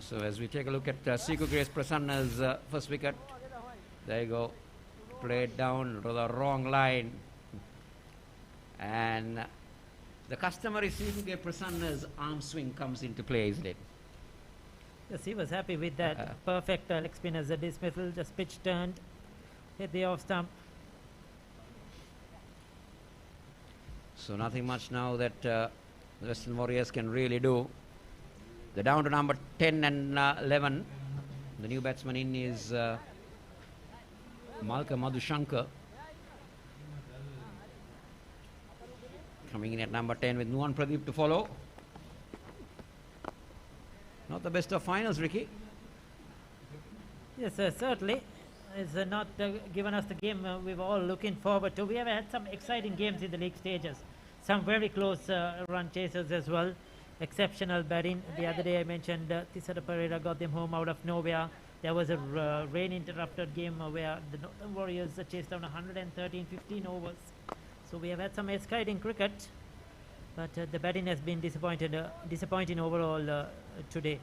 S10: So as we take a look at Sikoke Prasanna's first wicket, there you go, played down to the wrong line, and the customary Sikoke Prasanna's arm swing comes into play, isn't it?
S7: Yes, he was happy with that. Perfect leg spin as a dismissal, just pitch turned, hit the off stump.
S10: So nothing much now that the Western Warriors can really do. They're down to number 10 and 11. The new batsman in is Malka Madhushankar. Coming in at number 10 with Nuwan Pradeep to follow. Not the best of finals, Ricky.
S7: Yes, certainly. It's not given us the game we were all looking forward to. We have had some exciting games in the league stages. Some very close run chasers as well. Exceptional batting. The other day I mentioned Tisara Pereira got them home out of nowhere. There was a rain interrupted game where the Northern Warriors chased down 113-15 overs. So we have had some exciting cricket, but the batting has been disappointing overall today.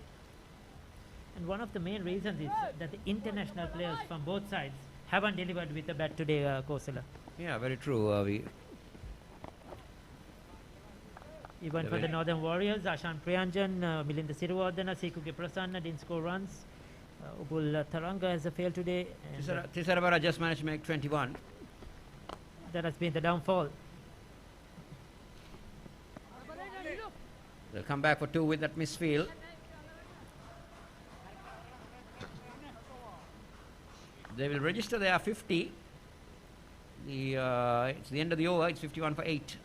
S7: And one of the main reasons is that the international players from both sides haven't delivered with the bat today, Kosala.
S10: Yeah, very true.
S7: Even for the Northern Warriors, Ashan Priyanjan, Milinda Siruvardhana, Sikuke Prasanna didn't score runs. Upul Taranga has failed today.
S10: Tisarabara just managed to make 21.
S7: That has been the downfall.
S10: They'll come back for 2 with that misfield. They will register their 50. It's the end of the over. It's 51 for 8.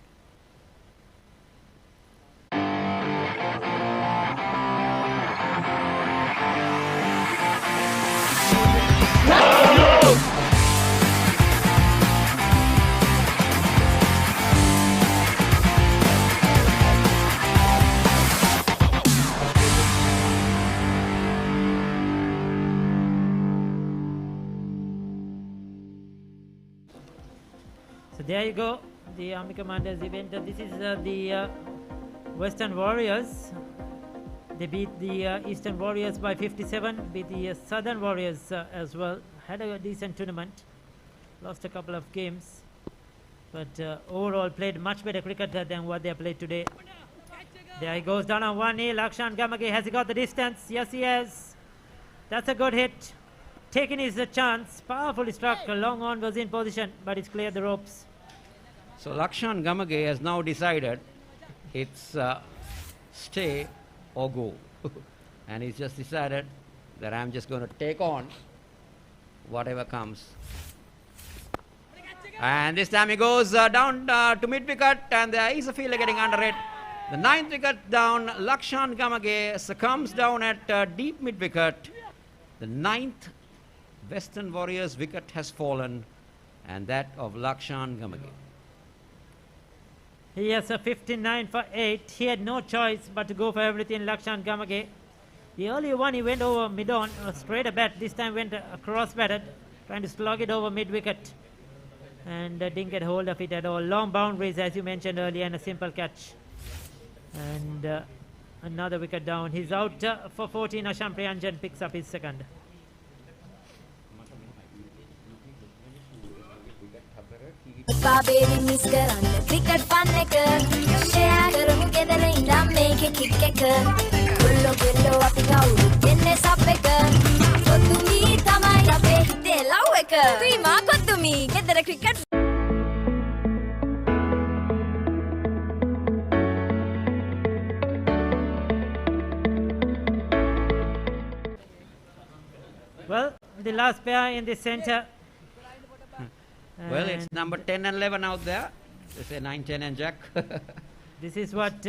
S7: So there you go, the Army Commanders event. This is the Western Warriors. They beat the Eastern Warriors by 57, beat the Southern Warriors as well. Had a decent tournament, lost a couple of games, but overall played much better cricket than what they played today. There he goes down on one knee. Lakshan Gamage, has he got the distance? Yes, he has. That's a good hit. Taking his chance, powerfully struck. Long on was in position, but it's cleared the ropes.
S10: So Lakshan Gamage has now decided it's stay or go. And he's just decided that I'm just going to take on whatever comes. And this time he goes down to mid-wicket, and there is a fielder getting under it. The 9th wicket down, Lakshan Gamage succumbs down at deep mid-wicket. The 9th Western Warriors wicket has fallen, and that of Lakshan Gamage.
S7: He has a 59 for 8. He had no choice but to go for everything, Lakshan Gamage. The earlier one he went over mid-on, straight a bat. This time went across batted, trying to slog it over mid-wicket. And didn't get hold of it at all. Long boundaries, as you mentioned earlier, and a simple catch. And another wicket down. He's out for 14. Ashan Priyanjan picks up his second.
S3: Baby miss කරන්න cricket fun එක share කරමු ගෙදර ඉඳන් මේකේ kick එක කුල්ලෝ ගෙල්ලෝ අපි කවුරු දෙන්නේ සප් එක කොතුමි තමයි අපේ හිතේ ලව් එක ක්‍රීමා කොතුමි ගෙදර cricket.
S7: Well, the last pair in the center.
S10: Well, it's number 10 and 11 out there. They say 9, 10 and Jack.
S7: This is what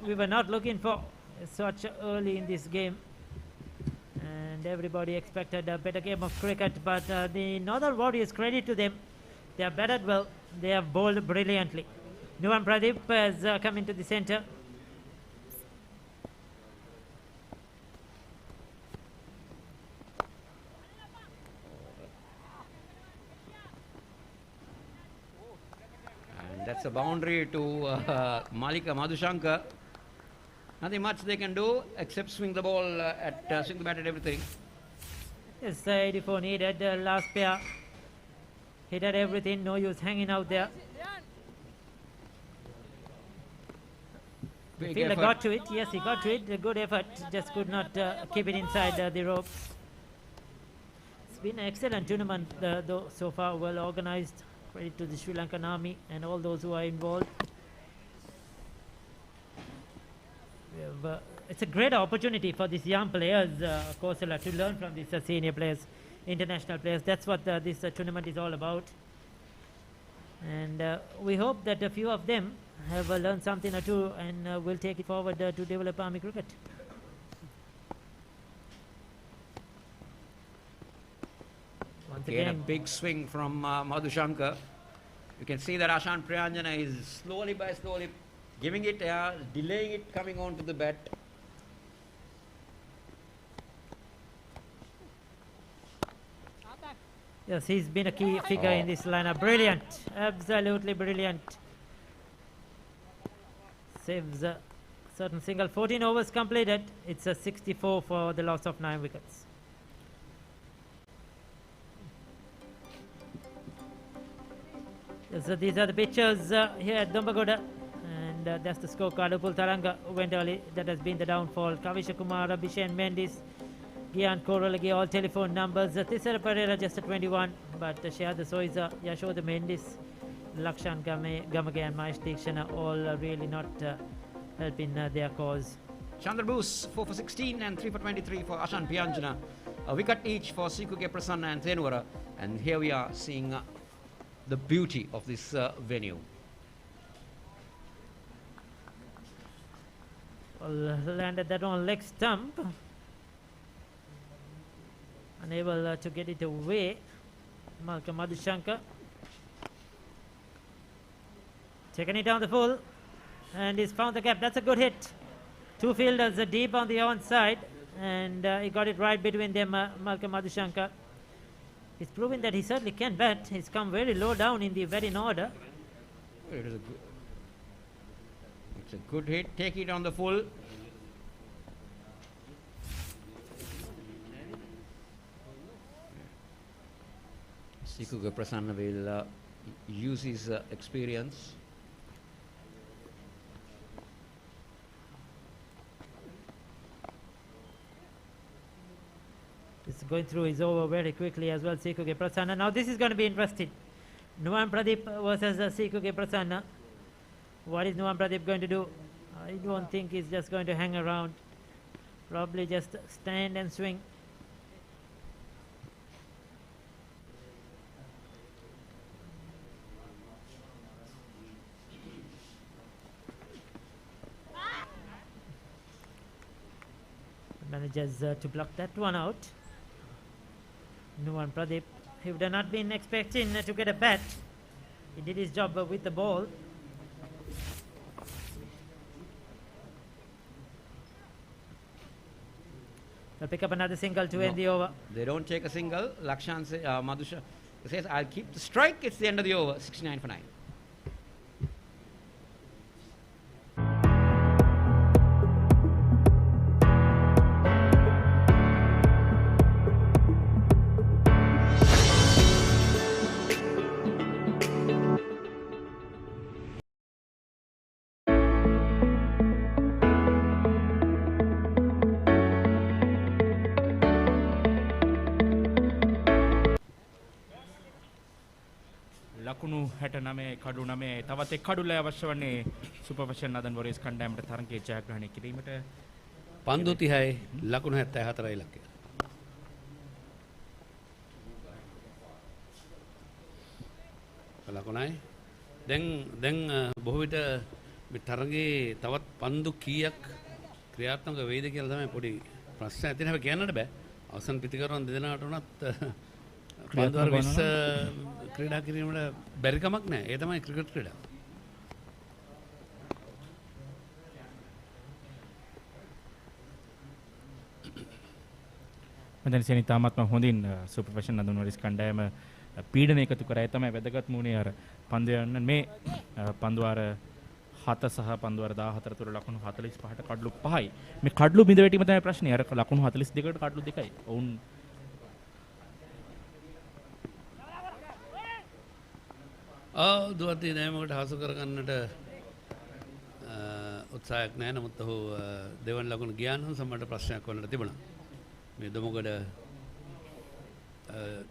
S7: we were not looking for such early in this game. And everybody expected a better game of cricket. But the Northern Warriors, credit to them. They have batted well. They have bowled brilliantly. Nuwan Pradeep has come into the center.
S10: That's a boundary to Malika Madhushankar. Nothing much they can do except swing the ball swing the bat at everything.
S7: Yes, 84 needed. Last pair hit at everything. No use hanging out there. The fielder got to it. Yes, he got to it. A good effort. Just could not keep it inside the ropes. It's been an excellent tournament though so far. Well organized. Credit to the Sri Lankan Army and all those who are involved. It's a great opportunity for these young players, Kosala, to learn from these senior players, international players. That's what this tournament is all about. And we hope that a few of them have learned something or two and will take it forward to develop Army cricket. Once
S10: Again, a
S7: again,
S10: big swing from Madhushankar. You can see that Ashan Priyanjana is slowly by slowly giving it, delaying it, coming on to the bat.
S7: Yes, he's been a key figure in this lineup. Brilliant. Absolutely brilliant. Saves a certain single. 14 overs completed. It's a 64 for the loss of 9 wickets. So these are the pictures here at Dombagoda. And that's the scorecard. Upul Taranga went early. That has been the downfall. Kavisha Kumar, Abhishen Mendis, Gian Korolagi, all telephone numbers. Tisara Pereira just a 21. But Shahada Soiza, Yashoda Mendis, Lakshan Gamage and Mahesh Dikshana all really not helping their cause.
S10: Chandra Bose 4 for 16 and 3 for 23 for Ashan Pianjana. A wicket each for Sikuke Prasanna and Thenwara. And here we are seeing the beauty of this venue.
S7: Well, landed that on leg stump. Unable to get it away. Malcolm Madhushankar taking it down the full, and he's found the gap. That's a good hit. Two fielders deep on the onside, and he got it right between them. Malcolm Madhushankar. He's proving that he certainly can bat. He's come very low down in the batting order.
S10: It's a good hit. Take it on the full. Sikuke Prasanna will use his experience.
S7: He's going through his over very quickly as well, Sikuke Prasanna. Now this is going to be interesting. Nuwan Pradeep versus Sikuke Prasanna. What is Nuwan Pradeep going to do? I don't think he's just going to hang around. Probably just stand and swing. Manages to block that one out. Nuwan Pradeep, he would have not been expecting to get a bat. He did his job with the ball. They'll pick up another single to end the over.
S10: They don't take a single. Lakshan Madhusha says, I'll keep the strike. It's the end of the over. 69 for 9.
S4: ලකුණු 69 කඩු 9 තවත් එක් කඩුල්ල අවශ්‍ය වන්නේ සුපර්ෆෙෂන් නදන් වොරියර්ස් කණ්ඩායමට තරගයේ ජයග්‍රහණය කිරීමට
S8: පන්දු 30යි ලකුණු 74යි ඉලක්කය. ලකුණයි. දැන් බොහෝ විට මේ තරගයේ තවත් පන්දු කීයක් ක්‍රියාත්මක වෙයිද කියලා තමයි පොඩි ප්‍රශ්න ඇති නැහැ කියන්නට බෑ. අවසන් පිටිකරුවන් දෙදෙනාට උනත් පන්දු 20 ක්‍රීඩා කිරීමට බැරි කමක් නැහැ. ඒ තමයි ක්‍රිකට් ක්‍රීඩාව.
S4: මම දැන් තාමත්ම හොඳින් සුපර්ෆෙෂන් නදන් වොරියර්ස් කණ්ඩායම පීඩන එකතු කරා. ඒ තමයි වැදගත් මුනේ අර පන්දු යන මේ පන්දු අර 7 සහ පන්දු අර 14 තුර ලකුණු 45ට කඩලු 5යි. මේ කඩලු බිඳ වැටීම තමයි ප්‍රශ්නේ. අර ලකුණු 42කට කඩලු 2යි. ඔවුන්
S8: දුවත්දී නෑමකට හසු කරගන්නට උත්සාහයක් නැහැ. නමුත් ඔහු දෙවන ලකුණු ගියා නම් සමහරට ප්‍රශ්නයක් වන්නට තිබුණා. මේ දොමගඩ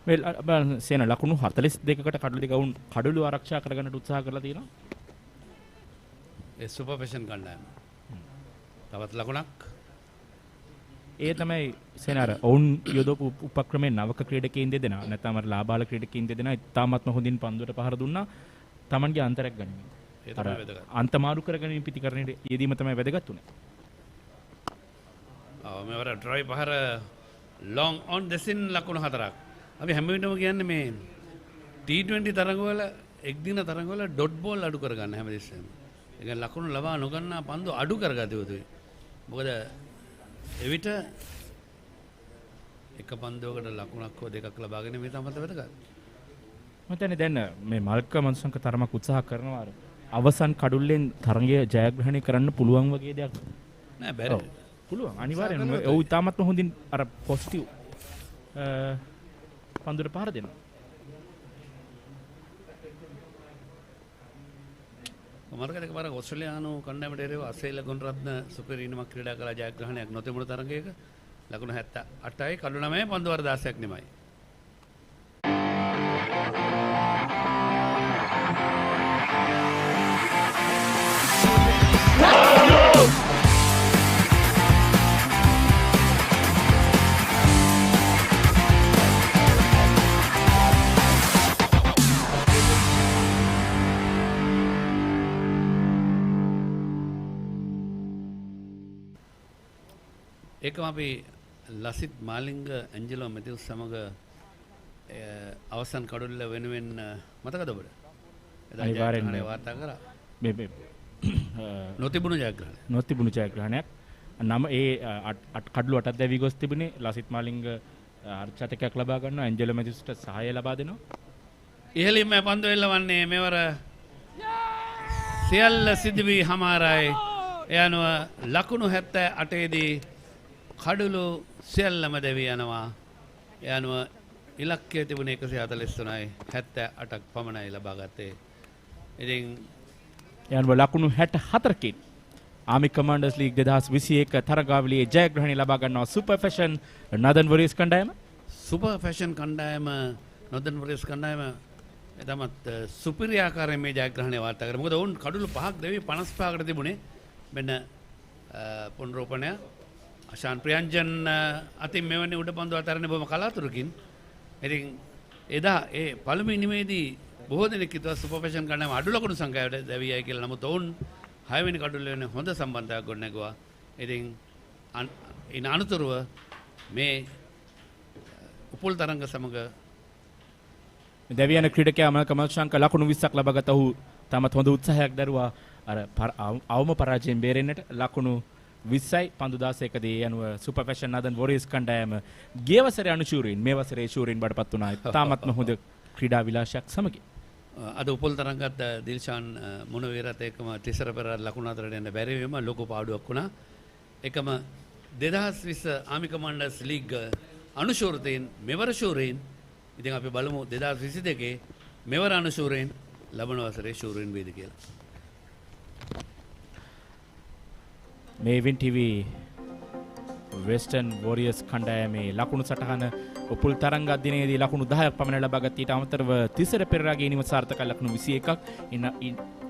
S4: මේ සේන ලකුණු 42කට කඩලු 2 වුන් කඩලු ආරක්ෂා කරගන්නට උත්සාහ කරලා තියෙනවා.
S8: ඒ සුපර්ෆෙෂන් කණ්ඩායම. තවත් ලකුණක්.
S4: ඒ තමයි සේන අර ඔවුන් යොදපු උපක්‍රමයේ නවක ක්‍රීඩකයින් දෙදෙනා නැත්නම් අර ලාබාල ක්‍රීඩකයින් දෙදෙනා ඉතාමත්ම හොඳින් පන්දුවට පහර දුන්නා. Tamanගේ අන්තරයක් ගනිමින්.
S8: ඒ තමයි වැදගත්.
S4: අන්තමාරු කරගෙන පිටිකරණයේ යෙදීම තමයි වැදගත් උනේ.
S8: මෙවර ඩ්‍රයිව් පහර ලොං ඔන් දෙසින් ලකුණු 4ක්. අපි හැම වෙලේම කියන්නේ මේ T20 තරඟවල එක් දින තරඟවල ඩොට් බෝල් අඩු කරගන්න හැමදෙස්සෙම. ඒ කියන්නේ ලකුණු ලබා නොගන්නා පන්දු අඩු කරගත යුතුයි. මොකද එවිට එක පන්දුවකට ලකුණක් හෝ දෙකක් ලබාගෙන මේ තමයි වැදගත්.
S4: මම හිතන්නේ දැන් මේ මල්ක මන්සංක තරමක් උත්සාහ කරනවා අර අවසන් කඩුල්ලෙන් තරගය ජයග්‍රහණය කරන්න පුළුවන් වගේ දෙයක්
S8: නෑ බැරි.
S4: පුළුවන් අනිවාර්යෙන්ම ඔව් ඉතාමත්ම හොඳින් අර පොසිටිව් පන්දුවට පහර දෙනවා.
S8: මරකදක පාර ඔස්ට්‍රේලියානු කණ්ඩායමට එරෙහිව අසේල ගුණරත්න සුපිරිනමක් ක්‍රීඩා කළ ජයග්‍රහණයක් නොතිබුණු තරගයක ලකුණු 78යි කඩු 9 පන්දු වර 16ක් නෙමයි. ඒකම අපි ලසිත් මාලිංග ඇන්ජලෝ මැතිව්ස් සමග අවසන් කඩුල්ල වෙනුවෙන් මතකද ඔබට? එදා ජයග්‍රහණය වාර්තා කරා.
S4: මේ
S8: නොතිබුණු ජයග්‍රහණයක්.
S4: නොතිබුණු ජයග්‍රහණයක්. නම ඒ කඩළු 8ක් දැවි ගොස් තිබුණේ ලසිත් මාලිංග අර්චතකයක් ලබා ගන්නවා ඇන්ජලෝ මැතිව්ස්ට සහාය ලබා දෙනවා.
S8: ඉහළින්ම පන්දු එල්ලවන්නේ මෙවර සියල්ල සිදු වී හමාරයි. ඒ අනුව ලකුණු 78 දී කඩුළු සියල්ලම දෙවී යනවා. ඒ අනුව ඉලක්කය තිබුණේ 143යි 78ක් පමණයි ලබා ගත්තේ. ඉතින්
S4: ඒ අනුව ලකුණු 64කින් ආමි කමාන්ඩර්ස් ලීග් 2021 තරගාවලියේ ජයග්‍රහණය ලබා ගන්නවා සුපර් ෆැෂන් නදන් වොරියර්ස් කණ්ඩායම.
S8: සුපර් ෆැෂන් කණ්ඩායම නදන් වොරියර්ස් කණ්ඩායම එතමත් සුපිරි ආකාරයෙන් මේ ජයග්‍රහණය වාර්තා කරා. මොකද ඔවුන් කඩුළු 5ක් දෙවි 55කට තිබුණේ. මෙන්න පුනරෝපණය අශාන් ප්‍රියංජන් අතින් මෙවැනි උඩ පන්දු අතරන්නේ බොහොම කලාතුරකින්. ඉතින් එදා ඒ පළමු ඉනිමේදී බොහෝ දෙනෙක් හිතුවා සුපර් ෆැෂන් කණ්ඩායම අඩු ලකුණු සංඛ්‍යාවට දැවියයි කියලා. නමුත් ඔවුන් 6 වෙනි කඩුල්ල වෙන හොඳ සම්බන්ධයක් ගොඩනැගුවා. ඉතින් ඉන අනුතරව මේ උපුල් තරංග සමග
S4: දැවියන ක්‍රීඩකයා අමල් කමල්ශංක ලකුණු 20ක් ලබාගත ඔහු තමත් හොඳ උත්සාහයක් දරුවා අර අවම පරාජයෙන් බේරෙන්නට. ලකුණු 20යි පන්දු 16කදී යනුව සුපර් ෆැෂන් නදන් වොරියර්ස් කණ්ඩායම ගිය වසරේ අනුශූරීන් මේ වසරේ ශූරීන් බඩපත් වුණා. තාමත්ම හොඳ ක්‍රීඩා විලාසයක් සමගින්
S8: අද උපුල් තරංගත් දිල්ෂාන් මොනවේරත් එක්කම තිසර පෙර ලකුණු අතරට යන්න බැරි වීම ලොකු පාඩුවක් වුණා. එකම 2020 ආමි කමාන්ඩර්ස් ලීග් අනුශූරිතයින් මෙවර ශූරීන්. ඉතින් අපි බලමු 2022 මෙවර අනුශූරීන් ලබන වසරේ ශූරීන් වේද කියලා.
S4: මේ ඉවෙන් ටීවී වෙස්ටර්න් වොරියර්ස් කණ්ඩායමේ ලකුණු සටහන උපුල් තරංග දිනේදී ලකුණු 10ක් පමණ ලබාගත් ඊට අමතරව තිසර පෙරේරාගේ නිම සාර්ථක ලකුණු 21ක්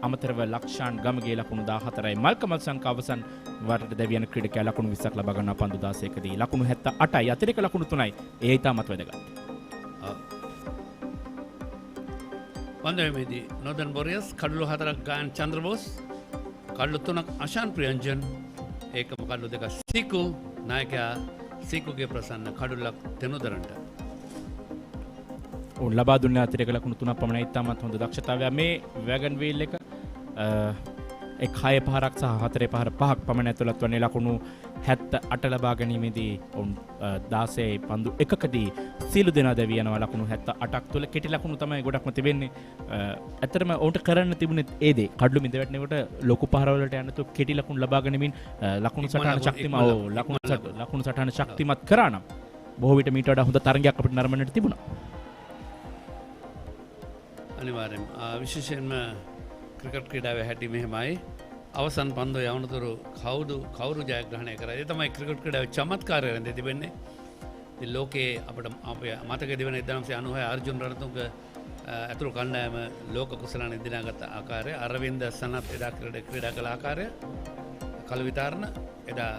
S4: අමතරව ලක්ෂාන් ගමගේ ලකුණු 14යි මල්කමල් සංක අවසන් වරට දැවියන ක්‍රීඩකයා ලකුණු 20ක් ලබා ගන්නා පන්දු 16කදී ලකුණු 78යි අතිරේක ලකුණු 3යි ඒ ඉතාමත් වැදගත්.
S8: පන්දුවේදී නෝදන් වොරියර්ස් කඩලු 4ක් ගායන් චන්ද්‍රබෝස් කඩලු 3ක් අශාන් ප්‍රියංජන් ඒකම කඩලු 2ක් සීකු නායකයා සීකුගේ ප්‍රසන්න කඩුල්ලක් තෙනුදරන්ට
S4: උන් ලබා දුන්නේ අතිරේක ලකුණු 3ක් පමණයි. ඉතාමත් හොඳ දක්ෂතාවය මේ වැගන් වීල් එක එක් 6 පහරක් සහ 4 පහර 5ක් පමණ ඇතුළත් වන්නේ ලකුණු 78 ලබා ගැනීමේදී උන් 16 පන්දු එකකදී සීළු දෙනා දැවී යනවා ලකුණු 78ක් තුළ. කෙටි ලකුණු තමයි ගොඩක්ම තිබෙන්නේ. ඇත්තටම ඔවුන්ට කරන්න තිබුණේ ඒ දේ කඩලු මිද වැටෙනකොට ලොකු පහරවලට යන්නතු කෙටි ලකුණු ලබා ගැනීමෙන් ලකුණු සටහන ශක්තිමත් ලකුණු සටහන ශක්තිමත් කරා නම් බොහෝ විට මීට වඩා හොඳ තරගයක් අපිට නරඹන්නට තිබුණා.
S8: අනිවාර්යයෙන්ම විශේෂයෙන්ම ක්‍රිකට් ක්‍රීඩාවේ හැටි මෙහෙමයි. අවසන් පන්දුව යවනතුරු කවුරු ජයග්‍රහණය කරයි. ඒ තමයි ක්‍රිකට් ක්‍රීඩාවේ චමත්කාරය රැඳී තිබෙන්නේ. ඉතින් ලෝකයේ අපිට අපේ මතක දිවන 1996 අර්ජුන් රණතුංග ඇතුළු කණ්ඩායම ලෝක කුසලාන දිනාගත් ආකාරය, අරවින්ද සනත් එදා ක්‍රීඩා කළ ආකාරය, කළු විතරණ එදා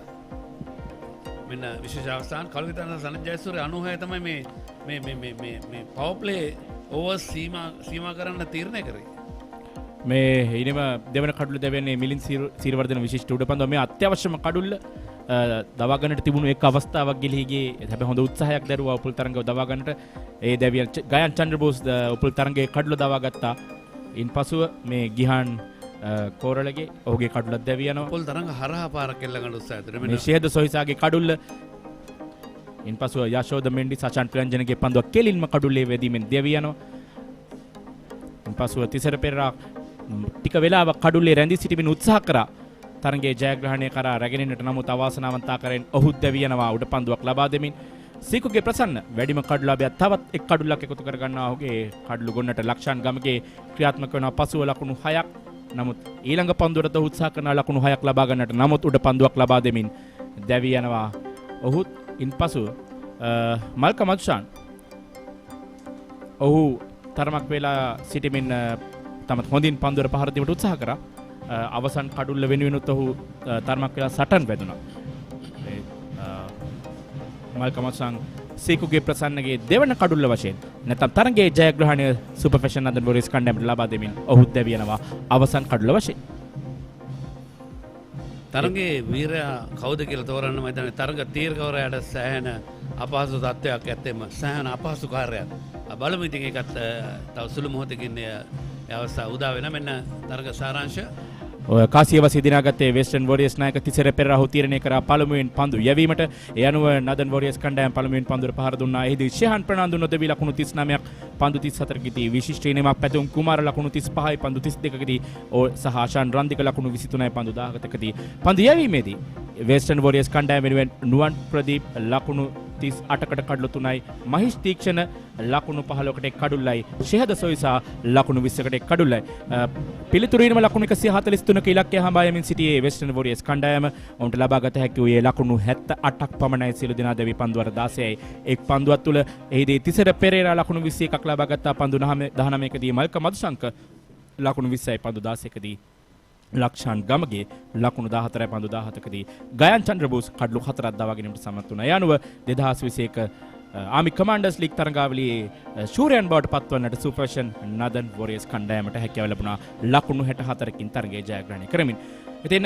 S8: මෙන්න විශේෂ අවස්ථාන කළු විතරණ සනත් ජයසූරිය 96 තමයි මේ පවර් ප්ලේ ඕවර් සීමා කරන්න තීරණය කරේ.
S4: මේ ඉනිම දෙවන කඩුල්ල දෙවන්නේ මිලින් සීරවර්ධන විශිෂ්ට උඩපන්දුව. මේ අත්‍යවශ්‍යම කඩුල්ල දවා ගන්නට තිබුණු එක් අවස්ථාවක් ගිලී ගියේ. හැබැයි හොඳ උත්සාහයක් දරුවා උපුල් තරංගව දවා ගන්නට. ඒ දැවියන් ගයන් චන්ද්‍රබෝස් උපුල් තරංගයේ කඩුල්ල දවා ගත්තා. ඉන්පසුව මේ ගිහාන් කෝරළගේ ඔහුගේ කඩුල්ලත් දැවී යනවා.
S8: උපුල් තරංග හරහා පාරක් එල්ල ගන්න උත්සාහය.
S4: මේ ෂේද සොයිසාගේ කඩුල්ල ඉන්පසුව යශෝද මෙන්ඩි සචන් ප්‍රියංජනගේ පන්දුව කෙලින්ම කඩුල්ලේ වැදීමෙන් දෙවි යනවා. ඉන්පසුව තිසර පෙරේරා ටික වෙලාවක් කඩුල්ලේ රැඳී සිටීමෙන් උත්සාහ කරා තරගයේ ජයග්‍රහණය කරා රැගෙනන්නට, නමුත් අවාසනාවන්ත ආකාරයෙන් ඔහු දෙවි යනවා උඩ පන්දුවක් ලබා දෙමින්. සීකුගේ ප්‍රසන්න වැඩිම කඩුලාභයක් තවත් එක් කඩුල්ලක් එකතු කර ගන්නවා. ඔහුගේ කඩළු ගොන්නට ලක්ෂාන් ගමගේ ක්‍රියාත්මක වෙනවා. පසුව ලකුණු 6ක්. නමුත් ඊළඟ පන්දුවට උත්සාහ කරන ලකුණු 6ක් ලබා ගන්නට, නමුත් උඩ පන්දුවක් ලබා දෙමින් දැවි යනවා. ඔහු ඉන්පසු මල්ක මදුෂාන් ඔහු තරමක් වෙලා සිටමින් තමත් හොඳින් පන්දුවට පහර දීමට උත්සාහ කරා. අවසන් කඩුල්ල වෙනුවෙනුත් ඔහු තරමක් වෙලා සටන් වැදුණා. මල්ක මදුෂාන් සීකුගේ ප්‍රසන්නගේ දෙවන කඩුල්ල වශයෙන් නැත්නම් තරගයේ ජයග්‍රහණය සුපර් ෆැෂන් නදන් වොරියර්ස් කණ්ඩායමට ලබා දෙමින් ඔහු දැවි යනවා අවසන් කඩුල්ල වශයෙන්.
S8: තරගේ වීරයා කවුද කියලා තෝරන්න මම හිතන්නේ තරග තීරකවරයාට සෑහෙන අපහසු තත්ත්වයක් ඇත්තෙම සෑහෙන අපහසු කාර්යයක්. බලමු ඉතින් ඒකත් තව සුළු මොහොතකින් ඒ අවස්ථාව උදා වෙන මෙන්න තරග සාරාංශය.
S4: කාසියවසී දිනාගත්තේ වෙස්ටර්න් වොරියර්ස් නායක තිසර පෙරේරා තීරණය කරා පළමුවෙන් පන්දු යැවීමට. ඒ අනුව නදන් වොරියර්ස් කණ්ඩායම පළමුවෙන් පන්දුවට පහර දුන්නා. එහිදී ෂෙහන් ප්‍රනාන්දු නොදෙවි ලකුණු 39ක්, පන්දු 34කදී විශිෂ්ට ඉනිමක් පැතුම් කුමාර ලකුණු 35යි, පන්දු 32කදී සහ ආශාන් රන්දික ලකුණු 23යි, පන්දු 10කදී පන්දු යැවීමේදී වෙස්ටර්න් වොරියර්ස් කණ්ඩායම වෙනුවෙන් නුවන් ප්‍රදීප් ලකුණු 38කට කඩලු 3යි, මහිෂ් තීක්ෂණ ලකුණු 15කට කඩුල්ලයි, ෂෙහද සොයිසා ලකුණු 20කට කඩුල්ලයි. පිළිතුරින්ම ලකුණු 143ක ඉලක්කය හඹා යමින් සිටියේ වෙස්ටර්න් වොරියර්ස් කණ්ඩායම. ඔවුන්ට ලබාගත හැකි වූයේ ලකුණු 78ක් පමණයි. සියලු දෙනා දෙවි පන්දුවර 16යි. එක් පන්දුවක් තුළ එහිදී තිසර පෙරේරා ලකුණු 21ක් ලබා ගත්තා. පන්දු 19කදී මල්ක මදුශංක ලකුණු 20යි, පන්දු 16කදී ලක්ෂාන් ගමගේ ලකුණු 14යි, පන්දු 17කදී ගයන් චන්ද්‍රබෝස් කඩලු 4ක් දවා ගැනීමට සමත් වුණා. ඒ අනුව 2021 ආමි කමාන්ඩර්ස් ලීග් තරගාවලියේ ශූරයන් බවට පත්වන්නට සුපර් ෆැෂන් නදන් වොරියර්ස් කණ්ඩායමට හැකියාව ලැබුණා ලකුණු 64කින් තරගයේ ජයග්‍රහණය කරමින්. ඉතින්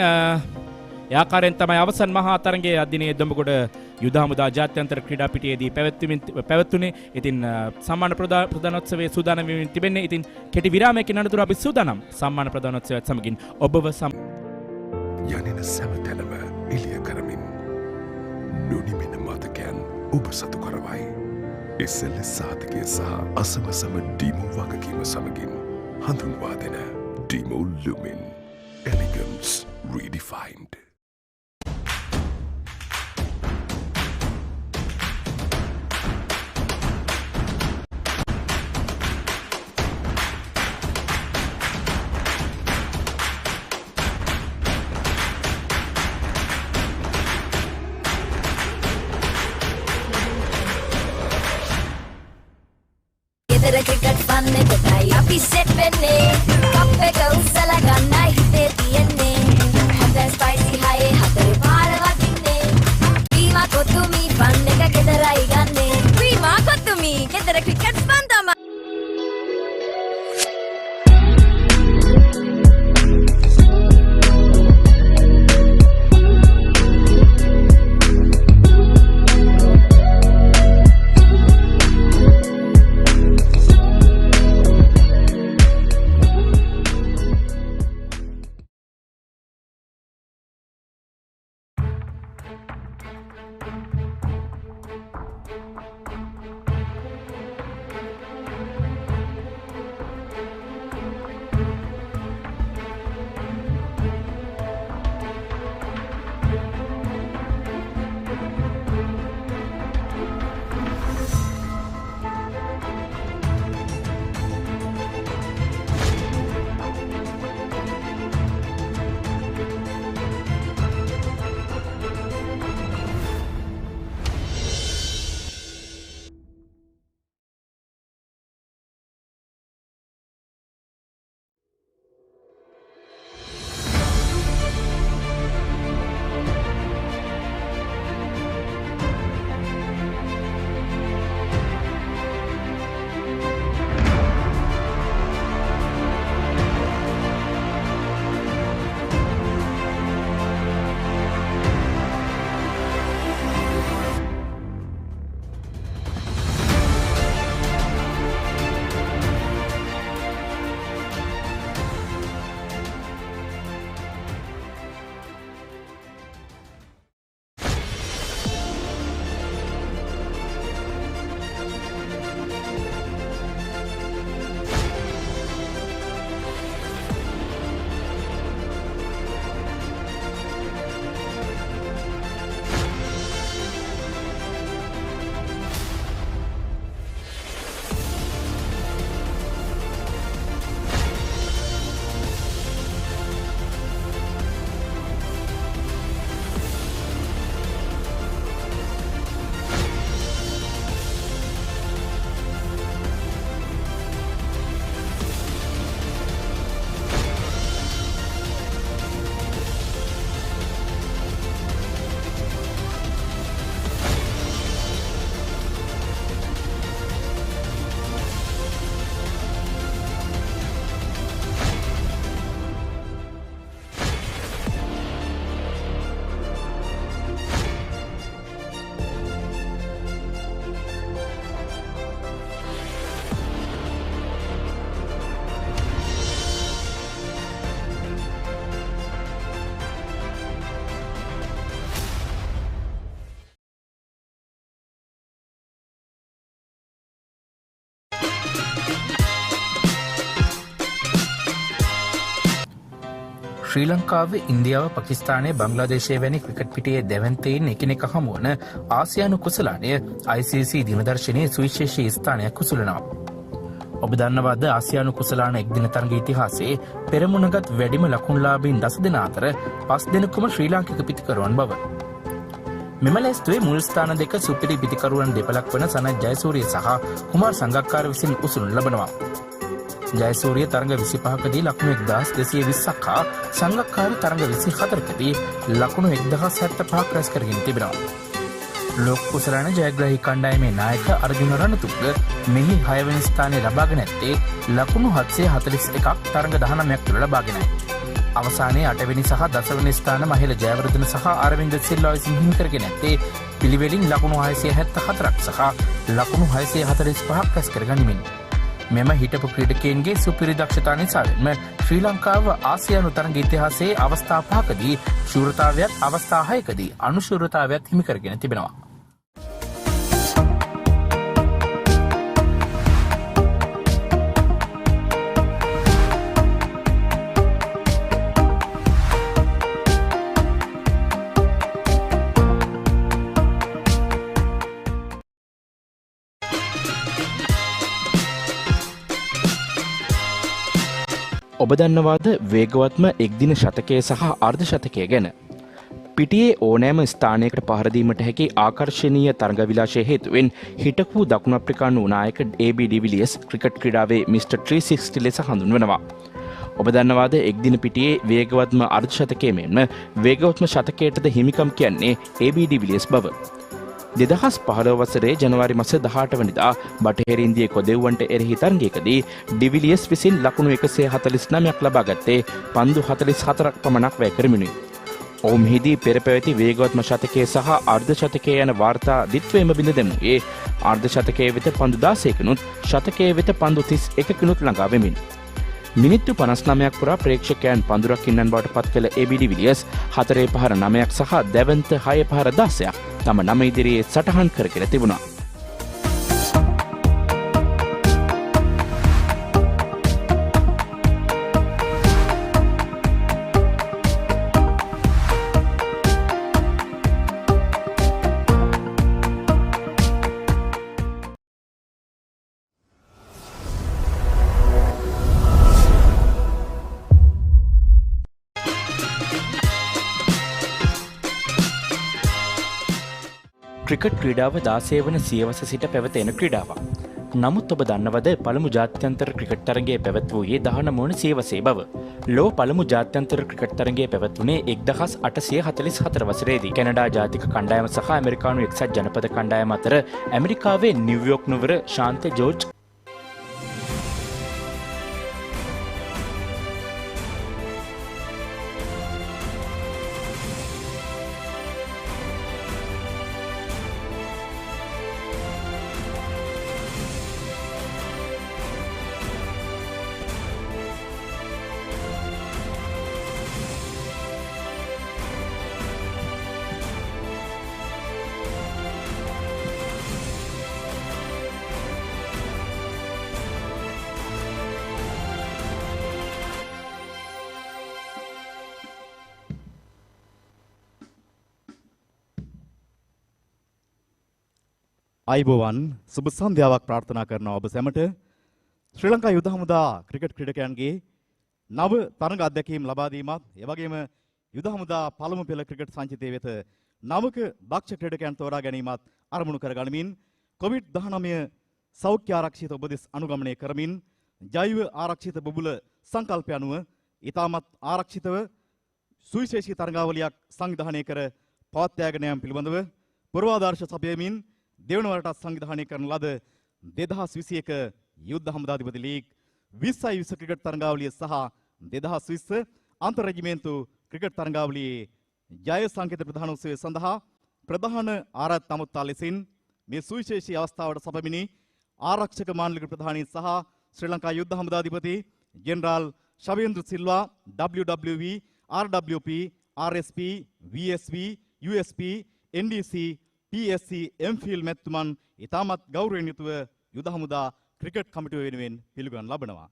S4: ඒ ආකාරයෙන් තමයි අවසන් මහා තරගයේ අදිනේ දොඹගොඩ යුද හමුදා ජාත්‍යන්තර ක්‍රීඩා පිටියේදී පැවැත්වුණේ. ඉතින් සම්මාන ප්‍රදානෝත්සවයේ සූදානම් වෙමින් තිබෙන්නේ. ඉතින් කෙටි විරාමයකින් අනතුරු අපි සූදානම් සම්මාන ප්‍රදානෝත්සවයත් සමගින් ඔබව
S2: යනින සැමතැනම එළිය කරමින් නොනිමෙන මතකයන් ඔබ සතු කරවයි. SLAOC සාධකය සහ අසමසම ඩීමෝ වගකීම සමගින් හඳුන්වා දෙන ඩීමෝ ලුමින් එලිගන්ස් redefined.
S3: ගෙදර ක්‍රිකට් ෆන් එකටයි අපි සෙට් වෙන්නේ. කප් එක උස්සලා ගන්නයි හිතේ තියෙන්නේ. හොඳ ස්පයිසි හයේ හතරේ පාර වදින්නේ. වීමා කොතුමි ෆන් එක ගෙදරයි ගන්නේ. වීමා කොතුමි ගෙදර ක්‍රිකට් ෆන් තමයි.
S1: ශ්‍රී ලංකාවේ ඉන්දියාව පකිස්තානය බංග්ලාදේශය වැනි ක්‍රිකට් පිටියේ දැවන්තයින් එකිනෙක හමුවන ආසියානු කුසලානය ICC දිනදර්ශනයේ සුවිශේෂී ස්ථානයක් කුසලනවා. ඔබ දන්නවාද ආසියානු කුසලාන එක්දින තරග ඉතිහාසයේ පෙරමුණගත් වැඩිම ලකුණුලාභීන් 10 දෙනා අතර 5 දෙනෙකුම ශ්‍රී ලාංකික පිතිකරුවන් බව. මෙම ලැයිස්තුවේ මුල් ස්ථාන දෙක සුපිරි පිතිකරුවන් දෙපළක් වන සනත් ජයසූරිය සහ කුමාර් සංගක්කාර විසින් උසුලු ලබනවා. ජයසූරිය තරඟ 25කදී ලකුණු 1220ක් හා සංගක්කාර තරඟ 24කදී ලකුණු 1075ක් රැස් කරගෙන තිබෙනවා. ලෝක කුසලාන ජයග්‍රාහී කණ්ඩායමේ නායක අර්ජුන රණතුංග මෙහි 6 වෙනි ස්ථානය ලබාගෙන ඇත්තේ ලකුණු 741ක් තරඟ 19ක් තුළ ලබාගෙනයි. අවසානයේ 8 වෙනි සහ 10 වෙනි ස්ථාන මහේල ජයවර්ධන සහ අරවින්ද සිල්වා විසින් හිමි කරගෙන ඇත්තේ පිළිවෙලින් ලකුණු 674ක් සහ ලකුණු 645ක් රැස් කරගනිමින්. මෙම හිටපු ක්‍රීඩකයන්ගේ සුපිරි දක්ෂතා නිසාවෙන්ම ශ්‍රී ලංකාව ආසියානු තරග ඉතිහාසයේ අවස්ථා 5කදී ශූරතාවයත් අවස්ථා 6කදී අනුශූරතාවයත් හිමි කරගෙන තිබෙනවා. ඔබ දන්නවාද වේගවත්ම එක්දින ශතකය සහ අර්ධ ශතකය ගැන. පිටියේ ඕනෑම ස්ථානයකට පහරදීමට හැකි ආකර්ශනීය තරඟ විලාශය හේතුවෙන් හිටපු දකුණු අප්‍රිකානු නායක AB ඩිවිලියර්ස් ක්‍රිකට් ක්‍රීඩාවේ මිස්ටර් 360 ලෙස හඳුන්වනවා. ඔබ දන්නවාද එක්දින පිටියේ වේගවත්ම අර්ධ ශතකය මෙන්ම වේගවත්ම ශතකයටද හිමිකම් කියන්නේ AB ඩිවිලියර්ස් බව. 2015 වසරේ ජනවාරි මාස 18 වනිදා බටහිර ඉන්දියාවේ කොදෙව්වන්ට එරෙහි තරගයකදී ඩිවිලියර්ස් විසින් ලකුණු 149ක් ලබා ගත්තේ පන්දු 44ක් පමණක් වැය කරමිනුයි. ඔහු මෙහිදී පෙර පැවති වේගවත්ම ශතකයේ සහ අර්ධ ශතකයේ යන වාර්තා දිත්වයේම බිඳ දැමුවේ අර්ධ ශතකයේ වෙත පන්දු 16කිනුත් ශතකයේ වෙත පන්දු 31කිනුත් ළඟා වෙමින්. මිනිත්තු 59ක් පුරා ප්‍රේක්ෂකයන් පන්දුරක් ඉන්නන් බවට පත් කළ AB ඩිවිලියර්ස් 4 පහර 9ක් සහ දැවන්ත 6 පහර 16ක් තම නම ඉදිරියේ සටහන් කරගෙන තිබුණා. ක්‍රිකට් ක්‍රීඩාව 16 වන සියවස සිට පැවතෙන ක්‍රීඩාවක්. නමුත් ඔබ දන්නවද පළමු ජාත්‍යන්තර ක්‍රිකට් තරගය පැවැත්වූයේ 19 වන සියවසේ බව. ලොව පළමු ජාත්‍යන්තර ක්‍රිකට් තරගය පැවැත්වුණේ 1844 වසරේදී. කැනඩා ජාතික කණ්ඩායම සහ ඇමරිකානු එක්සත් ජනපද කණ්ඩායම අතර ඇමරිකාවේ නිව්යෝක් නුවර ශාන්ත ජෝර්ජ්
S11: අයිබෝවන් සුබ සන්ධ්‍යාවක් ප්‍රාර්ථනා කරනවා ඔබ සැමට. ශ්‍රී ලංකා යුද හමුදා ක්‍රිකට් ක්‍රීඩකයන්ගේ නව තරඟ අත්දැකීම් ලබා දීමත් එවැගේම යුද හමුදා පළමු පෙළ ක්‍රිකට් සංචිතය වෙත නවක දක්ෂ ක්‍රීඩකයන් තෝරා ගැනීමත් අරමුණු කරගනිමින් COVID-19 සෞඛ්‍ය ආරක්ෂිත උපදෙස් අනුගමනය කරමින් ජෛව ආරක්ෂිත බුබුල සංකල්පය අනුව ඉතාමත් ආරක්ෂිතව සුවිශේෂී තරඟාවලියක් සංවිධානය කර පවත්වාගෙන යාම පිළිබඳව පූර්වාදර්ශ සපයමින් දෙවන වරටත් සංවිධානය කරන ලද 2021 යුද්ධ හමුදාධිපති ලීග් 2020 ක්‍රිකට් තරඟාවලිය සහ 2020 අන්තර් රෙජිමේන්තු ක්‍රිකට් තරඟාවලියේ ජය සංකේත ප්‍රධාන උත්සවය සඳහා ප්‍රධාන ආරාධිත අමුත්තා ලෙසින් මේ සුවිශේෂී අවස්ථාවට සපමිනි ආරක්ෂක මානලික ප්‍රධානී සහ ශ්‍රී ලංකා යුද්ධ හමුදාධිපති general Shavendra Silva WWV RWP RSP VSV USP NDC PSC MPhil මැතිතුමන් ඉතාමත් ගෞරවයෙන් යුතුව යුද හමුදා ක්‍රිකට් කමිටුව වෙනුවෙන් පිළිගනු ලබනවා.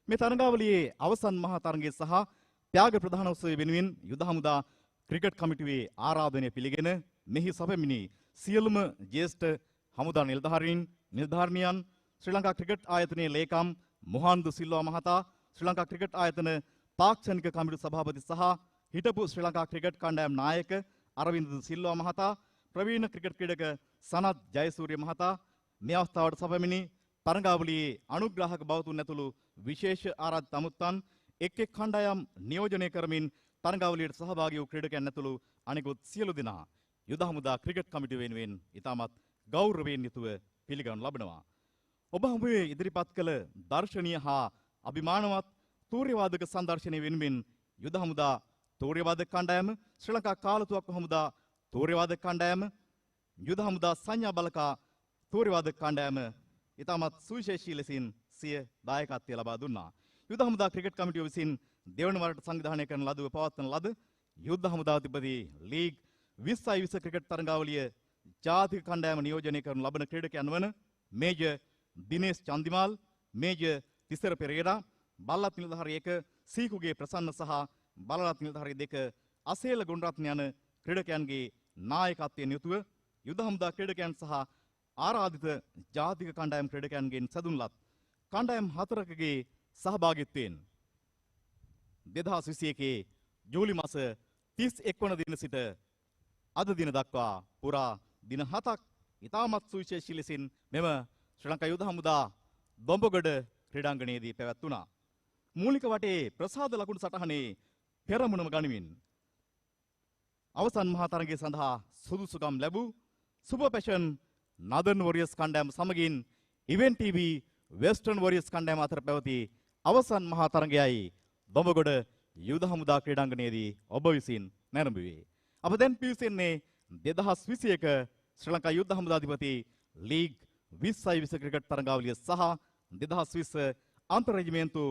S11: මේ තරඟාවලියේ අවසන් මහා තරඟය සහ ත්‍යාග ප්‍රධාන උත්සවය වෙනුවෙන් යුද හමුදා ක්‍රිකට් කමිටුවේ ආරාධනය පිළිගෙන මෙහි සැපමිනි සියලුම ජ්‍යෙෂ්ඨ හමුදා නිලධාරිනියන් ශ්‍රී ලංකා ක්‍රිකට් ආයතනයේ ලේකම් මොහන්දු සිල්වා මහතා ශ්‍රී ලංකා ක්‍රිකට් ආයතන තාක්ෂණික කමිටු සභාපති සහ හිටපු ශ්‍රී ලංකා ක්‍රිකට් කණ්ඩායම් නායක අරවින්ද සිල්වා මහතා ප්‍රවීණ ක්‍රිකට් ක්‍රීඩක සනත් ජයසූරිය මහතා මේ අවස්ථාවට සැපමිනි තරඟාවලියේ අනුග්‍රාහක බවතුන් ඇතුළු විශේෂ ආරාධිත අමුත්තන් එක් කණ්ඩායම් නියෝජනය කරමින් තරඟාවලියට සහභාගී වූ ක්‍රීඩකයන් ඇතුළු අනෙකුත් සියලු දෙනා යුද හමුදා ක්‍රිකට් කමිටුව වෙනුවෙන් ඉතාමත් ගෞරවයෙන් යුතුව පිළිගනු ලබනවා. ඔබ හමුවේ ඉදිරිපත් කළ දර්ශනීය හා අභිමානවත් තූර්යවාදක සංදර්ශනය වෙනුවෙන් යුද හමුදා තූර්යවාදක කණ්ඩායම ශ්‍රී ලංකා කාලතුවක්කු හමුදා තූර්යවාදක කණ්ඩායම යුද හමුදා සංඥා බලකා තූර්යවාදක කණ්ඩායම ඉතාමත් සුවිශේෂී ලෙසින් සිය දායකත්වය ලබා දුන්නා. යුද හමුදා ක්‍රිකට් කමිටුව විසින් දෙවන වරට සංවිධානය කරන ලදව පවත්වන ලද යුද හමුදාධිපති ලීග් 2020 ක්‍රිකට් තරඟාවලිය ජාතික කණ්ඩායම නියෝජනය කරන ලබන ක්‍රීඩකයන් වන මේජර් දිනේෂ් චන්දිමාල්, මේජර් තිසර පෙරේරා, බල්ලත් නිලධාරී 1 සීකුගේ ප්‍රසන්න සහ බලලත් නිලධාරී 2 අසේල ගුණරත්න යන ක්‍රීඩකයන්ගේ නායකත්වයෙන් යුතුව යුද හමුදා ක්‍රීඩකයන් සහ ආරාධිත ජාතික කණ්ඩායම් ක්‍රීඩකයන්ගෙන් සැදුන්ලත් කණ්ඩායම් 4කගේ සහභාගීත්වයෙන් 2021 ජූලි මාස 31 වන දින සිට අද දින දක්වා පුරා දින 7ක් ඉතාමත් සුවිශේෂී ලෙසින් මෙම ශ්‍රී ලංකා යුද හමුදා දොම්බගොඩ ක්‍රීඩාංගණයේදී පැවැත්වුණා. මූලික වටේ ප්‍රසාද ලකුණු සටහනේ පෙරමුණම ගනිමින් අවසන් මහා තරගය සඳහා සුදුසුකම් ලැබූ සුපර් පැෂන් නදර්න් වොරියර්ස් කණ්ඩායම සමගින් ඉවෙන්ට් ටීවී වෙස්ටර්න් වොරියර්ස් කණ්ඩායම අතර පැවති අවසන් මහා තරගයයි දොඹගොඩ යුද හමුදා ක්‍රීඩාංගණයේදී ඔබ විසින් නැරඹුවේ. අප දැන් පිවිසෙන්නේ 2021 ශ්‍රී ලංකා යුද හමුදාධිපති ලීග් 2020 ක්‍රිකට් තරඟාවලිය සහ 2020 අන්තර් රෙජිමේන්තු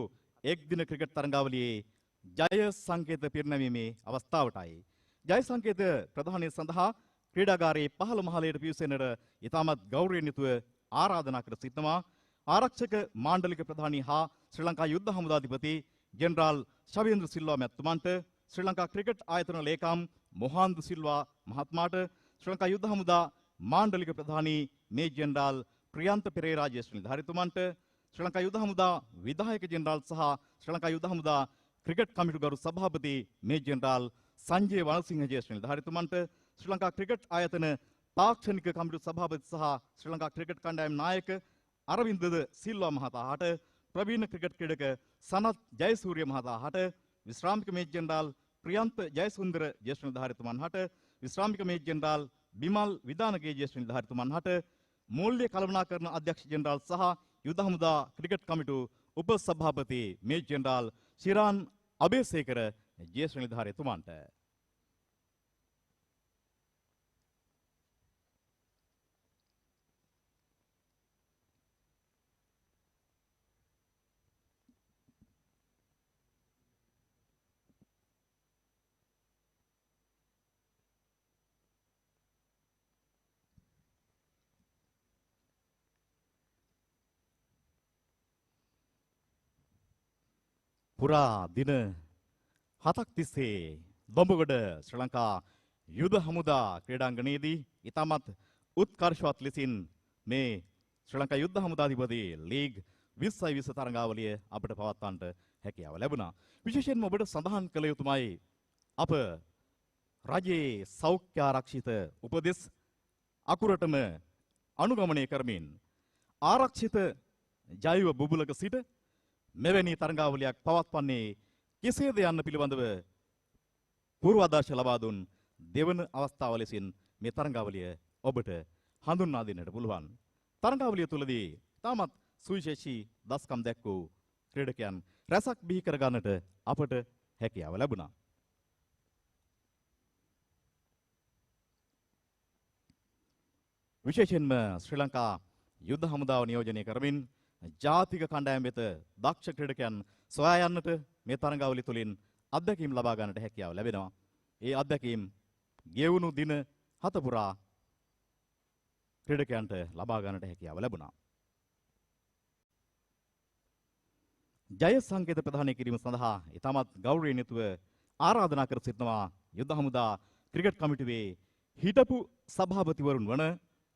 S11: එක් දින ක්‍රිකට් තරඟාවලියේ ජය සංකේත පිරිනැමීමේ අවස්ථාවටයි. ජය සංකේත ප්‍රදානය සඳහා ක්‍රීඩාගාරයේ 15 මහලයට පිවිසෙන්නට ඉතාමත් ගෞරවයෙන් යුතුව ආරාධනා කර සිටිනවා. ආරක්ෂක මාණ්ඩලික ප්‍රධානී හා ශ්‍රී ලංකා යුද හමුදාධිපති ජෙනරාල් ශවේන්ද්‍ර සිල්වා මැතිතුමන්ට, ශ්‍රී ලංකා ක්‍රිකට් ආයතන ලේකම් මොහන්දු සිල්වා මහත්මයාට, ශ්‍රී ලංකා යුද හමුදා මාණ්ඩලික ප්‍රධානී මේ ජෙනරාල් ප්‍රියන්ත පෙරේරා ජ්‍යෙෂ්ඨ නිලධාරීතුමන්ට, ශ්‍රී ලංකා යුද හමුදා විධායක ජෙනරාල් සහ ශ්‍රී ලංකා යුද හමුදා ක්‍රිකට් කමිටු ගරු සභාපති මේ ජෙනරාල් සංජය වනසිංහ ජ්‍යෙෂ්ඨ නිලධාරීතුමන්ට, ශ්‍රී ලංකා ක්‍රිකට් ආයතන තාක්ෂණික කමිටු සභාපති සහ ශ්‍රී ලංකා ක්‍රිකට් කණ්ඩායම් නායක අරවින්ද සිල්වා මහතාට, ප්‍රවීණ ක්‍රිකට් ක්‍රීඩක සනත් ජයසූරිය මහතාට, විශ්‍රාමික මේජර් ජෙනරාල් ප්‍රියන්ත ජයසුන්දර ජ්‍යෙෂ්ඨ නිලධාරීතුමන් හට, විශ්‍රාමික මේජර් ජෙනරාල් බිමල් විදානගේ ජ්‍යෙෂ්ඨ නිලධාරීතුමන් හට, මූල්‍ය කළමනාකරණ අධ්‍යක්ෂ ජෙනරාල් සහ යුද හමුදා ක්‍රිකට් කමිටු උප සභාපති මේජර් ජෙනරාල් ශිරාන් අබේසේකර ජ්‍යෙෂ්ඨ නිලධාරීතුමන්ට පුරා දින 7ක් තිස්සේ දොඹගොඩ ශ්‍රී ලංකා යුද හමුදා ක්‍රීඩාංගණයේදී ඉතාමත් උත්කර්ෂවත් ලෙසින් මේ ශ්‍රී ලංකා යුද හමුදාධිපති ලීග් 2020 තරඟාවලිය අපට පවත්වන්නට හැකියාව ලැබුණා. විශේෂයෙන්ම ඔබට සඳහන් කළ යුතුමයි අප රජයේ සෞඛ්‍ය ආරක්ෂිත උපදෙස් අකුරටම අනුගමනය කරමින් ආරක්ෂිත ජෛව බුබුලක සිට මෙවැනි තරඟාවලියක් පවත්වන්නේ කෙසේද යන්න පිළිබඳව පූර්වාදර්ශ ලබා දුන් දෙවන අවස්ථාව ලෙසින් මේ තරඟාවලිය ඔබට හඳුන්වා දෙන්නට පුළුවන්. තරඟාවලිය තුලදී තාමත් සුවිශේෂී දස්කම් දැක් වූ ක්‍රීඩකයන් රැසක් බිහි කර ගන්නට අපට හැකියාව ලැබුණා. විශේෂයෙන්ම ශ්‍රී ලංකා යුද හමුදාව නියෝජනය කරමින් ජාතික කණ්ඩායම් වෙත දක්ෂ ක්‍රීඩකයන් සොයා යන්නට මේ තරඟාවලිය තුලින් අත්දැකීම් ලබා ගන්නට හැකියාව ලැබෙනවා. ඒ අත්දැකීම් ගෙවුණු දින 7 පුරා ක්‍රීඩකයන්ට ලබා ගන්නට හැකියාව ලැබුණා. ජය සංකේත ප්‍රදානය කිරීම සඳහා ඉතාමත් ගෞරවයෙන් යුතුව ආරාධනා කර සිටිනවා යුද හමුදා ක්‍රිකට් කමිටුවේ හිටපු සභාපතිවරුන් වන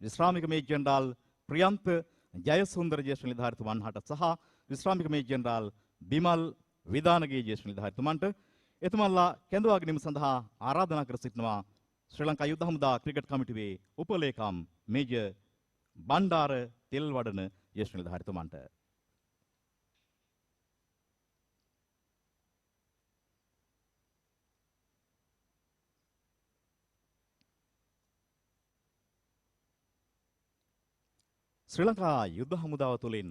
S11: විශ්‍රාමික මේජර් ජෙනරාල් ප්‍රියන්ත ජයසුන්දර ජ්‍යෙෂ්ඨ නිලධාරීතුමන් හට සහ විශ්‍රාමික මේජර් ජෙනරාල් බිමල් විදානගේ ජ්‍යෙෂ්ඨ නිලධාරීතුමන්ට එතුමන්ලා කැඳවා ගැනීම සඳහා ආරාධනා කර සිටිනවා ශ්‍රී ලංකා යුද හමුදා ක්‍රිකට් කමිටුවේ උපලේකම් මේජර් බණ්ඩාර තෙල්වඩන ජ්‍යෙෂ්ඨ නිලධාරීතුමන්ට. ශ්‍රී ලංකා යුද හමුදාව තුළින්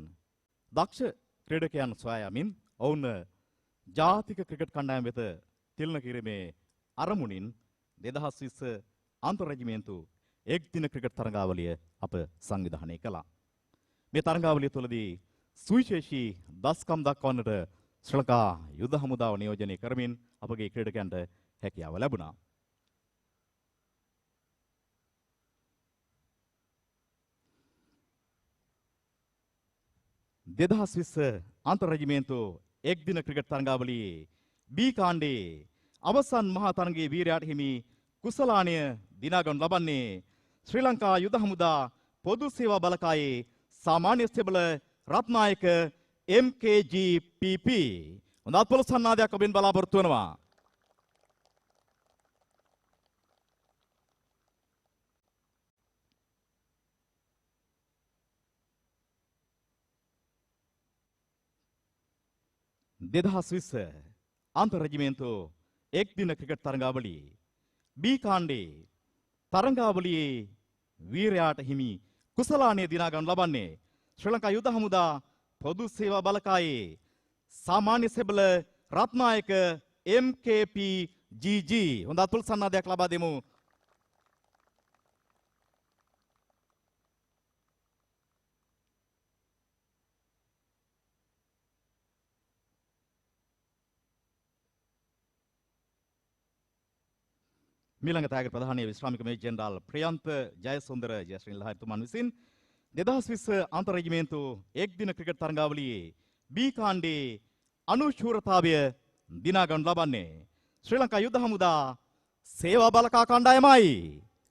S11: දක්ෂ ක්‍රීඩකයන් සොයා යමින් ඔවුන් ජාතික ක්‍රිකට් කණ්ඩායම වෙත තිළින කිරීමේ අරමුණින් 2020 අන්තර් රෙජිමේන්තු එක් දින ක්‍රිකට් තරඟාවලිය අප සංවිධානය කළා. මේ තරඟාවලිය තුළදී සුවිශේෂී දස්කම් දක්වන්නට ශ්‍රී ලංකා යුද හමුදාව නියෝජනය කරමින් අපගේ ක්‍රීඩකයන්ට හැකියාව ලැබුණා. දෙදහස් 20 අන්තර් රෙජිමේන්තු එක් දින ක්‍රිකට් තරඟාවලියේ බී කාණ්ඩේ අවසන් මහා තරඟයේ වීරයාට හිමි කුසලානය දිනාගනු ලබන්නේ ශ්‍රී ලංකා යුද හමුදා පොදු සේවා බලකායේ සාමාන්‍ය ස්ථේබල රත්නායක MKGPP හොඳත් පොළොස් සන්නාදයක් ඔබෙන් බලාපොරොත්තු වෙනවා. දෙදහස් 20 අන්තර් රෙජිමේන්තු එක් දින ක්‍රිකට් තරඟාවලියේ බී කාණ්ඩේ තරඟාවලියේ වීරයාට හිමි කුසලානය දිනා ගනු ලබන්නේ ශ්‍රී ලංකා යුද හමුදා පොදු සේවා බලකායේ සාමාන්‍ය සෙබළ රත්නායක MKPGG හොඳ අතුල් සන්නාදයක් ලබා දෙමු. මීළඟ තාගර ප්‍රධානීය විශ්‍රාමික මේජර් ජෙනරාල් ප්‍රියන්ත ජයසුන්දර ජ්‍යෙෂ්ඨ නිලධාරීතුමන් විසින් 2020 අන්තර් රෙජිමේන්තු එක් දින ක්‍රිකට් තරඟාවලියේ බී කාණ්ඩේ අනුශූරතාවය දිනා ගනු ලබන්නේ ශ්‍රී ලංකා යුද හමුදා සේවා බලකා කණ්ඩායමයි.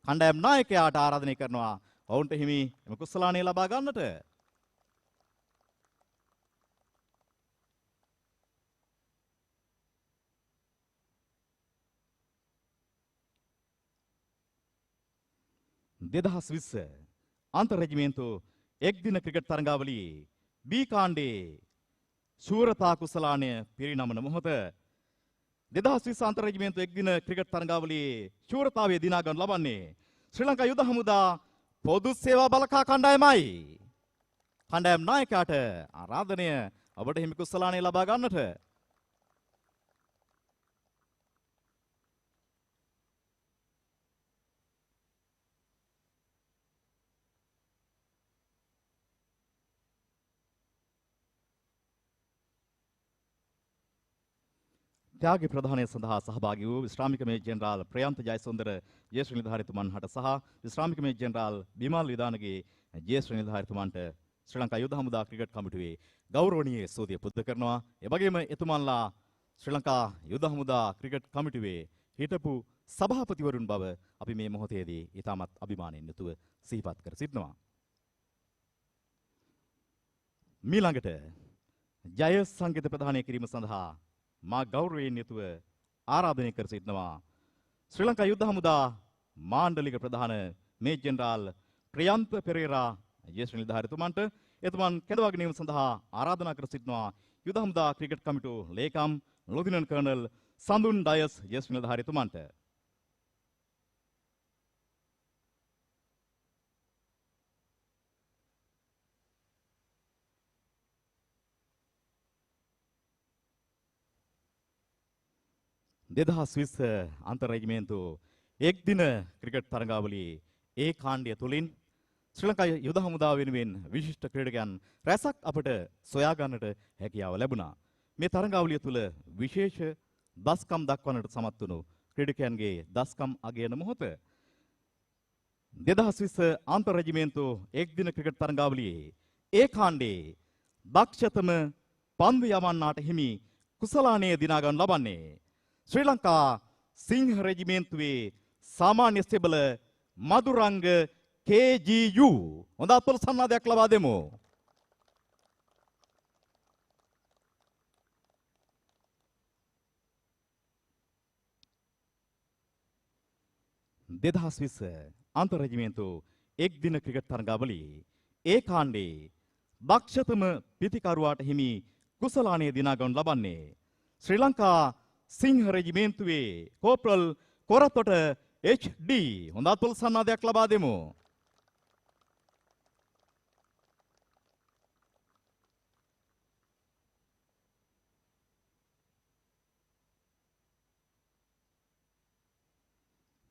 S11: කණ්ඩායම් නායකයාට ආරාධනය කරනවා ඔවුන්ට හිමි එම කුසලානය ලබා ගන්නට. දෙදහස් 20 අන්තර් රෙජිමේන්තු එක් දින ක්‍රිකට් තරඟාවලියේ බී කාණ්ඩේ ශූරතා කුසලානය පිරිනමන මොහොත 2020 අන්තර් රෙජිමේන්තු එක් දින ක්‍රිකට් තරඟාවලියේ ශූරතාවය දිනා ගනු ලබන්නේ ශ්‍රී ලංකා යුද හමුදා පොදු සේවා බලකා කණ්ඩායමයි. කණ්ඩායම් නායකයාට ආරාධනය ඔබට හිමි කුසලානය ලබා ගන්නට. ත්‍යාගී ප්‍රධානය සඳහා සහභාගී වූ විශ්‍රාමික මේජර් ජෙනරාල් ප්‍රියන්ත ජයසුන්දර ජ්‍යෙෂ්ඨ නිලධාරීතුමන් හට සහ විශ්‍රාමික මේජර් ජෙනරාල් බිමල් විදානගේ ජ්‍යෙෂ්ඨ නිලධාරීතුමන්ට ශ්‍රී ලංකා යුද හමුදා ක්‍රිකට් කමිටුවේ ගෞරවනීය ස්තුතිය පුද කරනවා. එවැගේම එතුමන්ලා ශ්‍රී ලංකා යුද හමුදා ක්‍රිකට් කමිටුවේ හිටපු සභාපතිවරුන් බව අපි මේ මොහොතේදී ඉතාමත් අභිමානයෙන් යුතුව සිහිපත් කර සිටිනවා. මීළඟට ජය සංගීත ප්‍රදානය කිරීම සඳහා මා ගෞරවයෙන් යුතුව ආරාධනය කර සිටිනවා ශ්‍රී ලංකා යුද හමුදා මාණ්ඩලික ප්‍රධාන මේජර් ජෙනරාල් ප්‍රියන්ත පෙරේරා ජ්‍යෙෂ්ඨ නිලධාරීතුමන්ට එතුමන් කැඳවා ගැනීම සඳහා ආරාධනා කර සිටිනවා යුද හමුදා ක්‍රිකට් කමිටුව ලේකම් ලොදිනන් කර්නල් සඳුන් ඩයස් ජ්‍යෙෂ්ඨ නිලධාරීතුමන්ට. දෙදහස් 20 අන්තර් රෙජිමේන්තු එක් දින ක්‍රිකට් තරඟාවලියේ ඒ කාණ්ඩය තුලින් ශ්‍රී ලංකා යුද හමුදාව වෙනුවෙන් විශිෂ්ට ක්‍රීඩකයන් රැසක් අපට සොයා ගන්නට හැකියාව ලැබුණා. මේ තරඟාවලිය තුල විශේෂ දස්කම් දක්වන්නට සමත් වුණු ක්‍රීඩකයන්ගේ දස්කම් අගයන මොහොත 2020 අන්තර් රෙජිමේන්තු එක් දින ක්‍රිකට් තරඟාවලියේ ඒ කාණ්ඩේ දක්ෂතම පන්දු යවන්නාට හිමි කුසලානය දිනා ගන්න ලබන්නේ. ශ්‍රී ලංකා සිංහ රෙජිමේන්තුවේ සාමාන්‍ය ස්තෙබල මදුරංග KGU හොඳ අත්පොල සන්නාදයක් ලබා දෙමු. දෙදහස් 20 අන්තර් රෙජිමේන්තු එක් දින ක්‍රිකට් තරගාවලියේ ඒ කාණ්ඩේ දක්ෂතම පිතිකරුවාට හිමි කුසලානය දිනා ගන්න ලබන්නේ. ශ්‍රී ලංකා සිංහ රෙජිමේන්තුවේ කෝප්‍රල් කොරතොට HD හොඳ අත්පොල සන්නාදයක් ලබා දෙමු.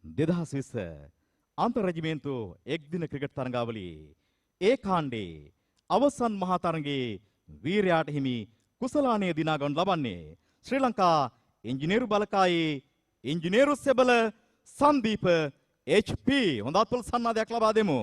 S11: දෙදහස් 20 අන්තර් රෙජිමේන්තු එක් දින ක්‍රිකට් තරගාවලියේ ඒ කාණ්ඩේ අවසන් මහා තරගයේ වීරයාට හිමි කුසලානය දිනා ගන්න ලබන්නේ. ශ්‍රී ලංකා ඉංජිනේරු බලකායේ ඉංජිනේරු සෙබල සංදීප HP හොඳ අත්පොල සන්නාදයක් ලබා දෙමු.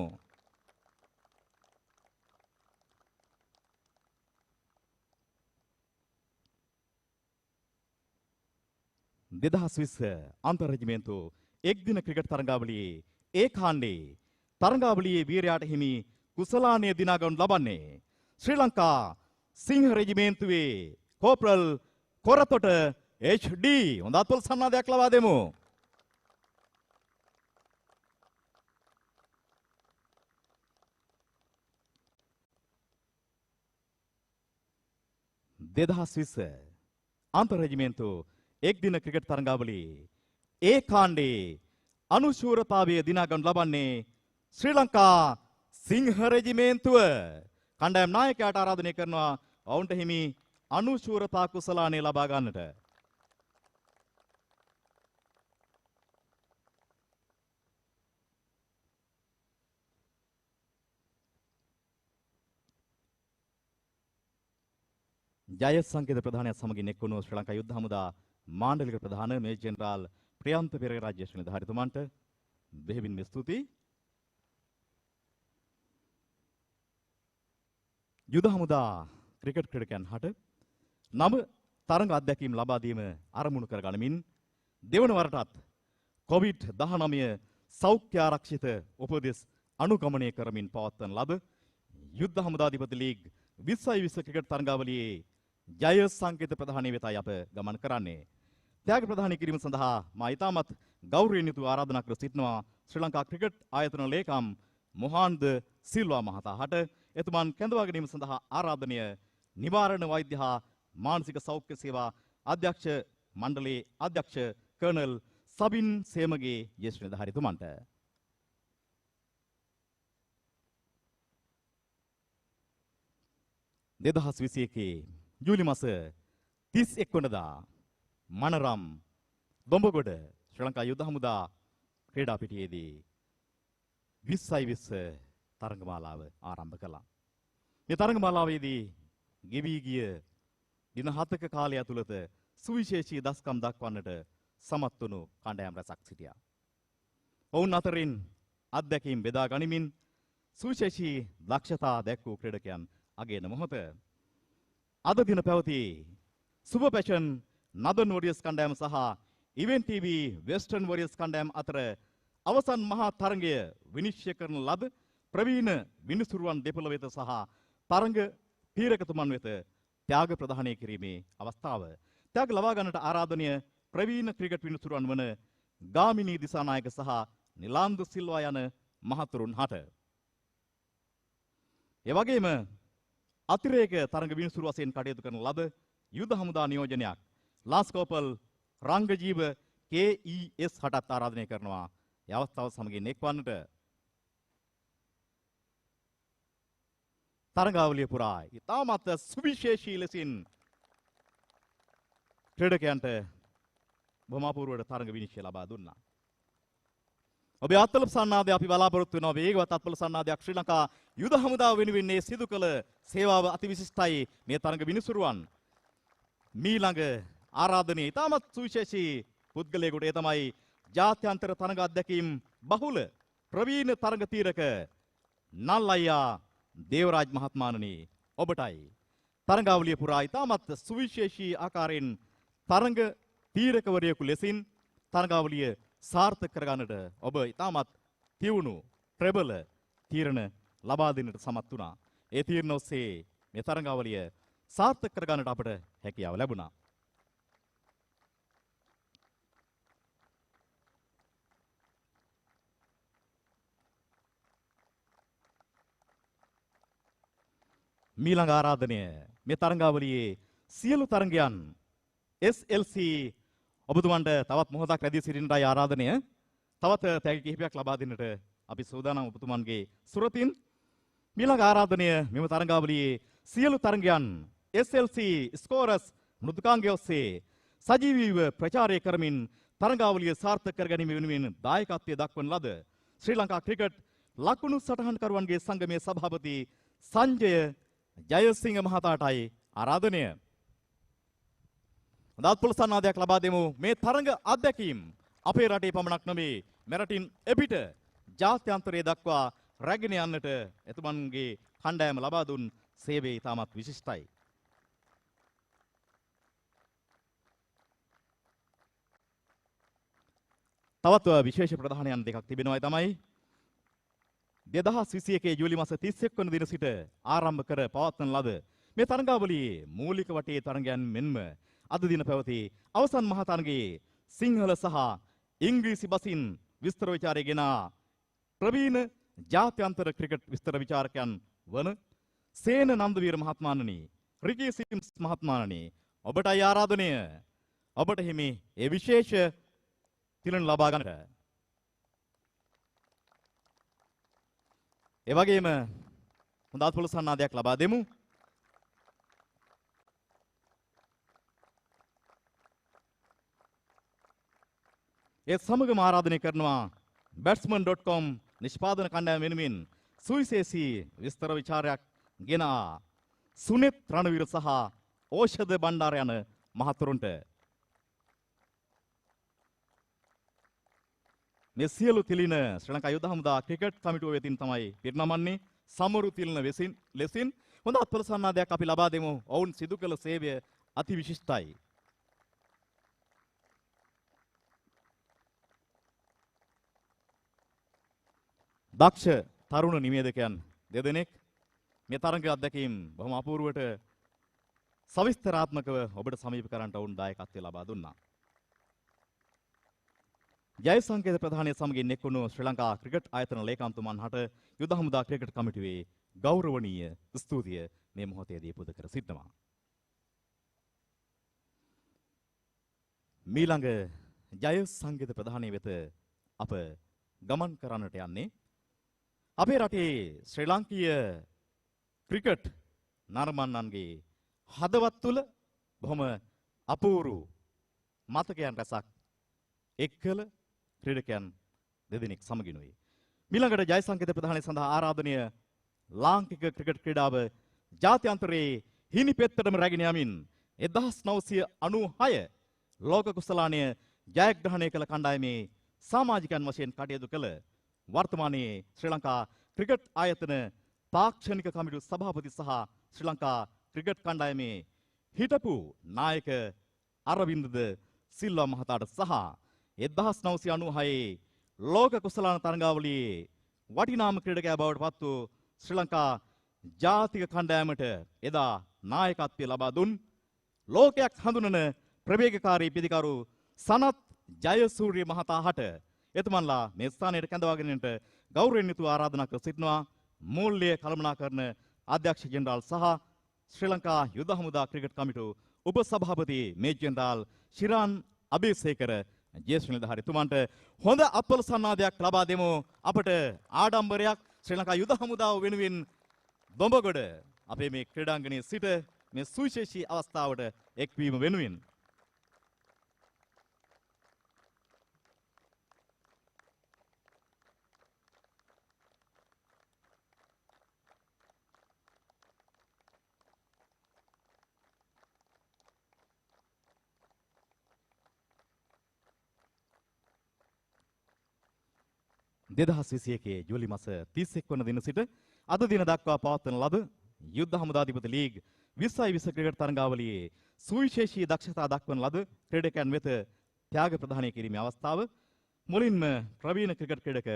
S11: දෙදහස් 20 අන්තර් රෙජිමේන්තු එක් දින ක්‍රිකට් තරගාවලියේ ඒ කාණ්ඩේ තරගාවලියේ වීරයාට හිමි කුසලානය දිනා ගන්න ලබන්නේ. ශ්‍රී ලංකා සිංහ රෙජිමේන්තුවේ කෝප්‍රල් කොරතොට HD හොඳ අත්පොල සන්නාදයක් ලබා දෙමු. දෙදහස් 20 අන්තර් රෙජිමේන්තු එක් දින ක්‍රිකට් තරගාවලියේ ඒ කාණ්ඩේ අනුශූරතාවය දිනා ගන්න ලබන්නේ ශ්‍රී ලංකා සිංහ රෙජිමේන්තුව. කණ්ඩායම් නායකයාට ආරාධනය කරනවා ඔවුන්ට හිමි අනුශූරතා කුසලානය ලබා ගන්නට. ජය සංකේත ප්‍රධානයත් සමගින් එක්වුණු ශ්‍රී ලංකා යුද්ධ හමුදා මාණ්ඩලික ප්‍රධාන මේජර් ජෙනරාල් ප්‍රියන්ත පෙරේරා ජ්‍යෙෂ්ඨ නිලධාරිතුමන්ට බෙහෙවින්ම ස්තුතියි. යුද හමුදා ක්‍රිකට් ක්‍රීඩකයන් හට නව තරඟ අත්දැකීම් ලබා දීම අරමුණු කරගනිමින් දෙවන වරටත් COVID-19 සෞඛ්‍ය ආරක්ෂිත උපදෙස් අනුගමනය කරමින් පවත්වන ලද යුද්ධ හමුදාධිපති ලීග් 2020 ක්‍රිකට් තරඟාවලියේ ජය සංකේත ප්‍රධානී වෙතයි අප ගමන් කරන්නේ. ත්‍යාග ප්‍රදානය කිරීම සඳහා මා ඉතාමත් ගෞරවයෙන් යුතුව ආරාධනා කර සිටිනවා ශ්‍රී ලංකා ක්‍රිකට් ආයතන ලේකම් මොහාන්ද සිල්වා මහතා හට එතුමන් කැඳවා ගැනීම සඳහා ආරාධනය නිවාරණ වෛද්‍ය හා මානසික සෞඛ්‍ය සේවා අධ්‍යක්ෂ මණ්ඩලයේ අධ්‍යක්ෂ කර්නල් සබින් සේමගේ ජ්‍යෙෂ්ඨ නිලධාරීතුමන්ට. දෙදහස් 21 ජූලි මාස 31 වනදා මනරම් දොඹගොඩ ශ්‍රී ලංකා යුද හමුදා ක්‍රීඩා පිටියේදී 2020 තරඟමාලාව ආරම්භ කළා. මේ තරඟමාලාවේදී ගෙවී ගිය දින 7ක කාලය ඇතුළත සුවිශේෂී දස්කම් දක්වන්නට සමත් වුණු කණ්ඩායම් රැසක් සිටියා. ඔවුන් අතරින් අත්දැකීම් බෙදා ගනිමින් සුවිශේෂී දක්ෂතා දැක්වූ ක්‍රීඩකයන් අගයන මොහොත අද දින පැවති සුපර් පැෂන් නදර්න් වොරියර්ස් කණ්ඩායම සහ ඉවෙන්ට් TV වෙස්ටර්න් වොරියර්ස් කණ්ඩායම අතර අවසන් මහා තරගය විනිශ්චය කරන ලද ප්‍රවීණ විනිසුරුවන් දෙපළ වෙත සහ තරග තීරකතුමන් වෙත ත්‍යාග ප්‍රදානය කිරීමේ අවස්ථාව. ත්‍යාග ලබා ගන්නට ආරාධනය ප්‍රවීණ ක්‍රිකට් විනිසුරුවන් වන ගාමිණී දිසානායක සහ නිලාන්දු සිල්වා යන මහතුරුන් හට. ඒ වගේම අතිරේක තරග විනිසුරු වශයෙන් කටයුතු කරන ලද යුද හමුදා නියෝජනයක් ලාස්කෝපල් රංගජීව KES හටත් ආරාධනය කරනවා. ඒ අවස්ථාව සමගින් එක්වන්නට තරගාවලිය පුරා ඉතාමත් සුවිශේෂී ලෙසින් ක්‍රීඩකයන්ට බොමාපූර්වට තරග විනිශ්චය ලබා දුන්නා. ඔබේ අත්පොළ සන්නාදය අපි බලාපොරොත්තු වෙනවා වේගවත් අත්පොළ සන්නාදයක් ශ්‍රී ලංකා යුද හමුදාව වෙනුවෙන් සිදු කළ සේවාව අතිවිශිෂ්ටයි මේ තරග විනිසුරුවන්. මීළඟ ආරාධනයේ ඉතාමත් සුවිශේෂී පුද්ගලයෙකුට ඒ තමයි ජාත්‍යන්තර තරග අධ්‍යක්ීම් බහුල ප්‍රවීණ තරග තීරක නල්ලයියා දේවරාජ් මහත්මාණනි ඔබටයි තරඟාවලිය පුරා ඉතාමත් සුවිශේෂී ආකාරයෙන් තරඟ තීරකවරයෙකු ලෙසින් තරඟාවලිය සාර්ථක කරගන්නට ඔබ ඉතාමත් තියුණු ප්‍රබල තීරණ ලබා දෙන්නට සමත් වුණා. ඒ තීරණ ඔස්සේ මේ තරඟාවලිය සාර්ථක කරගන්නට අපට හැකියාව ලැබුණා. මීළඟ ආරාධනය මේ තරඟාවලියේ සියලු තරඟයන් SLC ඔබතුමන්ට තවත් මොහොතක් රැඳී සිටින්නටයි ආරාධනය. තවත් තෑගි කිහිපයක් ලබා දෙන්නට අපි සූදානම් ඔබතුමන්ගේ සුරතින්. මීළඟ ආරාධනය මෙම තරඟාවලියේ සියලු තරඟයන් SLC ස්කෝරර්ස් මෘදුකාංගය ඔස්සේ සජීවීව ප්‍රචාරය කරමින් තරඟාවලිය සාර්ථක කර ගැනීම වෙනුවෙන් දායකත්වය දක්වන ලද ශ්‍රී ලංකා ක්‍රිකට් ලකුණු සටහන්කරුවන්ගේ සංගමේ සභාපති සංජය ජයසිංහ මහතාටයි ආරාධනය. හොඳත් පුලසන්නාදයක් ලබා දෙමු. මේ තරඟ අත්දැකීම් අපේ රටේ පමණක් නෙමේ මෙරටින් එපිට ජාත්‍යන්තරයේ දක්වා රැගෙන යන්නට එතුමන්ගේ කණ්ඩායම ලබා දුන් සේවය ඉතාමත් විශිෂ්ටයි. තවත් විශේෂ ප්‍රධානයන් දෙකක් තිබෙනවායි තමයි 2021 ජූලි මාස 31 වන දින සිට ආරම්භ කර පවත්වන ලද මේ තරඟාවලියේ මූලික වටේ තරඟයන් මෙන්ම අද දින පැවති අවසන් මහා තරඟයේ සිංහල සහ ඉංග්‍රීසි බසින් විස්තර විචාරය ගෙන ප්‍රවීණ ජාත්‍යන්තර ක්‍රිකට් විස්තර විචාරකයන් වන සේන නන්දවීර මහත්මයාණනි, රිකී සිම්ස් මහත්මයාණනි, ඔබටයි ආරාධනය. ඔබට හිමි ඒ විශේෂ තිලන ලබා ගන්නට. ඒ වගේම හොඳත් පුලසන්නාදයක් ලබා දෙමු. ඒ සමගම ආරාධනය කරනවා batsman.com නිෂ්පාදන කණ්ඩායම වෙනුවෙන් සුවිශේෂී විස්තර විචාරයක් ගෙන සුනිත් රණවීර සහ ඕෂධ බණ්ඩාර යන මහතුරුන්ට මේ සියලු තිලින ශ්‍රී ලංකා යුද හමුදා ක්‍රිකට් කමිටුව වෙතින් තමයි පිරිනමන්නේ. සමරු තිලින ලෙසින් හොඳ අත්පොලසන්නාදයක් අපි ලබා දෙමු. ඔවුන් සිදු කළ සේවය අති විශිෂ්ටයි. දක්ෂ තරුණ නිවේදකයන් දෙදෙනෙක් මේ තරඟ අත්දැකීම් බොහොම අපූර්වට සවිස්තරාත්මකව ඔබට සමීප කරන්නට වුන් දායකත්වය ලබා දුන්නා. ජය සංකේත ප්‍රධානය සමගින් එක්වුණු ශ්‍රී ලංකා ක්‍රිකට් ආයතන ලේකම්තුමන් හට යුද හමුදා ක්‍රිකට් කමිටුවේ ගෞරවනීය ස්තුතිය මේ මොහොතේදී පුද කර සිටිනවා. මීළඟ ජය සංකේත ප්‍රධානය වෙත අප ගමන් කරන්නට යන්නේ අපේ රටේ ශ්‍රී ලාංකීය ක්‍රිකට් නරඹන්නන්ගේ හදවත් තුළ බොහොම අපූරු මතකයන් රැසක් එක්කල ක්‍රීඩකයන් දෙදෙනෙක් සමගිනුයි. මීළඟට ජය සංකේත ප්‍රධානය සඳහා ආරාධනය ලාංකික ක්‍රිකට් ක්‍රීඩාව ජාත්‍යන්තරයේ හිනි පෙත්තටම රැගෙන යමින් 1996 ලෝක කුසලානය ජයග්‍රහණය කළ කණ්ඩායමේ සමාජිකයන් වශයෙන් කටයුතු කළ වර්තමානයේ ශ්‍රී ලංකා ක්‍රිකට් ආයතන තාක්ෂණික කමිටු සභාපති සහ ශ්‍රී ලංකා ක්‍රිකට් කණ්ඩායමේ හිටපු නායක අරවින්දද සිල්වා මහතාට සහ 1996 ලෝක කුසලාන තරඟාවලියේ වටිනාම ක්‍රීඩකයා බවට පත් වූ ශ්‍රී ලංකා ජාතික කණ්ඩායමට එදා නායකත්වය ලබා දුන් ලෝකයක් හඳුනන ප්‍රවේගකාරී පිදිකරු සනත් ජයසූරිය මහතා හට එතුමන්ලා මේ ස්ථානයට කැඳවාගෙනට ගෞරවයෙන් යුතුව ආරාධනා කර සිටිනවා. මූල්‍ය කළමනාකරන අධ්‍යක්ෂ ජෙනරාල් සහ ශ්‍රී ලංකා යුද හමුදා ක්‍රිකට් කමිටු උප සභාපති මේජර් ජෙනරාල් ශිරාන් අබේසේකර ජේෂ්ඨ නිලධාරීතුමන්ට හොඳ අත්වල සන්නාදයක් ලබා දෙමු. අපට ආඩම්බරයක් ශ්‍රී ලංකා යුද හමුදාව වෙනුවෙන් දොඹගොඩ අපේ මේ ක්‍රීඩාංගණයේ සිට මේ සුවිශේෂී අවස්ථාවට එක්වීම වෙනුවෙන් 2021 ජූලි මාස 31 වන දින සිට අද දින දක්වා පවත්වන ලද යුද්ධ හමුදාධිපති ලීග් 2020 ක්‍රිකට් තරඟාවලියේ සුවිශේෂී දක්ෂතා දක්වන ලද ක්‍රීඩකයන් වෙත ත්‍යාග ප්‍රදානය කිරීමේ අවස්ථාව මුලින්ම ප්‍රවීණ ක්‍රිකට් ක්‍රීඩක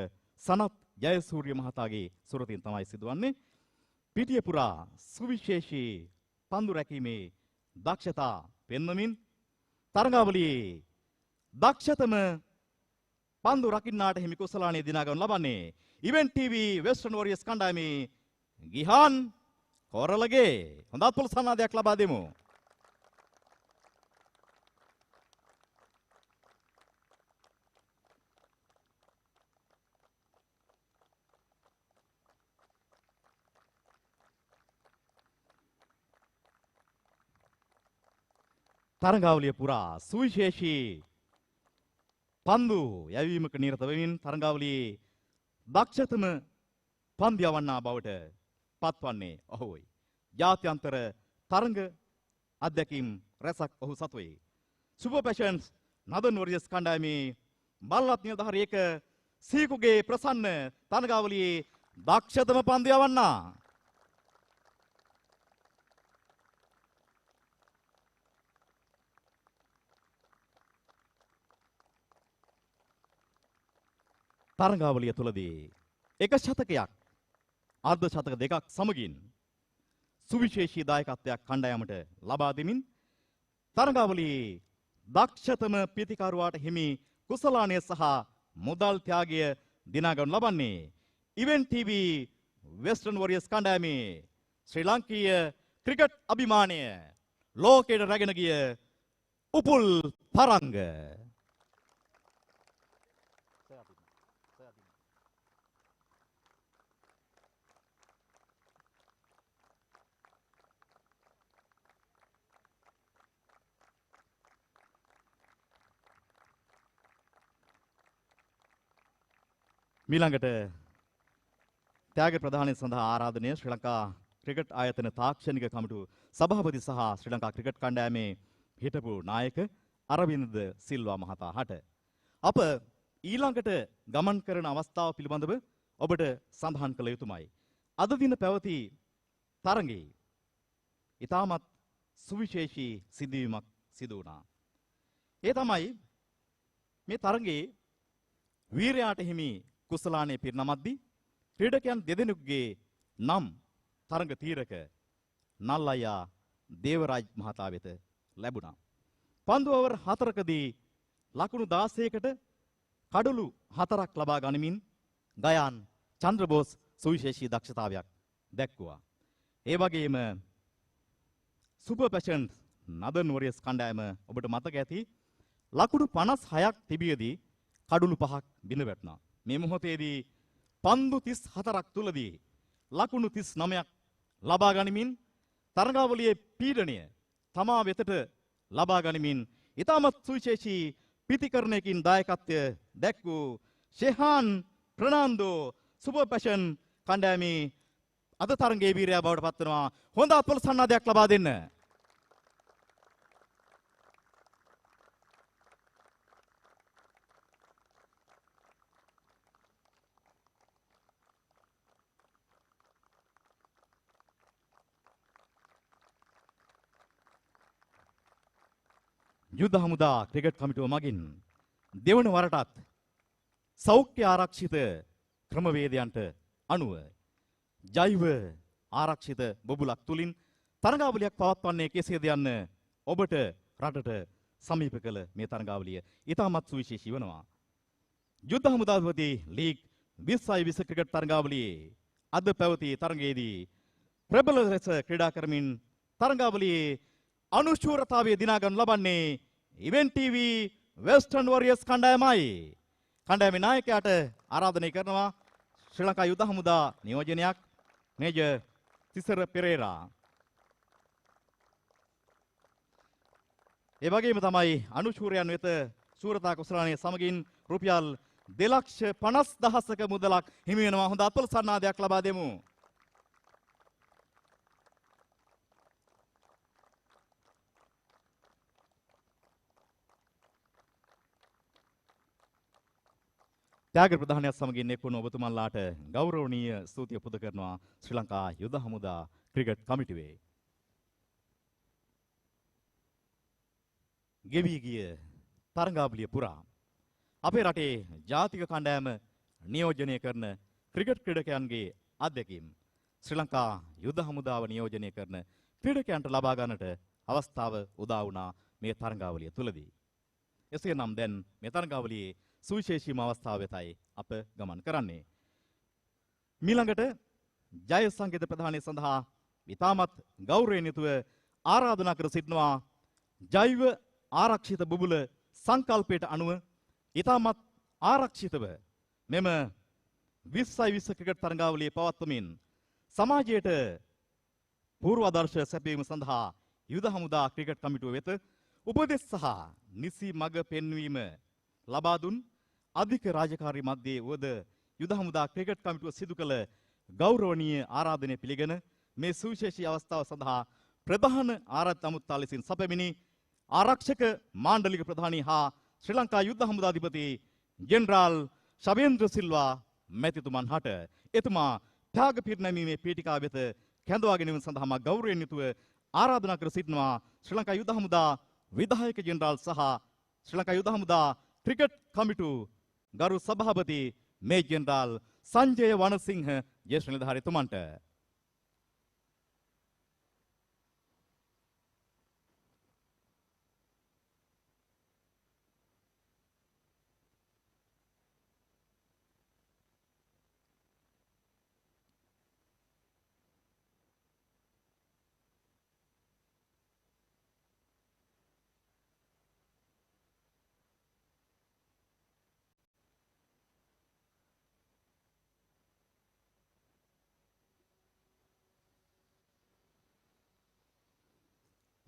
S11: සනත් ජයසූරිය මහතාගේ සුරතින් තමයි සිදුවන්නේ. පිටිය පුරා සුවිශේෂී පන්දු රැකීමේ දක්ෂතා පෙන්වමින් තරඟාවලියේ දක්ෂතම පන්දු රකින්නාට හිමි කුසලානේ දිනා ගන්න ලබන්නේ ඉවෙන්ට් ටීවී වෙස්ටර්න් වොරියර්ස් කණ්ඩායමේ ගිහාන් කොරළගේ හොඳත් පුලසන්නාදයක් ලබා දෙමු. තරඟාවලිය පුරා සුවිශේෂී පන්දු යැවීමක නිරත වෙමින් තරඟාවලියේ දක්ෂතම පන්දු යවන්නා බවට පත්වන්නේ ඔහුයි. ජාත්‍යන්තර තරඟ අධ්‍යක්ීම් රැසක් ඔහු සතුවේ. සුපර් පැෂන්ස් නදන් වොරියර්ස් කණ්ඩායමේ බලවත් නිලධාරියෙක් සීකුගේ ප්‍රසන්න තරඟාවලියේ දක්ෂතම පන්දු යවන්නා. තරඟාවලිය තුලදී එක ශතකයක් අර්ධ ශතක දෙකක් සමගින් සුවිශේෂී දායකත්වයක් කණ්ඩායමට ලබා දෙමින් තරඟාවලියේ දක්ෂතම පිතිකරුවාට හිමි කුසලානය සහ මුදල් ත්‍යාගය දිනා ගනු ලබන්නේ ඉවෙන්ට් ටීවී වෙස්ටර්න් වොරියර්ස් කණ්ඩායමේ ශ්‍රී ලාංකීය ක්‍රිකට් අභිමානය ලෝකයට රැගෙන ගිය උපුල් තරංග. මීළඟට ත්‍යාග ප්‍රදානය සඳහා ආරාධනය ශ්‍රී ලංකා ක්‍රිකට් ආයතන තාක්ෂණික කමිටු සභාපති සහ ශ්‍රී ලංකා ක්‍රිකට් කණ්ඩායමේ හිටපු නායක අරවින්ද සිල්වා මහතා හට අප ඊළඟට ගමන් කරන අවස්ථාව පිළිබඳව ඔබට සඳහන් කළ යුතුමයි. අද දින පැවති තරඟේ ඉතාමත් සුවිශේෂී සිදුවීමක් සිදු වුණා. ඒ තමයි මේ තරඟේ වීරයාට හිමි කුසලානේ පිරිනමද්දී ක්‍රීඩකයන් දෙදෙනෙකුගේ නම් තරඟ තීරක නල්ලයා දේවරාජ් මහතා වෙත ලැබුණා. පන්දු ඕවර් 4කදී ලකුණු 16කට කඩලු 4ක් ලබා ගනිමින් ගයාන් චන්ද්‍රබෝස් සුවිශේෂී දක්ෂතාවයක් දැක්වුවා. ඒ වගේම සුපර් පැෂන්ස් නදන් වොරියර්ස් කණ්ඩායම ඔබට මතක ඇති ලකුණු 56ක් තිබියදී කඩලු 5ක් බිඳ වැටුණා. මේ මොහොතේදී පන්දු 34ක් තුලදී ලකුණු 39ක් ලබා ගනිමින් තරඟාවලියේ පීඩනය තමා වෙතට ලබා ගනිමින් ඉතාමත් සුවිශේෂී පිතිකරණයකින් දායකත්වය දැක් වූ ෂෙහාන් ප්‍රනාන්දෝ සුපර් පැෂන් කණ්ඩායමේ අද තරඟයේ වීරයා බවට පත් වෙනවා. හොඳ අත්පොළ සන්නාදයක් ලබා දෙන්න. යුද්ධ හමුදා ක්‍රිකට් කමිටුව මගින් දෙවන වරටත් සෞඛ්‍ය ආරක්ෂිත ක්‍රමවේදයන්ට අනුව ජෛව ආරක්ෂිත බොබුලක් තුලින් තරඟාවලියක් පවත්වන්නේ කෙසේද යන්න ඔබට රටට සමීප කළ මේ තරඟාවලිය ඉතාමත් සුවිශේෂී වෙනවා. යුද්ධ හමුදාපති ලීග් 2020 ක්‍රිකට් තරඟාවලියේ අද පැවති තරඟයේදී ප්‍රබල ලෙස ක්‍රීඩා කරමින් තරඟාවලියේ අනුශූරතාවය දිනා ගනු ලබන්නේ ඉවෙන්ට් ටීවී වෙස්ටර්න් වොරියර්ස් කණ්ඩායමයි. කණ්ඩායමේ නායකයාට ආරාධනය කරනවා ශ්‍රී ලංකා යුද හමුදා නියෝජනයක් මේජර් තිසර පෙරේරා. ඒ වගේම තමයි අනුශූරයන් වෙත ශූරතා කුසලානයේ සමගින් රුපියල් 2,50,000ක මුදලක් හිමි වෙනවා. හොඳ අත්පොළ සන්නාදයක් ලබා දෙමු. ත්‍යාග ප්‍රදානයත් සමගින් එක්වුණු ඔබතුමන්ලාට ගෞරවනීය ස්තුතිය පුද කරනවා ශ්‍රී ලංකා යුද හමුදා ක්‍රිකට් කමිටුවේ. ගෙවී ගිය තරඟාවලිය පුරා අපේ රටේ ජාතික කණ්ඩායම නියෝජනය කරන ක්‍රිකට් ක්‍රීඩකයන්ගේ අත්දැකීම් ශ්‍රී ලංකා යුද හමුදාව නියෝජනය කරන ක්‍රීඩකයන්ට ලබා ගන්නට අවස්ථාව උදා වුණා මේ තරඟාවලිය තුලදී. එසේනම් දැන් මේ තරඟාවලියේ සුවිශේෂීම අවස්ථාව වෙතයි අප ගමන් කරන්නේ. මීළඟට ජය සංකේත ප්‍රදානය සඳහා ඉතාමත් ගෞරවයෙන් යුතුව ආරාධනා කර සිටිනවා ජෛව ආරක්ෂිත බුබුල සංකල්පයට අනුව ඉතාමත් ආරක්ෂිතව මෙම 2020 ක්‍රිකට් තරඟාවලියේ පවත්වමින් සමාජයට පූර්වාදර්ශ සැපයීම සඳහා යුද හමුදා ක්‍රිකට් කමිටුව වෙත උපදෙස් සහ නිසි මඟ පෙන්වීම ලබා දුන් අධික රාජකාරී මැදේ වුවද යුද හමුදා ක්‍රිකට් කමිටුව සිදු කළ ගෞරවනීය ආරාධනය පිළිගෙන මේ සුවිශේෂී අවස්ථාව සඳහා ප්‍රධාන ආරාධිත අමුත්තා ලෙසින් සැපෙමිනි ආරක්ෂක මාණ්ඩලික ප්‍රධානී හා ශ්‍රී ලංකා යුද හමුදාධිපති ජෙනරාල් ශවේන්ද්‍ර සිල්වා මැතිතුමන් හට එතුමා ත්‍යාග පිරිනැමීමේ පීඨිකාව වෙත කැඳවා ගැනීම සඳහා මා ගෞරවයෙන් යුතුව ආරාධනා කර සිටිනවා ශ්‍රී ලංකා යුද හමුදා විධායක ජෙනරාල් සහ ශ්‍රී ලංකා යුද හමුදා ක්‍රිකට් කමිටු ගරු සභාපති මේ ජෙනරාල් සංජය වනසිංහ ජ්‍යෙෂ්ඨ නිලධාරීතුමන්ට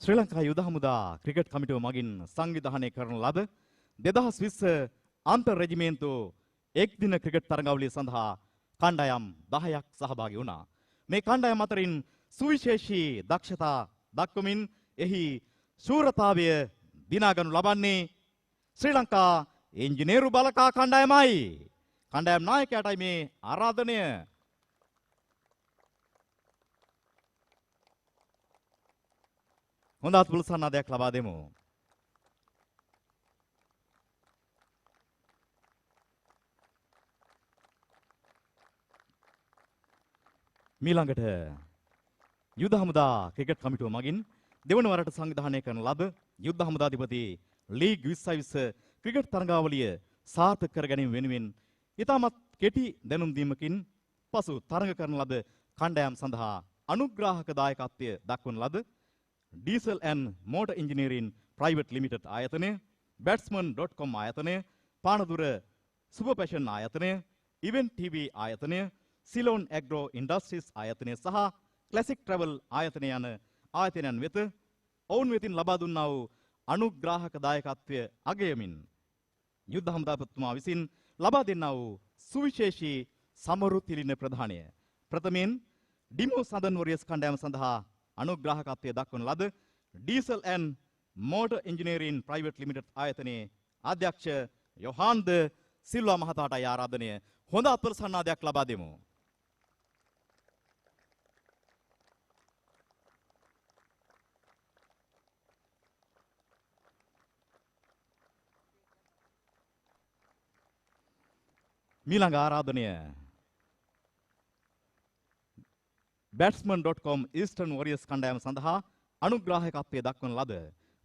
S11: ශ්‍රී ලංකා යුද හමුදා ක්‍රිකට් කමිටුව මගින් සංවිධානය කරන ලද 2020 අන්තර් රෙජිමේන්තු එක්දින ක්‍රිකට් තරඟාවලිය සඳහා කණ්ඩායම් 10ක් සහභාගී වුණා. මේ කණ්ඩායම් අතරින් සුවිශේෂී දක්ෂතා දක්වමින් එහි ශූරතාවය දිනාගනු ලබන්නේ ශ්‍රී ලංකා ඉංජිනේරු බලකා කණ්ඩායමයි. කණ්ඩායම් නායකයාටයි මේ ආරාධනය. හොඳත් පුලසන්නාදයක් ලබා දෙමු. මීළඟට යුද හමුදා ක්‍රිකට් කමිටුව මගින් දෙවන වරට සංවිධානය කරන ලද යුද හමුදාධිපති ලීග් 2020 ක්‍රිකට් තරඟාවලිය සාර්ථක කර ගැනීම වෙනුවෙන් ඉතාමත් කෙටි දැනුම් දීමකින් පසු තරඟ කරන ලද කණ්ඩායම් සඳහා අනුග්‍රාහක දායකත්වය දක්වන ලද Diesel and Motor Engineering Private Limited ආයතනය, Batsman.com ආයතනය, පානදුර Super Passion ආයතනය, Event TV ආයතනය, Ceylon Agro Industries ආයතනය සහ Classic Travel ආයතනය යන ආයතනයන් වෙත ඔවුන් වෙතින් ලබා දුන්නා වූ අනුග්‍රාහක දායකත්වය අගයමින් යුද හමුදාපතිතුමා විසින් ලබා දෙන්නා වූ සුවිශේෂී සමරු තිලින ප්‍රදානය ප්‍රථමයෙන් ඩිමෝ සදන් වොරියර්ස් කණ්ඩායම සඳහා අනුග්‍රාහකත්වය දක්වන ලද Diesel and Motor Engineering Private Limited ආයතනයේ අධ්‍යක්ෂ යොහාන්ද සිල්වා මහතාටයි ආරාධනය. හොඳ අත්වල සන්නාදයක් ලබා දෙමු. මීළඟ ආරාධනය Batsman.com Eastern Warriors කණ්ඩායම සඳහා අනුග්‍රාහකත්වය දක්වන ලද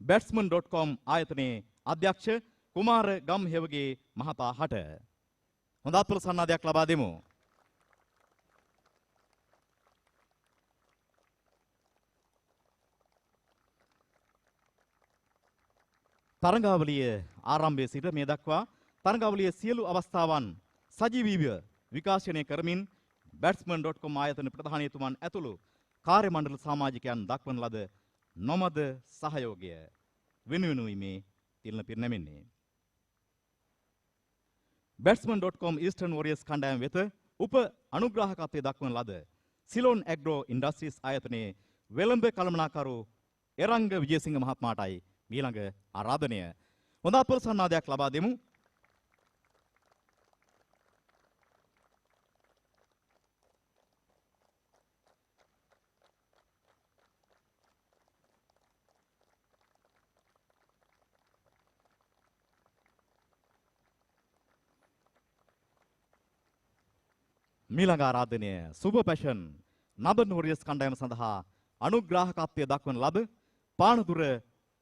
S11: Batsman.com ආයතනයේ අධ්‍යක්ෂ කුමාර ගම්හෙවගේ මහතා හට හොඳ අත්වල සන්නාදයක් ලබා දෙමු. තරඟාවලිය ආරම්භයේ සිට මේ දක්වා තරඟාවලියේ සියලු අවස්ථාවන් සජීවීව විකාශනය කරමින් Batsman.com ආයතන ප්‍රධානීතුමන් ඇතුළු කාර්ය මණ්ඩල සමාජිකයන් දක්වන ලද නොමද සහයෝගය වෙනුවෙනුයි මේ තිලන පිරිනැමෙන්නේ. Batsman.com Eastern Warriors කණ්ඩායම වෙත උප අනුග්‍රාහකත්වය දක්වන ලද Ceylon Agro Industries ආයතනයේ වෙළඹ කළමනාකරු එරංග විජේසිංහ මහත්මයාටයි ඊළඟ ආරාධනය. හොඳ අත්වල සන්නාදයක් ලබා දෙමු. මීළඟ ආරාධනය සුබ පැෂන් නදන් වොරියර්ස් කණ්ඩායම සඳහා අනුග්‍රාහකත්වය දක්වන ලද පානදුර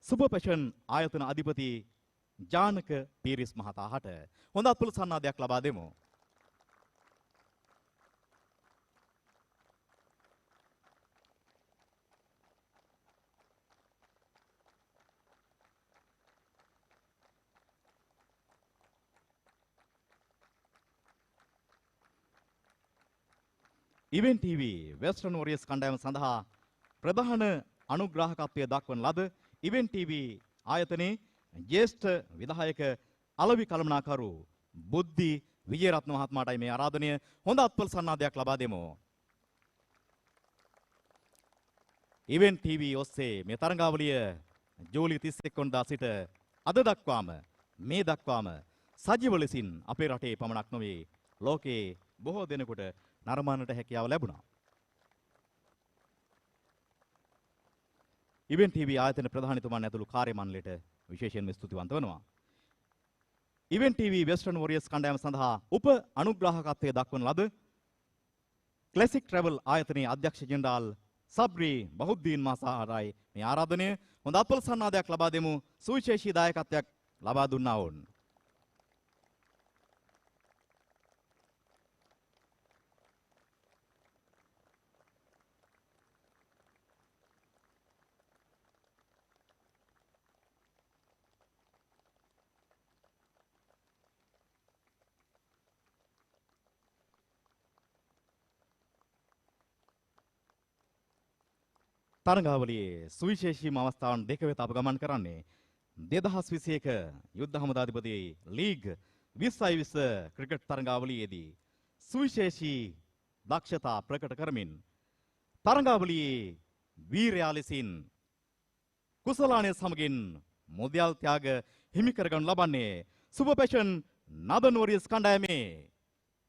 S11: සුබ පැෂන් ආයතන අධිපති ජානක පීරිස් මහතාට හොඳ අත්පොළ සන්නාදයක් ලබා දෙමු. ඉවෙන් ටීවී වෙස්ටර්න් වොරියර්ස් කණ්ඩායම සඳහා ප්‍රධාන අනුග්‍රාහකත්වය දක්වන ලද ඉවෙන් ටීවී ආයතනයේ ජ්‍යෙෂ්ඨ විධායක අලවි කළමනාකරු බුද්ධි විජේරත්න මහත්මයාටයි මේ ආරාධනය හොඳ අත්පොළ සන්නාදයක් ලබා දෙමු. ඉවෙන් ටීවී ඔස්සේ මේ තරඟාවලිය ජූලි 31 වෙනිදා සිට අද දක්වාම මේ දක්වාම සජීව ලෙසින් අපේ රටේ පමණක් නොවේ ලෝකයේ බොහෝ දෙනෙකුට නරඹන්නට හැකියාව ලැබුණා. ඉවෙන් ටීවී ආයතන ප්‍රධානීතුමන් ඇතුළු කාර්ය මණ්ඩලයට විශේෂයෙන්ම ස්තුතිවන්ත වෙනවා. ඉවෙන් ටීවී වෙස්ටර්න් වොරියර්ස් කණ්ඩායම සඳහා උප අනුග්‍රාහකත්වය දක්වන ලද ක්ලාසික් ට්‍රැවල් ආයතනයේ අධ්‍යක්ෂ ජෙනරාල් සබ්රි බහුද්දීන් මහතාටයි මේ ආරාධනය හොඳ අත්පොළ සන්නාදයක් ලබා දෙමු. සුවිශේෂී දායකත්වයක් ලබා දුන්නා වුන්. තරඟාවලියේ සුවිශේෂීම අවස්ථාවන් දෙක වෙත අප ගමන් කරන්නේ 2021 යුද්ධ හමුදාධිපති ලීග් 2020 ක්‍රිකට් තරඟාවලියේදී සුවිශේෂී දක්ෂතා ප්‍රකට කරමින් තරඟාවලියේ වීරයා ලෙසින් කුසලානය සමගින් මුදල් ත්‍යාග හිමි කරගනු ලබන්නේ සුබ පැෂන් නදන් වොරියර්ස් කණ්ඩායමේ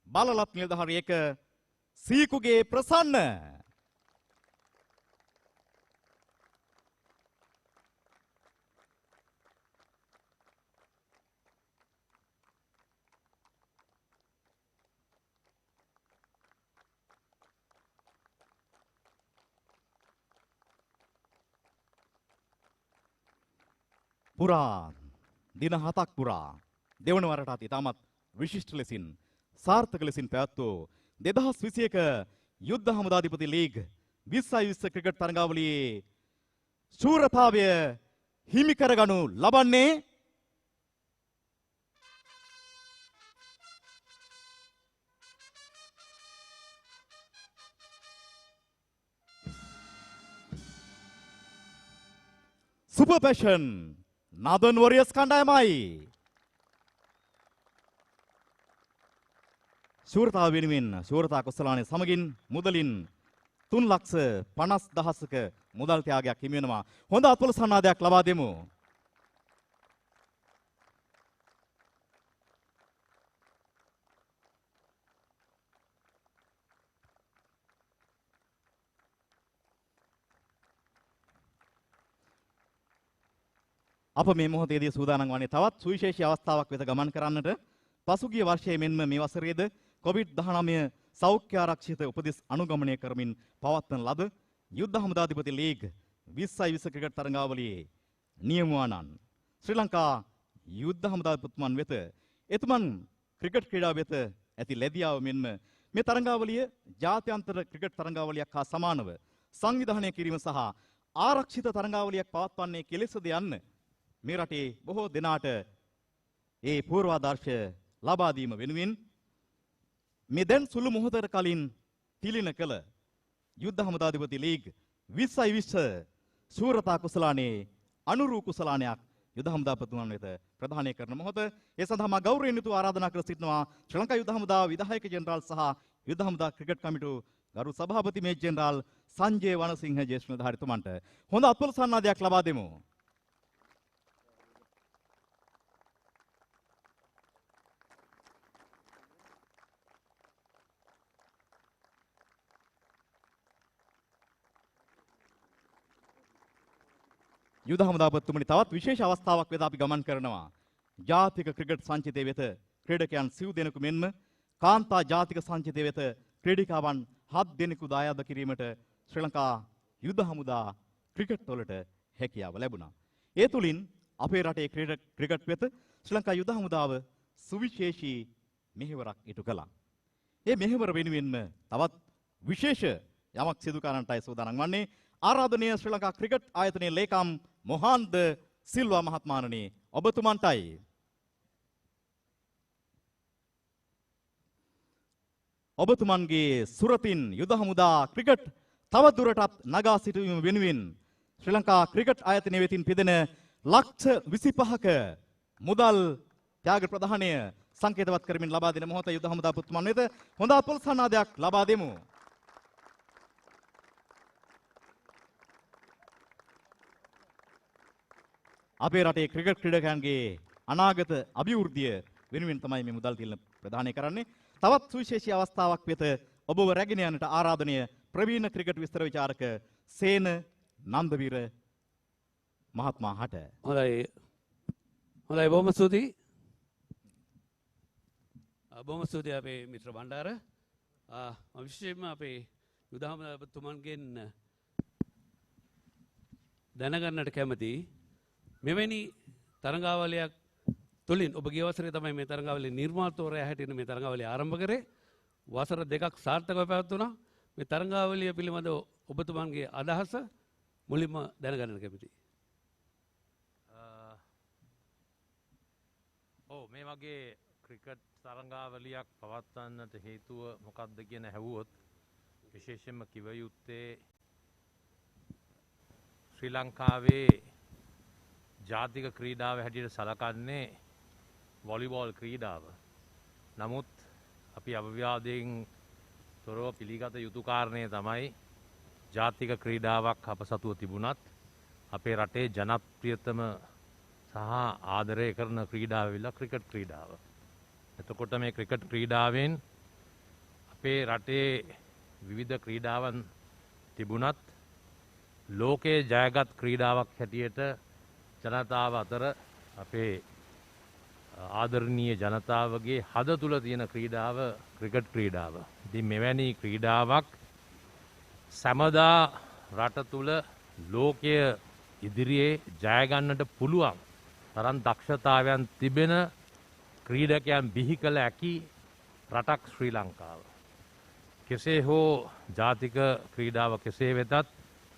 S11: බලලත් නිලධාරියෙක් සීකුගේ ප්‍රසන්න පුරා දින 7ක් පුරා දෙවන වරටත් ඉතාමත් විශිෂ්ට ලෙසින් සාර්ථක ලෙසින් පැවැත්වූ 2021 යුද්ධ හමුදාධිපති ලීග් 2020 ක්‍රිකට් තරඟාවලියේ ශූරතාවය හිමි කරගනු ලබන්නේ සුපර් පැෂන් නදන් වොරියර්ස් කණ්ඩායමයි. ශූරතාව වෙනුවෙන් ශූරතා කුසලානේ සමගින් මුදලින් 3,50,000ක මුදල් ත්‍යාගයක් හිමි වෙනවා. හොඳ අත්පොළ සන්නාදයක් ලබා දෙමු. අප මේ මොහොතේදී සූදානම් වන්නේ තවත් සුවිශේෂී අවස්ථාවක් වෙත ගමන් කරන්නට. පසුගිය වර්ෂයේ මෙන්ම මේ වසරේද COVID-19 සෞඛ්‍ය ආරක්ෂිත උපදෙස් අනුගමනය කරමින් පවත්වන ලද යුද්ධ හමුදාධිපති ලීග් 2020 ක්‍රිකට් තරඟාවලියේ නියමුවානන් ශ්‍රී ලංකා යුද්ධ හමුදාධිපතිතුමන් වෙත එතුමන් ක්‍රිකට් ක්‍රීඩාව වෙත ඇති ලැබියාව මෙන්ම මේ තරඟාවලිය ජාත්‍යන්තර ක්‍රිකට් තරඟාවලියක් හා සමානව සංවිධානය කිරීම සහ ආරක්ෂිත තරඟාවලියක් පවත්වන්නේ කෙලෙසද යන්න මේ රටේ බොහෝ දෙනාට ඒ පූර්වාදර්ශය ලබා දීම වෙනුවෙන් මේ දැන් සුළු මොහොතකට කලින් තිලින කළ යුද්ධ හමුදාධිපති ලීග් 2020 ශූරතා කුසලානේ අනුරූ කුසලානයක් යුද හමුදාපතිතුමන් වෙත ප්‍රදානය කරන මොහොත ඒ සඳහා මා ගෞරවයෙන් යුතුව ආරාධනා කර සිටිනවා ශ්‍රී ලංකා යුද හමුදා විධායක ජෙනරාල් සහ යුද හමුදා ක්‍රිකට් කමිටු ගරු සභාපති මේජර් ජෙනරාල් සංජය වනසිංහ ජ්‍යෙෂ්ඨ නිලධාරීතුමන්ට හොඳ අත්පොළ සන්නාදයක් ලබා දෙමු. යුද හමුදාපතිතුමනි තවත් විශේෂ අවස්ථාවක් වෙත අපි ගමන් කරනවා. ජාතික ක්‍රිකට් සංචිතය වෙත ක්‍රීඩකයන් සිව් දෙනෙකු මෙන්ම කාන්තා ජාතික සංචිතය වෙත ක්‍රීඩිකාවන් 7 දෙනෙකු දායාද කිරීමට ශ්‍රී ලංකා යුද හමුදා ක්‍රිකට් වලට හැකියාව ලැබුණා. ඒ තුලින් අපේ රටේ ක්‍රිකට් වෙත ශ්‍රී ලංකා යුද හමුදාව සුවිශේෂී මෙහෙවරක් ඉටු කළා. මේ මෙහෙවර වෙනුවෙන්ම තවත් විශේෂ යමක් සිදු කරන්නටයි සූදානම් වන්නේ ආරාධනීය ශ්‍රී ලංකා ක්‍රිකට් ආයතනයේ ලේකම් මොහන්ද සිල්වා මහත්මයාණනි ඔබතුමන්ටයි. ඔබතුමන්ගේ සුරතින් යුද හමුදා ක්‍රිකට් තව දුරටත් නගා සිටවීම වෙනුවෙන් ශ්‍රී ලංකා ක්‍රිකට් ආයතනය වෙතින් පිදෙන ලක්ෂ 25ක මුදල් ත්‍යාග ප්‍රදානය සංකේතවත් කරමින් ලබා දෙන මොහොත යුද හමුදා පුතුමන් වෙත හොඳ අපොල් සන්නාදයක් ලබා දෙමු. අපේ රටේ ක්‍රිකට් ක්‍රීඩකයන්ගේ අනාගත අභිවෘද්ධිය වෙනුවෙන් තමයි මේ මුදල් තියන ප්‍රදානය කරන්නේ. තවත් සුවිශේෂී අවස්ථාවක් වෙත ඔබව රැගෙන යන්නට ආරාධනීය ප්‍රවීණ ක්‍රිකට් විස්තර විචාරක සේන නන්දවීර මහත්මයා හට.
S8: හොඳයි බොහොම ස්තුතියි. බොහොම ස්තුතියි අපේ මිත්‍ර බණ්ඩාර. විශේෂයෙන්ම අපේ යුද හමුදාපතිතුමන්ගෙන් දැනගන්නට කැමතියි මෙවැනි තරඟාවලියක් තුලින් ඔබ ගිය වසරේ තමයි මේ තරඟාවලියේ නිර්මාතෘවරයා හැටියට මේ තරඟාවලිය ආරම්භ කරේ. වසර දෙකක් සාර්ථකව පැවැත්වුණා. මේ තරඟාවලිය පිළිබඳව ඔබතුමන්ගේ අදහස මුලින්ම දැනගන්න කැමතියි.
S12: මේ වගේ ක්‍රිකට් තරඟාවලියක් පවත්වන්නට හේතුව මොකක්ද කියන හැවුවොත් විශේෂයෙන්ම කිව යුත්තේ ශ්‍රී ලංකාවේ ජාතික ක්‍රීඩාව හැටියට සලකන්නේ වොලිබෝල් ක්‍රීඩාව. නමුත් අපි අව්‍යාදයෙන් තොරව පිළිගත යුතු කාරණය තමයි ජාතික ක්‍රීඩාවක් අප සතුව තිබුණත් අපේ රටේ ජනප්‍රියතම සහ ආදරය කරන ක්‍රීඩාව විලා ක්‍රිකට් ක්‍රීඩාව. එතකොට මේ ක්‍රිකට් ක්‍රීඩාවෙන් අපේ රටේ විවිධ ක්‍රීඩාවන් තිබුණත් ලෝකයේ ජයගත් ක්‍රීඩාවක් හැටියට ජනතාව අතර අපේ ආදරණීය ජනතාවගේ හද තුල තියෙන ක්‍රීඩාව ක්‍රිකට් ක්‍රීඩාව. ඉතින් මෙවැනි ක්‍රීඩාවක් සමදා රට තුල ලෝකයේ ඉදිරියේ ජය ගන්නට පුළුවන් තරම් දක්ෂතාවයන් තිබෙන ක්‍රීඩකයන් බිහි කළ හැකි රටක් ශ්‍රී ලංකාව. කෙසේ හෝ ජාතික ක්‍රීඩාව කෙසේ වෙතත්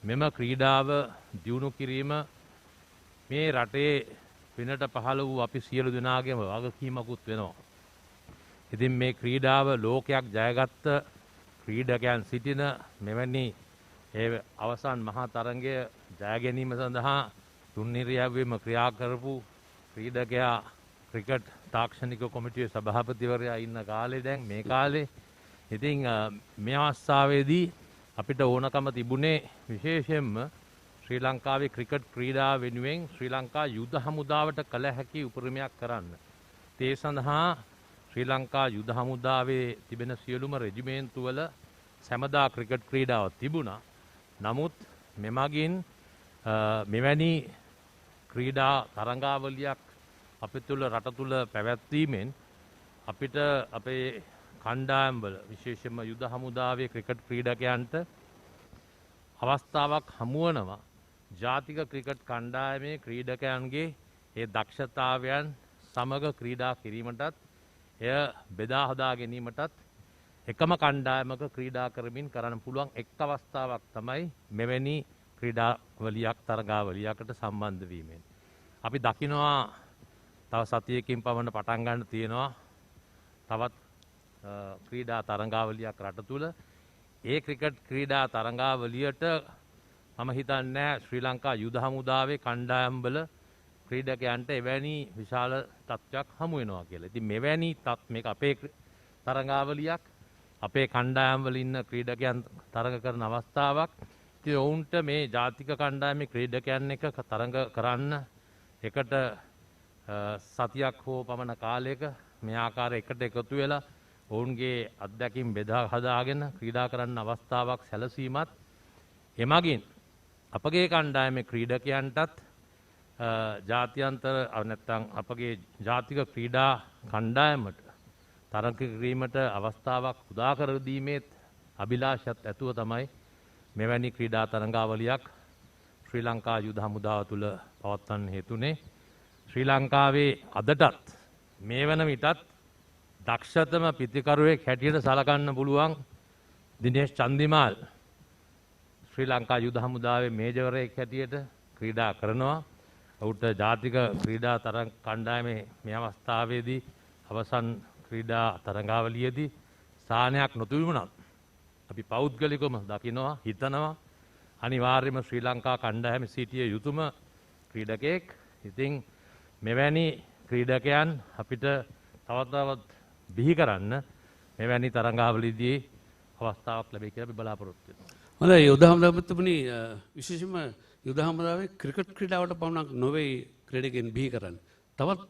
S12: මෙම ක්‍රීඩාව දියුණු කිරීම මේ රටේ වෙනට පහළ වූ අපි සියලු දෙනාගේම වගකීමකුත් වෙනවා. ඉතින් මේ ක්‍රීඩාව ලෝකයක් ජයගත්ත ක්‍රීඩකයන් සිටින මෙවැනි අවසන් මහා තරඟය ජය ගැනීම සඳහා තුන්නිරියව්වෙම ක්‍රියා කරපු ක්‍රීඩකයා ක්‍රිකට් තාක්ෂණික කොමිටුවේ සභාපතිවරයා ඉන්න කාලේ දැන් මේ කාලේ ඉතින් මේ අවස්ථාවේදී අපිට ඕනකම තිබුණේ විශේෂයෙන්ම ශ්‍රී ලංකාවේ ක්‍රිකට් ක්‍රීඩාව වෙනුවෙන් ශ්‍රී ලංකා යුද හමුදාවට කළ හැකි උපරිමයක් කරන්න. ඒ සඳහා ශ්‍රී ලංකා යුද හමුදාවේ තිබෙන සියලුම රෙජිමේන්තු වල සැමදා ක්‍රිකට් ක්‍රීඩාව තිබුණා. නමුත් මෙමගින් මෙවැනි ක්‍රීඩා තරඟාවලියක් අපේ තුල රට තුල පැවැත්වීමෙන් අපිට අපේ කණ්ඩායම්වල විශේෂයෙන්ම යුද හමුදාවේ ක්‍රිකට් ක්‍රීඩකයන්ට අවස්ථාවක් හමුවනවා ජාතික ක්‍රිකට් කණ්ඩායමේ ක්‍රීඩකයන්ගේ ඒ දක්ෂතාවයන් සමග ක්‍රීඩා කිරීමටත් එය බෙදා හදා ගැනීමටත් එකම කණ්ඩායමක ක්‍රීඩා කරමින් කරන්න පුළුවන් එක් අවස්ථාවක් තමයි මෙවැනි ක්‍රීඩාවලියක් තරගාවලියකට සම්බන්ධ වීමෙන්. අපි දකිනවා තව සතියකින් පමණ පටන් ගන්න තියෙනවා තවත් ක්‍රීඩා තරගාවලියක් රට තුල. ඒ ක්‍රිකට් ක්‍රීඩා තරගාවලියට මම හිතන්නේ ශ්‍රී ලංකා යුද හමුදාවේ කණ්ඩායම්වල ක්‍රීඩකයන්ට එවැනි විශාල තත්ත්වයක් හමු වෙනවා කියලා. ඉතින් මෙවැනි මේක අපේ තරගාවලියක් අපේ කණ්ඩායම්වල ඉන්න ක්‍රීඩකයන් තරග කරන අවස්ථාවක්. ඉතින් ඔවුන්ට මේ ජාතික කණ්ඩායමේ ක්‍රීඩකයන් එක්ක තරග කරන්න එකට සතියක් හෝ පමණ කාලයක මේ ආකාරය එකට එකතු වෙලා ඔවුන්ගේ අත්දැකීම් බෙදා හදාගෙන ක්‍රීඩා කරන්න අවස්ථාවක් සැලසීමත් එමගින් අපගේ කණ්ඩායමේ ක්‍රීඩකයන්ටත් ජාත්‍යන්තර නැත්නම් අපගේ ජාතික ක්‍රීඩා කණ්ඩායමට තරග කිරීමට අවස්ථාවක් උදා කර දීමේත් අභිලාෂයත් ඇතුව තමයි මෙවැනි ක්‍රීඩා තරඟාවලියක් ශ්‍රී ලංකා යුද හමුදාව තුළ පවත්වන්න හේතුනේ. ශ්‍රී ලංකාවේ අදටත් මේ වන විටත් දක්ෂතම පිතිකරුවෙක් හැටියට සලකන්න පුළුවන් දිනේෂ් චන්දිමාල් ශ්‍රී ලංකා යුද හමුදාවේ මේජවරයෙක් හැටියට ක්‍රීඩා කරනවා. ඔහුට ජාතික ක්‍රීඩා තරඟ කණ්ඩායමේ මේ අවස්ථාවේදී අවසන් ක්‍රීඩා තරඟාවලියේදී ස්ථානයක් නොතිබුණත් අපි පෞද්ගලිකවම දකිනවා හිතනවා අනිවාර්යයෙන්ම ශ්‍රී ලංකා කණ්ඩායමේ සිටිය යුතුම ක්‍රීඩකයෙක්. ඉතින් මෙවැනි ක්‍රීඩකයන් අපිට තවත් බිහි කරන්න මෙවැනි තරඟාවලියේදී අවස්ථාවක් ලැබෙයි කියලා අපි බලාපොරොත්තු වෙනවා.
S8: හොඳයි යුද හමුදාවතුමනි විශේෂයෙන්ම යුද හමුදාවේ ක්‍රිකට් ක්‍රීඩාවට පමණක් නොවේ ක්‍රීඩකයන් බිහි කරන්නේ. තවත්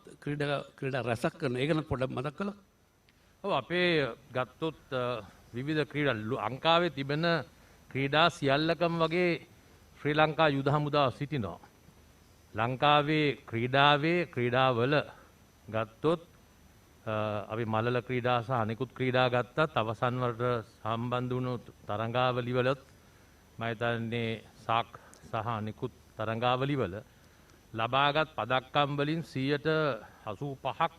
S8: ක්‍රීඩා රැසක් කරන ඒක නම් පොඩ්ඩක් මතක් කළා.
S12: ඔව් අපේ ගත්තොත් විවිධ ක්‍රීඩා ලංකාවේ තිබෙන ක්‍රීඩා සියල්ලකම වගේ ශ්‍රී ලංකා යුද හමුදාව සිටිනවා. ලංකාවේ ක්‍රීඩාවල ගත්තොත් අපි මලල ක්‍රීඩා සහ අනෙකුත් ක්‍රීඩා ගත්තත් අවසන් වලට සම්බන්ධ වුණු තරඟාවලිවලත් මම හිතන්නේ සාක් සහ අනෙකුත් තරඟාවලිවල ලබාගත් පදක්කම් වලින් 85ක්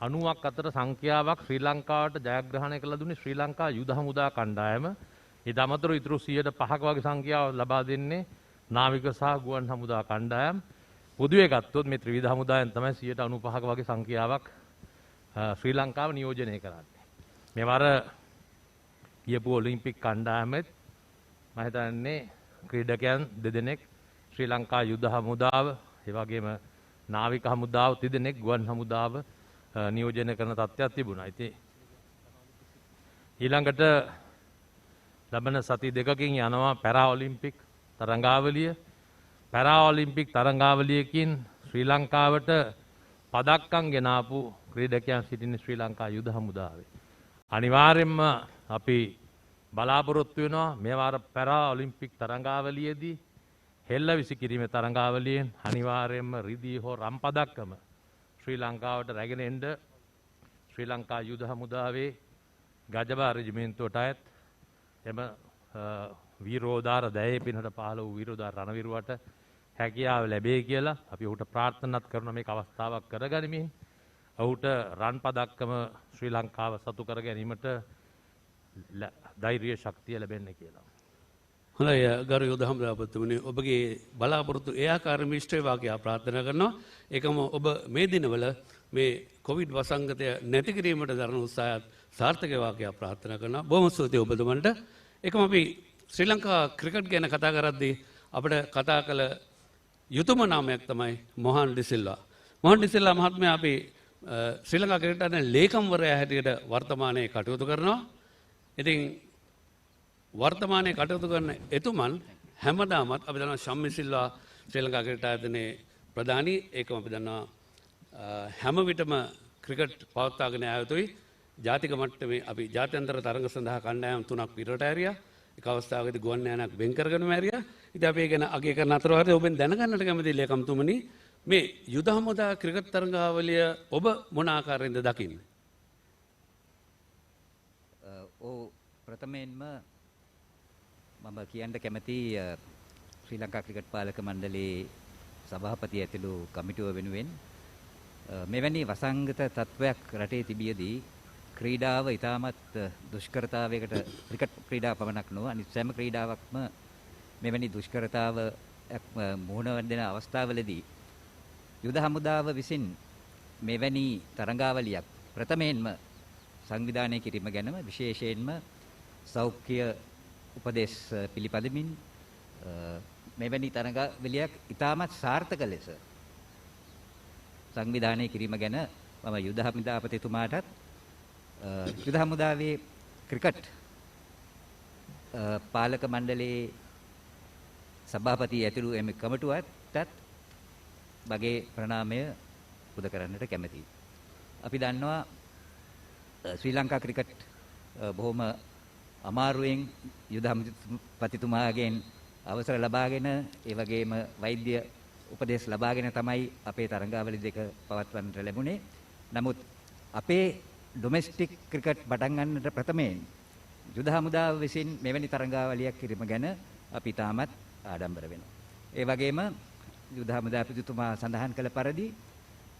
S12: 90ක් අතර සංඛ්‍යාවක් ශ්‍රී ලංකාවට ජයග්‍රහණය කළ දුන්නේ ශ්‍රී ලංකා යුද හමුදා කණ්ඩායම. ඊට අමතරව ඉතුරු 105ක වගේ සංඛ්‍යාව ලබා දෙන්නේ නාවික සහ ගුවන් හමුදා කණ්ඩායම්. පොදුවේ ගත්තොත් මේ ත්‍රිවිධ හමුදායෙන් තමයි 95ක වගේ සංඛ්‍යාවක් ශ්‍රී ලංකාව නියෝජනය කරන්නේ. මෙවර කියපු ඔලිම්පික් කණ්ඩායමෙත් මම හිතන්නේ ක්‍රීඩකයන් දෙදෙනෙක් ශ්‍රී ලංකා යුද හමුදාව, ඒ වගේම නාවික හමුදාව දෙදෙනෙක් ගුවන් හමුදාව නියෝජනය කරන තත්ත්වයක් තිබුණා. ඉතින් ඊළඟට ලබන සති දෙකකින් යනවා පැරා ඔලිම්පික් තරඟාවලිය. පැරා ඔලිම්පික් තරඟාවලියකින් ශ්‍රී ලංකාවට පදක්කම් ගෙනාපු ක්‍රීඩකයන් සිටින ශ්‍රී ලංකා යුද හමුදාවේ. අනිවාර්යයෙන්ම අපි බලාපොරොත්තු වෙනවා මේ වාර පැරා ඔලිම්පික් තරඟාවලියේදී හෙල්ල විසිකිරීමේ තරඟාවලියෙන් අනිවාර්යයෙන්ම රිදී හෝ රම් පදක්කම ශ්‍රී ලංකාවට රැගෙන එන්න ශ්‍රී ලංකා යුද හමුදාවේ ගජබා රෙජිමෙන්තුවට අයත් එම වීරෝදාර දැයේ පිනට පහළ වූ වීරෝදාර රණවිරුවට හැකියාව ලැබේ කියලා අපි ඔහුට ප්‍රාර්ථනාත් කරන මේක අවස්ථාවක් කරගනිමින් ඔහුට රන් පදක්කම ශ්‍රී ලංකාව සතු කර ගැනීමට ධෛර්ය ශක්තිය ලැබෙන්න කියලා.
S8: හොඳයි ගරු යුද හමුදාපතිතුමනි ඔබගේ බලාපොරොත්තු ඒ ආකාරයෙන් ඉෂ්ට වේවා කියලා ප්‍රාර්ථනා කරනවා. ඒකම ඔබ මේ දිනවල මේ කොවිඩ් වසංගතය නැති කිරීමට දරන උත්සාහයත් සාර්ථක වේවා කියලා ප්‍රාර්ථනා කරනවා. බොහොම ස්තුතියි ඔබතුමන්ට. ඒකම අපි ශ්‍රී ලංකා ක්‍රිකට් ගැන කතා කරද්දී අපිට කතා කළ යුතුයම නාමයක් තමයි මොහන් ඩිසිල්වා. මොහන් ඩිසිල්වා මහත්මයා අපි ශ්‍රී ලංකා ක්‍රිකට් අධිකාරියේ ලේකම්වරයා හැටියට වර්තමානයේ කටයුතු කරනවා. ඉතින් වර්තමානයේ කටයුතු කරන එතුමන් හැමදාමත් අපි දන්නවා ශම්මි සිල්වා ශ්‍රී ලංකා ක්‍රිකට් ආයතනයේ ප්‍රධානී. ඒකම අපි දන්නවා හැම විටම ක්‍රිකට් පවත්වාගෙන ආ යුතුයි. ජාතික මට්ටමේ අපි ජාත්‍යන්තර තරඟ සඳහා කණ්ඩායම් 3ක් පිටරට ඇරියා. එක අවස්ථාවකදී ගුවන් යානයක් වෙන් කරගෙනම ඇරියා. ඉතින් අපි ඒක ගැන අගය කරන අතරවාරදී ඔබෙන් දැනගන්නට කැමතියි ලේකම්තුමනි මේ යුද හමුදා ක්‍රිකට් තරඟාවලිය ඔබ මොන ආකාරයෙන්ද දකින්නේ?
S13: ප්‍රථමයෙන්ම මම කියන්න කැමති ශ්‍රී ලංකා ක්‍රිකට් පාලක මණ්ඩලයේ සභාපති ඇතුළු කමිටුව වෙනුවෙන් මෙවැනි වසංගත තත්වයක් රටේ තිබියදී ක්‍රීඩාව ඉතාමත් දුෂ්කරතාවයකට ක්‍රිකට් ක්‍රීඩාව පමණක් නොව අනිත් සෑම ක්‍රීඩාවක්ම මෙවැනි දුෂ්කරතාව මුහුණ දෙන අවස්ථාවලදී යුද හමුදාව විසින් මෙවැනි තරඟාවලියක් ප්‍රථමයෙන්ම සංවිධානය කිරීම ගැනම විශේෂයෙන්ම සෞඛ්‍ය උපදෙස් පිළිපදමින් මෙවැනි තරඟාවලියක් ඉතාමත් සාර්ථක ලෙස සංවිධානය කිරීම ගැන මම යුද හමුදාපතිතුමාටත් යුද හමුදාවේ ක්‍රිකට් පාලක මණ්ඩලයේ සභාපති ඇතුළු එම කමිටුවටත් මගේ ප්‍රණාමය පුද කරන්නට කැමැතියි. අපි දන්නවා ශ්‍රී ලංකා ක්‍රිකට් බොහොම අමාරුවෙන් යුද හමුදාපතිතුමාගෙන් අවසර ලබාගෙන ඒ වගේම වෛද්‍ය උපදෙස් ලබාගෙන තමයි අපේ තරඟාවලි දෙක පවත්වන්නට ලැබුණේ. නමුත් අපේ ඩොමෙස්ටික් ක්‍රිකට් පටන් ගන්නට ප්‍රථමයෙන් යුද හමුදාව විසින් මෙවැනි තරඟාවලියක් කිරීම ගැන අපි තාමත් ආඩම්බර වෙනවා. ඒ වගේම යුද හමුදාපතිතුමා සඳහන් කළ පරිදි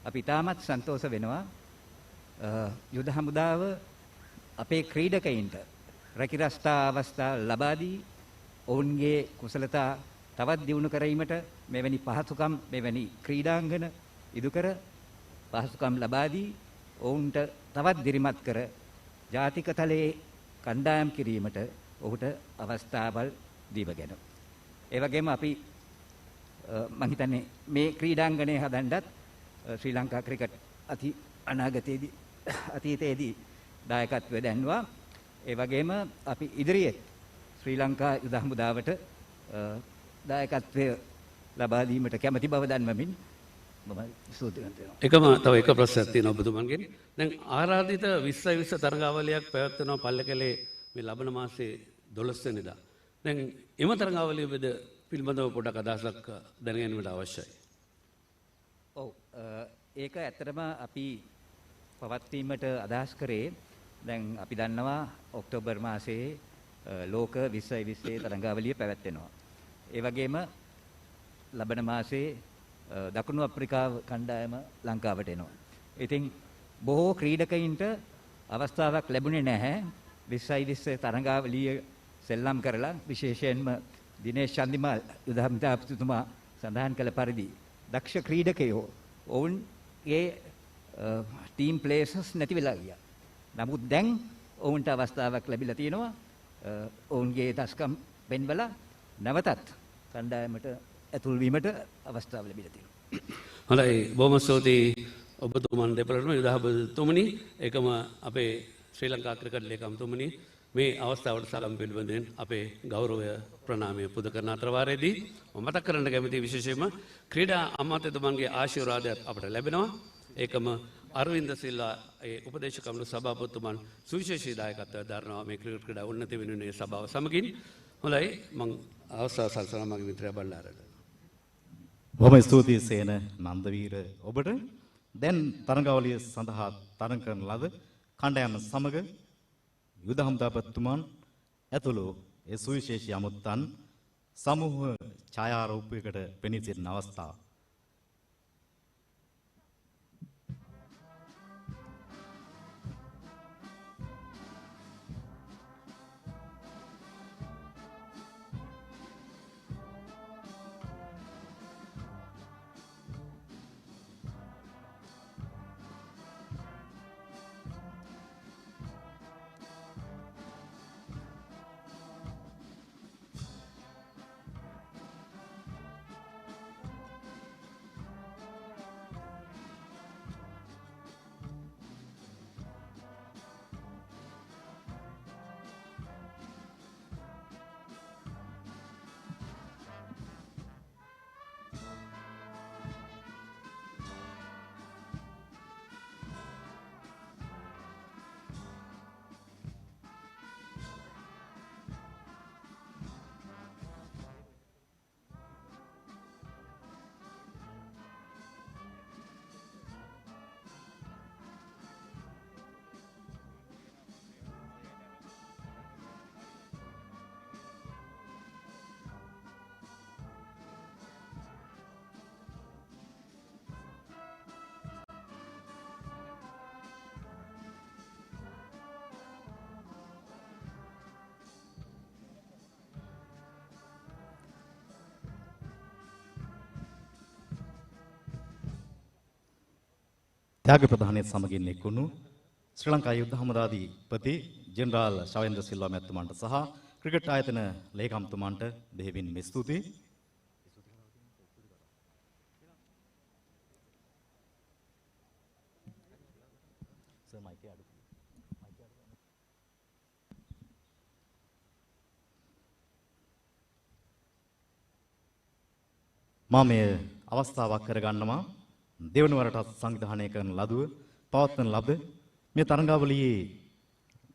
S13: අපි තාමත් සන්තෝෂ වෙනවා යුද හමුදාව අපේ ක්‍රීඩකයින්ට රැකිරස්ථා අවස්ථා ලබා දී ඔවුන්ගේ කුසලතා තවත් දියුණු කිරීමට මෙවැනි පහසුකම් මෙවැනි ක්‍රීඩාංගන ඉදු කර පහසුකම් ලබා දී ඔවුන්ට තවත් දිරිමත් කර ජාතික තලයේ කණ්ඩායම් කිරීමට ඔහුට අවස්ථාවල් දීවගෙන. ඒ වගේම අපි මම හිතන්නේ මේ ක්‍රීඩාංගණය හදන්නත් ශ්‍රී ලංකා ක්‍රිකට් අතීතයේදී දායකත්වය දැන්වා. ඒ වගේම අපි ඉදිරියේ ශ්‍රී ලංකා යුද හමුදාවට දායකත්වය ලබා දීමට කැමැති බව දන්වමින් මම ස්තුතිවන්ත වෙනවා.
S8: එකම තව එක ප්‍රශ්නයක් තියෙනවා ඔබතුමන්ගෙන්. දැන් ආරාධිත 2020 තරඟාවලියක් පැවැත්වෙනවා පල්ලකැලේ මේ ලබන මාසේ 12 වෙනිදා. දැන් එම තරඟාවලිය පිළිබඳව පොඩක් අදහසක් දැනගැනීමට අවශ්‍යයි.
S13: ඔව් ඒක ඇත්තටම අපි පවත්වීමට අදහස් කරේ දැන් අපි දන්නවා ඔක්තෝබර් මාසයේ ලෝක 2020 තරඟාවලිය පැවැත්වෙනවා. ඒ වගේම ලබන මාසයේ දකුණු අප්‍රිකාව කණ්ඩායම ලංකාවට එනවා. ඉතින් බොහෝ ක්‍රීඩකයින්ට අවස්ථාවක් ලැබුණේ නැහැ 2020 තරඟාවලිය සෙල්ලම් කරලා විශේෂයෙන්ම දිනේෂ් චන්දිමාල් යුද හමුදාපතිතුමා සඳහන් කළ පරිදි දක්ෂ ක්‍රීඩකයෝ ඔවුන්ගේ ටීම් ප්ලේසස් නැති වෙලා ගියා. නමුත් දැන් ඔවුන්ට අවස්ථාවක් ලැබිලා තියෙනවා ඔවුන්ගේ දස්කම් පෙන්වලා නැවතත් කණ්ඩායමට ඇතුල් වීමට අවස්ථාව ලැබිලා තියෙනවා.
S8: හොඳයි බොහොම ස්තුතියි ඔබතුමන් දෙපළටම යුද හමුදාපතිතුමනි ඒකම අපේ ශ්‍රී ලංකා ක්‍රිකට් ලේකම්තුමනි මේ අවස්ථාවට සලම් පිළිබඳෙන් අපේ ගෞරවය ප්‍රණාමය පුද කරන අතරවාරයේදී මතක් කරන්න කැමති විශේෂයෙන්ම ක්‍රීඩා අමාත්‍යතුමන්ගේ ආශිර්වාදයක් අපට ලැබෙනවා. ඒකම අරවින්ද සිල්වා ඒ උපදේශක කමිටු සභාපතිතුමන් සුවිශේෂී දායකත්වයක් දරනවා මේ ක්‍රිකට් ක්‍රීඩා උන්නති වෙනුනේ සභාව සමගින්. හොඳයි මම අවස්ථාව සලසනවා මගේ මිත්‍රයා බණ්ඩාරට.
S11: බොහොම ස්තුතියි සේන නන්දවීර ඔබට. දැන් තරඟාවලිය සඳහා තරඟ කරන ලද කණ්ඩායම සමග යුද හමුදාපතිතුමන් ඇතුළු ඒ සුවිශේෂී අමුත්තන් සමූහ ඡායාරූපයකට පෙනී සිටින අවස්ථාව. ත්‍යාග ප්‍රධානයේ සමගින් එක්වුණු ශ්‍රී ලංකා යුද හමුදාධිපති ජෙනරාල් ශවේන්ද්‍ර සිල්වා මැතිතුමන්ට සහ ක්‍රිකට් ආයතන ලේකම්තුමන්ට දෙහිවින් ස්තුතියි. මම මේ අවස්ථාවක් කරගන්නවා දෙවන වරටත් සංවිධානය කරන ලදුව පවත්වන ලද මේ තරඟාවලියේ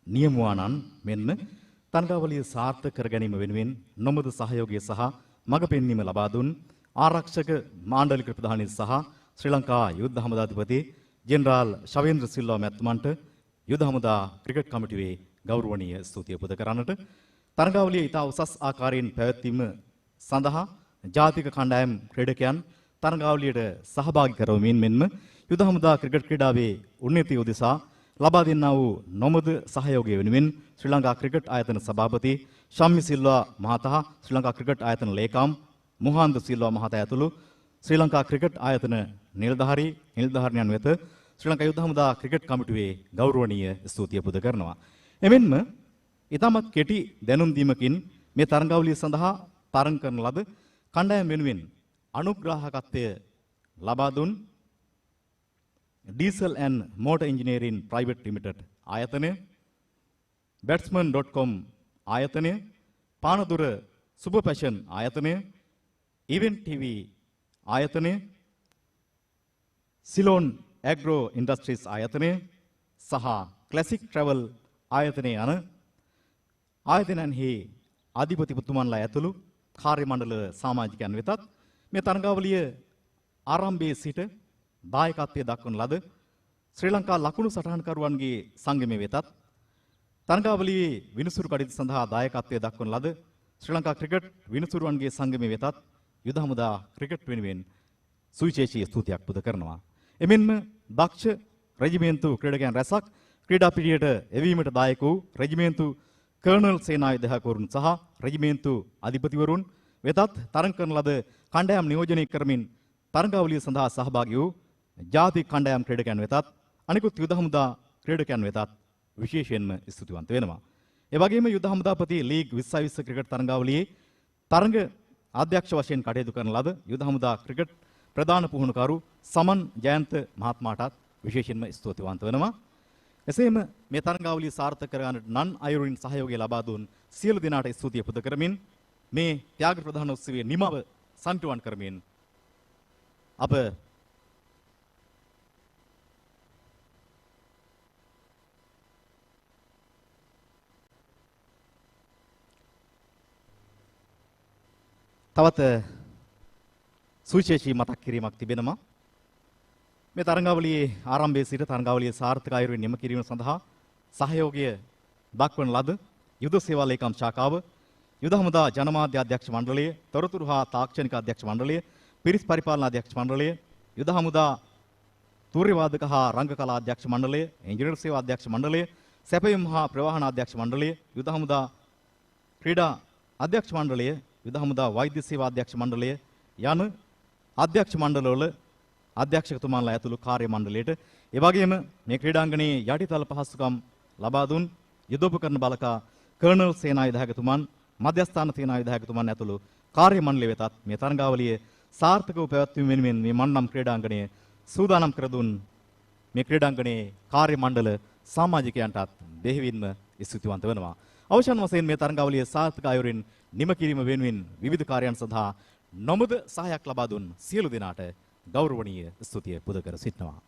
S11: නියමුවානන් මෙන්න තරඟාවලිය සාර්ථක කර ගැනීම වෙනුවෙන් නොමුදු සහයෝගය සහ මඟ පෙන්වීම ලබා දුන් ආරක්ෂක මාණ්ඩලික ප්‍රධානී සහ ශ්‍රී ලංකා යුද හමුදාධිපති ජෙනරාල් ශවේන්ද්‍ර සිල්වා මැතිතුමන්ට යුද හමුදා ක්‍රිකට් කමිටුවේ ගෞරවනීය ස්තුතිය පුද කරන්නට තරඟාවලිය ඉතා උසස් ආකාරයෙන් පැවැත්වීම සඳහා ජාතික කණ්ඩායම් ක්‍රීඩකයන් තරඟාවලියට සහභාගී කරවමින් මෙන්ම යුද හමුදා ක්‍රිකට් ක්‍රීඩාවේ උන්නතිය උදෙසා ලබා දෙන්නා වූ නොමද සහයෝගය වෙනුවෙන් ශ්‍රී ලංකා ක්‍රිකට් ආයතන සභාපති ශම්මි සිල්වා මහතා ශ්‍රී ලංකා ක්‍රිකට් ආයතන ලේකම් මුහන්ද සිල්වා මහතා ඇතුළු ශ්‍රී ලංකා ක්‍රිකට් ආයතන නිලධාරියන් වෙත ශ්‍රී ලංකා යුද හමුදා ක්‍රිකට් කමිටුවේ ගෞරවනීය ස්තුතිය පුද කරනවා. එමෙන්ම ඉතාමත් කෙටි දැනුම් දීමකින් මේ තරඟාවලිය සඳහා තරඟ කරන ලද කණ්ඩායම් වෙනුවෙන් අනුග්‍රාහකත්වය ලබා දුන් Diesel and Motor Engineering Private Limited ආයතනය, Batsman.com ආයතනය, පානදුර Super Passion ආයතනය, Event TV ආයතනය, Ceylon Agro Industries ආයතනය සහ Classic Travel ආයතනය යන ආයතනයන්හි අධිපතිතුමන්ලා ඇතුළු කාර්ය මණ්ඩල සමාජිකයන් වෙතත් මේ තරඟාවලිය ආරම්භයේ සිට දායකත්වයේ දක්වන ලද ශ්‍රී ලංකා ලකුණු සටහන්කරුවන්ගේ සංගමය වෙතත් තරඟාවලියේ විනිසුරු කටයුතු සඳහා දායකත්වයේ දක්වන ලද ශ්‍රී ලංකා ක්‍රිකට් විනිසුරුවන්ගේ සංගමය වෙතත් යුද හමුදා ක්‍රිකට් වෙනුවෙන් සුවිශේෂී ස්තුතියක් පුද කරනවා. එමෙන්ම දක්ෂ රෙජිමේන්තු ක්‍රීඩකයන් රැසක් ක්‍රීඩා පිටියට එවීමට දායක වූ රෙජිමේන්තු කර්නල් සේනායුධකවරුන් සහ රෙජිමේන්තු අධිපතිවරුන් වෙතත් තරඟ කරන ලද කණ්ඩායම් නියෝජනය කරමින් තරඟාවලිය සඳහා සහභාගී වූ ජාතික කණ්ඩායම් ක්‍රීඩකයන් වෙතත් අනිකුත් යුද හමුදා ක්‍රීඩකයන් වෙතත් විශේෂයෙන්ම ස්තුතිවන්ත වෙනවා. ඒ වගේම යුද හමුදාපති ලීග් 2020 ක්‍රිකට් තරඟාවලියේ තරඟ අධ්‍යක්ෂ වශයෙන් කටයුතු කරන ලද යුද හමුදා ක්‍රිකට් ප්‍රධාන පුහුණුකරු සමන් ජයන්ත මහත්මයාටත් විශේෂයෙන්ම ස්තුතිවන්ත වෙනවා. එසේම මේ තරඟාවලිය සාර්ථක කරගන්නට නන් අයුරින් සහයෝගය ලබා දුන් සියලු දෙනාට ස්තුතිය පුද කරමින් මේ ත්‍යාග ප්‍රධාන උත්සවයේ නිමව සම්පූර්ණ කරමින් අප තවත් සුවිශේෂී මතක් කිරීමක් තිබෙනවා. මේ තරඟාවලියේ ආරම්භයේ සිට තරඟාවලියේ සාර්ථක අයුරින් නිම කිරීම සඳහා සහයෝගය දක්වන ලද යුද සේවා ලේකම් ශාඛාව, යුද හමුදා ජනමාධ්‍ය අධ්‍යක්ෂ මණ්ඩලය, තොරතුරු හා තාක්ෂණික අධ්‍යක්ෂ මණ්ඩලය, පිරිස් පරිපාලන අධ්‍යක්ෂ මණ්ඩලය, යුද හමුදා තූර්ය වාදක හා රංග කලා අධ්‍යක්ෂ මණ්ඩලය, ඉංජිනේරු සේවා අධ්‍යක්ෂ මණ්ඩලය, සැපයුම් හා ප්‍රවාහන අධ්‍යක්ෂ මණ්ඩලය, යුද හමුදා ක්‍රීඩා අධ්‍යක්ෂ මණ්ඩලය, යුද හමුදා වෛද්‍ය සේවා අධ්‍යක්ෂ මණ්ඩලය යන අධ්‍යක්ෂ මණ්ඩලවල අධ්‍යක්ෂකතුමාලා ඇතුළු කාර්ය මණ්ඩලයට ඒ වගේම මේ ක්‍රීඩාංගණයේ යටිතල පහසුකම් ලබා දුන් යුදෝපකරණ බලකා කර්නල් සේනායුධකතුමන්, මධ්‍යස්ථාන සේනායුධකතුමන් ඇතුළු කාර්ය මණ්ඩලය වෙතත් මේ තරඟාවලිය සාර්ථකව පැවැත්වීම වෙනුවෙන් මේ මන්නම් ක්‍රීඩාංගණය සූදානම් කර දුන් මේ ක්‍රීඩාංගණයේ කාර්ය මණ්ඩල සමාජිකයන්ටත් බෙහෙවින්ම ස්තුතිවන්ත වෙනවා. අවසන් වශයෙන් මේ තරඟාවලිය සාර්ථක අයුරින් නිම කිරීම වෙනුවෙන් විවිධ කාර්යයන් සඳහා නොමද සහායක් ලබා දුන් සියලු දෙනාට ගෞරවනීය ස්තුතිය පුද කර සිටිනවා.